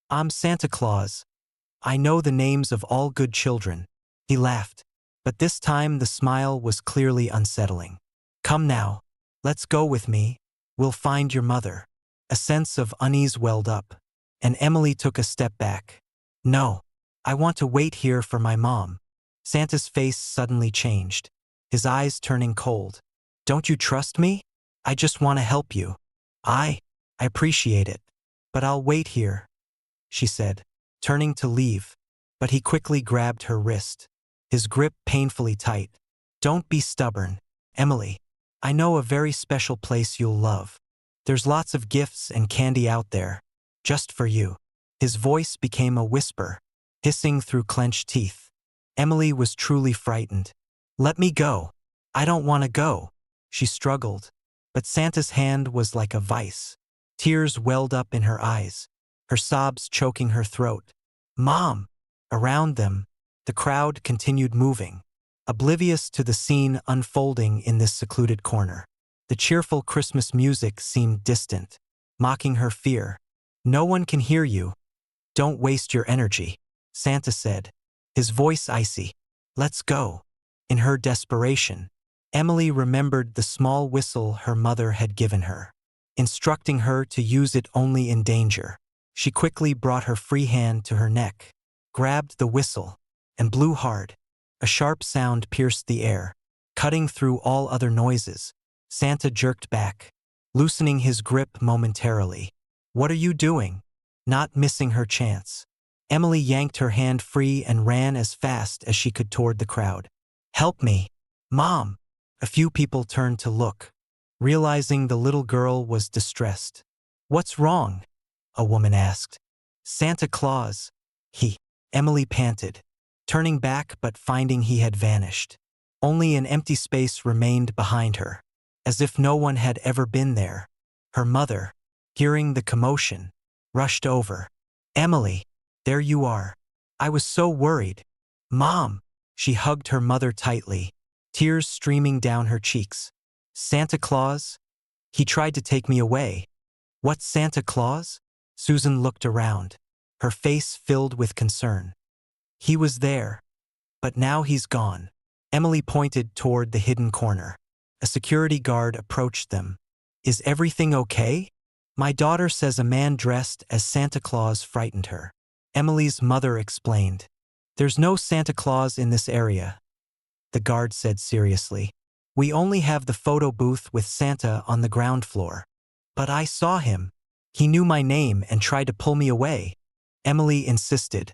I'm Santa Claus. I know the names of all good children. He laughed, but this time the smile was clearly unsettling. Come now. Let's go with me. We'll find your mother. A sense of unease welled up, and Emily took a step back. No. I want to wait here for my mom. Santa's face suddenly changed, his eyes turning cold. Don't you trust me? I just want to help you. I appreciate it. But I'll wait here, she said, turning to leave. But he quickly grabbed her wrist, his grip painfully tight. Don't be stubborn, Emily. I know a very special place you'll love. There's lots of gifts and candy out there, just for you. His voice became a whisper, hissing through clenched teeth. Emily was truly frightened. Let me go. I don't want to go, she struggled. But Santa's hand was like a vice. Tears welled up in her eyes, her sobs choking her throat. Mom! Around them, the crowd continued moving, oblivious to the scene unfolding in this secluded corner. The cheerful Christmas music seemed distant, mocking her fear. No one can hear you. Don't waste your energy, Santa said, his voice icy. Let's go. In her desperation, Emily remembered the small whistle her mother had given her, instructing her to use it only in danger. She quickly brought her free hand to her neck, grabbed the whistle, and blew hard. A sharp sound pierced the air, cutting through all other noises. Santa jerked back, loosening his grip momentarily. What are you doing? Not missing her chance. Emily yanked her hand free and ran as fast as she could toward the crowd. Help me, Mom! A few people turned to look, realizing the little girl was distressed. What's wrong? A woman asked. Santa Claus. Emily panted, turning back but finding he had vanished. Only an empty space remained behind her, as if no one had ever been there. Her mother, hearing the commotion, rushed over. Emily, there you are. I was so worried. Mom! She hugged her mother tightly, tears streaming down her cheeks. Santa Claus? He tried to take me away. What Santa Claus? Susan looked around, her face filled with concern. He was there, but now he's gone. Emily pointed toward the hidden corner. A security guard approached them. Is everything okay? My daughter says a man dressed as Santa Claus frightened her. Emily's mother explained. There's no Santa Claus in this area, the guard said seriously. We only have the photo booth with Santa on the ground floor. But I saw him. He knew my name and tried to pull me away. Emily insisted.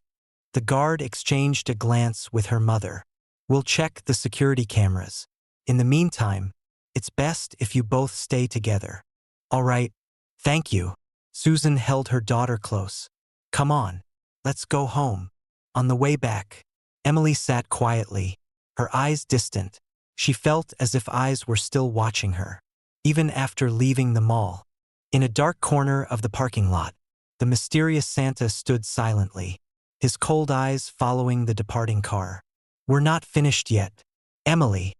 The guard exchanged a glance with her mother. We'll check the security cameras. In the meantime, it's best if you both stay together. All right, thank you. Susan held her daughter close. Come on, let's go home. On the way back, Emily sat quietly, her eyes distant. She felt as if eyes were still watching her, even after leaving the mall. In a dark corner of the parking lot, the mysterious Santa stood silently, his cold eyes following the departing car. We're not finished yet. Emily,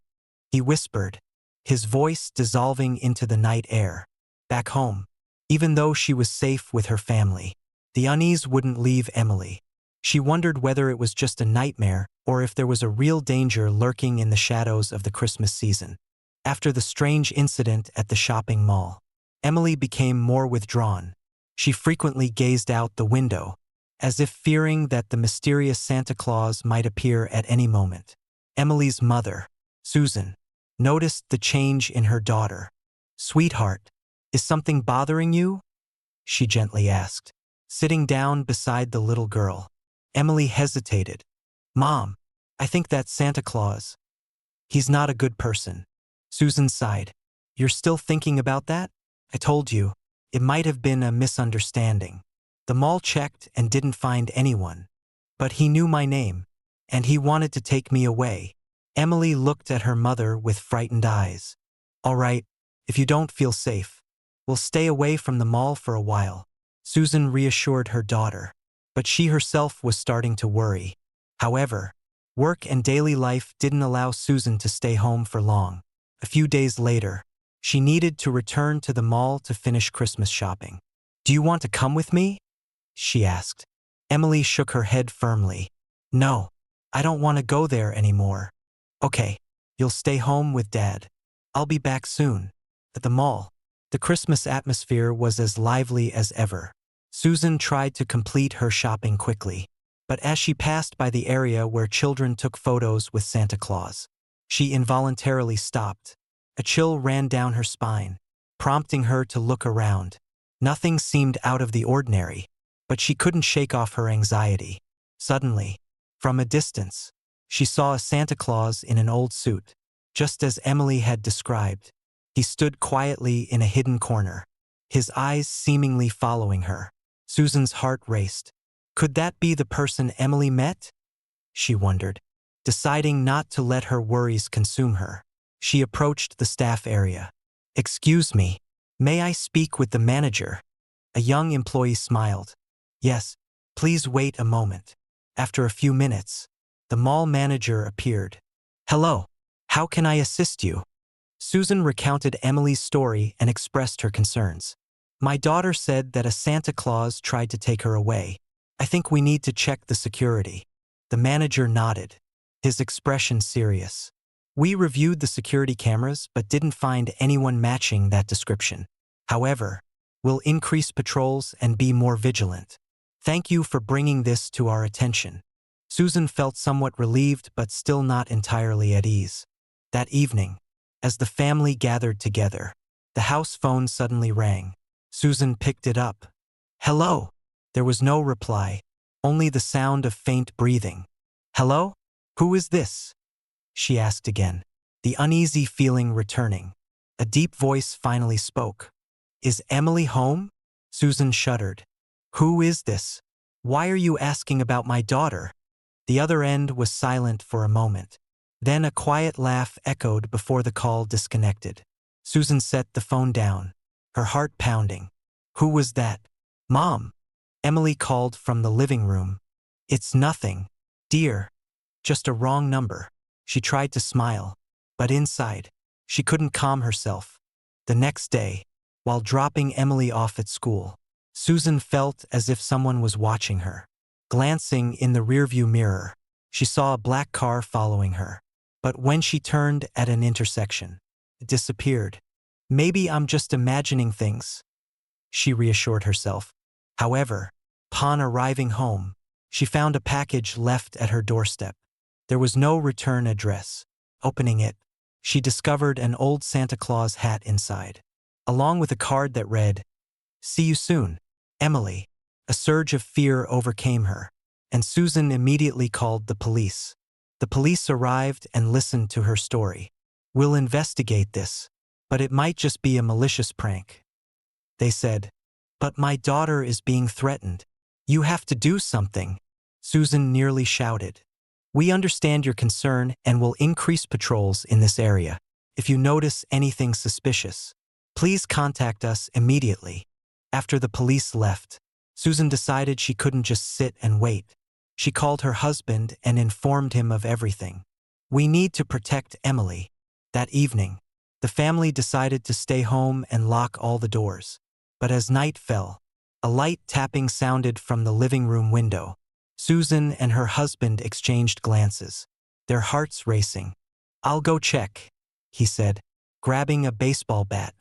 he whispered, his voice dissolving into the night air. Back home, even though she was safe with her family, the unease wouldn't leave Emily. She wondered whether it was just a nightmare or if there was a real danger lurking in the shadows of the Christmas season. After the strange incident at the shopping mall, Emily became more withdrawn. She frequently gazed out the window, as if fearing that the mysterious Santa Claus might appear at any moment. Emily's mother, Susan, noticed the change in her daughter. Sweetheart, is something bothering you? She gently asked, sitting down beside the little girl. Emily hesitated. Mom, I think that's Santa Claus. He's not a good person. Susan sighed. You're still thinking about that? I told you, it might have been a misunderstanding. The mall checked and didn't find anyone. But he knew my name, and he wanted to take me away. Emily looked at her mother with frightened eyes. All right, if you don't feel safe, we'll stay away from the mall for a while. Susan reassured her daughter, but she herself was starting to worry. However, work and daily life didn't allow Susan to stay home for long. A few days later, she needed to return to the mall to finish Christmas shopping. Do you want to come with me? She asked. Emily shook her head firmly. No, I don't want to go there anymore. Okay, you'll stay home with Dad. I'll be back soon. At the mall, the Christmas atmosphere was as lively as ever. Susan tried to complete her shopping quickly, but as she passed by the area where children took photos with Santa Claus, she involuntarily stopped. A chill ran down her spine, prompting her to look around. Nothing seemed out of the ordinary, but she couldn't shake off her anxiety. Suddenly, from a distance, she saw a Santa Claus in an old suit, just as Emily had described. He stood quietly in a hidden corner, his eyes seemingly following her. Susan's heart raced. Could that be the person Emily met? She wondered, deciding not to let her worries consume her. She approached the staff area. Excuse me, may I speak with the manager? A young employee smiled. Yes, please wait a moment. After a few minutes, the mall manager appeared. Hello, how can I assist you? Susan recounted Emily's story and expressed her concerns. My daughter said that a Santa Claus tried to take her away. I think we need to check the security. The manager nodded, his expression serious. We reviewed the security cameras but didn't find anyone matching that description. However, we'll increase patrols and be more vigilant. Thank you for bringing this to our attention. Susan felt somewhat relieved but still not entirely at ease. That evening, as the family gathered together, the house phone suddenly rang. Susan picked it up. Hello. There was no reply, only the sound of faint breathing. Hello? Who is this? She asked again, the uneasy feeling returning. A deep voice finally spoke. Is Emily home? Susan shuddered. Who is this? Why are you asking about my daughter? The other end was silent for a moment. Then a quiet laugh echoed before the call disconnected. Susan set the phone down, her heart pounding. Who was that? Mom! Emily called from the living room. It's nothing, dear. Just a wrong number. She tried to smile, but inside, she couldn't calm herself. The next day, while dropping Emily off at school, Susan felt as if someone was watching her. Glancing in the rearview mirror, she saw a black car following her. But when she turned at an intersection, it disappeared. Maybe I'm just imagining things, she reassured herself. However, upon arriving home, she found a package left at her doorstep. There was no return address. Opening it, she discovered an old Santa Claus hat inside, along with a card that read, See you soon, Emily. A surge of fear overcame her, and Susan immediately called the police. The police arrived and listened to her story. We'll investigate this, but it might just be a malicious prank, they said. But my daughter is being threatened. You have to do something, Susan nearly shouted. We understand your concern and will increase patrols in this area. If you notice anything suspicious, please contact us immediately. After the police left, Susan decided she couldn't just sit and wait. She called her husband and informed him of everything. We need to protect Emily. That evening, the family decided to stay home and lock all the doors. But as night fell, a light tapping sounded from the living room window. Susan and her husband exchanged glances, their hearts racing. I'll go check, he said, grabbing a baseball bat.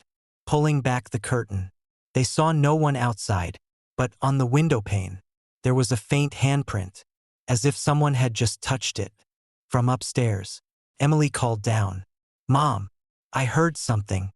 Pulling back the curtain, they saw no one outside, but on the window pane, there was a faint handprint, as if someone had just touched it. From upstairs, Emily called down. Mom, I heard something.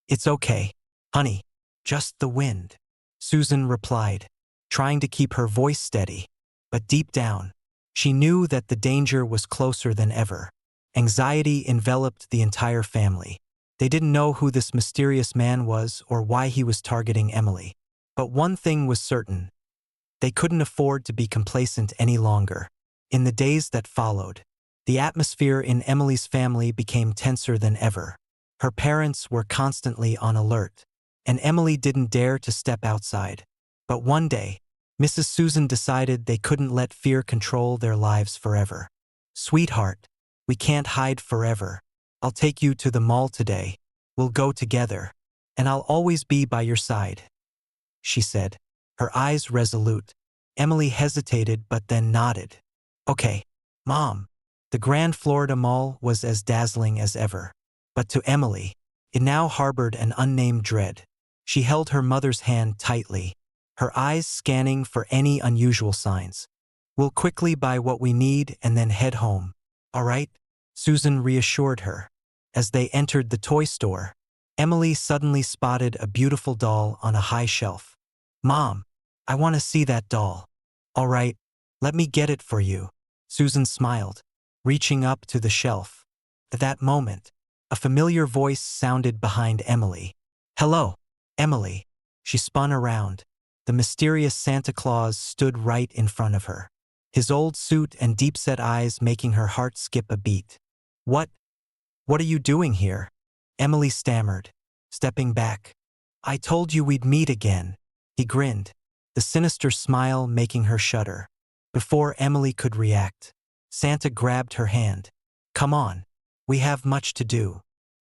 It's okay, honey, just the wind, Susan replied, trying to keep her voice steady. But deep down, she knew that the danger was closer than ever. Anxiety enveloped the entire family. They didn't know who this mysterious man was or why he was targeting Emily. But one thing was certain. They couldn't afford to be complacent any longer. In the days that followed, the atmosphere in Emily's family became tenser than ever. Her parents were constantly on alert, and Emily didn't dare to step outside. But one day, Mrs. Susan decided they couldn't let fear control their lives forever. Sweetheart, we can't hide forever. I'll take you to the mall today. We'll go together, and I'll always be by your side, she said, her eyes resolute. Emily hesitated but then nodded. Okay, Mom. The Grand Florida Mall was as dazzling as ever. But to Emily, it now harbored an unnamed dread. She held her mother's hand tightly, her eyes scanning for any unusual signs. We'll quickly buy what we need and then head home. All right? Susan reassured her. As they entered the toy store, Emily suddenly spotted a beautiful doll on a high shelf. Mom, I want to see that doll. All right, let me get it for you. Susan smiled, reaching up to the shelf. At that moment, a familiar voice sounded behind Emily. Hello, Emily. She spun around. The mysterious Santa Claus stood right in front of her, his old suit and deep-set eyes making her heart skip a beat. What are you doing here? Emily stammered, stepping back. I told you we'd meet again. He grinned, the sinister smile making her shudder. Before Emily could react, Santa grabbed her hand. Come on, we have much to do.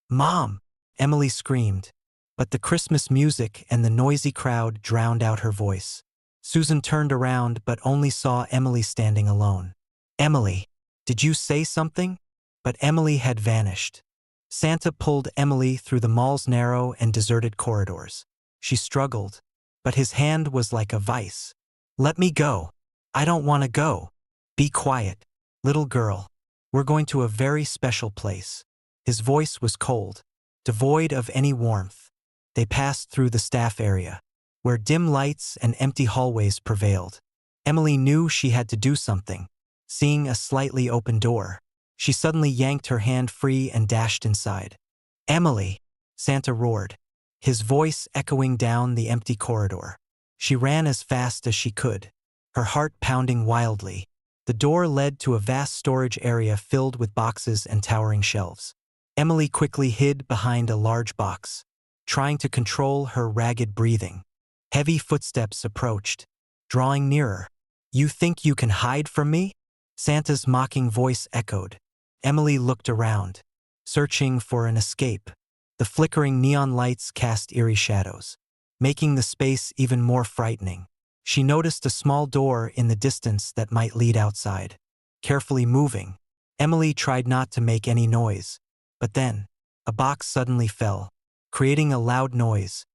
Mom! Emily screamed, but the Christmas music and the noisy crowd drowned out her voice. Susan turned around but only saw Emily standing alone. Emily, did you say something? But Emily had vanished. Santa pulled Emily through the mall's narrow and deserted corridors. She struggled, but his hand was like a vice. Let me go. I don't want to go. Be quiet, little girl. We're going to a very special place. His voice was cold, devoid of any warmth. They passed through the staff area, where dim lights and empty hallways prevailed. Emily knew she had to do something. Seeing a slightly open door, she suddenly yanked her hand free and dashed inside. Emily! Santa roared, his voice echoing down the empty corridor. She ran as fast as she could, her heart pounding wildly. The door led to a vast storage area filled with boxes and towering shelves. Emily quickly hid behind a large box, trying to control her ragged breathing. Heavy footsteps approached, drawing nearer. You think you can hide from me? Santa's mocking voice echoed. Emily looked around, searching for an escape. The flickering neon lights cast eerie shadows, making the space even more frightening. She noticed a small door in the distance that might lead outside. Carefully moving, Emily tried not to make any noise. But then, a box suddenly fell, creating a loud noise.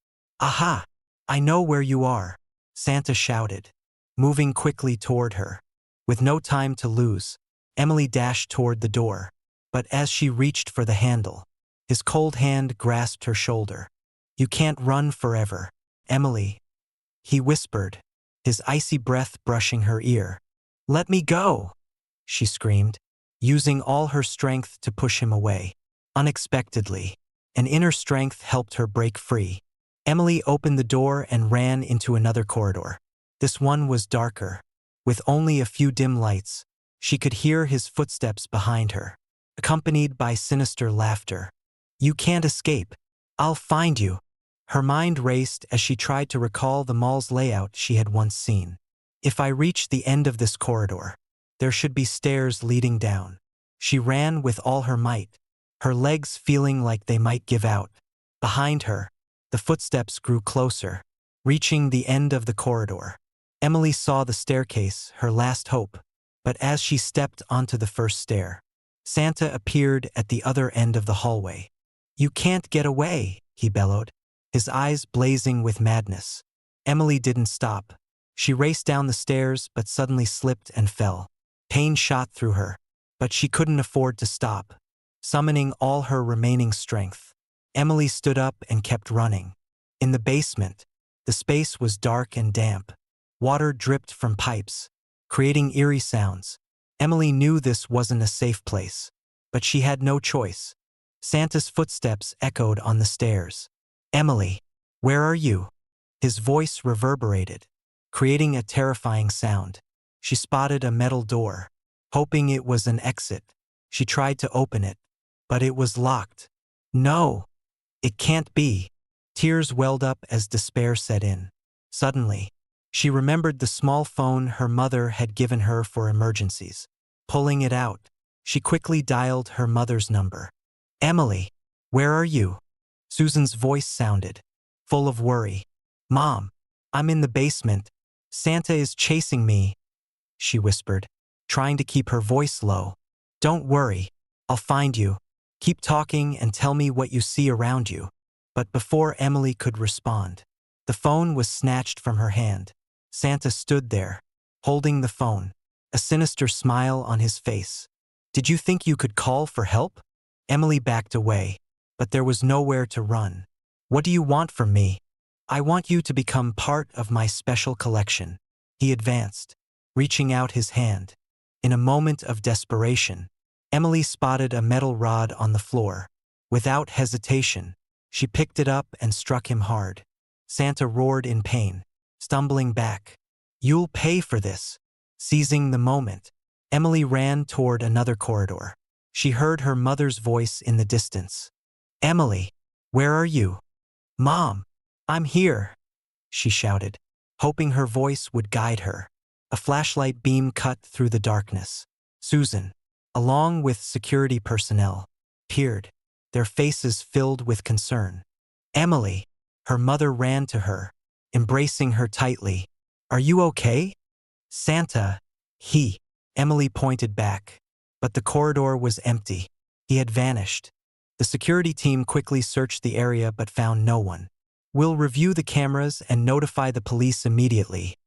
Aha! I know where you are, Santa shouted, moving quickly toward her. With no time to lose, Emily dashed toward the door. But as she reached for the handle, his cold hand grasped her shoulder. You can't run forever, Emily, he whispered, his icy breath brushing her ear. Let me go, she screamed, using all her strength to push him away. Unexpectedly, an inner strength helped her break free. Emily opened the door and ran into another corridor. This one was darker. With only a few dim lights, she could hear his footsteps behind her, accompanied by sinister laughter. You can't escape. I'll find you. Her mind raced as she tried to recall the mall's layout she had once seen. If I reach the end of this corridor, there should be stairs leading down. She ran with all her might, her legs feeling like they might give out. Behind her, the footsteps grew closer, reaching the end of the corridor. Emily saw the staircase, her last hope, but as she stepped onto the first stair, Santa appeared at the other end of the hallway. You can't get away, he bellowed, his eyes blazing with madness. Emily didn't stop. She raced down the stairs but suddenly slipped and fell. Pain shot through her, but she couldn't afford to stop. Summoning all her remaining strength, Emily stood up and kept running. In the basement, the space was dark and damp. Water dripped from pipes, creating eerie sounds. Emily knew this wasn't a safe place, but she had no choice. Santa's footsteps echoed on the stairs. Emily, where are you? His voice reverberated, creating a terrifying sound. She spotted a metal door. Hoping it was an exit, she tried to open it, but it was locked. No, it can't be. Tears welled up as despair set in. Suddenly, she remembered the small phone her mother had given her for emergencies. Pulling it out, she quickly dialed her mother's number. Emily, where are you? Susan's voice sounded, full of worry. Mom, I'm in the basement. Santa is chasing me, she whispered. trying to keep her voice low. "Don't worry. I'll find you. Keep talking and tell me what you see around you." But before Emily could respond, the phone was snatched from her hand. Santa stood there, holding the phone, a sinister smile on his face. "Did you think you could call for help?" Emily backed away, but there was nowhere to run. "What do you want from me?" "I want you to become part of my special collection." He advanced, reaching out his hand. In a moment of desperation, Emily spotted a metal rod on the floor. Without hesitation, she picked it up and struck him hard. Santa roared in pain, stumbling back. "You'll pay for this." Seizing the moment, Emily ran toward another corridor. She heard her mother's voice in the distance. "Emily, where are you?" "Mom, I'm here," she shouted, hoping her voice would guide her. A flashlight beam cut through the darkness. Susan, along with security personnel, peered, their faces filled with concern. "Emily," her mother ran to her, embracing her tightly. "Are you okay?" "Santa, he." Emily pointed back, but the corridor was empty. He had vanished. The security team quickly searched the area but found no one. "We'll review the cameras and notify the police immediately,"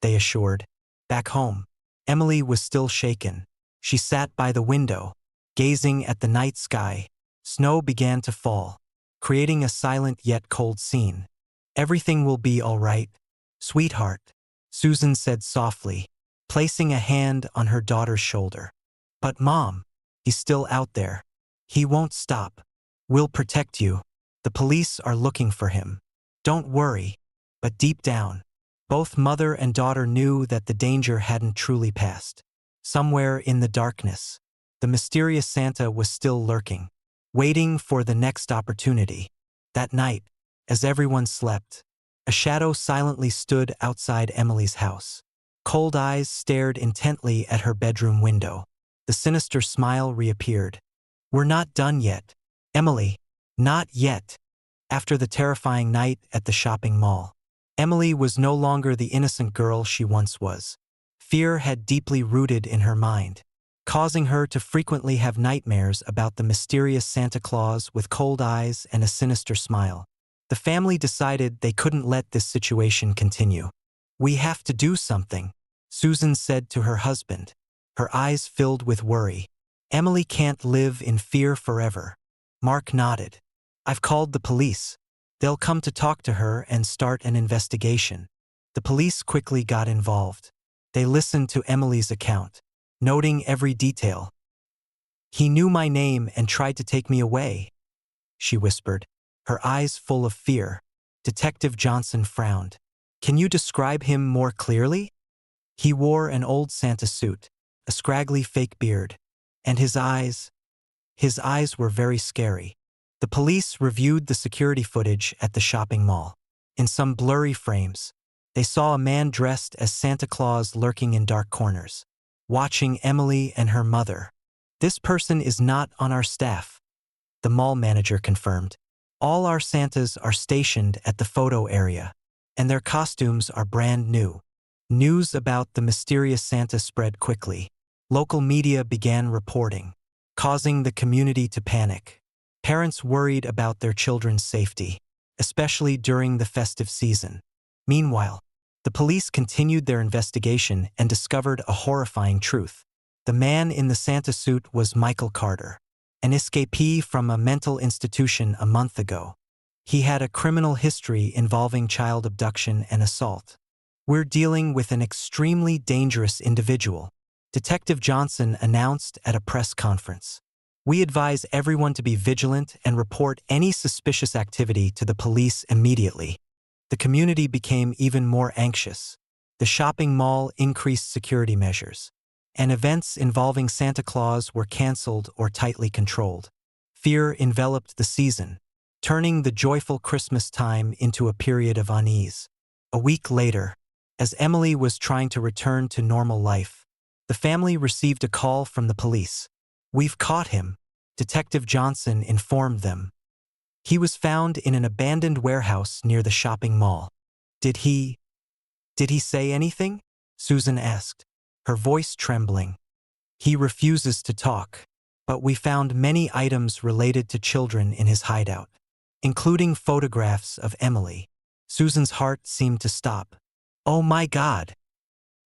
they assured. Back home, Emily was still shaken. She sat by the window, gazing at the night sky. Snow began to fall, creating a silent yet cold scene. "Everything will be all right, sweetheart," Susan said softly, placing a hand on her daughter's shoulder. "But Mom, he's still out there. He won't stop. We'll protect you. The police are looking for him. Don't worry." But deep down, both mother and daughter knew that the danger hadn't truly passed. Somewhere in the darkness, the mysterious Santa was still lurking, waiting for the next opportunity. That night, as everyone slept, a shadow silently stood outside Emily's house. Cold eyes stared intently at her bedroom window. The sinister smile reappeared. "We're not done yet, Emily. Not yet." After the terrifying night at the shopping mall, Emily was no longer the innocent girl she once was. Fear had deeply rooted in her mind, causing her to frequently have nightmares about the mysterious Santa Claus with cold eyes and a sinister smile. The family decided they couldn't let this situation continue. "We have to do something," Susan said to her husband, her eyes filled with worry. "Emily can't live in fear forever." Mark nodded. "I've called the police. They'll come to talk to her and start an investigation." The police quickly got involved. They listened to Emily's account, noting every detail. "He knew my name and tried to take me away," she whispered, her eyes full of fear. Detective Johnson frowned. "Can you describe him more clearly?" "He wore an old Santa suit, a scraggly fake beard, and his eyes were very scary." The police reviewed the security footage at the shopping mall. In some blurry frames, they saw a man dressed as Santa Claus lurking in dark corners, watching Emily and her mother. "This person is not on our staff," the mall manager confirmed. "All our Santas are stationed at the photo area, and their costumes are brand new." News about the mysterious Santa spread quickly. Local media began reporting, causing the community to panic. Parents worried about their children's safety, especially during the festive season. Meanwhile, the police continued their investigation and discovered a horrifying truth. The man in the Santa suit was Michael Carter, an escapee from a mental institution a month ago. He had a criminal history involving child abduction and assault. "We're dealing with an extremely dangerous individual," Detective Johnson announced at a press conference. "We advise everyone to be vigilant and report any suspicious activity to the police immediately." The community became even more anxious. The shopping mall increased security measures, and events involving Santa Claus were canceled or tightly controlled. Fear enveloped the season, turning the joyful Christmas time into a period of unease. A week later, as Emily was trying to return to normal life, the family received a call from the police. "We've caught him," Detective Johnson informed them. "He was found in an abandoned warehouse near the shopping mall." Did he say anything?" Susan asked, her voice trembling. He refuses to talk, but we found many items related to children in his hideout, including photographs of Emily. Susan's heart seemed to stop. Oh my God!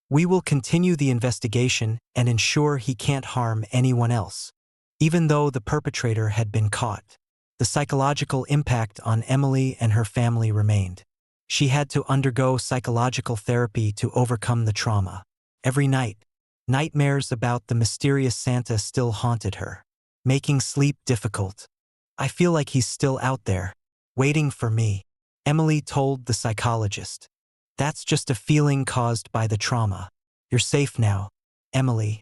We will continue the investigation and ensure he can't harm anyone else. Even though the perpetrator had been caught, the psychological impact on Emily and her family remained. She had to undergo psychological therapy to overcome the trauma. Every night, nightmares about the mysterious Santa still haunted her, making sleep difficult. I feel like he's still out there, waiting for me, Emily told the psychologist. That's just a feeling caused by the trauma. You're safe now, Emily.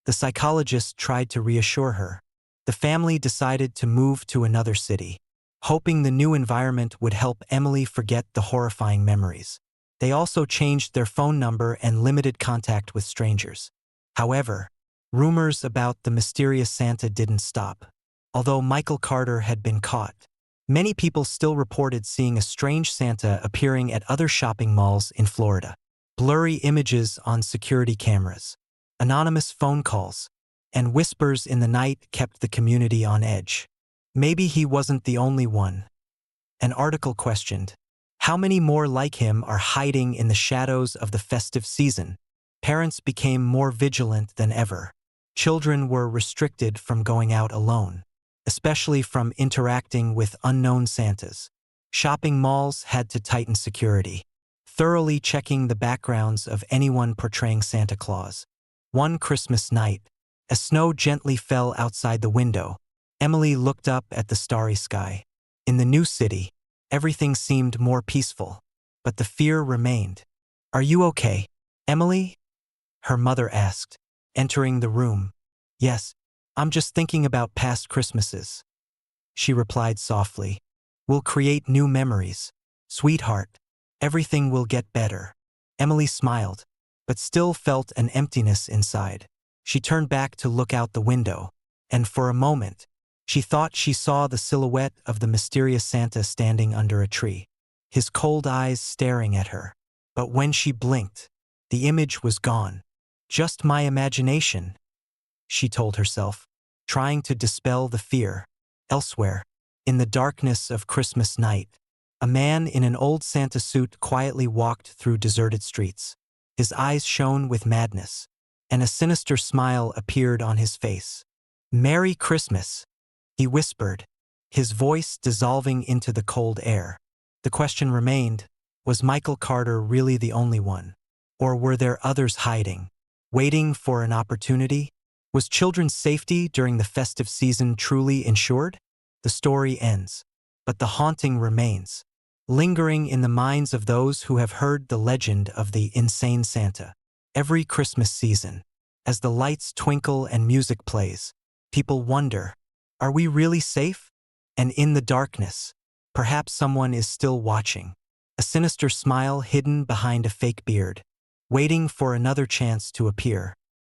The psychologist tried to reassure her. The family decided to move to another city, hoping the new environment would help Emily forget the horrifying memories. They also changed their phone number and limited contact with strangers. However, rumors about the mysterious Santa didn't stop. Although Michael Carter had been caught, many people still reported seeing a strange Santa appearing at other shopping malls in Florida. Blurry images on security cameras, anonymous phone calls, and whispers in the night kept the community on edge. Maybe he wasn't the only one. An article questioned, how many more like him are hiding in the shadows of the festive season? Parents became more vigilant than ever. Children were restricted from going out alone, especially from interacting with unknown Santas. Shopping malls had to tighten security, thoroughly checking the backgrounds of anyone portraying Santa Claus. One Christmas night, as snow gently fell outside the window, Emily looked up at the starry sky. In the new city, everything seemed more peaceful, but the fear remained. Are you okay, Emily? Her mother asked, entering the room. Yes, I'm just thinking about past Christmases. She replied softly. We'll create new memories. Sweetheart, everything will get better. Emily smiled, but still felt an emptiness inside. She turned back to look out the window, and for a moment, she thought she saw the silhouette of the mysterious Santa standing under a tree, his cold eyes staring at her. But when she blinked, the image was gone. Just my imagination, she told herself, trying to dispel the fear. Elsewhere, in the darkness of Christmas night, a man in an old Santa suit quietly walked through deserted streets. His eyes shone with madness, and a sinister smile appeared on his face. Merry Christmas, he whispered, his voice dissolving into the cold air. The question remained, was Michael Carter really the only one? Or were there others hiding, waiting for an opportunity? Was children's safety during the festive season truly ensured? The story ends, but the haunting remains, lingering in the minds of those who have heard the legend of the insane Santa. Every Christmas season, as the lights twinkle and music plays, people wonder, are we really safe? And in the darkness, perhaps someone is still watching, a sinister smile hidden behind a fake beard, waiting for another chance to appear.